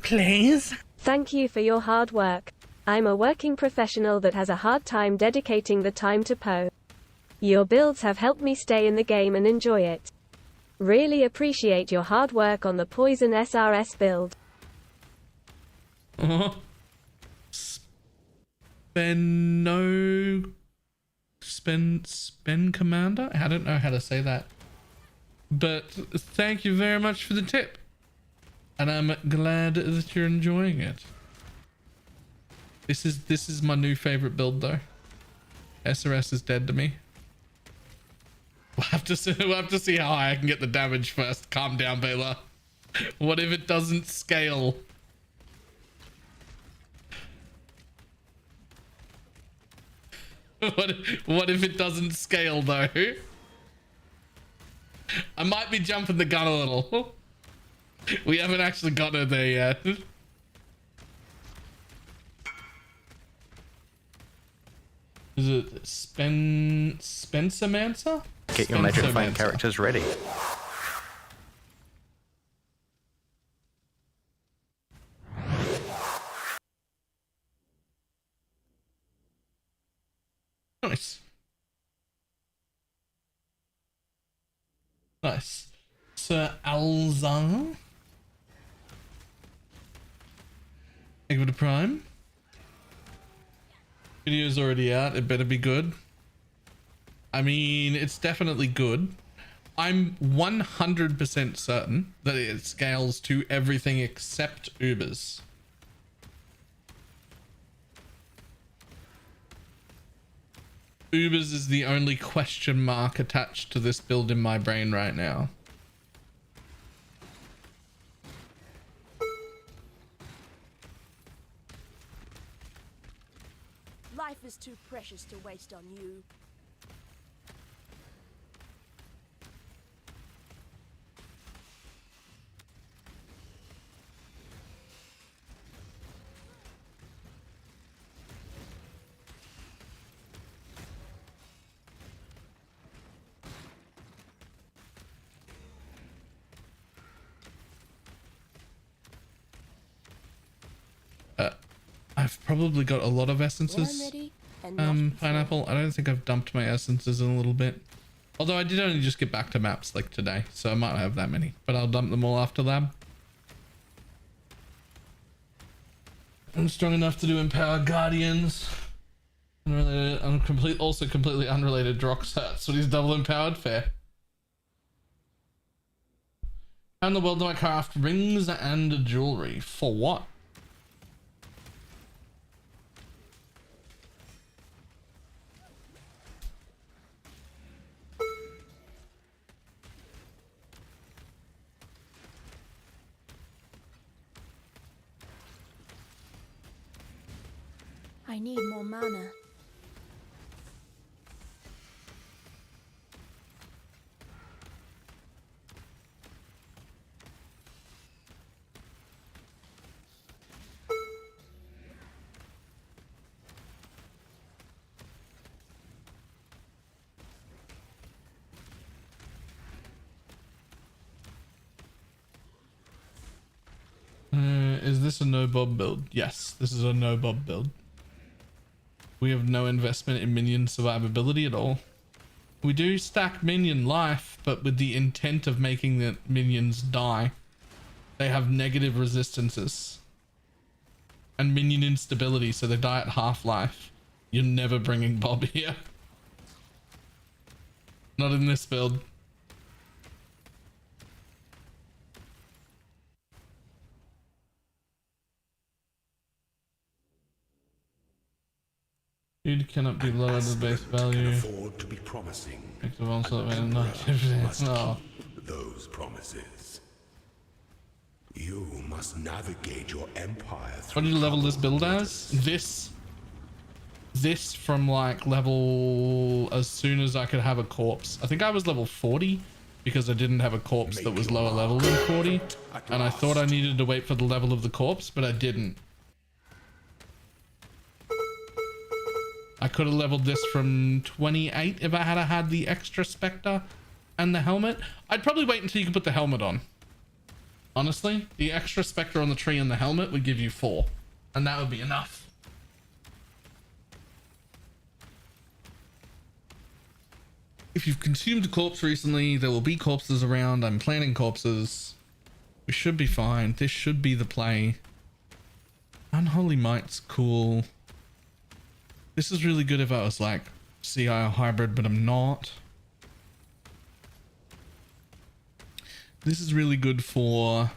Speaker 12: please.
Speaker 13: Thank you for your hard work. I'm a working professional that has a hard time dedicating the time to Poe. Your builds have helped me stay in the game and enjoy it. Really appreciate your hard work on the Poison SRS build.
Speaker 3: Spend Commander? I don't know how to say that. But thank you very much for the tip. And I'm glad that you're enjoying it. This is my new favorite build though. SRS is dead to me. We'll have to see how high I can get the damage first. Calm down, Baylor. What if it doesn't scale? What if it doesn't scale though? I might be jumping the gun a little. We haven't actually got her there yet. Is it Spencer?
Speaker 7: Get your magic find characters ready.
Speaker 3: Nice. Nice. Sir Alzar. Thank you for the prime. Video's already out. It better be good. I mean, it's definitely good. I'm 100% certain that it scales to everything except Ubers. Ubers is the only question mark attached to this build in my brain right now.
Speaker 4: Life is too precious to waste on you.
Speaker 3: I've probably got a lot of essences. Pineapple. I don't think I've dumped my essences in a little bit. Although I did only just get back to maps like today, so I might not have that many. But I'll dump them all after lab. I'm strong enough to do Empowered Guardians. Unrelated, also completely unrelated Drox hats, but he's double empowered. Fair. How in the world do I craft rings and jewelry? For what?
Speaker 4: I need more mana.
Speaker 3: Is this a no-bob build? Yes, this is a no-bob build. We have no investment in minion survivability at all. We do stack minion life, but with the intent of making the minions die. They have negative resistances. And minion instability, so they die at half-life. You're never bringing Bob here. Not in this build. Food cannot be lower than base value.
Speaker 6: Afford to be promising.
Speaker 3: No.
Speaker 6: Those promises. You must navigate your empire through.
Speaker 3: What did you level this build as? This from like level as soon as I could have a corpse. I think I was level 40 because I didn't have a corpse that was lower level than 40, and I thought I needed to wait for the level of the corpse, but I didn't. I could have leveled this from 28 if I had the extra Specter and the helmet. I'd probably wait until you could put the helmet on. Honestly, the extra Specter on the tree and the helmet would give you 4, and that would be enough. If you've consumed a corpse recently, there will be corpses around. I'm planning corpses. We should be fine. This should be the play. Unholy Might's cool. This is really good if I was like CI or hybrid, but I'm not. This is really good for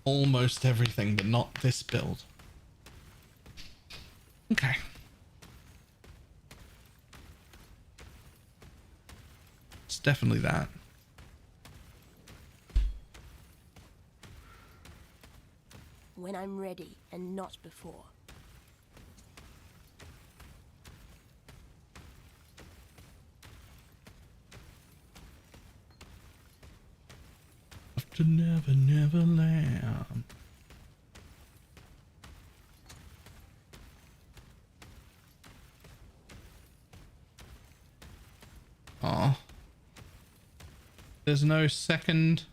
Speaker 3: almost everything, but not this build. Okay. It's definitely that.
Speaker 4: When I'm ready and not before.
Speaker 3: To Never Never Land. Oh. There's no second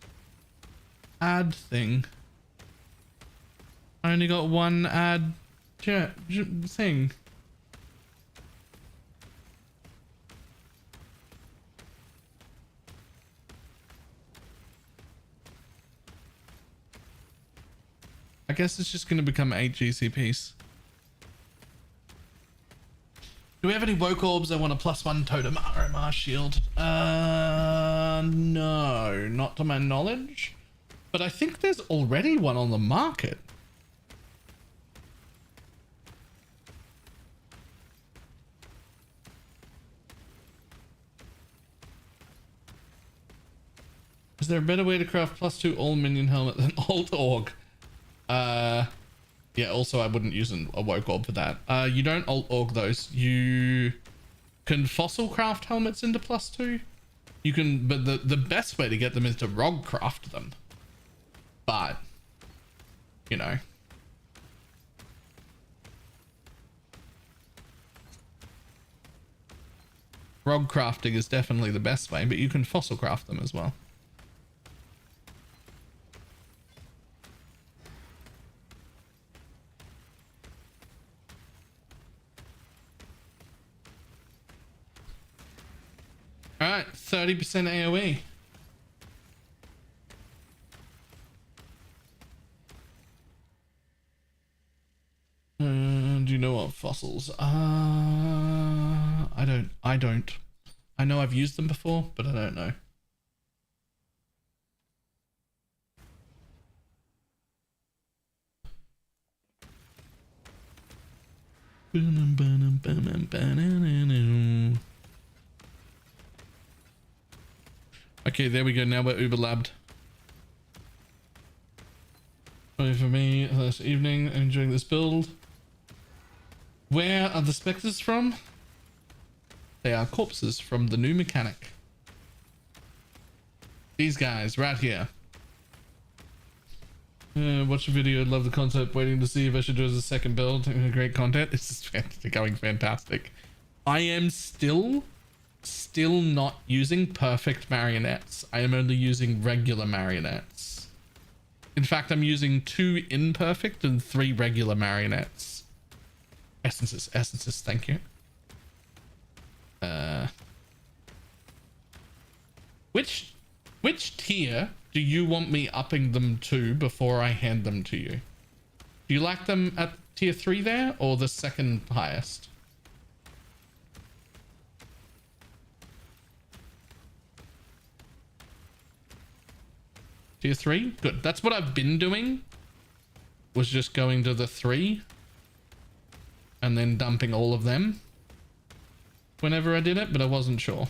Speaker 3: ad thing. I only got one ad thing. I guess it's just going to become 8 GCPs. Do we have any woke orbs? I want a +1 totem RMR shield. No, not to my knowledge. But I think there's already one on the market. Is there a better way to craft +2 all minion helmet than alt org? Yeah, also I wouldn't use a woke orb for that. You don't alt org those. You can fossil craft helmets into +2. You can, but the best way to get them is to ROG craft them. But, you know. ROG crafting is definitely the best way, but you can fossil craft them as well. Alright, 30% AoE. Do you know what fossils? I don't. I know I've used them before, but I don't know. Okay, there we go. Now we're Uber labbed. Sorry for me this evening. I'm enjoying this build. Where are the Spectres from? They are corpses from the new mechanic. These guys right here. Watch the video. Love the concept. Waiting to see if I should do as a second build. Great content. This is going fantastic. I am still not using perfect marionettes. I am only using regular marionettes. In fact, I'm using 2 imperfect and 3 regular marionettes. Essences, thank you. Which tier do you want me upping them to before I hand them to you? Do you like them at tier 3 there, or the second highest? Tier 3? Good. That's what I've been doing. Was just going to the 3. And then dumping all of them. Whenever I did it, but I wasn't sure.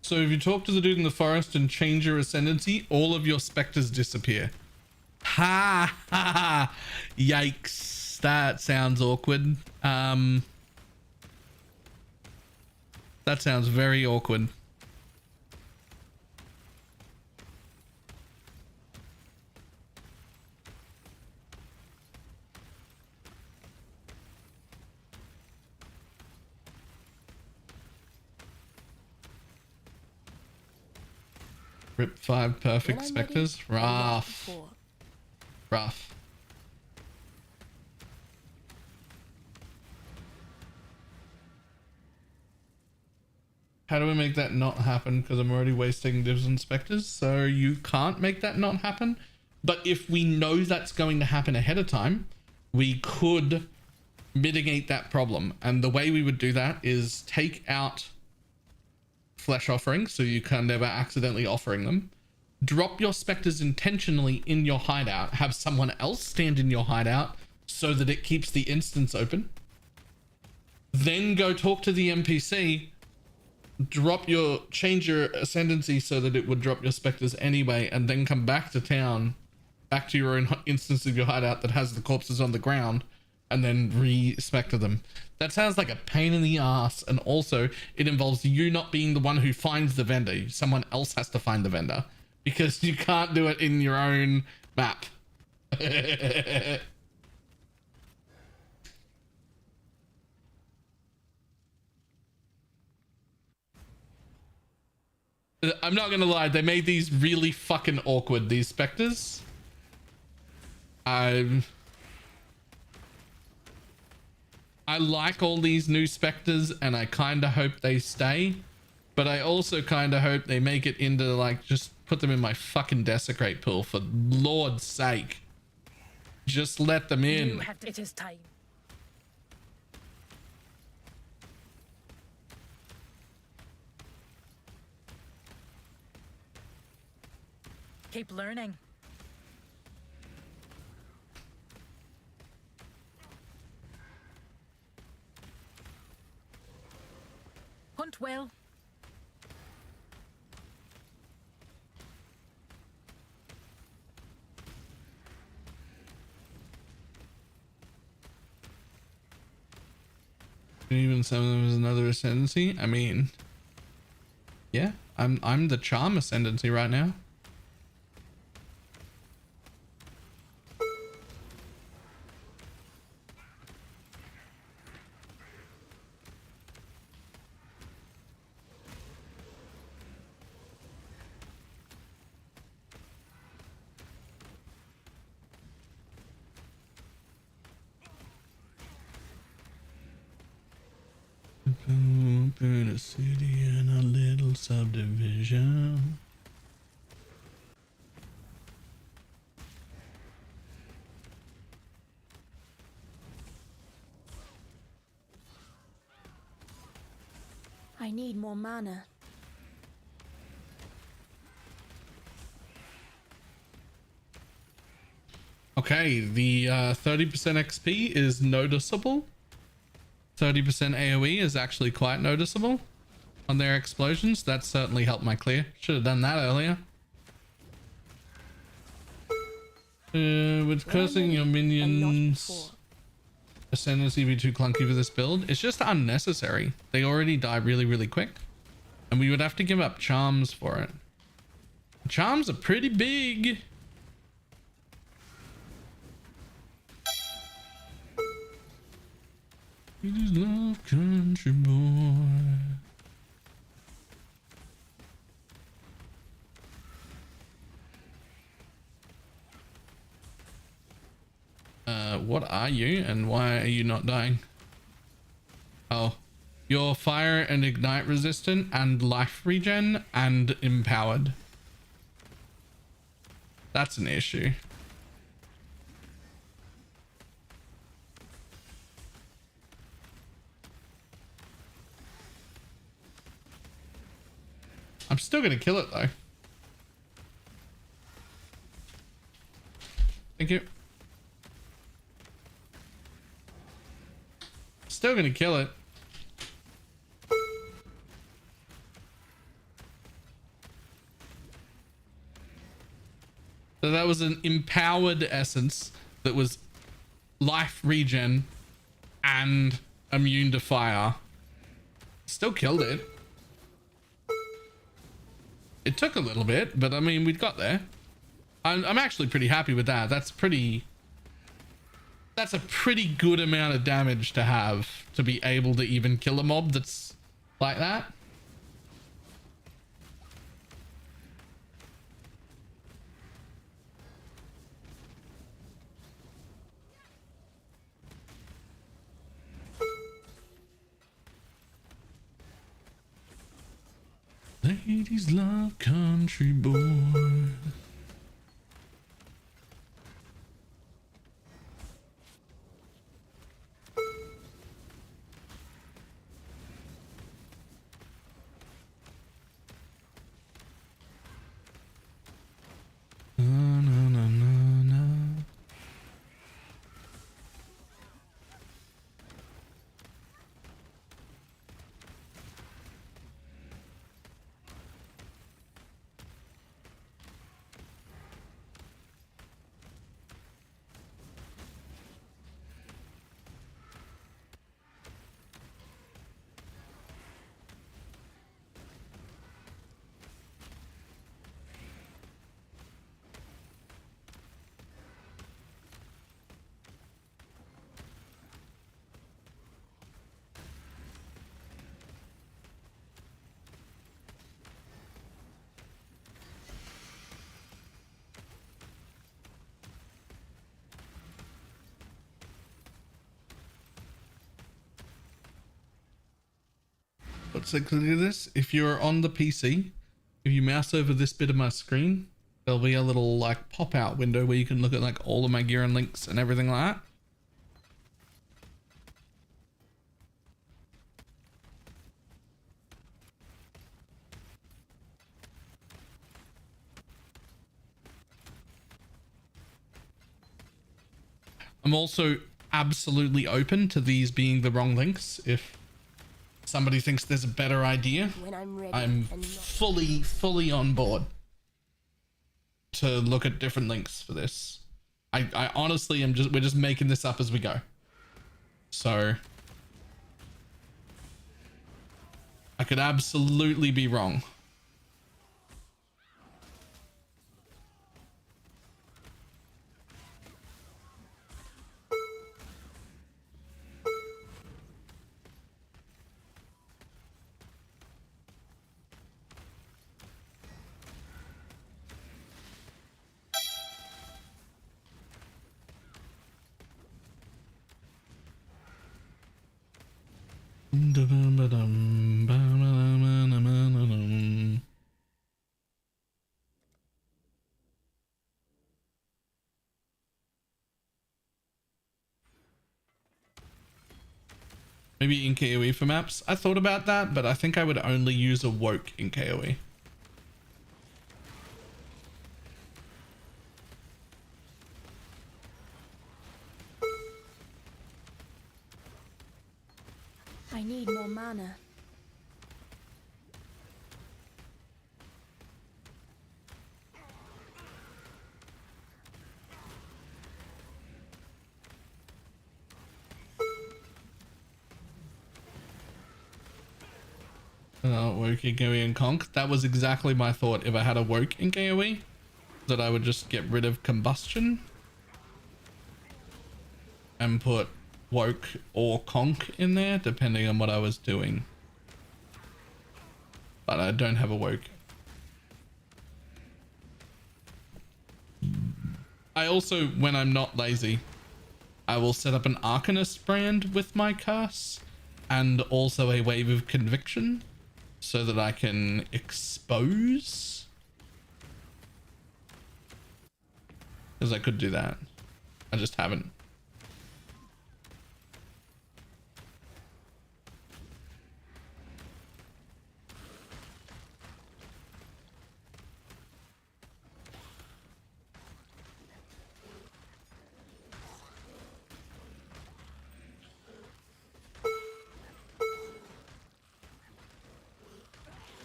Speaker 3: So if you talk to the dude in the forest and change your ascendancy, all of your specters disappear. Ha ha ha! Yikes! That sounds awkward. That sounds very awkward. Rip 5 perfect specters. Rough. Rough. How do we make that not happen? Because I'm already wasting divs on specters. So you can't make that not happen. But if we know that's going to happen ahead of time, we could mitigate that problem. And the way we would do that is take out flesh offerings, so you can never accidentally offering them. Drop your specters intentionally in your hideout. Have someone else stand in your hideout so that it keeps the instance open. Then go talk to the NPC. Change your ascendancy so that it would drop your specters anyway, and then come back to town, back to your own instance of your hideout that has the corpses on the ground, and then re-specter them. That sounds like a pain in the ass, and also it involves you not being the one who finds the vendor. Someone else has to find the vendor because you can't do it in your own map. I'm not gonna lie, they made these really fucking awkward, these specters. I like all these new specters and I kind of hope they stay, but I also kind of hope they make it into, like, just put them in my fucking desecrate pool, for Lord's sake. Just let them in.
Speaker 9: It is time. Keep learning. Hunt well.
Speaker 3: Even some of them is another ascendancy. I mean, yeah, I'm the charm ascendancy right now. Open a city and a little subdivision.
Speaker 4: I need more mana.
Speaker 3: Okay, the 30% XP is noticeable. 30% AoE is actually quite noticeable on their explosions. That certainly helped my clear. Should have done that earlier. With cursing your minions, ascendancy be too clunky for this build. It's just unnecessary. They already die really, really quick. And we would have to give up charms for it. Charms are pretty big. It is love, country boy. What are you and why are you not dying? Oh, you're fire and ignite resistant and life regen and empowered. That's an issue. I'm still gonna kill it though. Thank you. Still gonna kill it. So that was an empowered essence that was life regen and immune to fire. Still killed it. It took a little bit, but I mean, we got there. I'm actually pretty happy with that. That's a pretty good amount of damage to have to be able to even kill a mob that's like that. Ladies love country boy. Na, na, na, na, na. Let's look at this. If you're on the PC, if you mouse over this bit of my screen, there'll be a little like pop out window where you can look at like all of my gear and links and everything like that. I'm also absolutely open to these being the wrong links. If somebody thinks there's a better idea,
Speaker 4: When I'm ready
Speaker 3: I'm
Speaker 4: and not
Speaker 3: fully on board to look at different links for this. I honestly am we're just making this up as we go. So I could absolutely be wrong. Maybe in KOE for maps. I thought about that, but I think I would only use a woke in KOE.
Speaker 4: I need more mana.
Speaker 3: Woke in KOE and Conk. That was exactly my thought. If I had a woke in KOE, that I would just get rid of combustion and put woke or conk in there, depending on what I was doing. But I don't have a woke. I also, when I'm not lazy, I will set up an Arcanist brand with my curse and also a wave of conviction so that I can expose. Because I could do that. I just haven't.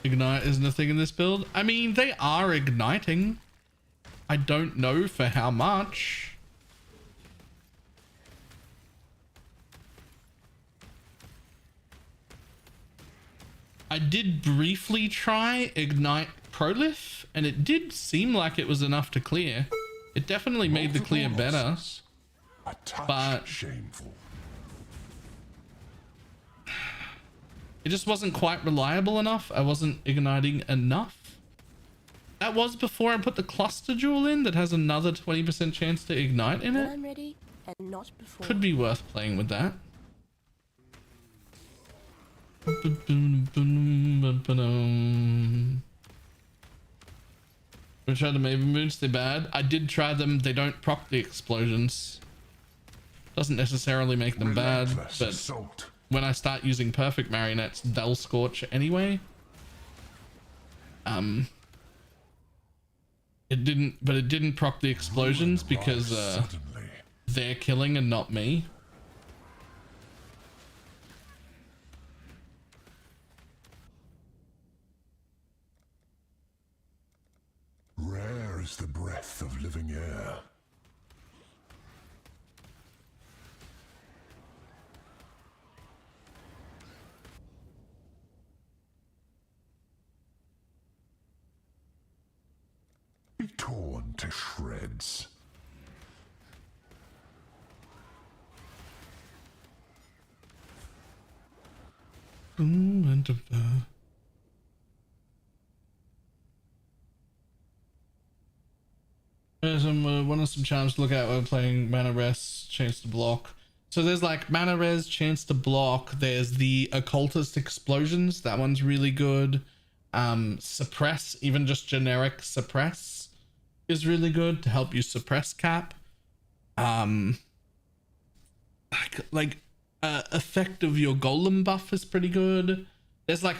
Speaker 3: Ignite isn't a thing in this build. I mean, they are igniting. I don't know for how much. I did briefly try Ignite Prolif, and it did seem like it was enough to clear. It definitely made the clear better. But
Speaker 5: shameful.
Speaker 3: It just wasn't quite reliable enough. I wasn't igniting enough. That was before I put the cluster jewel in that has another 20% chance to ignite in
Speaker 4: When
Speaker 3: it.
Speaker 4: I'm ready and not before.
Speaker 3: Could be worth playing with that. We tried the Maven moons, they're bad. I did try them, they don't proc the explosions. Doesn't necessarily make them bad, but when I start using perfect marionettes, they'll scorch anyway. It didn't proc the explosions because they're killing and not me.
Speaker 5: Rare is the breath of living air. Be torn to shreds.
Speaker 3: One of some charms to look at when playing mana rest, chance to block. So there's like mana res, chance to block. There's the occultist explosions. That one's really good. Suppress, even just generic suppress is really good to help you suppress cap. Effect of your golem buff is pretty good. There's like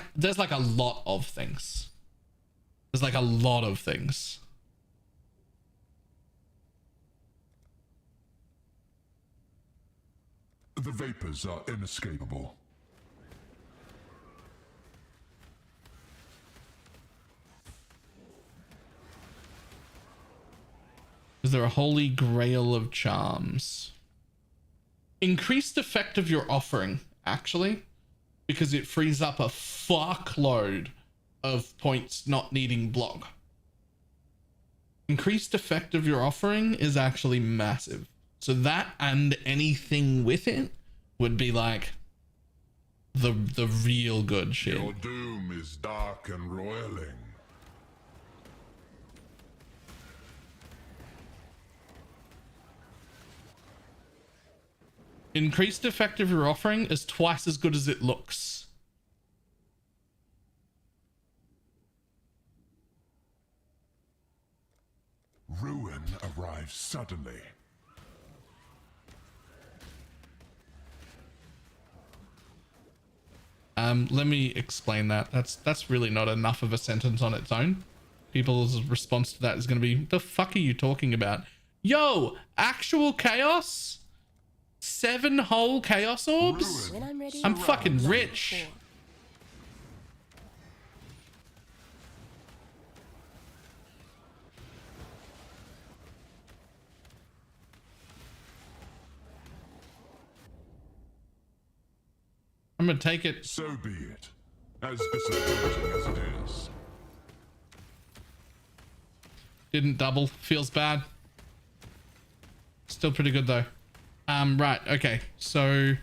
Speaker 3: a lot of things. There's like a lot of things.
Speaker 5: The vapors are inescapable.
Speaker 3: Is there a holy grail of charms? Increased effect of your offering, actually, because it frees up a fuckload of points not needing block. Increased effect of your offering is actually massive. So that and anything with it would be like the real good shit.
Speaker 5: Your doom is dark and roiling.
Speaker 3: Increased effect of your offering is twice as good as it looks.
Speaker 5: Ruin arrives suddenly.
Speaker 3: Let me explain that. That's really not enough of a sentence on its own. People's response to that is going to be, the fuck are you talking about? Yo, actual chaos? 7 whole chaos orbs?
Speaker 4: When I'm ready,
Speaker 3: I'm fucking rich. I'm gonna take it.
Speaker 5: So be it. As disappointing as it is.
Speaker 3: Didn't double. Feels bad. Still pretty good though. Right, okay. So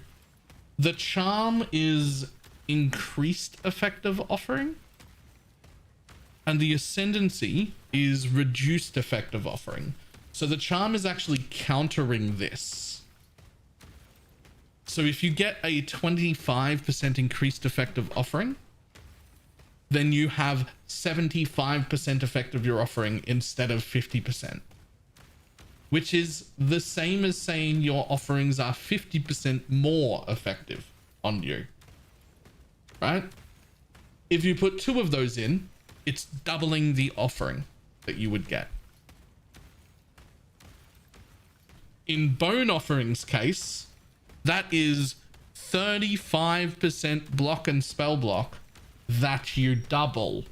Speaker 3: the charm is increased effective offering. And the ascendancy is reduced effective offering. So the charm is actually countering this. So if you get a 25% increased effective offering, then you have 75% effect of your offering instead of 50%. Which is the same as saying your offerings are 50% more effective on you. Right? If you put 2 of those in, it's doubling the offering that you would get. In Bone Offering's case, that is 35% block and spell block that you double.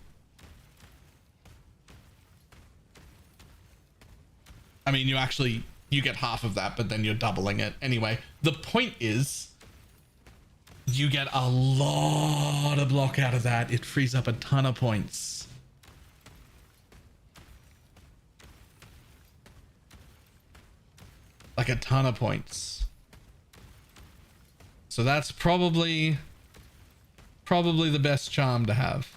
Speaker 3: I mean, you get half of that, but then you're doubling it. Anyway, the point is you get a lot of block out of that. It frees up a ton of points. Like a ton of points. So that's probably the best charm to have.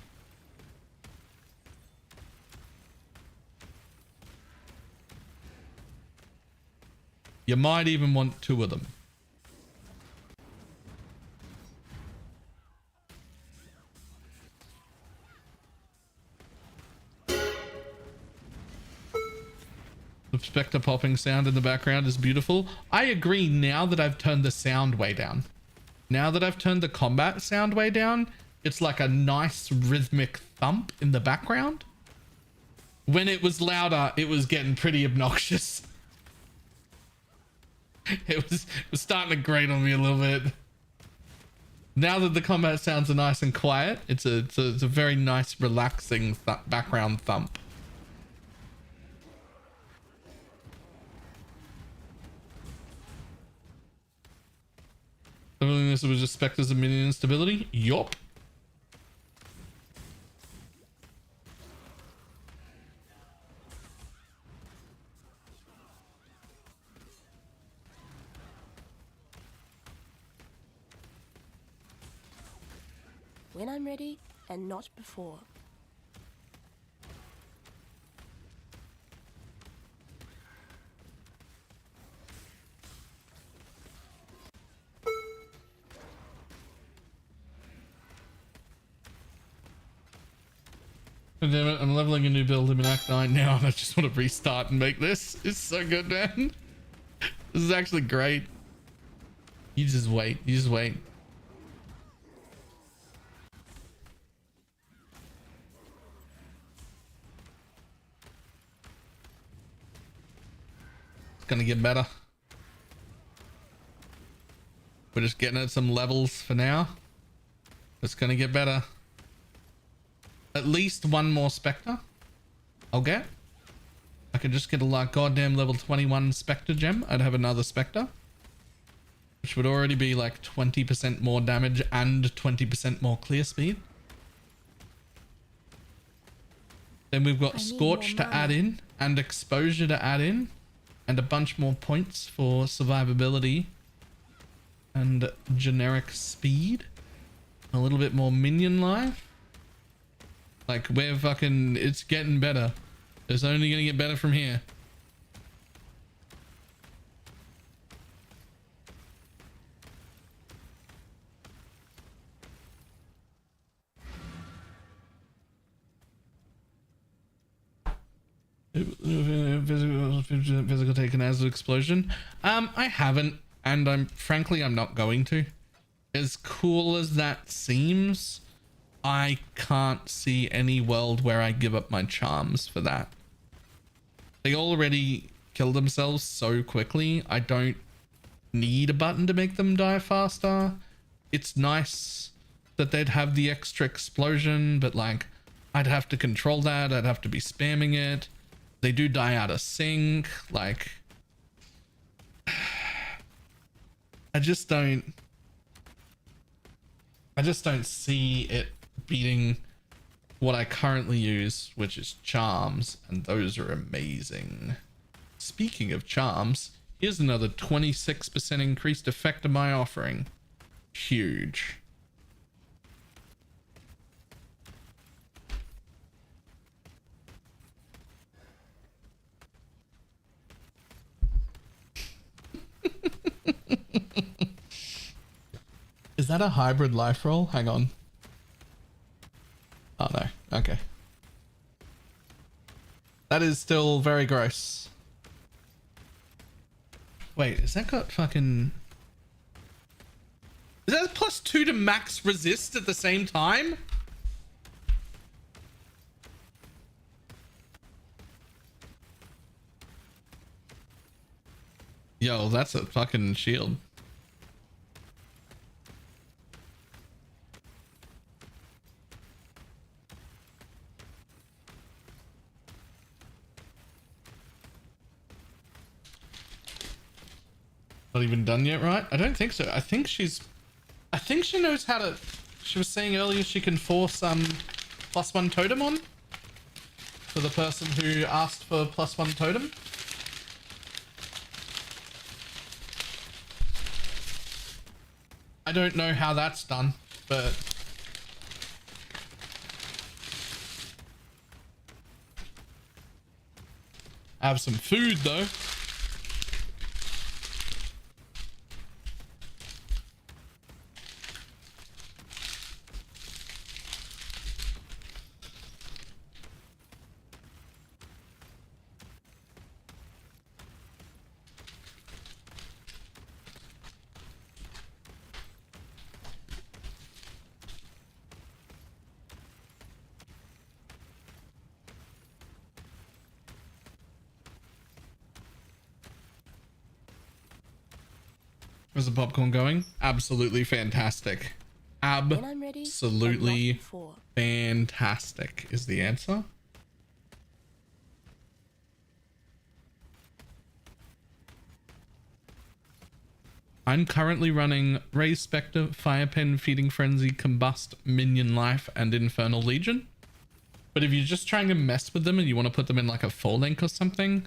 Speaker 3: You might even want 2 of them. The Spectre popping sound in the background is beautiful. I agree now that I've turned the sound way down. Now that I've turned the combat sound way down, it's like a nice rhythmic thump in the background. When it was louder, it was getting pretty obnoxious. It was starting to grate on me a little bit. Now that the combat sounds are nice and quiet, it's a very nice, relaxing background thump. This was just Spectres and minion instability. Yup.
Speaker 4: When I'm ready, and not before.
Speaker 3: God damn it, I'm leveling a new build. I'm in Act 9 now and I just want to restart and make this. It's so good, man. This is actually great. You just wait. You just wait. It's gonna get better. We're just getting at some levels for now. It's gonna get better. At least one more Spectre I'll get. I could just get a like goddamn level 21 Spectre gem. I'd have another Spectre, which would already be like 20% more damage and 20% more clear speed. Then we've got Scorch to add in and Exposure to add in and a bunch more points for survivability and generic speed. A little bit more minion life. Like, we're fucking... It's getting better. It's only gonna get better from here. Physical taken as an explosion. I haven't, and I'm not going to. As cool as that seems, I can't see any world where I give up my charms for that. They already kill themselves so quickly. I don't need a button to make them die faster. It's nice that they'd have the extra explosion, but like, I'd have to control that. I'd have to be spamming it. They do die out of sync. Like, I just don't see it beating what I currently use, which is charms, and those are amazing. Speaking of charms, here's another 26% increased effect of my offering. Huge. Is that a hybrid life roll? Hang on. Oh no. Okay. That is still very gross. Wait, is that got fucking... Is that +2 to max resist at the same time? Yo, that's a fucking shield. Not even done yet, right? I don't think so. I think she knows how to... She was saying earlier she can force +1 totem on for the person who asked for +1 totem. I don't know how that's done, but I have some food though. How's the popcorn going? Absolutely fantastic. Absolutely fantastic is the answer. I'm currently running Raise Spectre, Firepen, Feeding Frenzy, Combust, Minion Life, and Infernal Legion. But if you're just trying to mess with them and you want to put them in like a full link or something,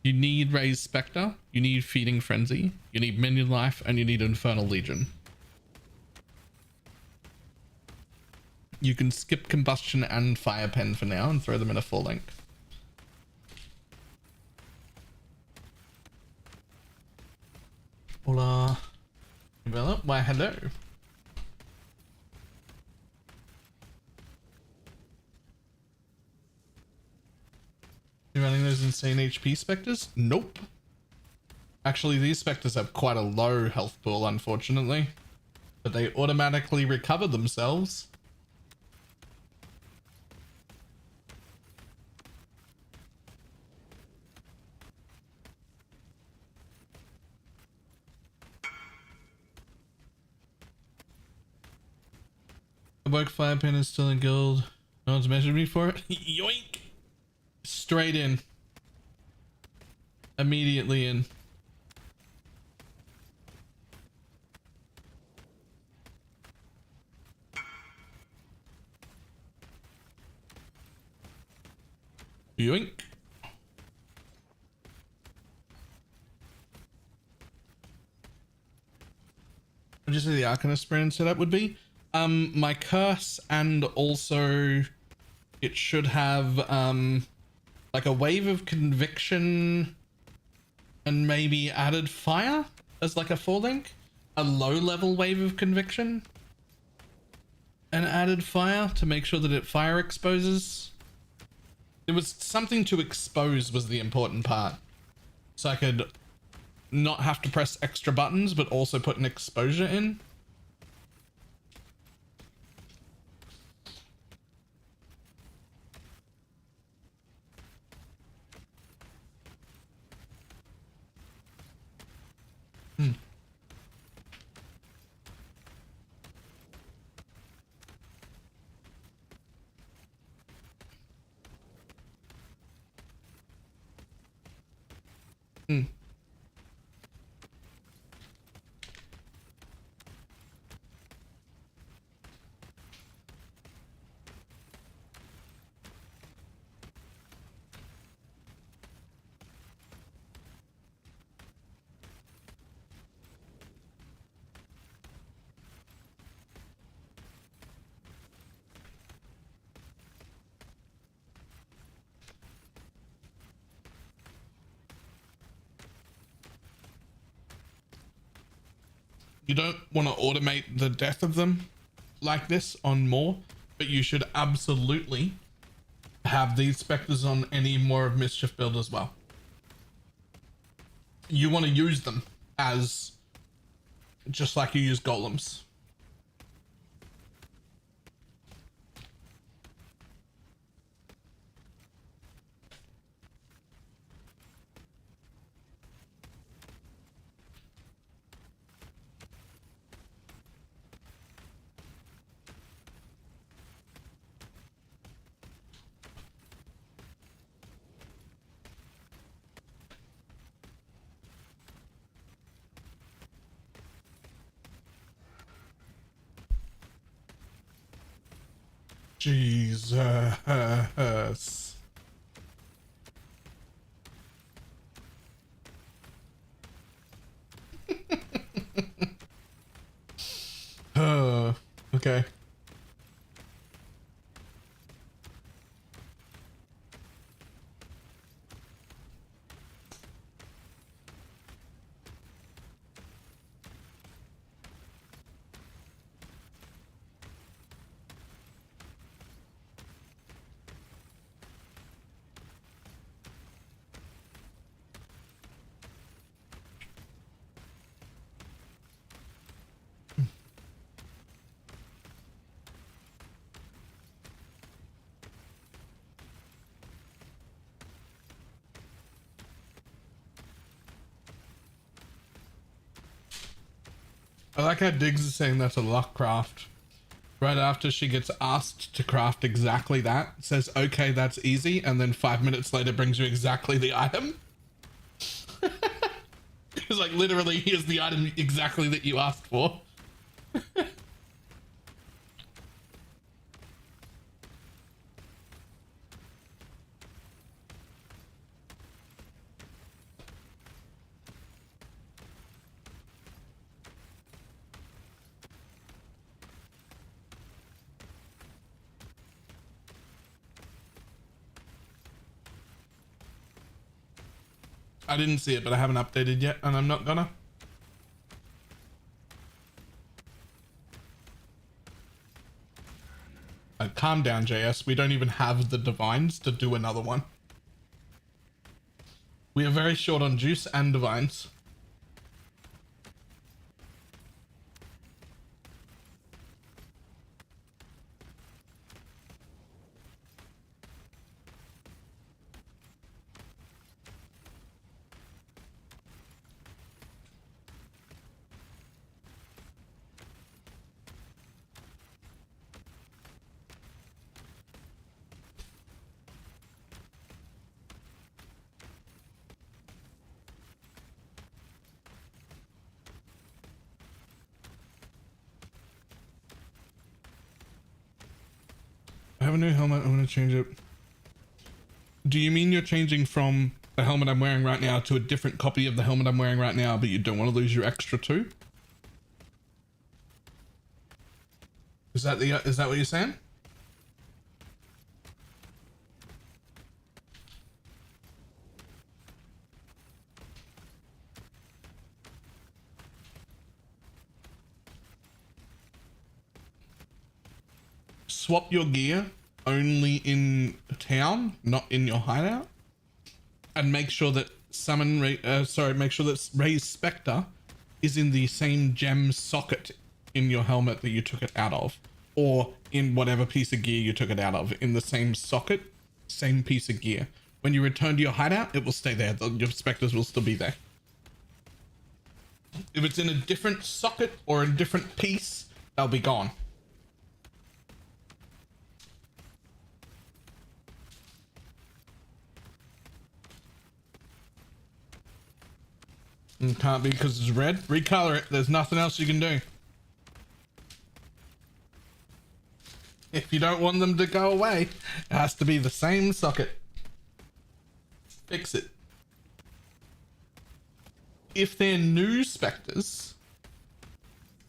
Speaker 3: you need Raise Spectre, you need Feeding Frenzy, you need Minion Life, and you need Infernal Legion. You can skip Combustion and Firepen for now and throw them in a full length. Hola. Well, why hello. those insane HP specters? Nope. Actually, these specters have quite a low health pool, unfortunately. But they automatically recover themselves. The woke fire pin is still in guild. No one's measured me for it. Yoink! Straight in. Immediately in. Yoink. What did you say the Arcanist brand setup would be? My curse, and also it should have like a wave of conviction and maybe added fire as like a 4-link, a low level wave of conviction and added fire to make sure that it fire exposes. It was something to expose was the important part, so I could not have to press extra buttons but also put an exposure in. You don't want to automate the death of them like this on more, but you should absolutely have these specters on any more of Mischief build as well. You want to use them as just like you use golems. Jesus. Okay. I like how Diggs is saying that's a luck craft. Right after she gets asked to craft exactly that, says, okay, that's easy, and then 5 minutes later brings you exactly the item. It's like, literally, here's the item exactly that you asked for. I didn't see it, but I haven't updated yet, and I'm not gonna. Calm down, JS. We don't even have the divines to do another one. We are very short on juice and divines. I have a new helmet. I'm going to change it. Do you mean you're changing from the helmet I'm wearing right now to a different copy of the helmet I'm wearing right now, but you don't want to lose your extra 2? Is that what you're saying? Swap your gear only in town, not in your hideout, and make sure that make sure that Ray's Spectre is in the same gem socket in your helmet that you took it out of, or in whatever piece of gear you took it out of, in the same socket, same piece of gear. When you return to your hideout, it will stay there. Your Spectres will still be there. If it's in a different socket or a different piece, they'll be gone. It can't be because it's red. Recolor it. There's nothing else you can do. If you don't want them to go away, it has to be the same socket. Fix it. If they're new Spectres,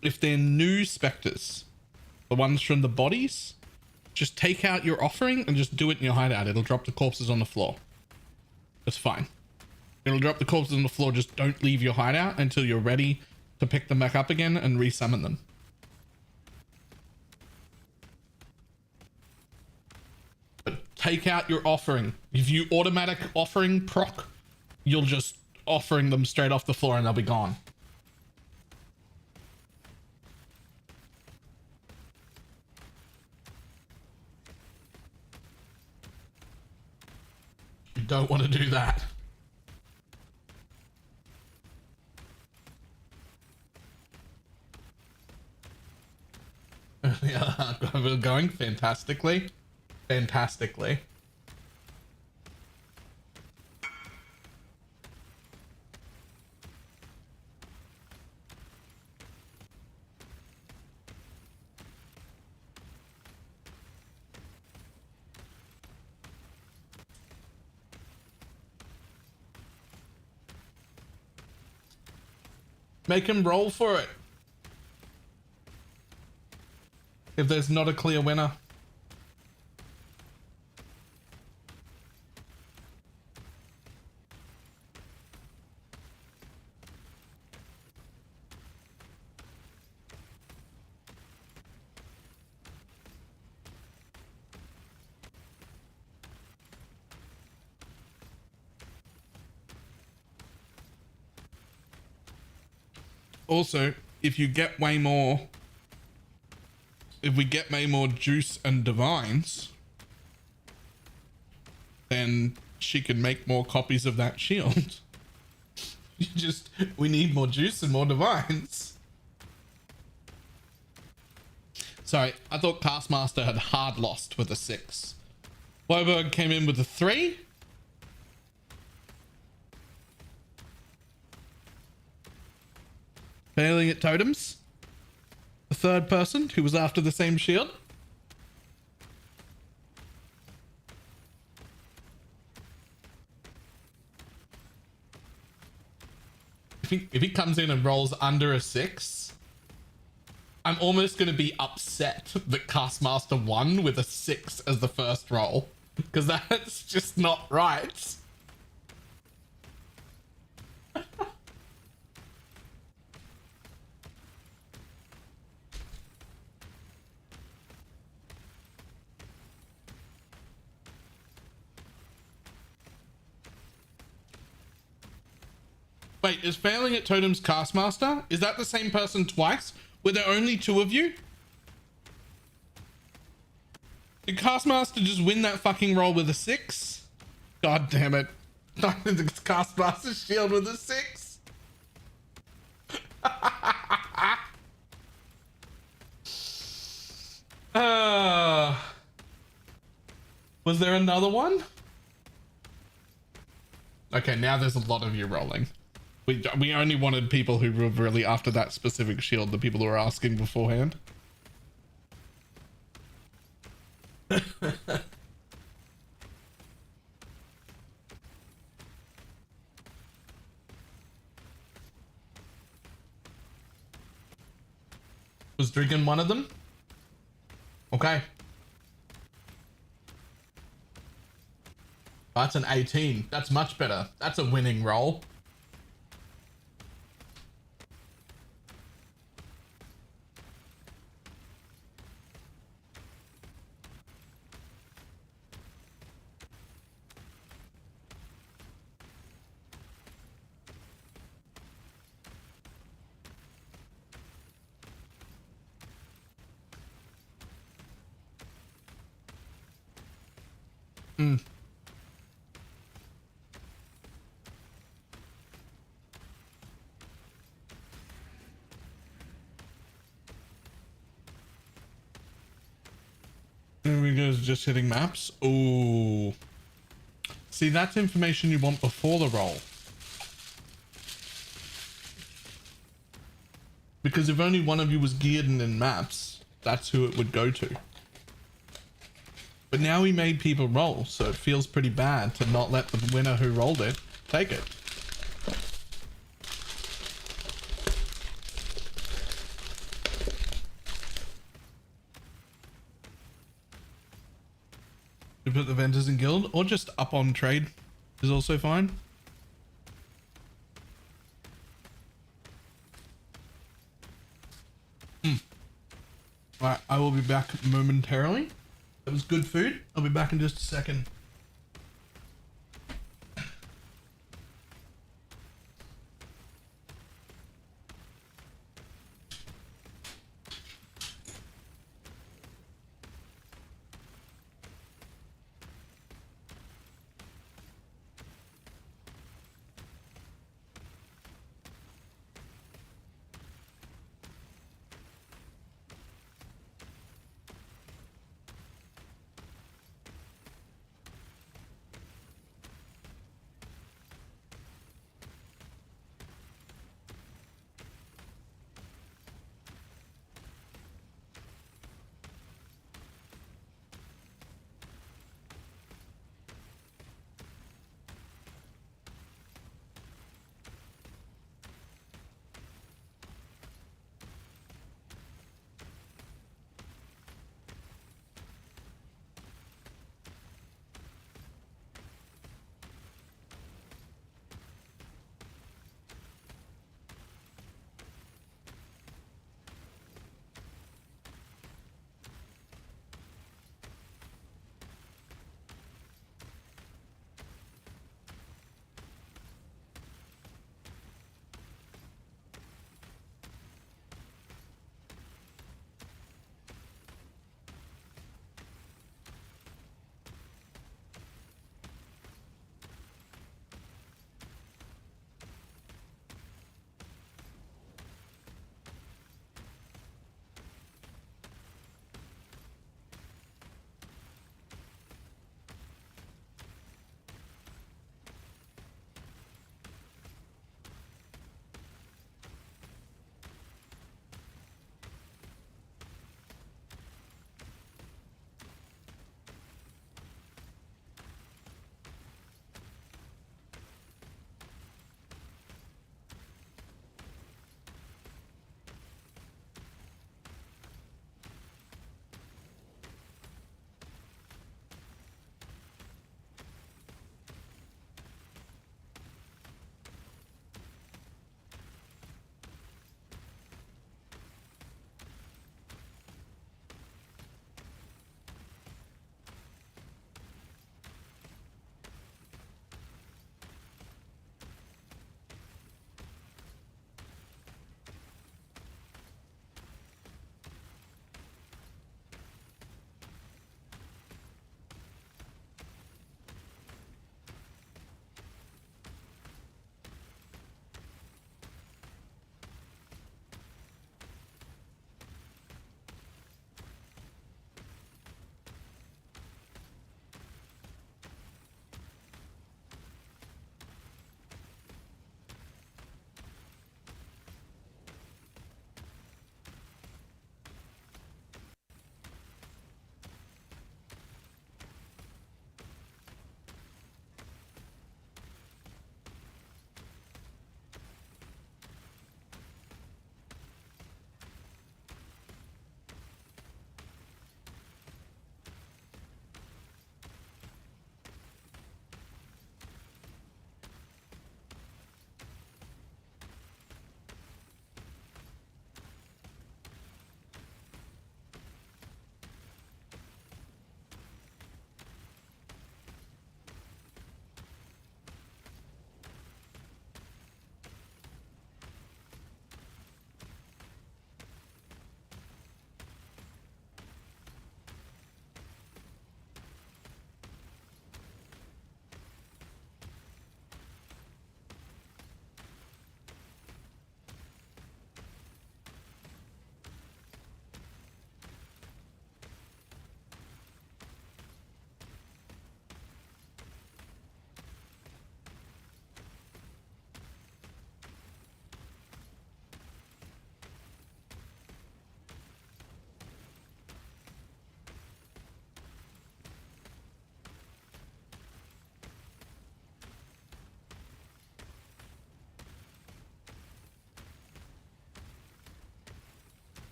Speaker 3: the ones from the bodies, just take out your offering and just do it in your hideout. It'll drop the corpses on the floor. It's fine. It'll drop the corpses on the floor. Just don't leave your hideout until you're ready to pick them back up again and resummon them. But take out your offering. If you automatic offering proc, you'll just offering them straight off the floor and they'll be gone. You don't want to do that. Yeah, we're going fantastically. Fantastically. Make him roll for it. If there's not a clear winner. Also, if you get way more, if we get way more juice and divines, then she can make more copies of that shield. We need more juice and more divines. Sorry, I thought Castmaster had hard lost with a 6. Woberg came in with a 3. Failing at totems. The third person who was after the same shield. If he comes in and rolls under a 6, I'm almost going to be upset that Castmaster won with a 6 as the first roll, because that's just not right. Wait, is failing at Totem's Castmaster? Is that the same person twice? Were there only 2 of you? Did Castmaster just win that fucking roll with a 6? God damn it. The Castmaster shield with a 6? Was there another one? Okay, now there's a lot of you rolling. We only wanted people who were really after that specific shield, the people who were asking beforehand. Was Driggin one of them? Okay. That's an 18. That's much better. That's a winning roll. Hmm. Here we go, just hitting maps. Oh, see, that's information you want before the roll. Because if only one of you was geared and in maps, that's who it would go to. But now we made people roll, so it feels pretty bad to not let the winner who rolled it take it. You put the vendors in guild, or just up on trade is also fine. Alright, I will be back momentarily. That was good food. I'll be back in just a second.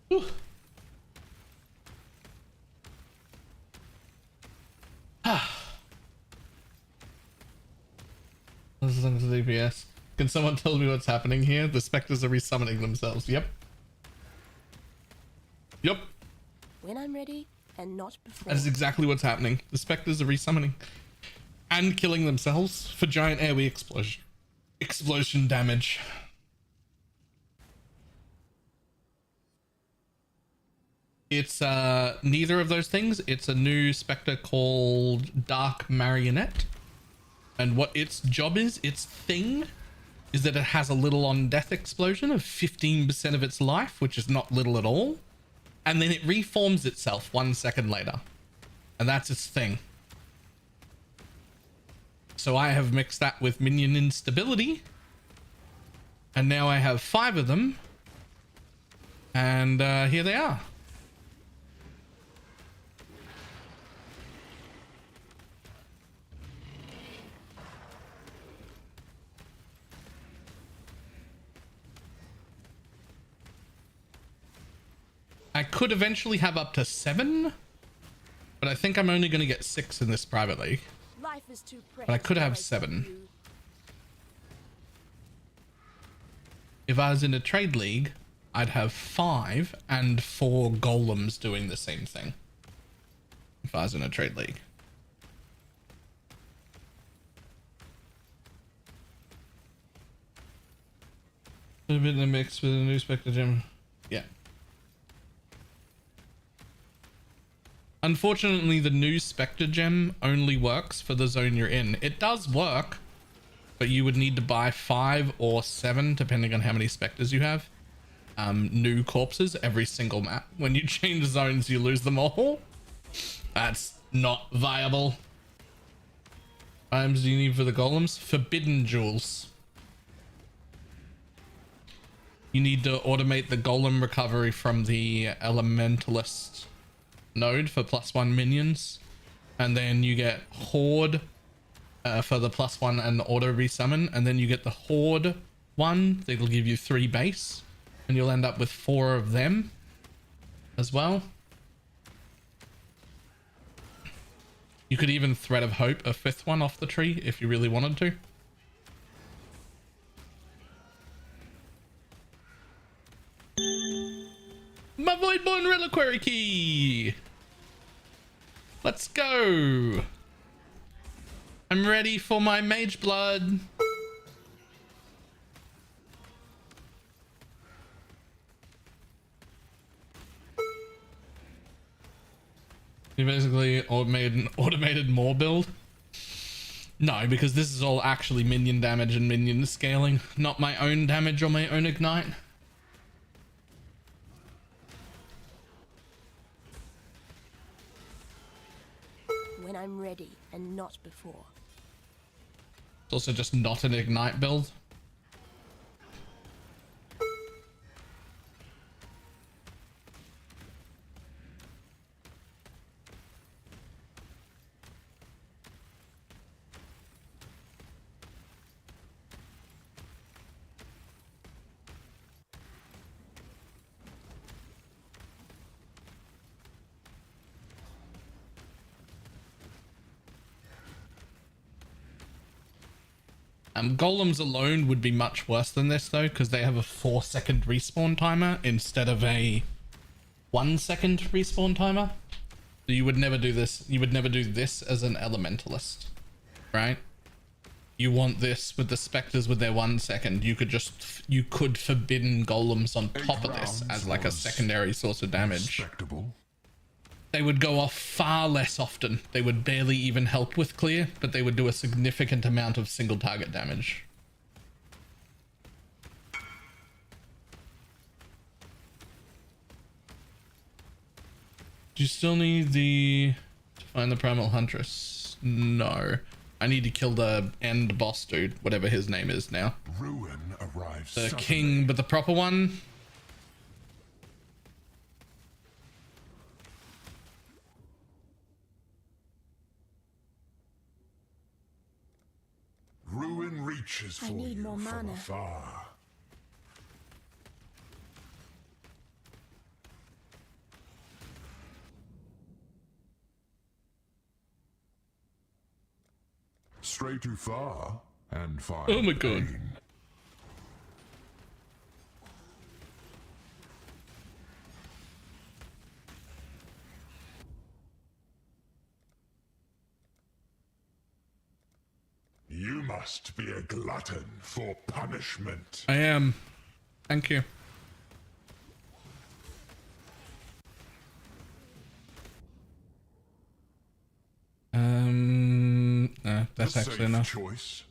Speaker 3: Whew. This is under the DPS. Can someone tell me what's happening here? The specters are resummoning themselves. Yep. Yep.
Speaker 4: When I'm ready and not before.
Speaker 3: That is exactly what's happening. The specters are resummoning and killing themselves for giant AoE explosion damage. It's neither of those things. It's a new specter called Dark Marionette. And what its job is, its thing, is that it has a little on death explosion of 15% of its life, which is not little at all. And then it reforms itself 1 second later. And that's its thing. So I have mixed that with minion instability. And now I have 5 of them. And here they are. I could eventually have up to 7, but I think I'm only going to get 6 in this private league.
Speaker 4: Life is too precious.
Speaker 3: But I could have 7. If I was in a trade league, I'd have 5 and 4 golems doing the same thing. If I was in a trade league. A bit in the mix with a new Spectre gem. Yeah. Unfortunately, the new Spectre gem only works for the zone you're in. It does work, but you would need to buy 5 or 7, depending on how many Spectres you have, new corpses every single map. When you change zones, you lose them all. That's not viable. Items do you need for the golems? Forbidden jewels. You need to automate the golem recovery from the elementalist node for +1 minions, and then you get horde for the +1 and auto resummon, and then you get the horde one that'll give you 3 base, and you'll end up with 4 of them as well. You could even Thread of Hope a 5th one off the tree if you really wanted to. My Voidborn Reliquary Key! Let's go! I'm ready for my Mage Blood! You basically made an automated more build? No, because this is all actually minion damage and minion scaling, not my own damage or my own ignite.
Speaker 4: When I'm ready and not before.
Speaker 3: It's also just not an ignite build. Golems alone would be much worse than this though, because they have a 4-second respawn timer instead of a 1-second respawn timer. So you would never do this. You would never do this as an elementalist, right? You want this with the specters with their 1 second. You could forbidden golems on top of this as like a secondary source of damage.
Speaker 5: Respectable.
Speaker 3: They would go off far less often. They would barely even help with clear, but they would do a significant amount of single target damage. Do you still need to find the Primal Huntress? No. I need to kill the end boss dude, whatever his name is now.
Speaker 5: Ruin arrives
Speaker 3: The
Speaker 5: suddenly.
Speaker 3: king, but the proper one.
Speaker 5: Ruin reaches for
Speaker 4: I need
Speaker 5: you
Speaker 4: more
Speaker 5: from
Speaker 4: mana.
Speaker 5: afar. stray too far and find
Speaker 3: Oh my god.
Speaker 5: pain. You must be a glutton for punishment.
Speaker 3: I am. Thank you. No, that's actually enough.
Speaker 5: Choice.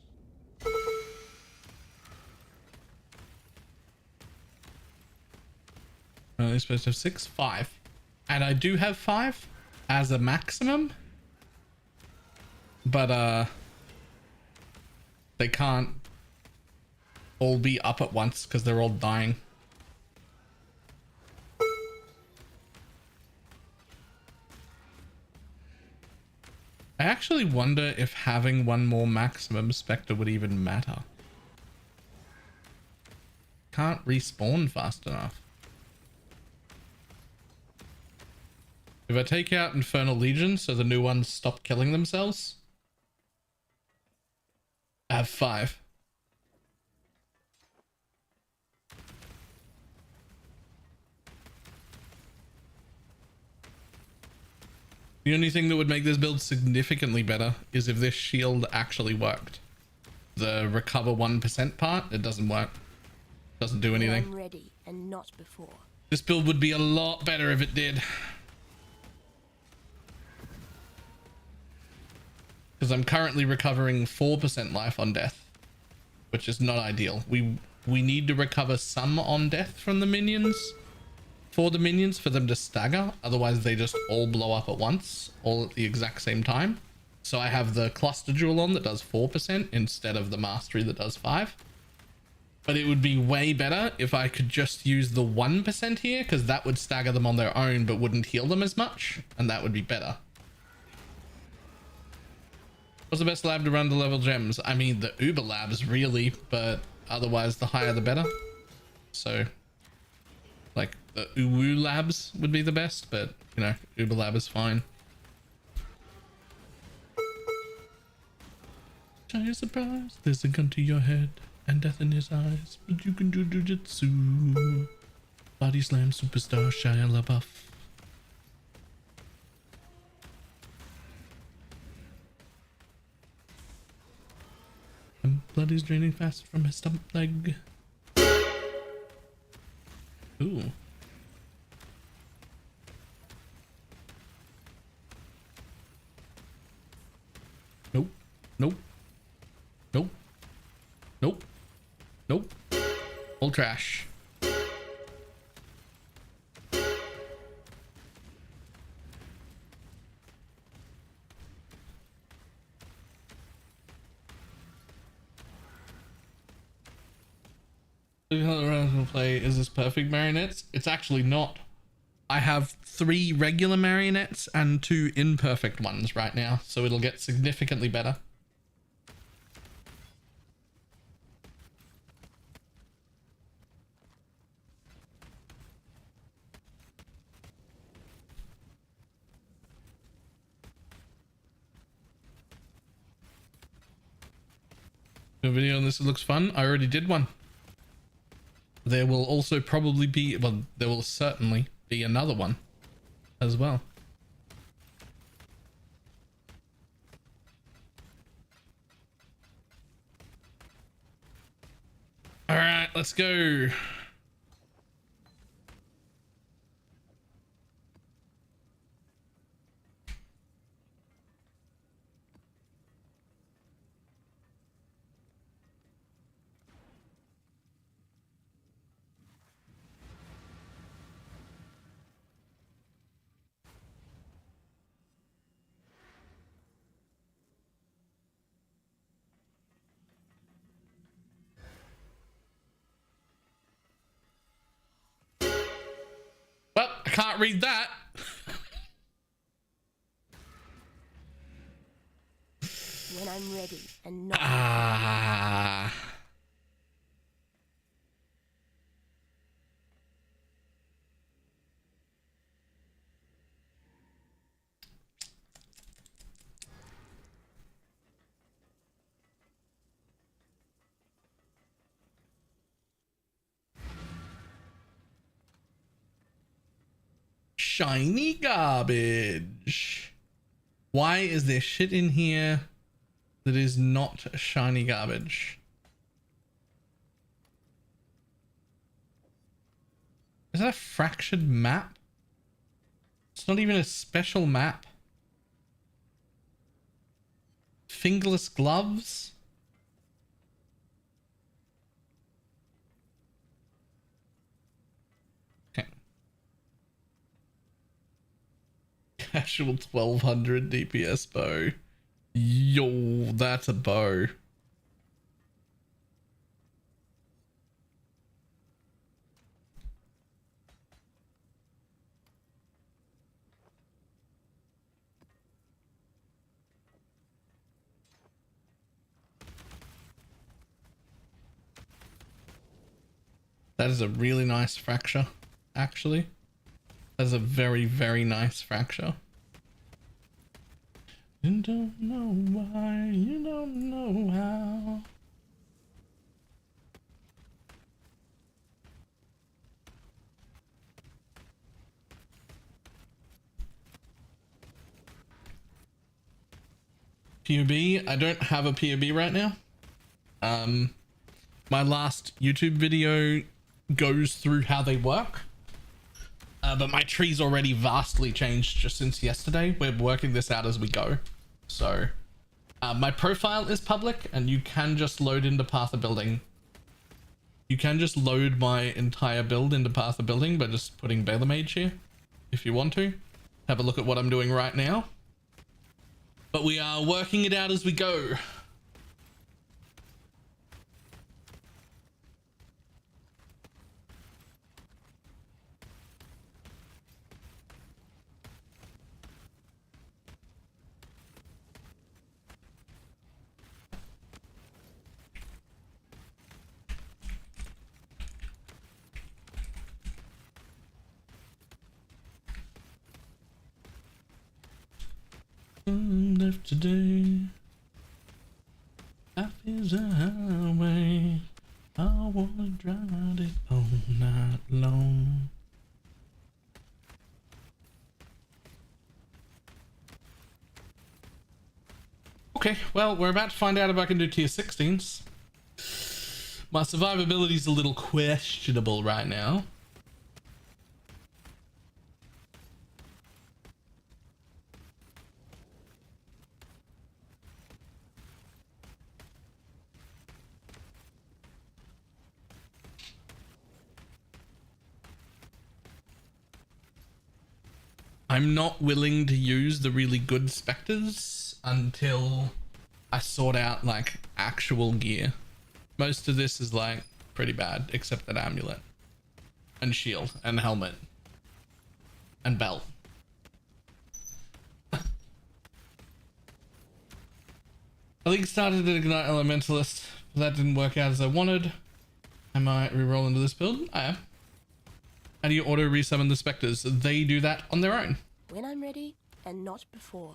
Speaker 3: You're supposed to have 6, 5. And I do have 5 as a maximum. But, they can't all be up at once because they're all dying. I actually wonder if having one more maximum Spectre would even matter. Can't respawn fast enough. If I take out Infernal Legion so the new ones stop killing themselves, I have 5. The only thing that would make this build significantly better is if this shield actually worked. The recover 1% part, it doesn't work. Doesn't do anything.
Speaker 4: I'm ready and not before.
Speaker 3: This build would be a lot better if it did. Because I'm currently recovering 4% life on death, which is not ideal. We need to recover some on death from the minions. For the minions, for them to stagger, otherwise they just all blow up at once, all at the exact same time. So I have the cluster jewel on that does 4% instead of the mastery that does 5. But it would be way better if I could just use the 1% here, because that would stagger them on their own but wouldn't heal them as much, and that would be better. What's the best lab to run to level gems? I mean, the Uber labs really, but otherwise the higher the better. So like the Uwu labs would be the best, but you know, Uber lab is fine. Giant surprise, there's a gun to your head and death in his eyes, but you can do jujitsu. Body slam superstar Shia LaBeouf. And blood is draining fast from his stump leg. Ooh. Nope. Nope. Nope. Nope. Nope. All trash. Play is this perfect marionettes? It's actually not. I have 3 regular marionettes and 2 imperfect ones right now, so it'll get significantly better. A video on this, it looks fun. I already did one. There will also probably be, well, there will certainly be another one as well. All right, let's go. Well, I can't read that.
Speaker 4: When I'm ready and not.
Speaker 3: Ah. shiny garbage. Why is there shit in here that is not shiny garbage? Is that a fractured map? It's not even a special map. Fingerless gloves? Okay. Casual 1200 DPS bow. Yo, that's a bow. That is a really nice fracture, actually. That is a very, very nice fracture. You don't know why, you don't know how. POB, I don't have a POB right now. My last YouTube video goes through how they work. But my tree's already vastly changed just since yesterday. We're working this out as we go. So my profile is public and you can just load into Path of Building. You can just load my entire build into Path of Building by just putting BalorMage here if you want to. Have a look at what I'm doing right now. But we are working it out as we go. Left today, life is a highway. I wanna drive it all night long. Okay, well, we're about to find out if I can do tier 16s. My survivability is a little questionable right now. I'm not willing to use the really good Spectres until I sort out like actual gear. Most of this is like pretty bad, except that amulet and shield and helmet and belt. I think started at Ignite Elementalist. That didn't work out as I wanted. I might re-roll into this build. I am. How do you auto resummon the Spectres? They do that on their own.
Speaker 4: When I'm ready, and not before.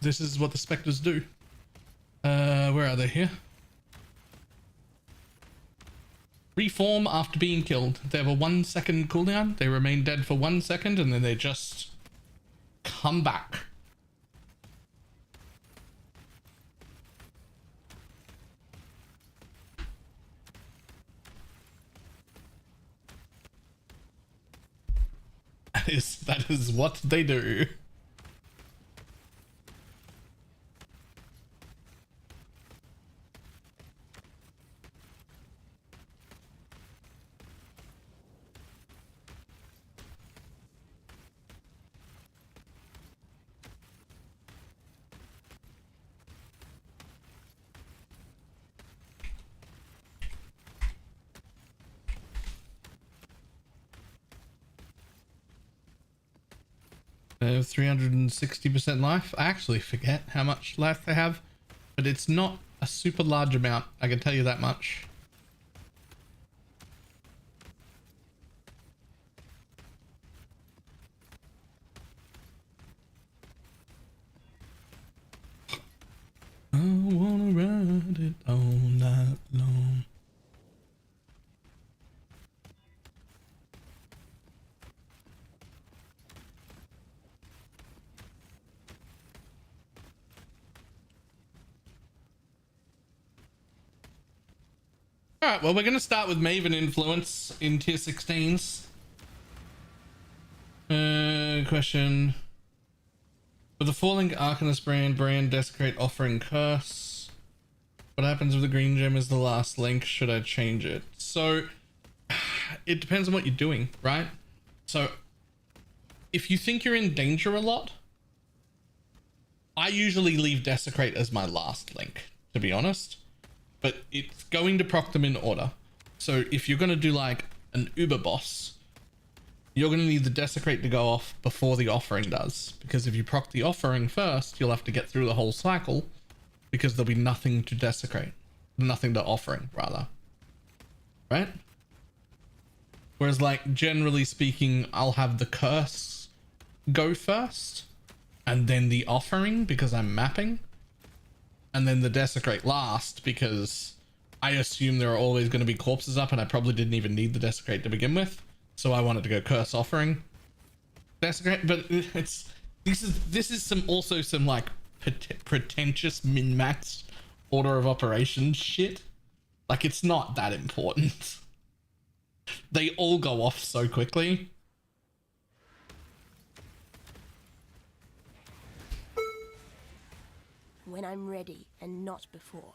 Speaker 3: This is what the Spectres do. Where are they here? Reform after being killed. They have a 1 second cooldown. They remain dead for 1 second and then they just come back. That is what they do. They have 360% life. I actually forget how much life they have, but it's not a super large amount. I can tell you that much. I wanna ride it all All right, well, we're going to start with Maven influence in tier 16s. Question. For the Falling Arcanist brand, Desecrate, Offering, Curse. What happens if the green gem is the last link? Should I change it? So, it depends on what you're doing, right? So, if you think you're in danger a lot, I usually leave Desecrate as my last link, to be honest. But it's going to proc them in order. So if you're going to do like an Uber boss, you're going to need the Desecrate to go off before the Offering does. Because if you proc the Offering first, you'll have to get through the whole cycle because there'll be nothing to Desecrate. Nothing to Offering, rather. Right? Whereas like, generally speaking, I'll have the Curse go first and then the Offering because I'm mapping. And then the Desecrate last because I assume there are always going to be corpses up and I probably didn't even need the Desecrate to begin with. So I wanted to go Curse, Offering, Desecrate. But this is some like pretentious min-max order of operations shit. Like, it's not that important. They all go off so quickly.
Speaker 4: When I'm ready and not before.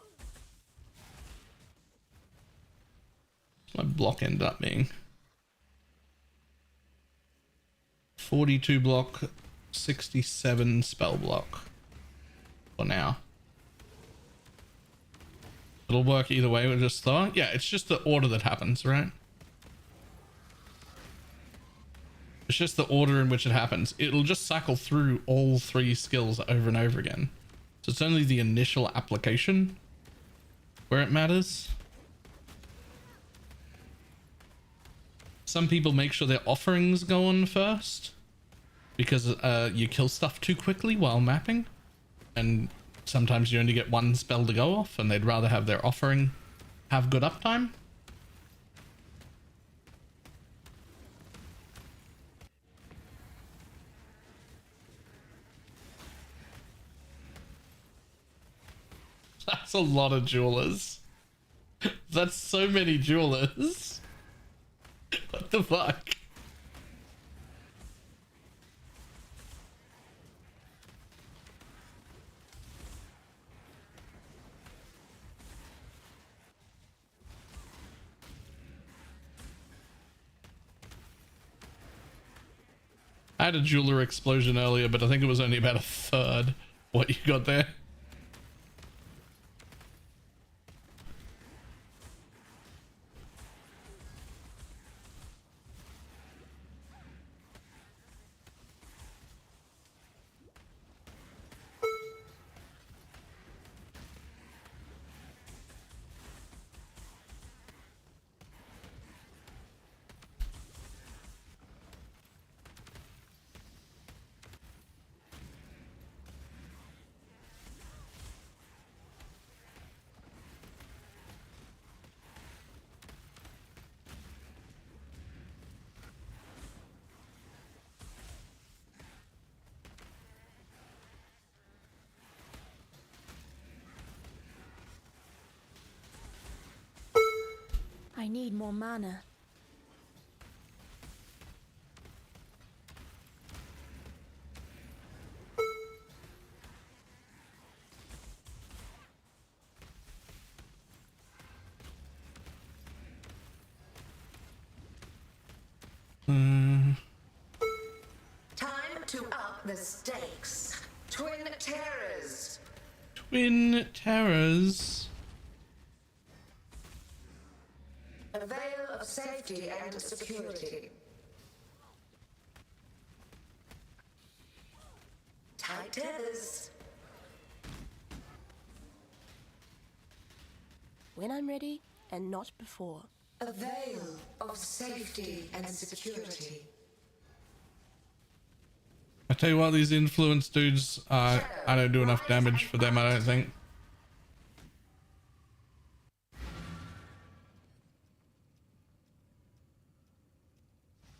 Speaker 3: My block end up being 42 block, 67 spell block for now. It'll work either way. We'll just throw it. Yeah, it's just the order that happens, right? It's just the order in which it happens. It'll just cycle through all 3 skills over and over again. So it's only the initial application where it matters. Some people make sure their offerings go on first because you kill stuff too quickly while mapping, and sometimes you only get 1 spell to go off and they'd rather have their offering have good uptime. That's a lot of jewelers. That's so many jewelers. What the fuck? I had a jeweler explosion earlier, but I think it was only about a third what you got there.
Speaker 4: I need more mana.
Speaker 8: Time to up the stakes. Twin terrors.
Speaker 3: Twin terrors.
Speaker 8: A veil of safety and security. Tight tethers.
Speaker 4: When I'm ready and not before.
Speaker 8: A veil of safety and security.
Speaker 3: I tell you what, these influence dudes, I don't do enough damage for them, I don't think.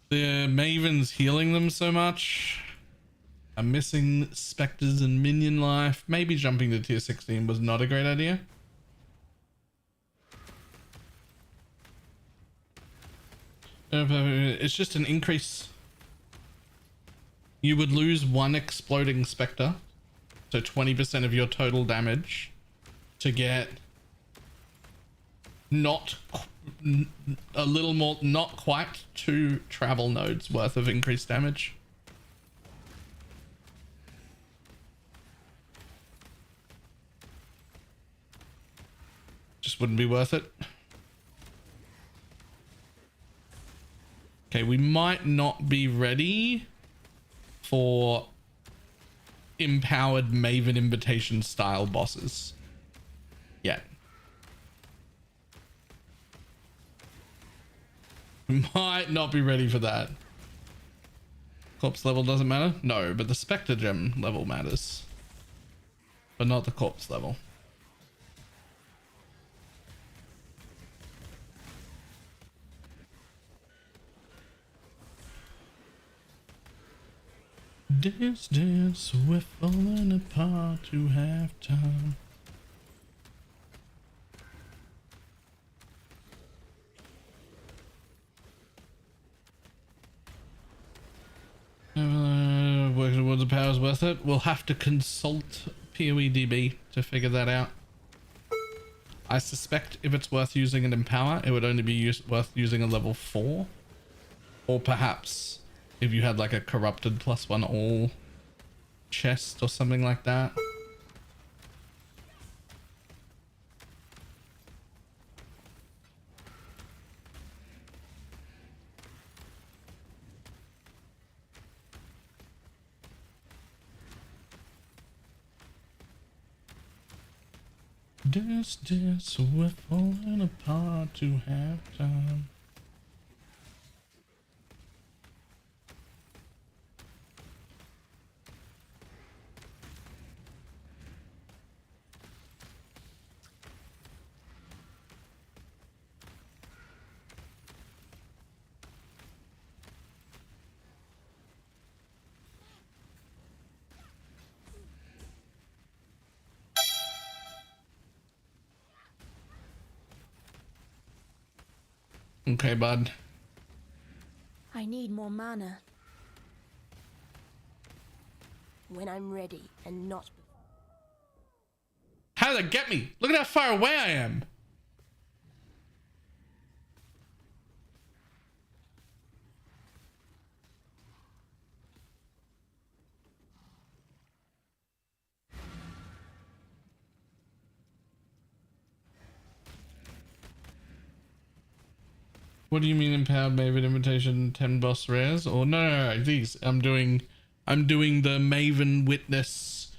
Speaker 3: The Maven's healing them so much. I'm missing Spectres and minion life. Maybe jumping to tier 16 was not a great idea. It's just an increase. You would lose one exploding specter, so 20% of your total damage, to get not a little more, not quite 2 travel nodes worth of increased damage. Just wouldn't be worth it. Okay, we might not be ready for empowered Maven invitation style bosses yet. We might not be ready for that. Corpse level doesn't matter? No, but the Spectre gem level matters. But not the corpse level. Dance, dance, we're falling apart to halftime. Working towards the power's worth it. We'll have to consult PoEDB to figure that out. I suspect if it's worth using an empower, it would only be worth using a level 4. Or perhaps if you had like a corrupted +1 all chest or something like that. Dance, dance, we're falling apart to halftime. Okay, bud.
Speaker 4: I need more mana. When I'm ready and not...
Speaker 3: How did that get me? Look at how far away I am. What do you mean empowered Maven invitation 10 boss rares? Or no, these I'm doing the Maven witness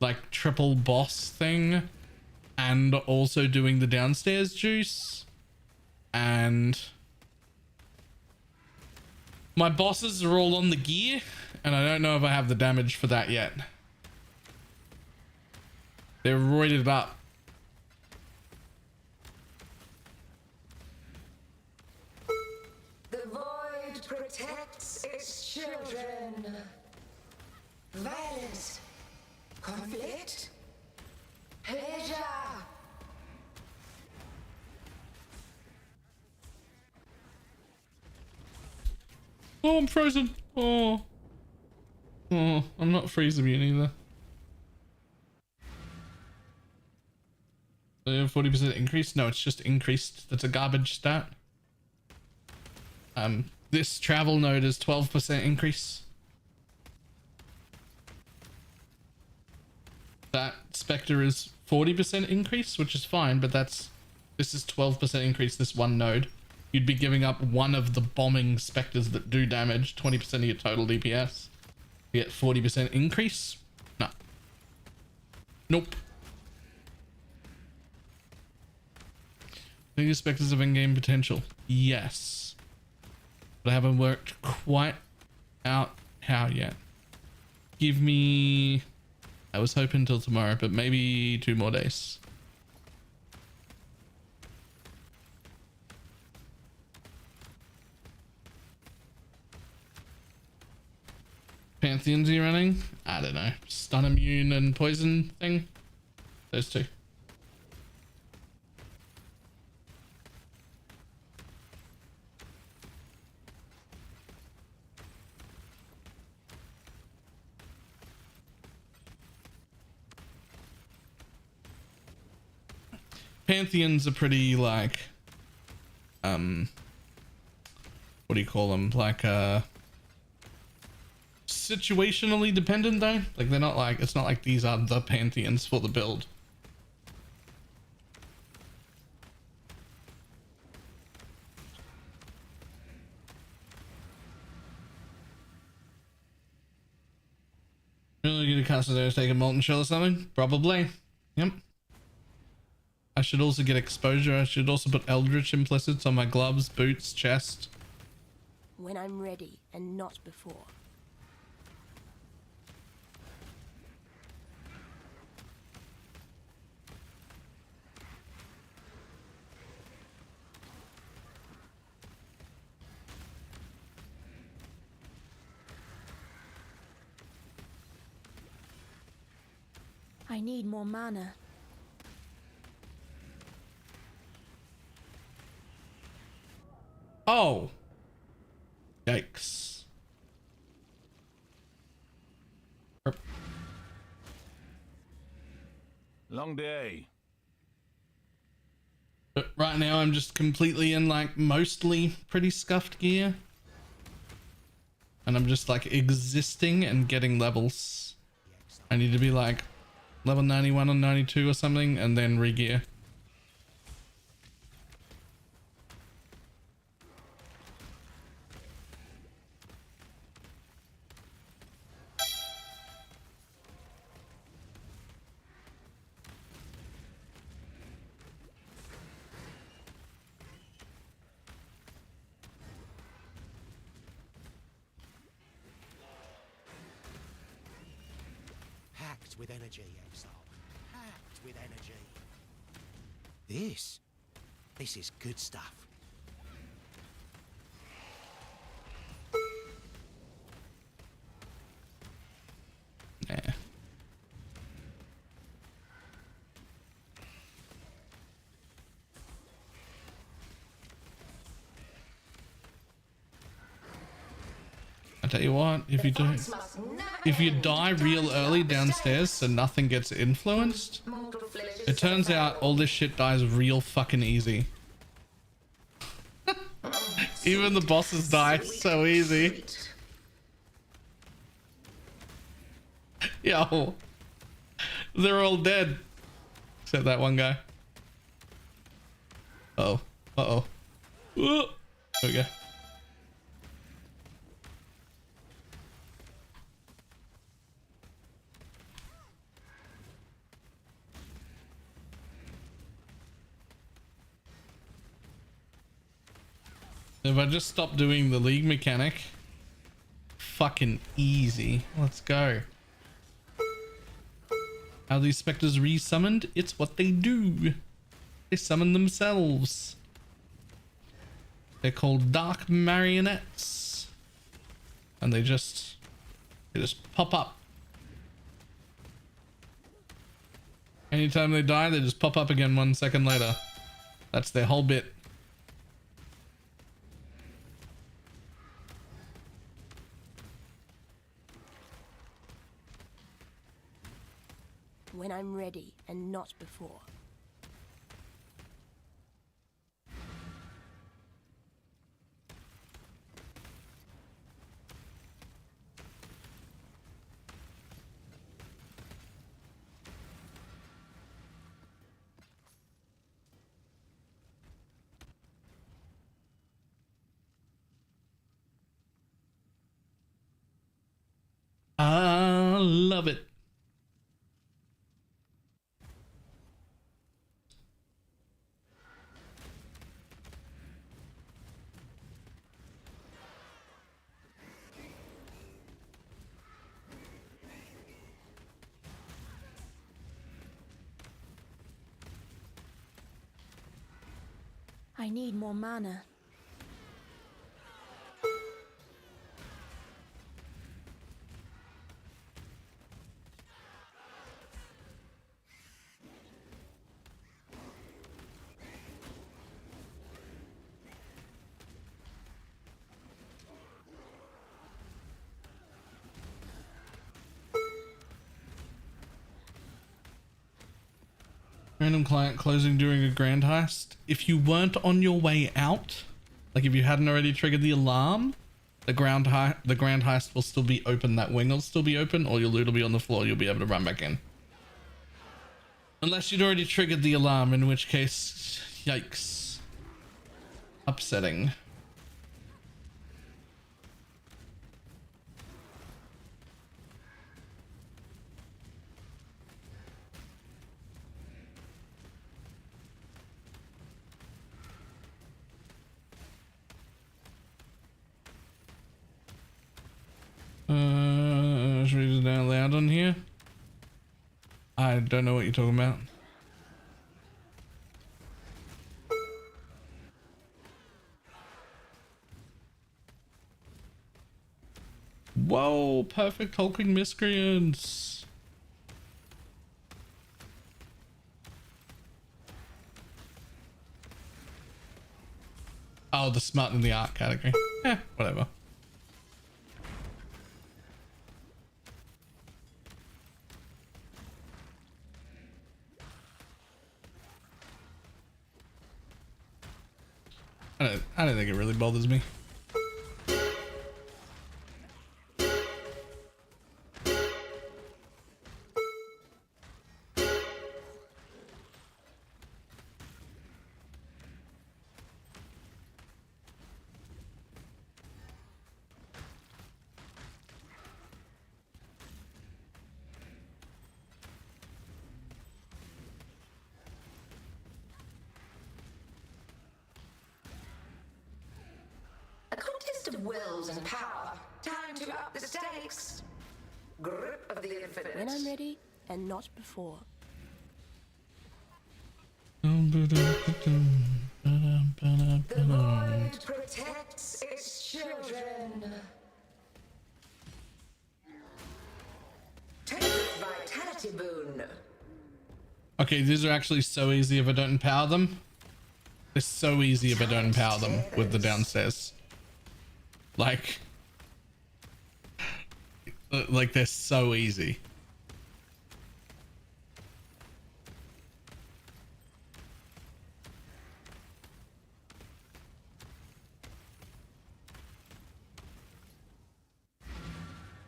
Speaker 3: like triple boss thing, and also doing the downstairs juice. And my bosses are all on the gear, and I don't know if I have the damage for that yet. They're roided up.
Speaker 14: The void protects its children. Violence, conflict, pleasure.
Speaker 3: Oh, I'm frozen. Oh, I'm not freeze immune either. 40% increase? No, it's just increased. That's a garbage stat. This travel node is 12% increase. That Spectre is 40% increase, which is fine, but this is 12% increase this one node. You'd be giving up one of the bombing Spectres that do damage, 20% of your total DPS. You get 40% increase? No. Nope. Biggest Spectres of Endgame potential? Yes. But I haven't worked quite out how yet. Give me... I was hoping till tomorrow, but maybe 2 more days. Pantheons are you running? I don't know. Stun immune and poison thing? Those 2. Pantheons are pretty like, what do you call them? Like, situationally dependent though. Like they're not like, it's not like these are the Pantheons for the build. Really get a custom take a molten shell or something? Probably. Yep. I should also get exposure. I should also put Eldritch implicits on my gloves, boots, chest.
Speaker 4: When I'm ready and not before.
Speaker 8: I need more mana.
Speaker 3: Oh. Yikes.
Speaker 15: Long day.
Speaker 3: But right now I'm just completely in like mostly pretty scuffed gear. And I'm just like existing and getting levels. I need to be like level 91 or 92 or something and then re-gear.
Speaker 16: Packed with energy, Exile. Packed with energy. This is good stuff.
Speaker 3: Nah. I tell you what, if you die real early downstairs so nothing gets influenced, it turns out all this shit dies real fucking easy. Even the bosses die so easy. Yo, they're all dead except that one guy. Uh-oh. Uh-oh. There we go. If I just stop doing the league mechanic, fucking easy. Let's go. How these specters re-summoned? It's what they do. They summon themselves. They're called dark marionettes. And they just pop up. Anytime they die, they just pop up again 1 second later. That's their whole bit.
Speaker 4: When I'm ready and not before.
Speaker 3: I love it.
Speaker 8: I need more mana.
Speaker 3: Random client closing during a grand heist. If you weren't on your way out, like if you hadn't already triggered the alarm, the grand heist will still be open. That wing will still be open, or your loot will be on the floor. You'll be able to run back in. Unless you'd already triggered the alarm, in which case, yikes. Upsetting. Should we just down loud on here? I don't know what you're talking about. Whoa, perfect hulking miscreants. Oh, the smart in the art category. Yeah, whatever. I don't think it really bothers me.
Speaker 14: Wills and power. Time to up the stakes. Grip of the infinite.
Speaker 4: When I'm ready, and not before.
Speaker 14: The void protects its children. Take the vitality boon.
Speaker 3: Okay, these are actually so easy if I don't empower them. It's so easy if I don't empower them with the downstairs. Like they're so easy.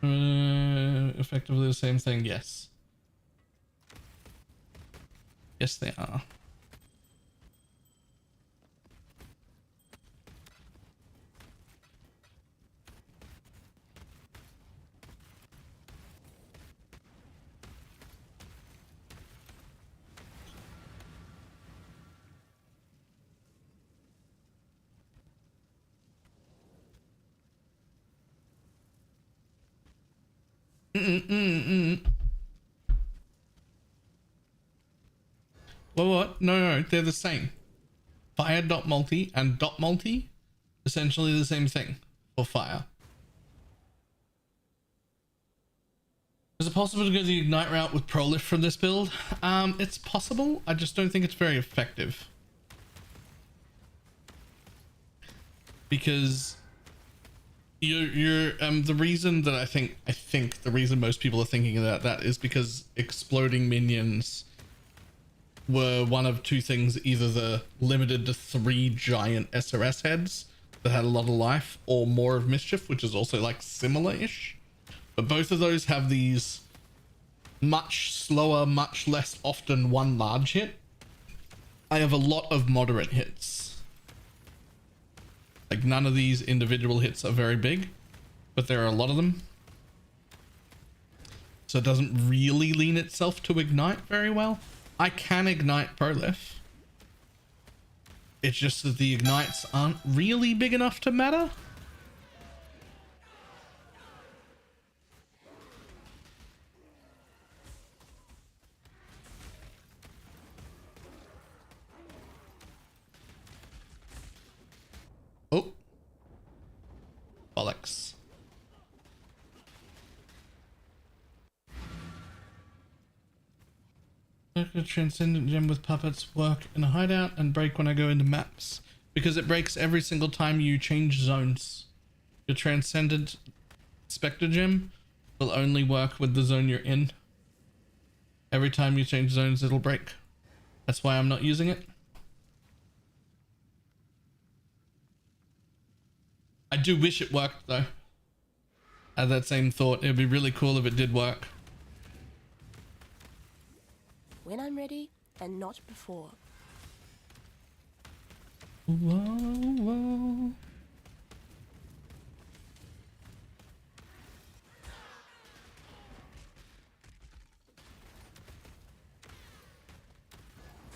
Speaker 3: Effectively the same thing, yes. Yes, they are. What? No, they're the same. Fire.multi and .multi, essentially the same thing for fire. Is it possible to go the ignite route with prolift from this build? It's possible. I just don't think it's very effective. Because you're the reason that I think the reason most people are thinking about that is because exploding minions were one of two things: either the limited to 3 giant SRS heads that had a lot of life, or more of mischief, which is also like similar-ish. But both of those have these much slower, much less often one large hit. I have a lot of moderate hits. Like, none of these individual hits are very big, but there are a lot of them. So it doesn't really lean itself to ignite very well. I can ignite prolif. It's just that the ignites aren't really big enough to matter. Oh. Bollocks. A transcendent gem with puppets work in a hideout and break when I go into maps, because it breaks every single time you change zones. Your transcendent Specter gem will only work with the zone you're in. Every time you change zones, it'll break. That's why I'm not using it. I do wish it worked though. I had that same thought. It'd be really cool if it did work.
Speaker 4: When I'm ready and not before.
Speaker 3: Whoa, whoa.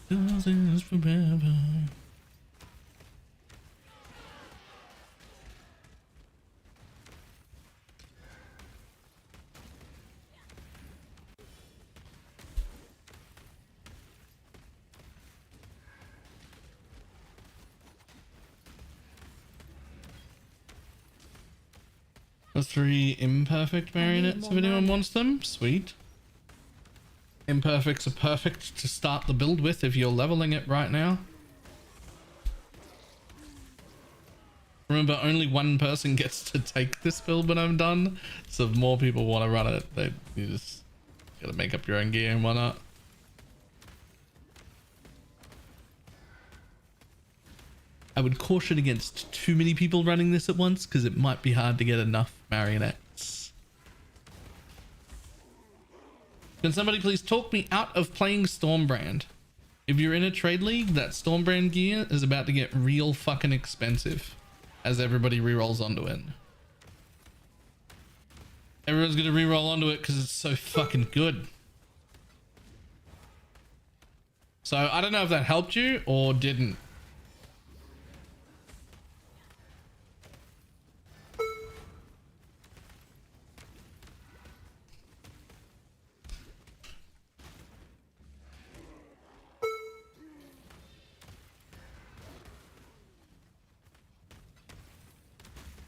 Speaker 3: This is forever. The 3 imperfect marionettes if anyone wants them. Sweet. Imperfects are perfect to start the build with if you're leveling it right now. Remember, only one person gets to take this build when I'm done. So if more people want to run it, you just gotta make up your own gear and whatnot. I would caution against too many people running this at once because it might be hard to get enough marionettes. Can somebody please talk me out of playing Stormbrand? If you're in a trade league, that Stormbrand gear is about to get real fucking expensive as everybody rerolls onto it. Everyone's gonna reroll onto it because it's so fucking good. So I don't know if that helped you or didn't.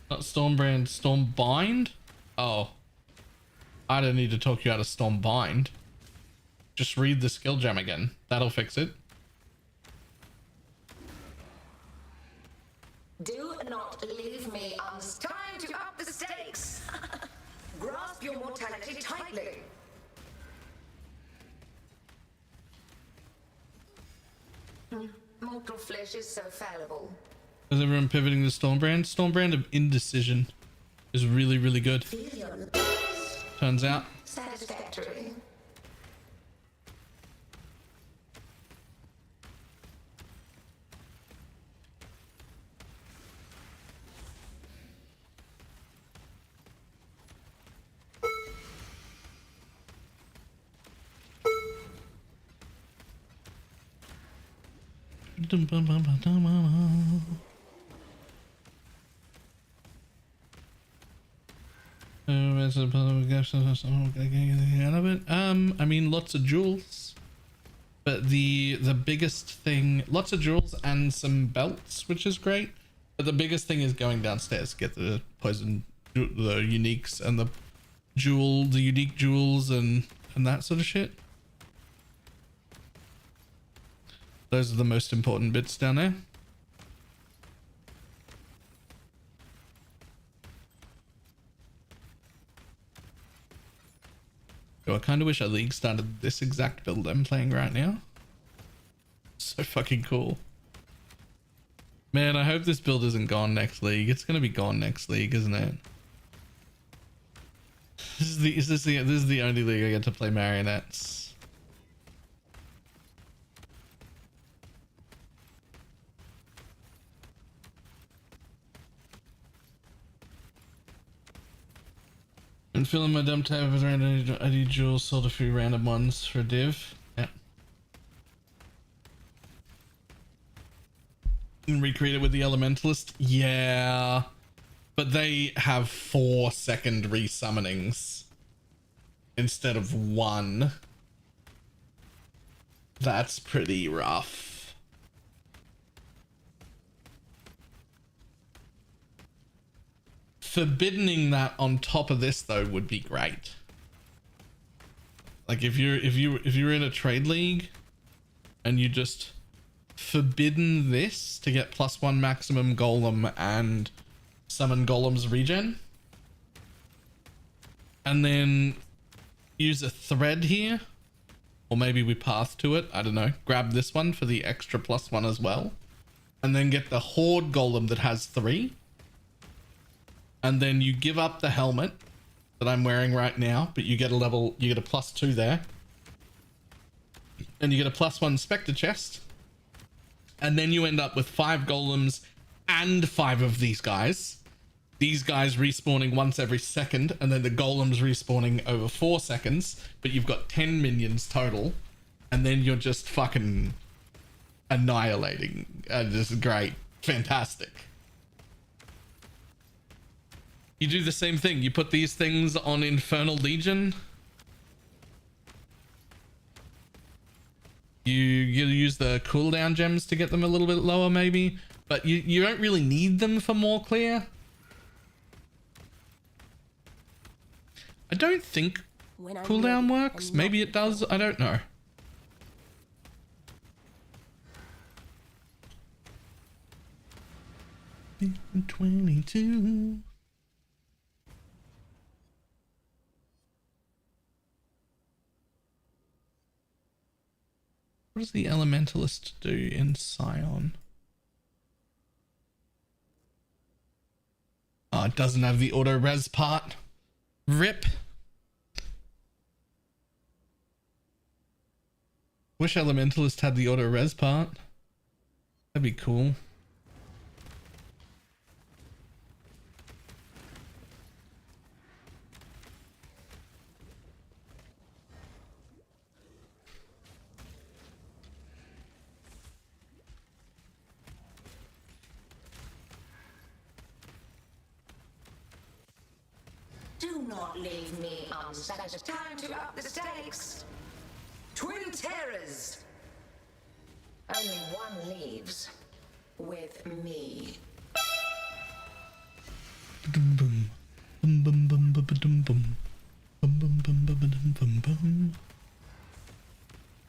Speaker 3: Not Stormbrand, Stormbind? Oh. I don't need to talk you out of Stormbind. Just read the skill gem again. That'll fix it.
Speaker 14: Do not leave me on time to up the stakes. Grasp your mortality tightly. Mortal flesh is so fallible.
Speaker 3: Is everyone pivoting to Stormbrand? Stormbrand of Indecision is really, really good. Turns out.
Speaker 14: Satisfactory. I mean, lots of jewels, but the biggest thing, lots of jewels and some belts, which is great. But the biggest thing is going downstairs to get the poison, the uniques and the unique jewels and that sort of shit. Those are the most important bits down there. Yo, I kind of wish our league started this exact build I'm playing right now. So fucking cool. Man, I hope this build isn't gone next league. It's gonna be gone next league, isn't it? This is the only league I get to play marionettes. I'm filling my dump tab with random ID jewels, sold a few random ones for div. Yeah. And recreate it with the Elementalist. Yeah. But they have 4-second resummonings instead of 1. That's pretty rough. Forbiddening that on top of this though would be great. Like if you're in a trade league and you just forbidden this to get +1 maximum golem and summon golems regen, and then use a thread here
Speaker 3: Or maybe we path to it. I don't know. Grab this one for the extra +1 as well. And then get the Horde Golem that has 3. And then you give up the helmet that I'm wearing right now, but you get a +2 there. And you get a +1 Spectre chest. And then you end up with 5 golems and 5 of these guys. These guys respawning once every second, and then the golems respawning over 4 seconds. But you've got 10 minions total. And then you're just fucking annihilating. This is great. Fantastic. You do the same thing. You put these things on Infernal Legion. You use the cooldown gems to get them a little bit lower maybe, but you don't really need them for more clear. I don't think cooldown works. Maybe it does. I don't know. $22. What does the Elementalist do in Scion? Oh, it doesn't have the auto res part. RIP. Wish Elementalist had the auto res part. That'd be cool.
Speaker 8: Do not leave me unsatisfied. Time to up the stakes. Twin terrors. Only one leaves with me.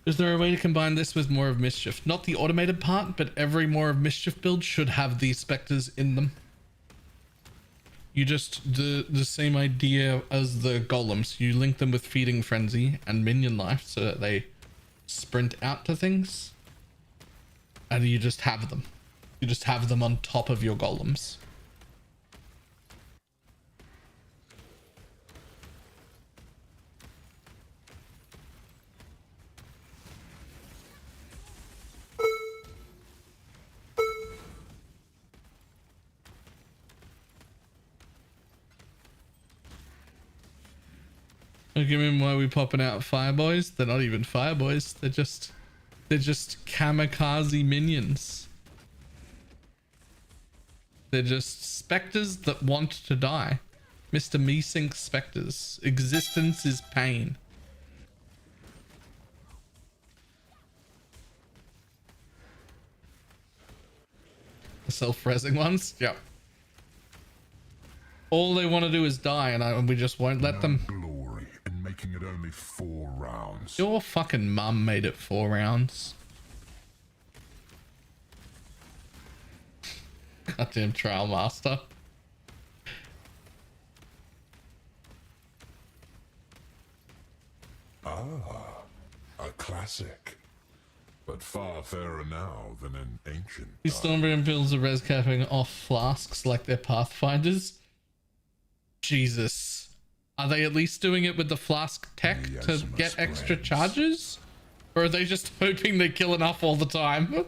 Speaker 3: Is there a way to combine this with More of Mischief? Not the automated part, but every More of Mischief build should have these specters in them. You just, the same idea as the golems. You link them with Feeding Frenzy and Minion Life so that they sprint out to things. And you just have them. You just have them on top of your golems. Look at me, why are we popping out Fireboys? They're not even Fireboys. They're just kamikaze minions. They're just specters that want to die. Mr. Meesink specters. Existence is pain. The self-resing ones? Yep. All they want to do is die, and we just won't let them.
Speaker 5: Glory in making it only 4 rounds.
Speaker 3: Your fucking mum made it 4 rounds. Goddamn Trial Master.
Speaker 5: Ah, a classic. But far fairer now than an ancient.
Speaker 3: These Stormbringer builds are res capping off flasks like they're Pathfinders. Jesus. Are they at least doing it with the flask tech to get extra charges? Or are they just hoping they kill enough all the time?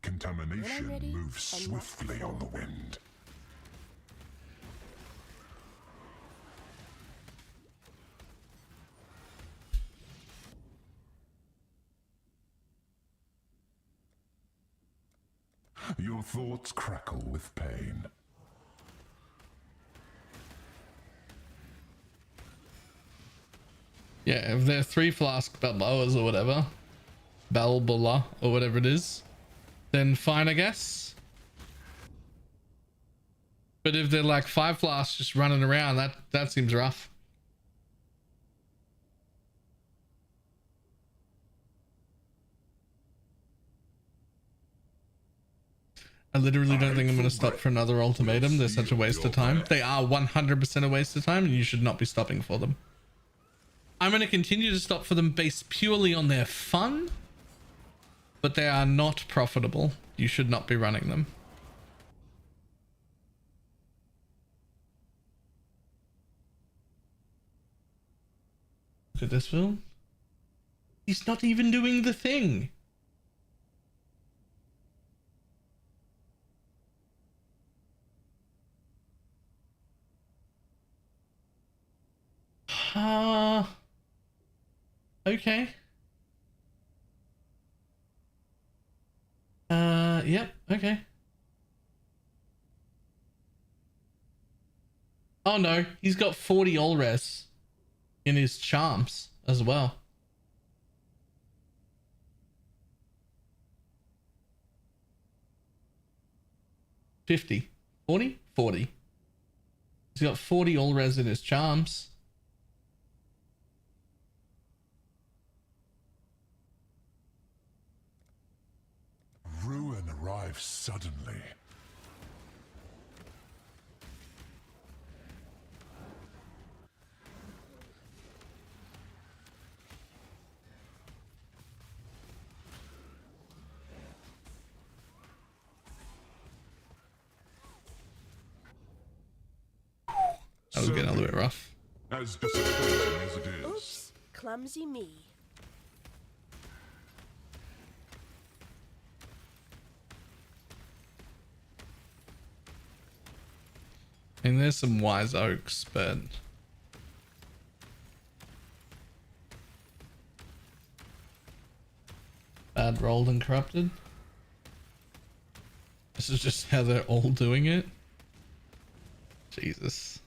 Speaker 5: Contamination moves swiftly on the wind. Your thoughts crackle with pain.
Speaker 3: Yeah, if they're 3 flask Balboas or whatever, Balbola or whatever it is, then fine, I guess. But if they're like 5 flasks just running around, that seems rough. I literally don't think I'm going to stop for another ultimatum. They're such a waste of time. They are 100% a waste of time, and you should not be stopping for them. I'm going to continue to stop for them based purely on their fun, but they are not profitable. You should not be running them. Look at this film. He's not even doing the thing. Okay. Yep, okay. Oh no, he's got 40 all res in his charms as well. $50, $40, $40. He's got 40 all res in his charms.
Speaker 5: Ruin arrives suddenly.
Speaker 3: That was getting a little bit rough.
Speaker 5: As disappointing as it is.
Speaker 4: Oops, clumsy me.
Speaker 3: And there's some wise oaks, but bad rolled and corrupted. This is just how they're all doing it. Jesus.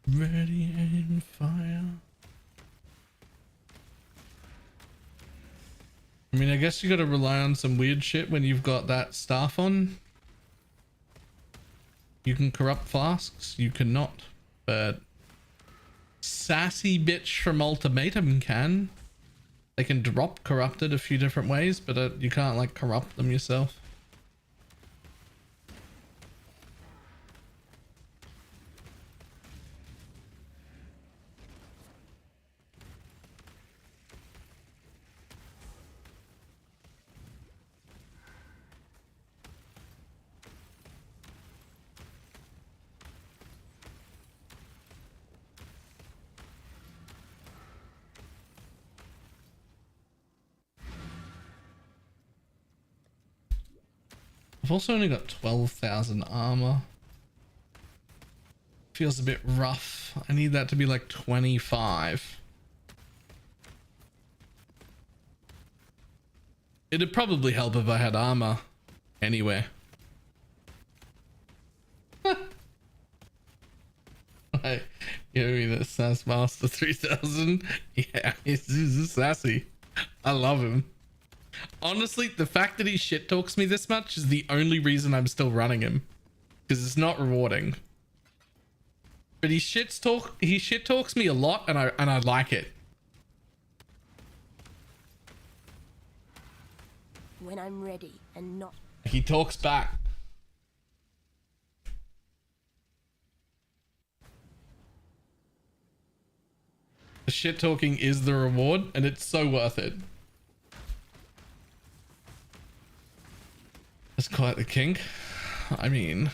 Speaker 3: Ready, aim, fire. I mean, I guess you gotta rely on some weird shit when you've got that staff on. You can corrupt flasks, you cannot. But sassy bitch from Ultimatum can. They can drop corrupted a few different ways, but you can't like corrupt them yourself. I've also only got 12,000 armor. Feels a bit rough. I need that to be like 25. It'd probably help if I had armor anywhere. Right. Give me the Sass Master 3000. Yeah, he's sassy. I love him. Honestly, the fact that he shit talks me this much is the only reason I'm still running him, because it's not rewarding. But he shit talks me a lot, and I like it.
Speaker 4: When I'm ready and not.
Speaker 3: He talks back. The shit talking is the reward, and it's so worth it. That's quite the kink. I mean,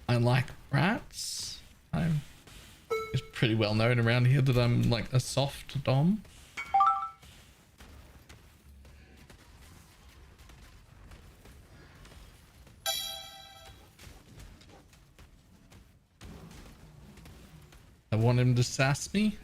Speaker 3: I like rats. It's pretty well known around here that I'm like a soft dom. I want him to sass me.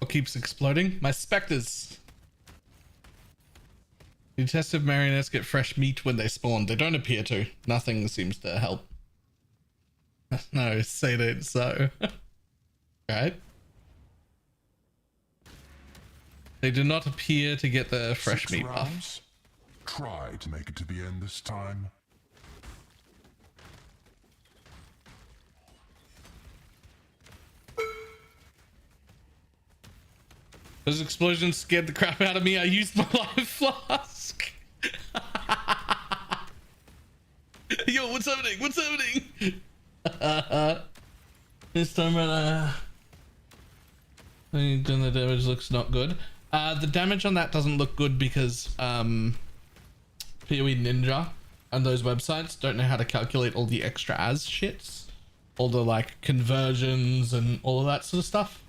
Speaker 3: What keeps exploding? My specters. You test if marionettes get fresh meat when they spawn. They don't appear to. Nothing seems to help. No, say that so. Right? They do not appear to get the fresh
Speaker 5: 6
Speaker 3: meat buff.
Speaker 5: rounds? Try to make it to the end this time.
Speaker 3: Those explosions scared the crap out of me. I used my life flask. Yo, what's happening? What's happening? This time around, the damage looks not good. The damage on that doesn't look good because PoE Ninja and those websites don't know how to calculate all the extra as shits, all the like conversions and all of that sort of stuff.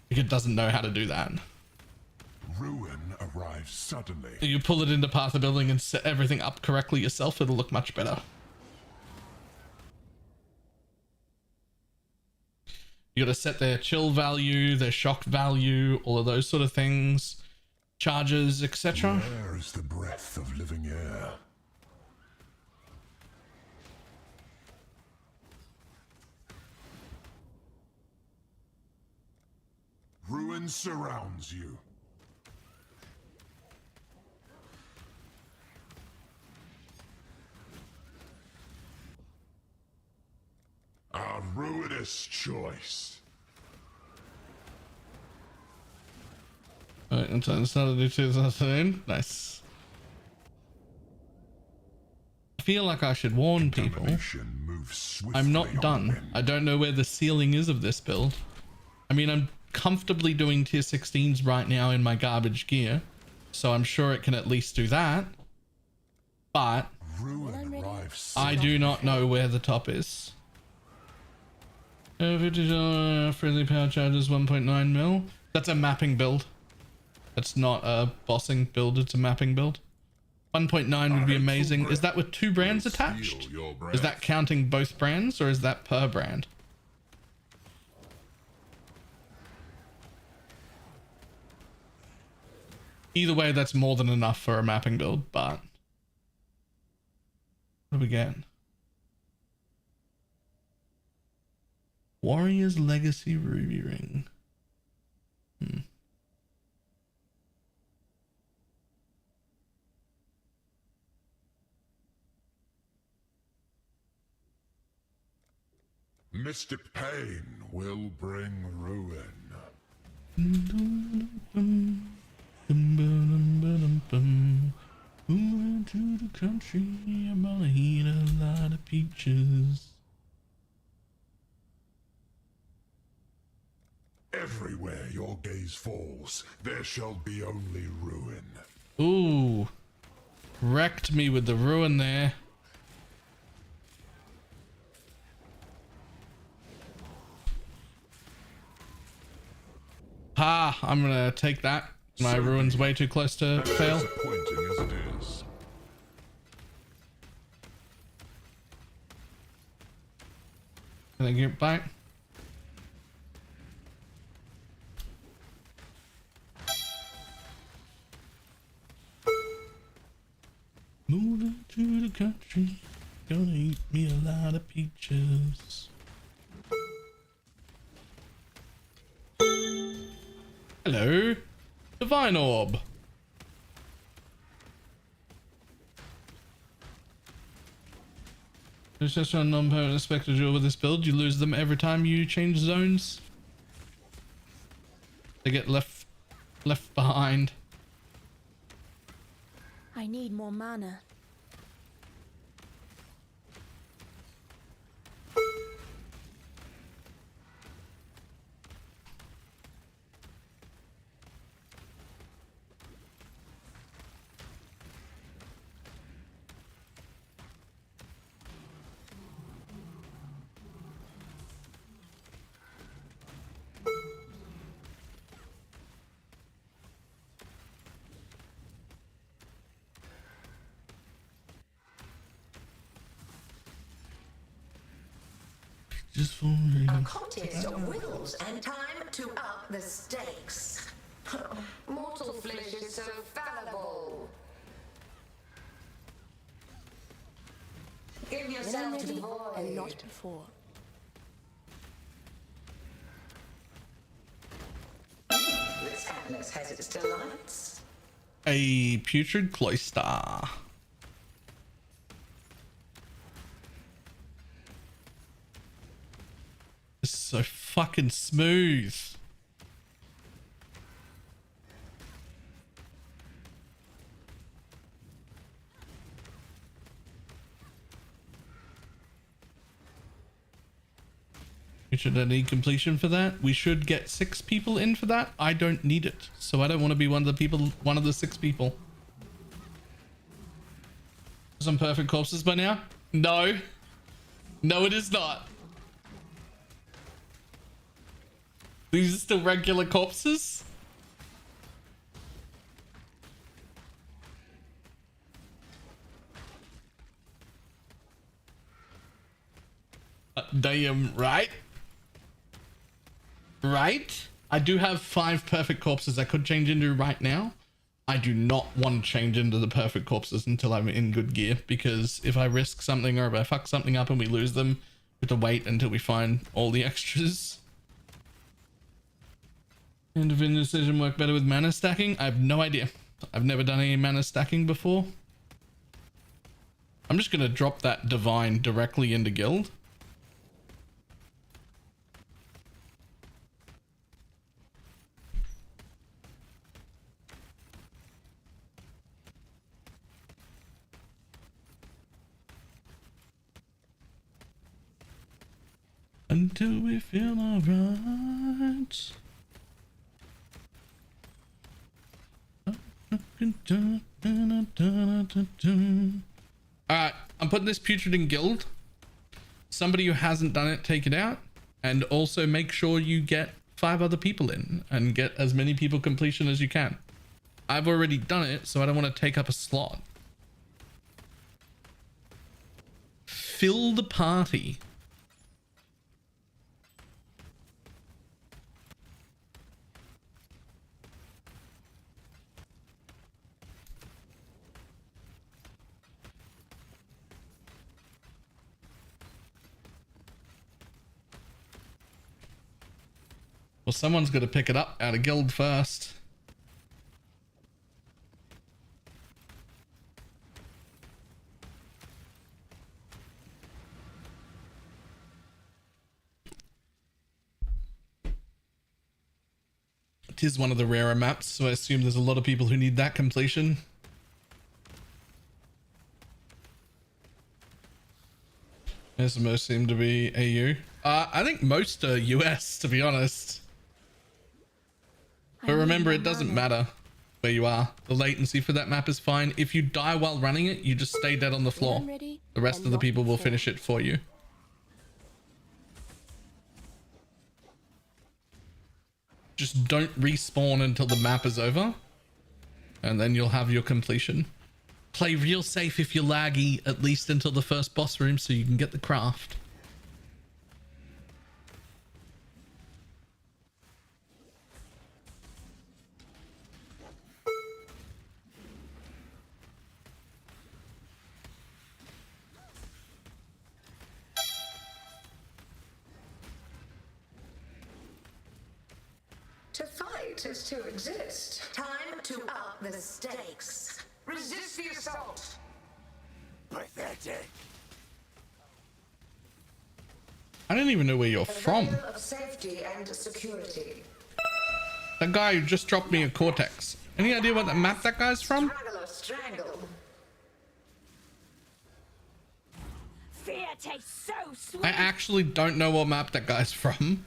Speaker 3: It doesn't know how to do that.
Speaker 5: Ruin arrives suddenly.
Speaker 3: You pull it into path of building and set everything up correctly yourself, it'll look much better. You gotta set their chill value, their shock value, all of those sort of things, charges, etc.
Speaker 5: Where is the breath of living air? Ruin surrounds you. A ruinous choice.
Speaker 3: Alright, and it's not a do this afternoon. Nice. I feel like I should warn people. I'm not done. I don't know where the ceiling is of this build. I mean, I'm comfortably doing tier 16s right now in my garbage gear, so I'm sure it can at least do that. But I do not know where the top is. $50 friendly power charges 1.9 mil. That's a mapping build. That's not a bossing build, it's a mapping build. 1.9 would be amazing. Is that with 2 brands attached? Is that counting both brands or is that per brand? Either way, that's more than enough for a mapping build, but what do we get? Warrior's Legacy Ruby Ring.
Speaker 5: Mystic pain will bring ruin.
Speaker 3: Moving to the country, I'm gonna eat a lot of peaches.
Speaker 5: Everywhere your gaze falls, there shall be only ruin.
Speaker 3: Ooh, wrecked me with the ruin there. Ha, I'm gonna take that. My ruin's way too close to fail.
Speaker 5: Disappointing as it is.
Speaker 3: Can I get back? Moving to the country, gonna eat me a lot of peaches. Hello, Divine Orb. There's just a non-permanent Spectre jewel with this build. You lose them every time you change zones. They get left behind.
Speaker 4: I need more mana.
Speaker 3: Just for
Speaker 8: A contest of wills and time to up the stakes. Mortal flesh is so fallible. Give
Speaker 4: When I'm
Speaker 8: yourself to the
Speaker 4: ready
Speaker 8: void.
Speaker 4: and not before.
Speaker 8: This Atlas has its delights.
Speaker 3: A putrid cloister. It's so fucking smooth. We should need completion for that. We should get 6 people in for that. I don't need it, so I don't want to be one of the 6 people. Some perfect corpses by now? No. No, it is not. These are still regular corpses? Damn right. Right? I do have 5 perfect corpses I could change into right now. I do not want to change into the perfect corpses until I'm in good gear, because if I risk something or if I fuck something up and we lose them, we have to wait until we find all the extras. And if indecision work better with mana stacking? I have no idea. I've never done any mana stacking before. I'm just going to drop that divine directly into guild. Until we feel alright. Alright, I'm putting this putrid in guild. Somebody who hasn't done it, take it out. And also make sure you get 5 other people in and get as many people completion as you can. I've already done it, so I don't want to take up a slot. Fill the party. Well, someone's got to pick it up out of guild first. It is one of the rarer maps, so I assume there's a lot of people who need that completion. Yes, most seem to be AU. I think most are US, to be honest. But remember, it doesn't matter where you are. The latency for that map is fine. If you die while running it, you just stay dead on the floor. The rest of the people will finish it for you. Just don't respawn until the map is over. And then you'll have your completion. Play real safe if you're laggy, at least until the first boss room so you can get the craft.
Speaker 8: To fight is to exist. Time to up the stakes. Resist the assault.
Speaker 16: Pathetic.
Speaker 3: I don't even know where you're
Speaker 8: A
Speaker 3: from.
Speaker 8: veil of safety and security.
Speaker 3: That guy who just dropped me a Cortex. Any idea what map that guy's from?
Speaker 8: Straggle or strangle.
Speaker 4: Fear tastes so sweet.
Speaker 3: I actually don't know what map that guy's from.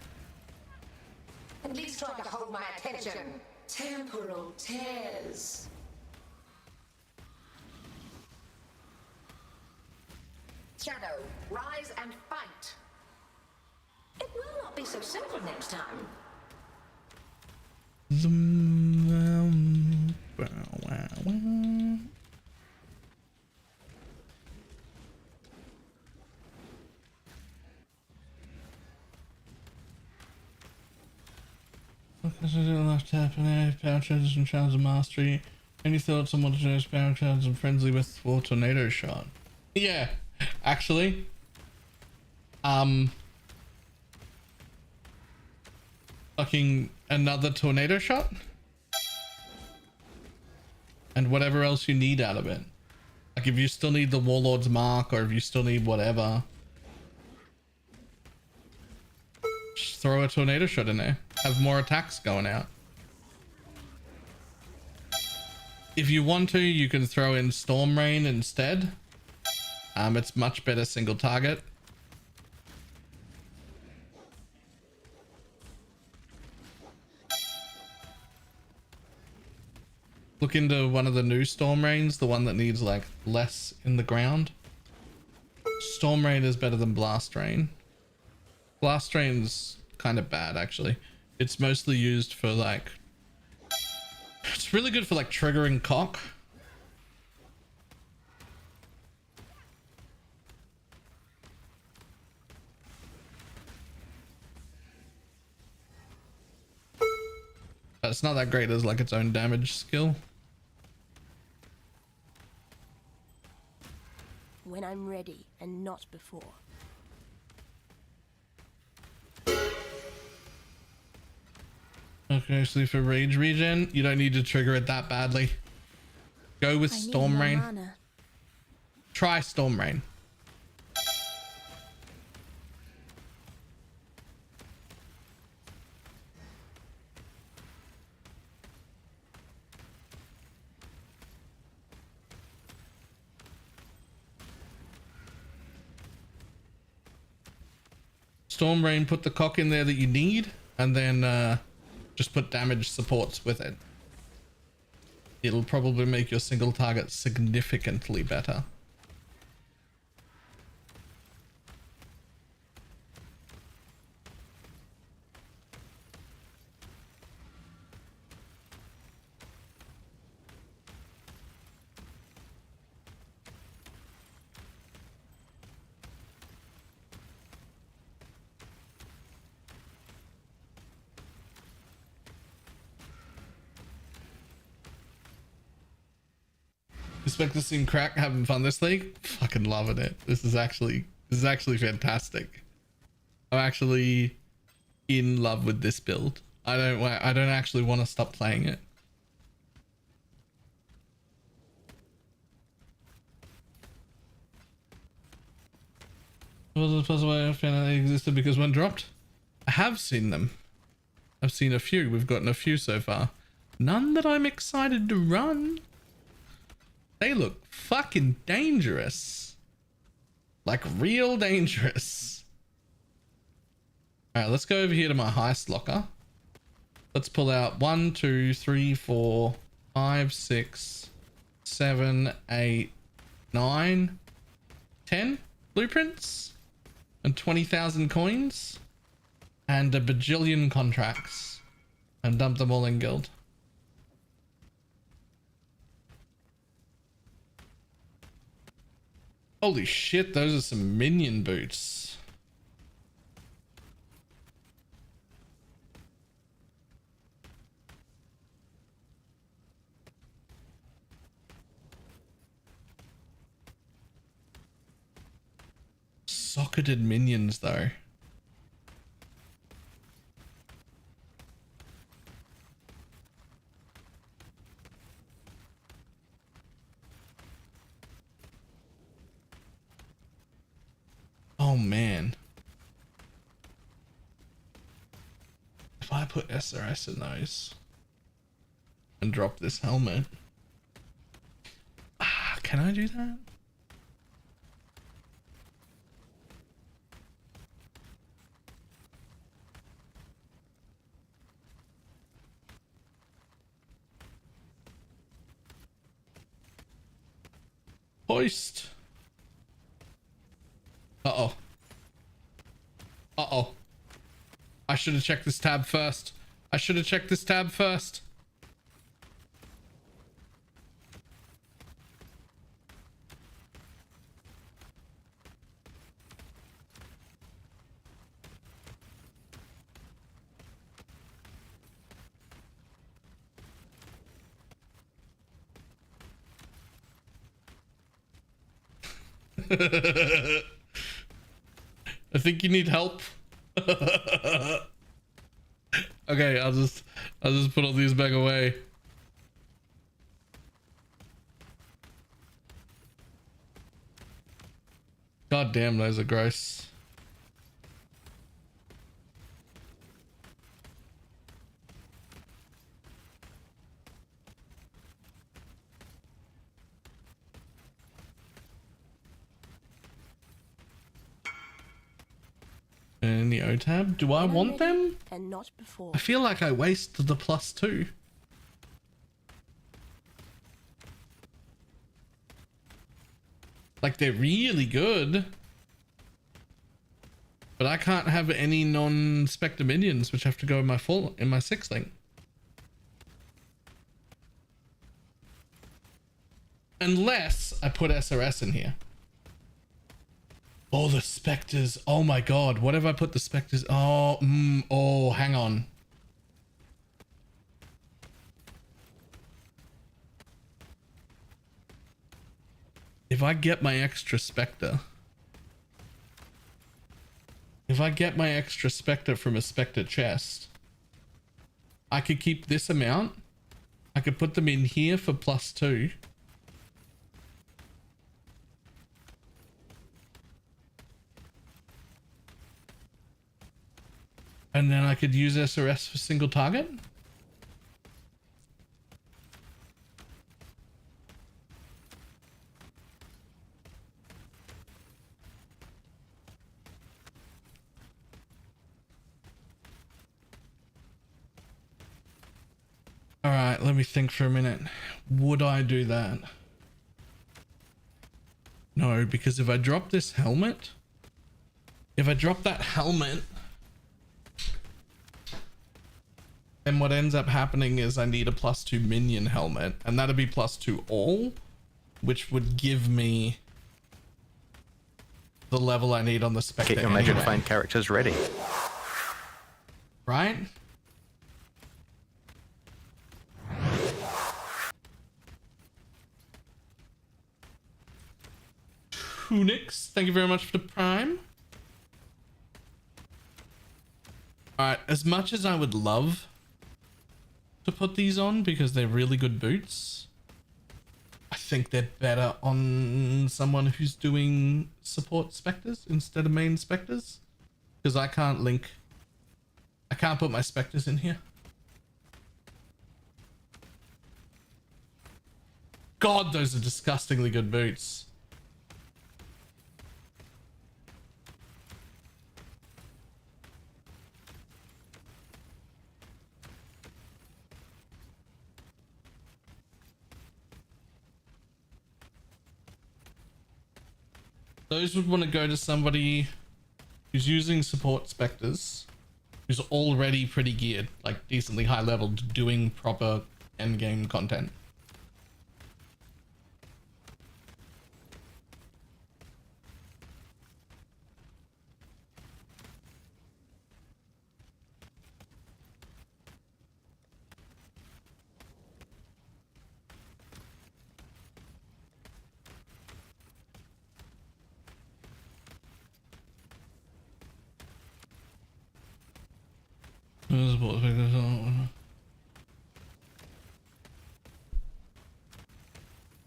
Speaker 8: At least try to hold my attention. Temporal tears. Shadow, rise and fight. It will not be so simple next time.
Speaker 14: left tap and power charges and charms of mastery. Any thoughts on what to do power charges and friendly with for tornado shot? Yeah, actually. Fucking another tornado shot? And whatever else you need out of it. Like if you still need the Warlord's Mark or if you still need whatever. Just throw a tornado shot in there. Have more attacks going out. If you want to, you can throw in Storm Rain instead. It's much better single target. Look into one of the new Storm Rains, the one that needs like less in the ground. Storm Rain is better than Blast Rain. Blast Rain's kind of bad actually. It's mostly used for like, it's really good for like triggering cock. But it's not that great as like its own damage skill.
Speaker 4: When I'm ready and not before.
Speaker 14: Okay, so for rage regen, you don't need to trigger it that badly. Go with Storm Rain. Try Storm Rain. Storm Rain, put the cock in there that you need, and then just put damage supports with it. It'll probably make your single target significantly better. Spectres in crack, having fun this league. Fucking loving it. This is actually fantastic. I'm actually in love with this build. I don't actually want to stop playing it. Was it possible I found out they existed because one dropped? I have seen them. I've seen a few. We've gotten a few so far. None that I'm excited to run. They look fucking dangerous. Like real dangerous. Alright, let's go over here to my heist locker. Let's pull out 1, 2, 3, 4, 5, 6, 7, 8, 9, 10 blueprints and 20,000 coins and a bajillion contracts and dump them all in guild. Holy shit, those are some minion boots. Socketed minions though. Oh man. If I put SRS in those and drop this helmet. Can I do that? Hoist. Uh-oh. Uh-oh. I should have checked this tab first. I should have checked this tab first.
Speaker 3: I think you need help. Okay, I'll just put all these back away. God damn, those are gross. And the O tab. Do I want them?
Speaker 4: And not before.
Speaker 3: I feel like I wasted the +2. Like they're really good. But I can't have any non-Spectre minions which have to go in my 6th link. Unless I put SRS in here. Oh, the Spectres. Oh my god. What if I put the Spectres? Oh, oh, hang on. If I get my extra Spectre. If I get my extra Spectre from a Spectre chest. I could keep this amount. I could put them in here for +2. And then I could use SRS for single target. All right, let me think for a minute. Would I do that? No, because if I drop this helmet, if I drop that helmet, then what ends up happening is I need a +2 minion helmet, and that'd be +2 all, which would give me the level I need on the Spectre.
Speaker 7: Get your magic find characters ready.
Speaker 3: Right? Tunix, thank you very much for the prime. Alright, as much as I would love to put these on because they're really good boots, I think they're better on someone who's doing support Spectres instead of main Spectres, because I can't put my Spectres in here. God, those are disgustingly good boots. Those would want to go to somebody who's using support Spectres, who's already pretty geared, like decently high leveled, doing proper endgame content.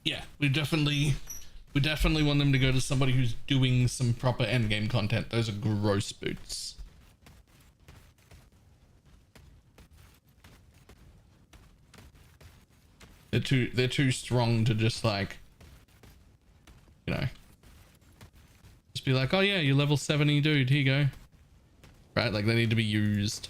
Speaker 3: Yeah, we definitely want them to go to somebody who's doing some proper endgame content. Those are gross boots. They're too strong to just like, you know, just be like, oh yeah, you're level 70 dude, here you go. Right? Like they need to be used.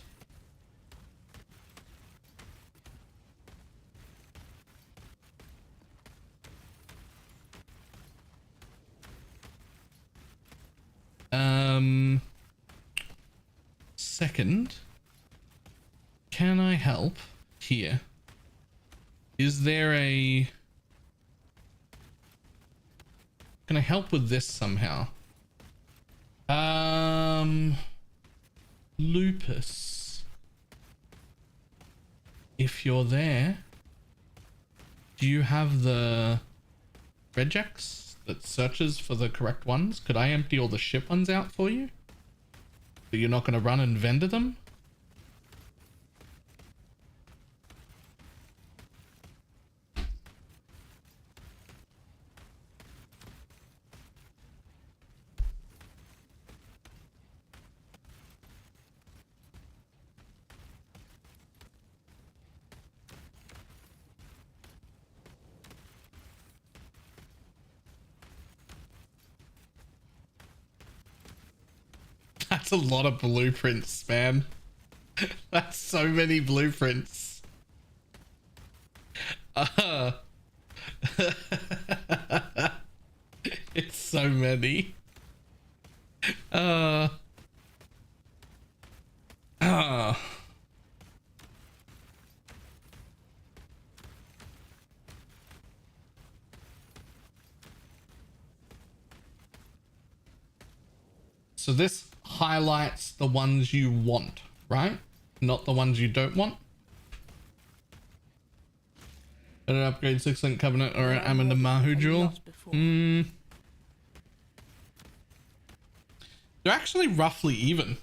Speaker 3: Second, can I help here? Is there a... Can I help with this somehow? Lupus. If you're there, do you have the regex? that searches for the correct ones. Could I empty all the ship ones out for you? So you're not going to run and vendor them? That's a lot of blueprints, man. That's so many blueprints. It's so many. So this highlights the ones you want, right? Not the ones you don't want. Better upgrade 6-link Covenant or an Amanda Mahu jewel. They're actually roughly even.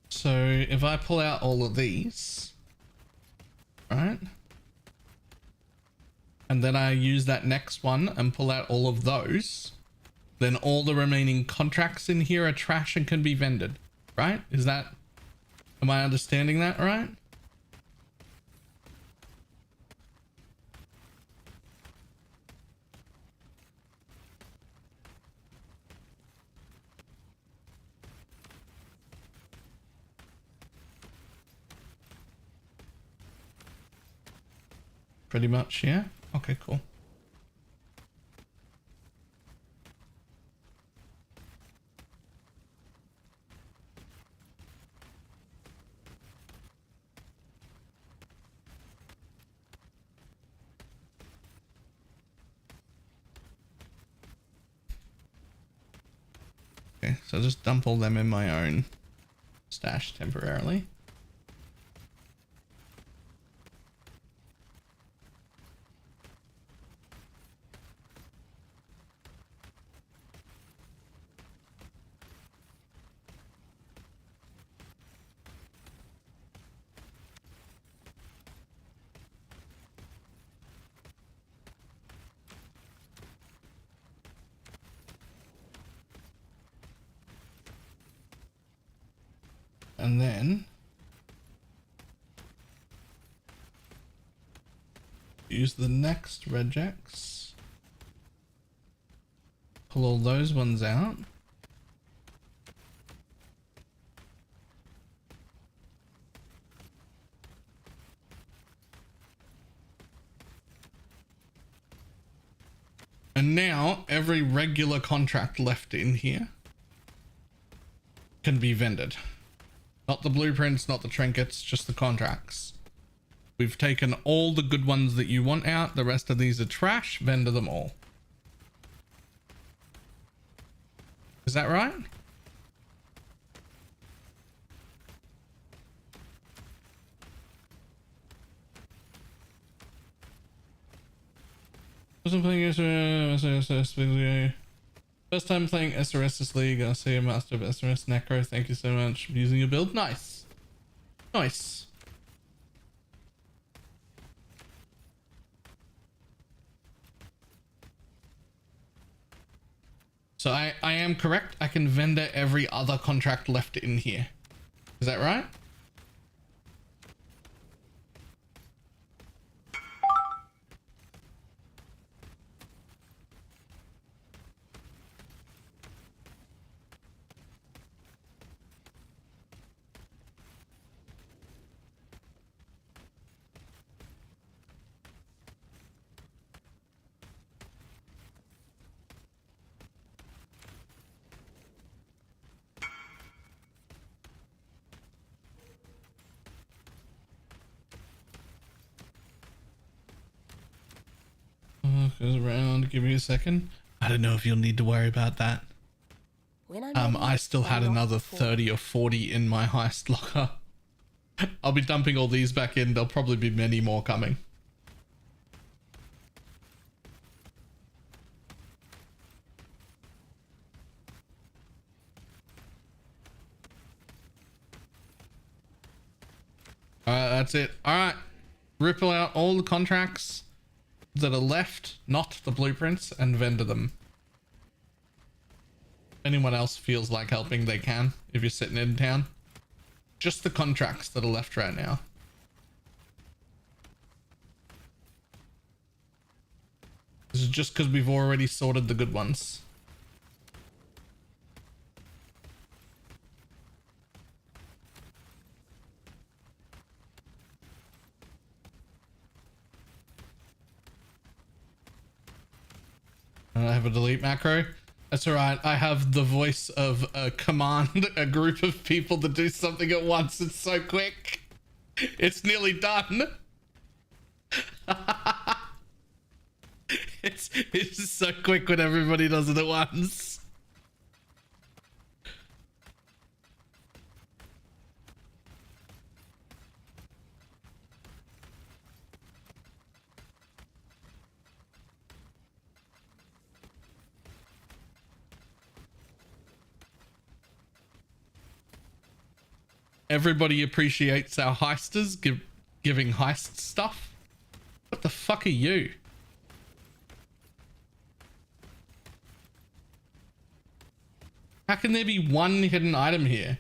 Speaker 3: So if I pull out all of these, right? And then I use that next one and pull out all of those, then all the remaining contracts in here are trash and can be vended, right? Am I understanding that right? Pretty much, yeah. Okay, cool. Okay, so just dump all them in my own stash temporarily. And then use the next regex, pull all those ones out. And now every regular contract left in here can be vended. Not the blueprints, not the trinkets, just the contracts. We've taken all the good ones that you want out. The rest of these are trash. Vendor them all. Is that right? Wasn't playing SRS. First time playing SRS this league. I'll see a master of SRS. Necro, thank you so much for using your build. Nice. Nice. So I am correct. I can vendor every other contract left in here. Is that right?
Speaker 14: Goes around. Give me a second. I don't know if you'll need to worry about that.
Speaker 4: When I'm ready,
Speaker 14: I still had
Speaker 4: and not
Speaker 14: another
Speaker 4: before.
Speaker 14: 30 or 40 in my heist locker. I'll be dumping all these back in. There'll probably be many more coming. Alright, that's it. Alright. Ripple out all the contracts that are left, not the blueprints, and vendor them. Anyone else feels like helping, they can, if you're sitting in town. Just the contracts that are left right now. This is just because we've already sorted the good ones. I have a delete macro. That's alright. I have the voice of a command a group of people to do something at once. It's so quick. It's nearly done. It's just so quick when everybody does it at once. Everybody appreciates our heisters giving heist stuff. What the fuck are you? How can there be one hidden item here?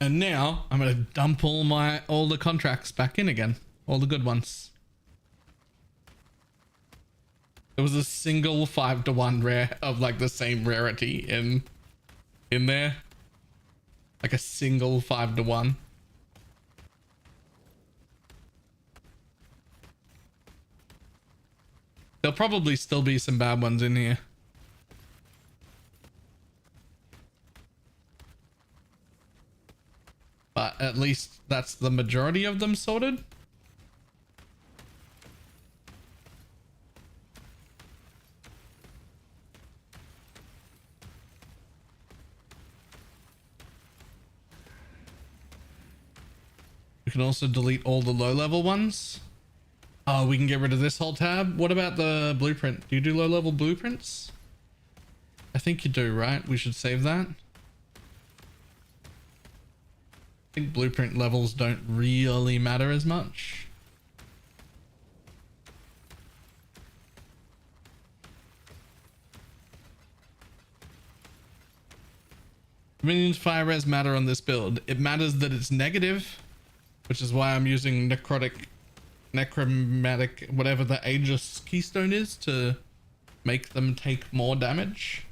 Speaker 14: And now I'm gonna dump all the contracts back in again. All the good ones. There was a single 5-to-1 rare of like the same rarity in there. Like a single 5-to-1. There'll probably still be some bad ones in here. But at least that's the majority of them sorted. We can also delete all the low level ones. Oh, we can get rid of this whole tab. What about the blueprint? Do you do low level blueprints? I think you do, right? We should save that. I think blueprint levels don't really matter as much. Minions fire res matter on this build. It matters that it's negative, which is why I'm using necromatic, whatever the Aegis keystone is, to make them take more damage.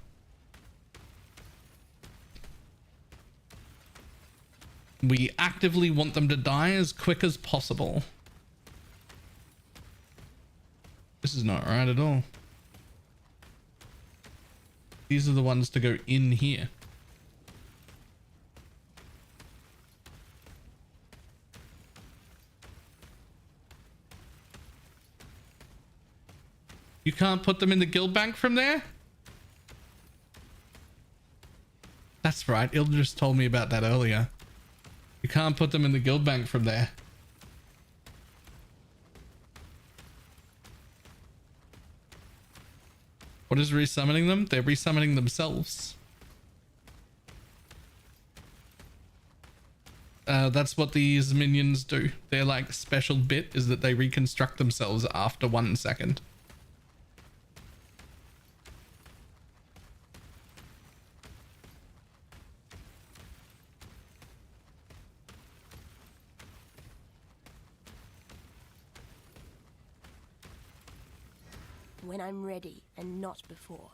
Speaker 14: We actively want them to die as quick as possible. This is not right at all. These are the ones to go in here. You can't put them in the guild bank from there? That's right. Il just told me about that earlier. You can't put them in the guild bank from there. What is resummoning them? They're resummoning themselves. That's what these minions do. Their like special bit is that they reconstruct themselves after 1 second.
Speaker 4: When I'm ready and not before.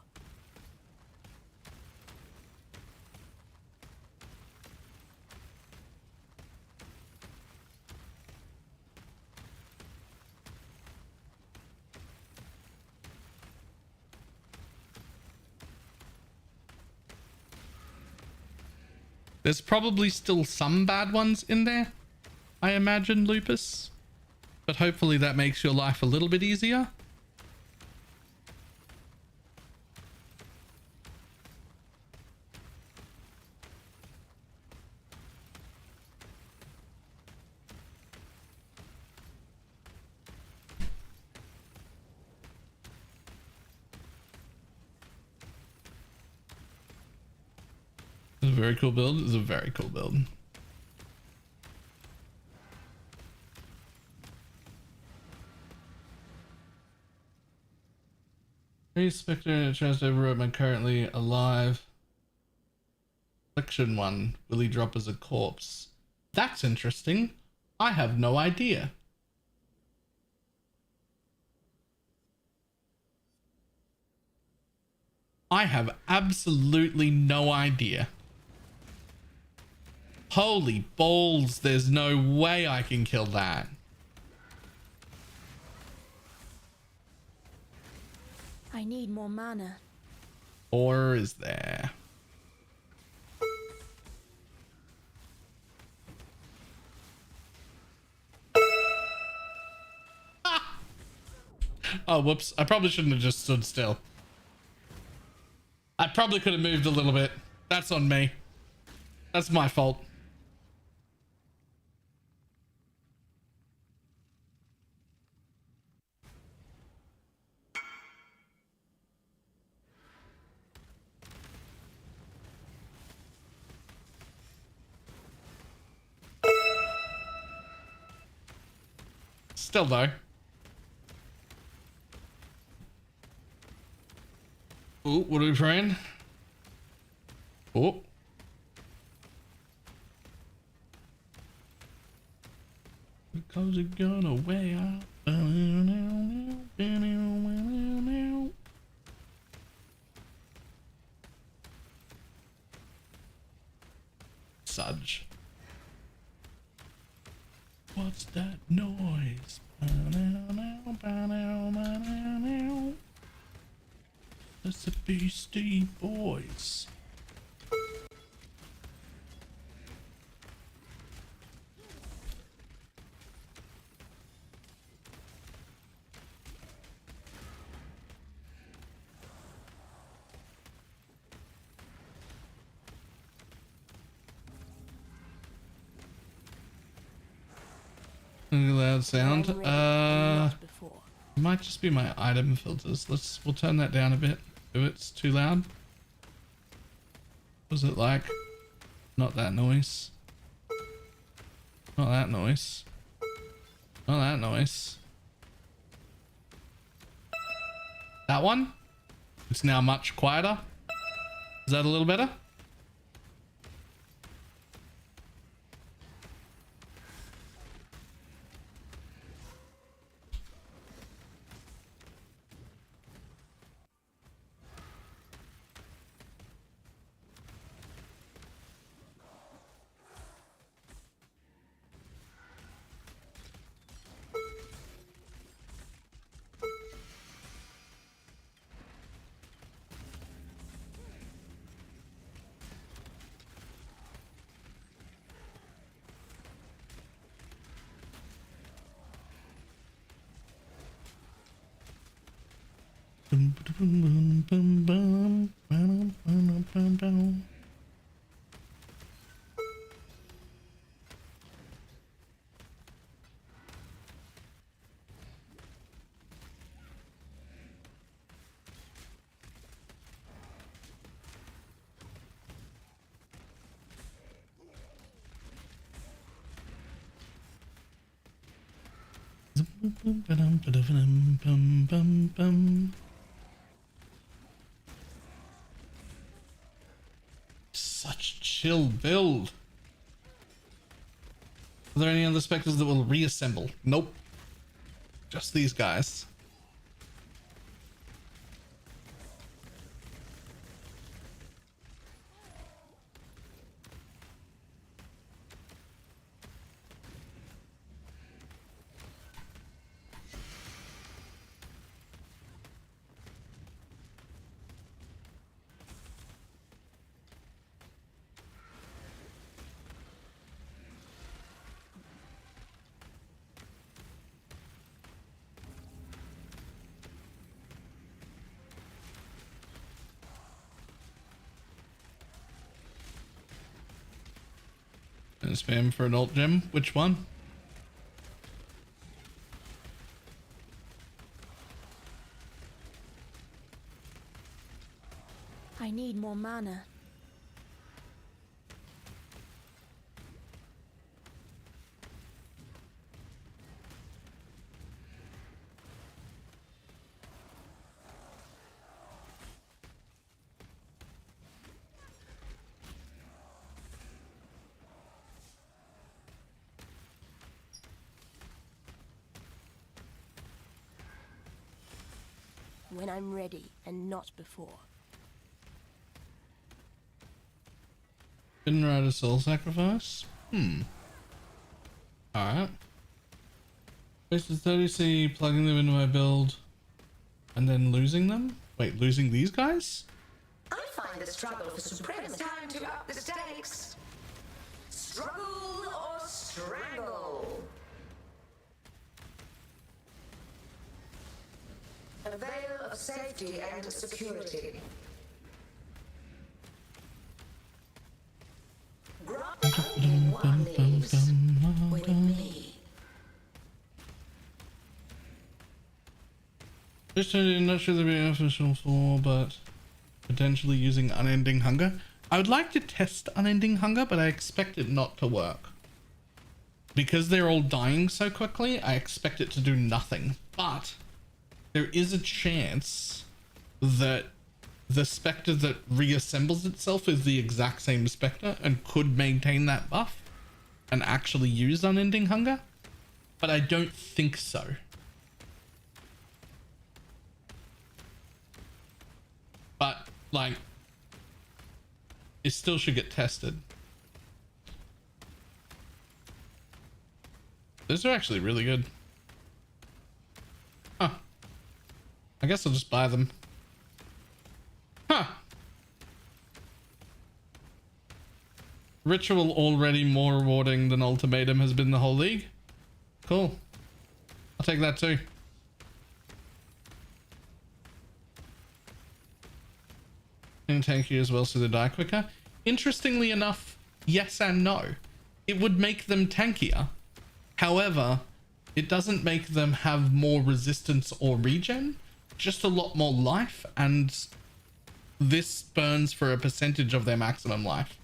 Speaker 3: There's probably still some bad ones in there, I imagine, Lupus. But hopefully that makes your life a little bit easier. It's a very cool build. It's a very cool build. Hey, Specter tries to overwrite my currently alive. Section 1. Will he drop as a corpse? That's interesting. I have no idea. I have absolutely no idea. Holy balls, there's no way I can kill that.
Speaker 4: I need more mana.
Speaker 3: Or is there? Ah! Oh, whoops. I probably shouldn't have just stood still. I probably could have moved a little bit. That's on me. That's my fault. Still though. Oh, what are we praying? Oh. Because you're gonna weigh out. Sudge. What's that noise? That's the Beastie Boys. Loud sound. It might just be my item filters. We'll turn that down a bit if it's too loud. Was it like? Not that noise. Not that noise. Not that noise. That one? It's now much quieter. Is that a little better? Such chill build. Are there any other specters that will reassemble? Nope. Just these guys. Spam for an alt gem. Which one?
Speaker 4: I need more mana. When I'm ready and not before.
Speaker 3: Didn't write a soul sacrifice? Alright. Wasted 30C plugging them into my build and then losing them? Wait, losing these guys?
Speaker 8: I find the struggle for supremacy. Time to up the stakes. Struggle or strangle. A veil of safety and security. Only one leaves with me.
Speaker 3: Just not sure they're being official for, but potentially using Unending Hunger. I would like to test Unending Hunger, but I expect it not to work. Because they're all dying so quickly, I expect it to do nothing. But there is a chance that the Spectre that reassembles itself is the exact same Spectre and could maintain that buff and actually use Unending Hunger. But I don't think so. But, like, it still should get tested. Those are actually really good. Huh. I guess I'll just buy them. Huh. Ritual already more rewarding than Ultimatum has been the whole league. Cool. I'll take that too. And tank you as well so they die quicker. Interestingly enough, yes and no. It would make them tankier. However, it doesn't make them have more resistance or regen, just a lot more life, and this burns for a percentage of their maximum life.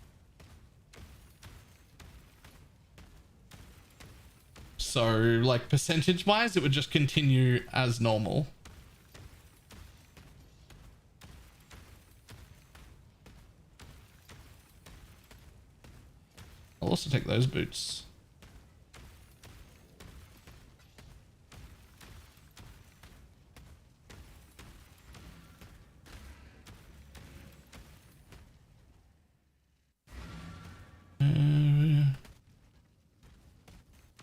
Speaker 3: So, like, percentage-wise, it would just continue as normal. I'll also take those boots.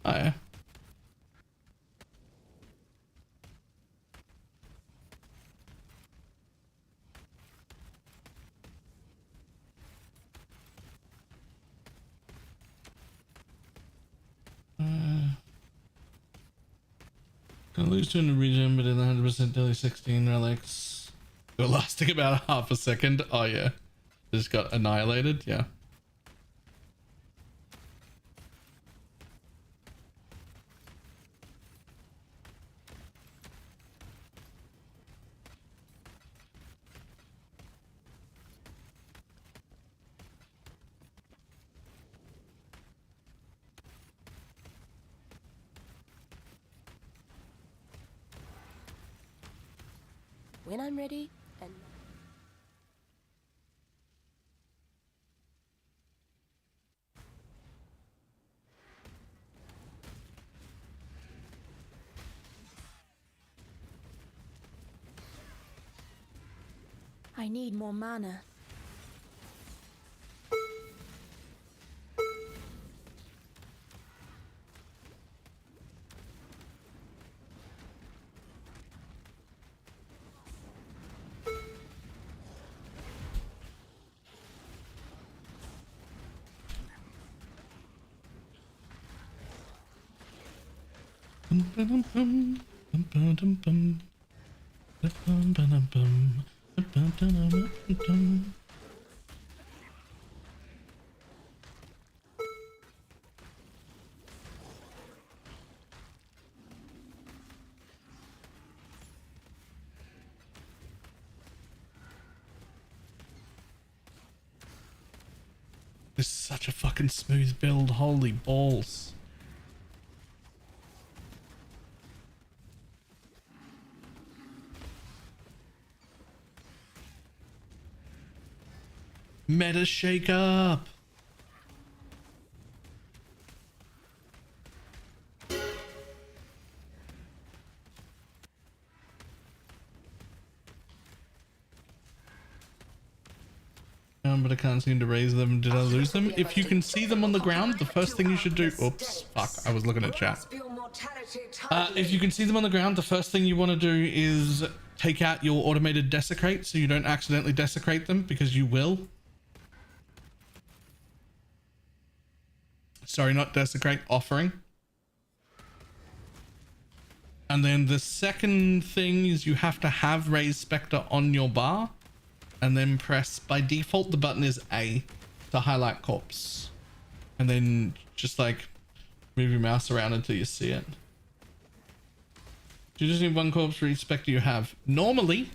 Speaker 3: Oh yeah. Gonna lose 200 regen, but in 100% daily 16 relics. It will lasting about half a second. Oh yeah. Just got annihilated. Yeah.
Speaker 4: When I'm ready and I need more mana.
Speaker 3: This is such a fucking smooth build. Holy balls. Meta shake up. But I can't seem to raise them. Did I lose them? If you can see them on the ground, the first thing you should do... Oops, fuck, I was looking at chat. If you can see them on the ground, the first thing you want to do is take out your automated desecrate so you don't accidentally desecrate them, because you will. Sorry, not desecrate, offering. And then the second thing is you have to have raise Spectre on your bar. And then press, by default, the button is A to highlight corpse. And then just like move your mouse around until you see it. You just need one corpse for each Spectre you have. Normally,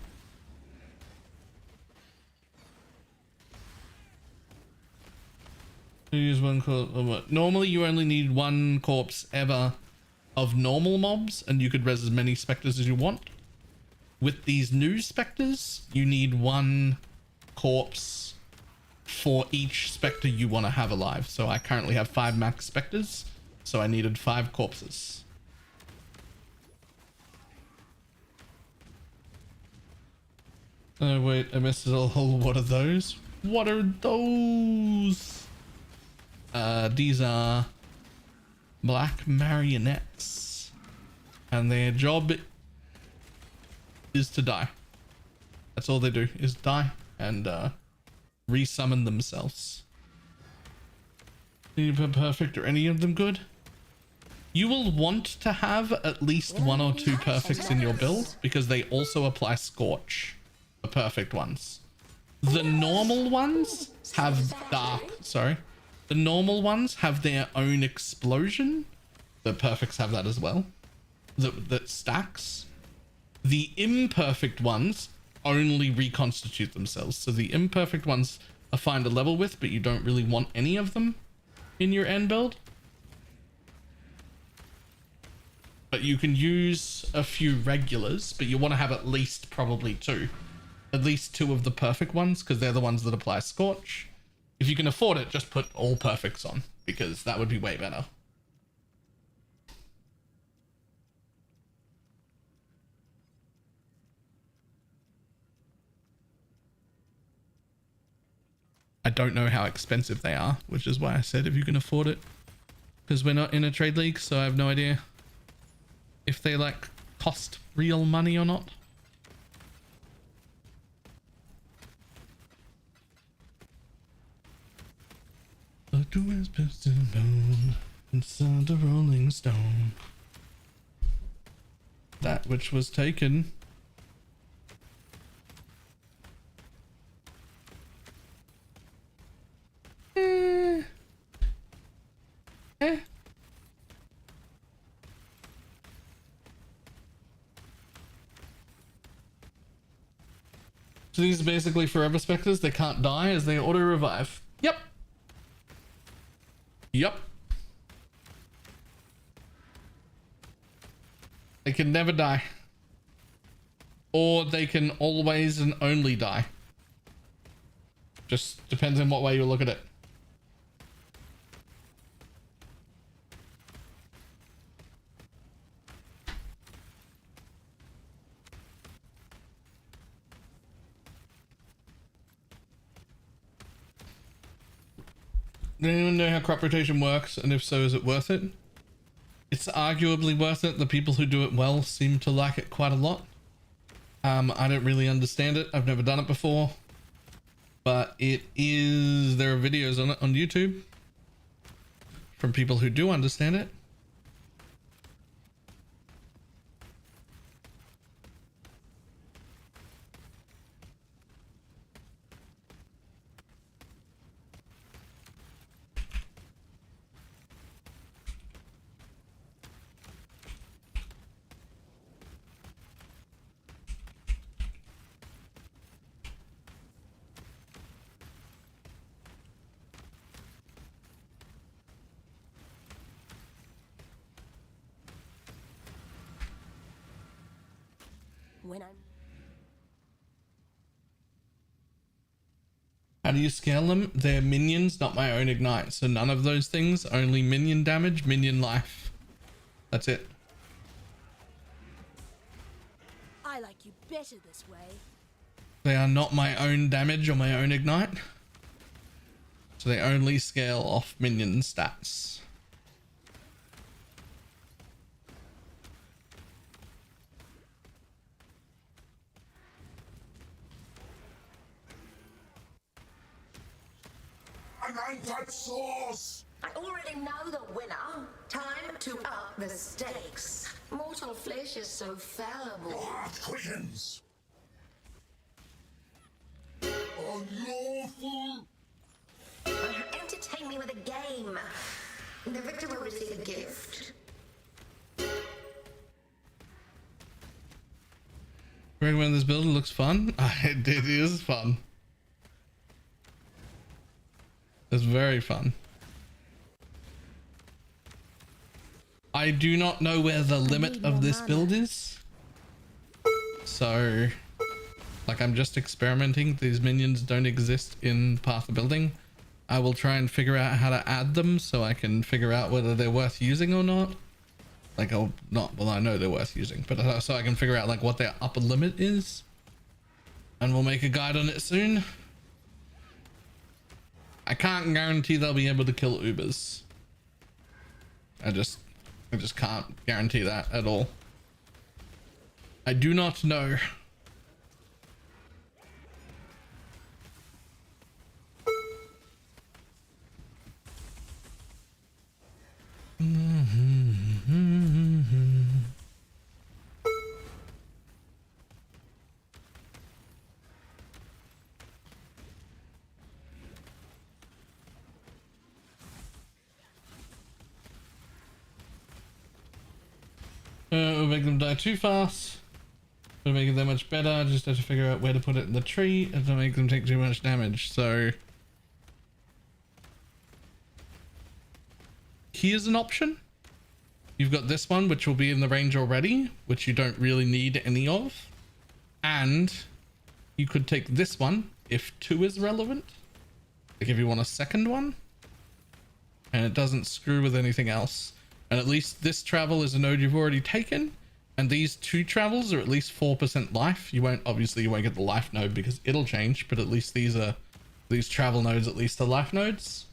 Speaker 3: you use one corpse. Normally, you only need one corpse ever of normal mobs, and you could res as many Spectres as you want. With these new Spectres, you need one corpse for each Spectre you want to have alive. So I currently have 5 max Spectres, so I needed 5 corpses. Oh wait, I missed it all. What are those? What are those? These are black marionettes, and their job is to die. That's all they do, is die and resummon themselves. Need to put perfect or any of them good? You will want to have at least 1 or 2 perfects in your build, because they also apply Scorch, the perfect ones. The normal ones have the normal ones have their own explosion. The perfects have that as well. That stacks. The imperfect ones only reconstitute themselves. So the imperfect ones are fine to level with, but you don't really want any of them in your end build. But you can use a few regulars, but you want to have at least probably 2. At least 2 of the perfect ones, because they're the ones that apply Scorch. If you can afford it, just put all perfects on, because that would be way better. I don't know how expensive they are, which is why I said if you can afford it, because we're not in a trade league, so I have no idea if they like cost real money or not. Look to his piston bone inside the rolling stone. That which was taken. So these are basically forever Spectres. They can't die as they auto revive. Yep. Yep. They can never die. Or they can always and only die. Just depends on what way you look at it. Does anyone know how crop rotation works, and if so, is it worth it? It's arguably worth it. The people who do it well seem to like it quite a lot. I don't really understand it. I've never done it before, but it is, there are videos on it on YouTube from people who do understand it.
Speaker 4: When I'm
Speaker 3: How do you scale them? They're minions, not my own ignite. So none of those things, only minion damage, minion life. That's it.
Speaker 4: I like you better this way.
Speaker 3: They are not my own damage or my own ignite. So they only scale off minion stats.
Speaker 5: An anti-source!
Speaker 8: I already know the winner. Time to up the stakes. Mortal flesh is so fallible.
Speaker 5: Heart quickens! Unlawful!
Speaker 8: Entertain me with a game. The victor will receive a gift.
Speaker 3: Recommend this build. It looks fun. It is fun. It's very fun. I do not know where the limit of this build is. So, like, I'm just experimenting. These minions don't exist in Path of Building. I will try and figure out how to add them so I can figure out whether they're worth using or not. Like, I'll not, well, I know they're worth using, but so I can figure out like what their upper limit is. And we'll make a guide on it soon. I can't guarantee they'll be able to kill Ubers. I just can't guarantee that at all. I do not know. We'll make them die too fast. We'll make it that much better. I just have to figure out where to put it in the tree and to make them take too much damage. So here's an option. You've got this one, which will be in the range already, which you don't really need any of. And you could take this one if 2 is relevant. Like if you want a second one. And it doesn't screw with anything else. And at least this travel is a node you've already taken. And these 2 travels are at least 4% life. You won't get the life node because it'll change, but at least these travel nodes at least are life nodes.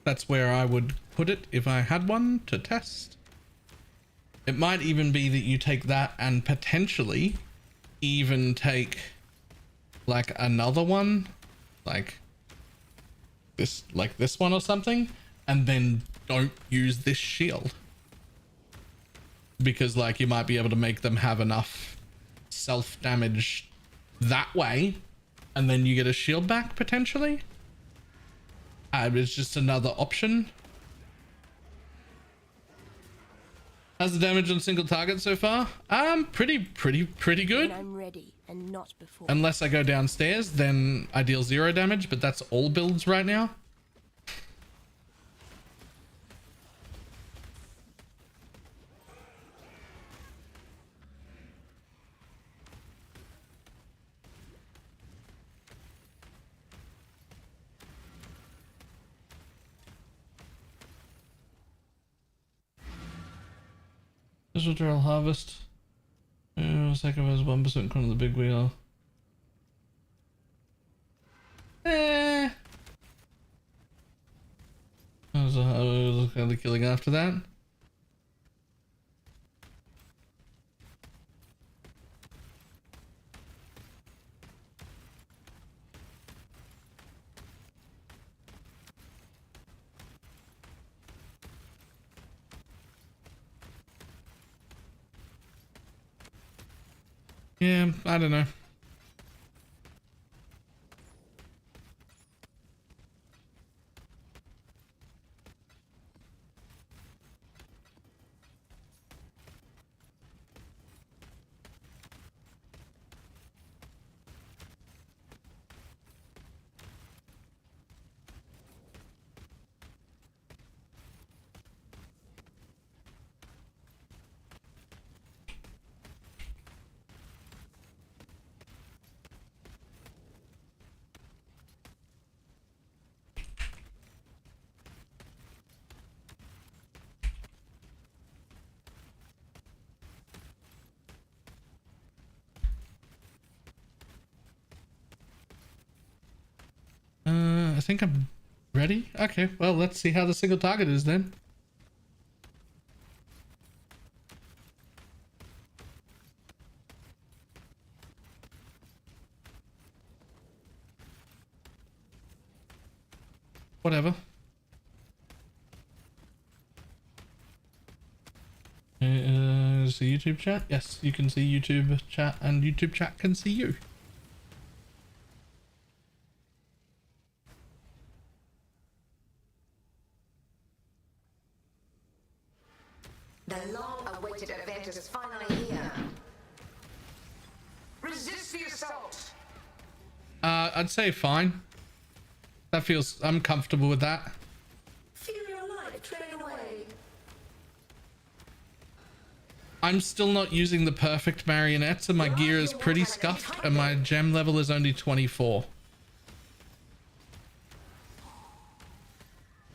Speaker 3: That's where I would put it if I had one to test. It might even be that you take that and potentially even take like another one, like this one or something, and then don't use this shield. Because like you might be able to make them have enough self damage that way, and then you get a shield back potentially. It's just another option. How's the damage on single target so far? Pretty good.
Speaker 4: When I'm ready and not before.
Speaker 3: Unless I go downstairs, then I deal 0 damage, but that's all builds right now. This will drill harvest. Second has 1% corner of the big wheel. How's the killing after that? Yeah, I don't know. think I'm ready. Okay, well, let's see how the single target is then. Whatever. Is the YouTube chat? Yes, you can see YouTube chat, and YouTube chat can see you.
Speaker 8: The long-awaited event is finally here. Resist the assault.
Speaker 3: I'd say fine. That feels, I'm comfortable with that.
Speaker 8: Feel your life train away.
Speaker 3: I'm still not using the perfect marionettes, and my gear is pretty scuffed, and my gem level is only 24.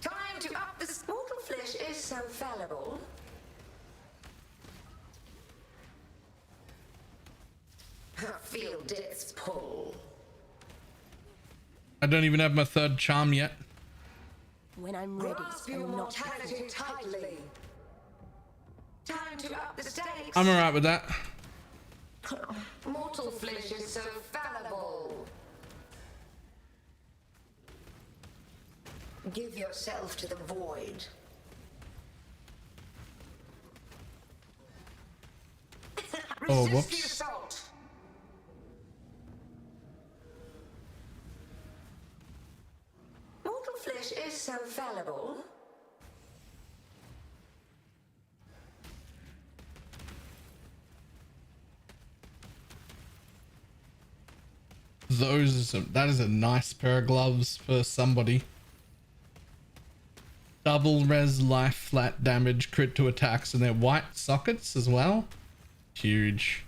Speaker 8: Time to up this. Mortal flesh is so fallible. Feel death's pull.
Speaker 3: I don't even have my third charm yet.
Speaker 4: When I'm ready
Speaker 8: Grasp your
Speaker 4: and not
Speaker 8: mortality tightly. Time to up the stakes.
Speaker 3: I'm alright with that.
Speaker 8: Mortal flesh is so fallible. Give yourself to the void.
Speaker 3: Oh,
Speaker 8: Resist
Speaker 3: whoops.
Speaker 8: the assault. Mortal flesh is so fallible.
Speaker 3: That is a nice pair of gloves for somebody. Double res life flat damage crit to attacks, and they're white sockets as well. Huge.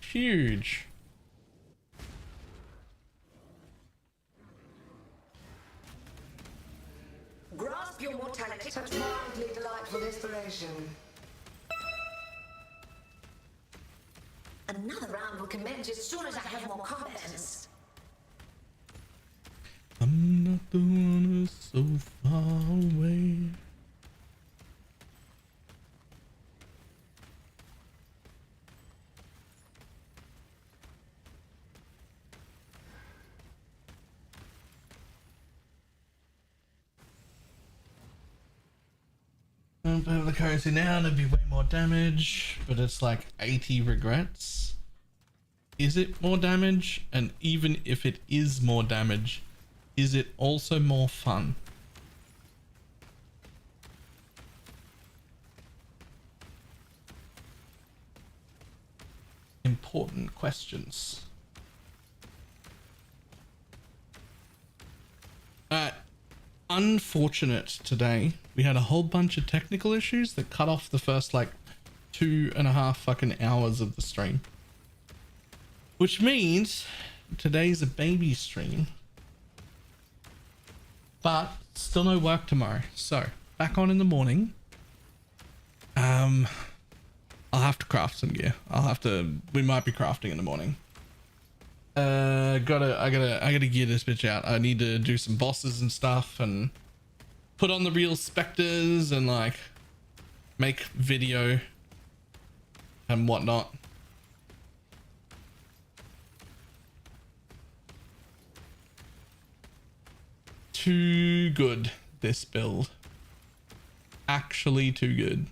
Speaker 3: Huge.
Speaker 8: Grasp your mortality. Such mildly delightful inspiration. Another round will commence as soon as I have more combatants.
Speaker 3: I'm not the one who's so far away. I'm putting the currency now, and it'd be way more damage, but it's like 80 regrets. Is it more damage? And even if it is more damage, is it also more fun? Important questions. Unfortunate today. We had a whole bunch of technical issues that cut off the first like 2.5 fucking hours of the stream. Which means today's a baby stream. But still no work tomorrow. So back on in the morning. I'll have to craft some gear. We might be crafting in the morning. I gotta gear this bitch out. I need to do some bosses and stuff and put on the real Specters and like make video and whatnot. Too good, this build. Actually too good.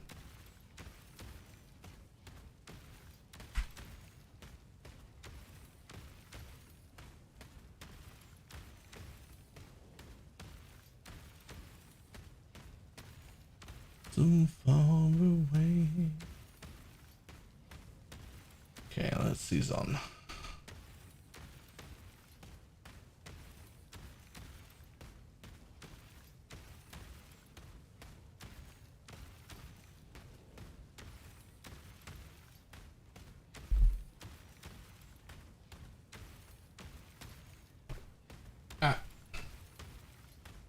Speaker 3: So far away. Okay, let's see on.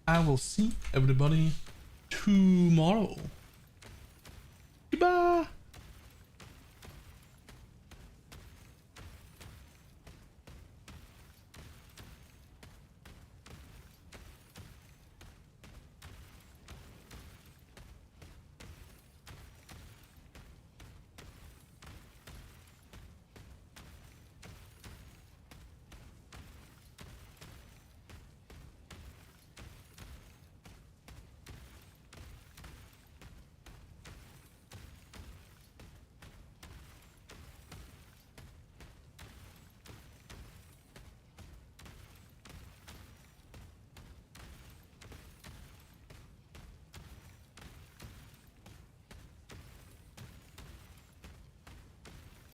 Speaker 3: I will see everybody tomorrow. Goodbye.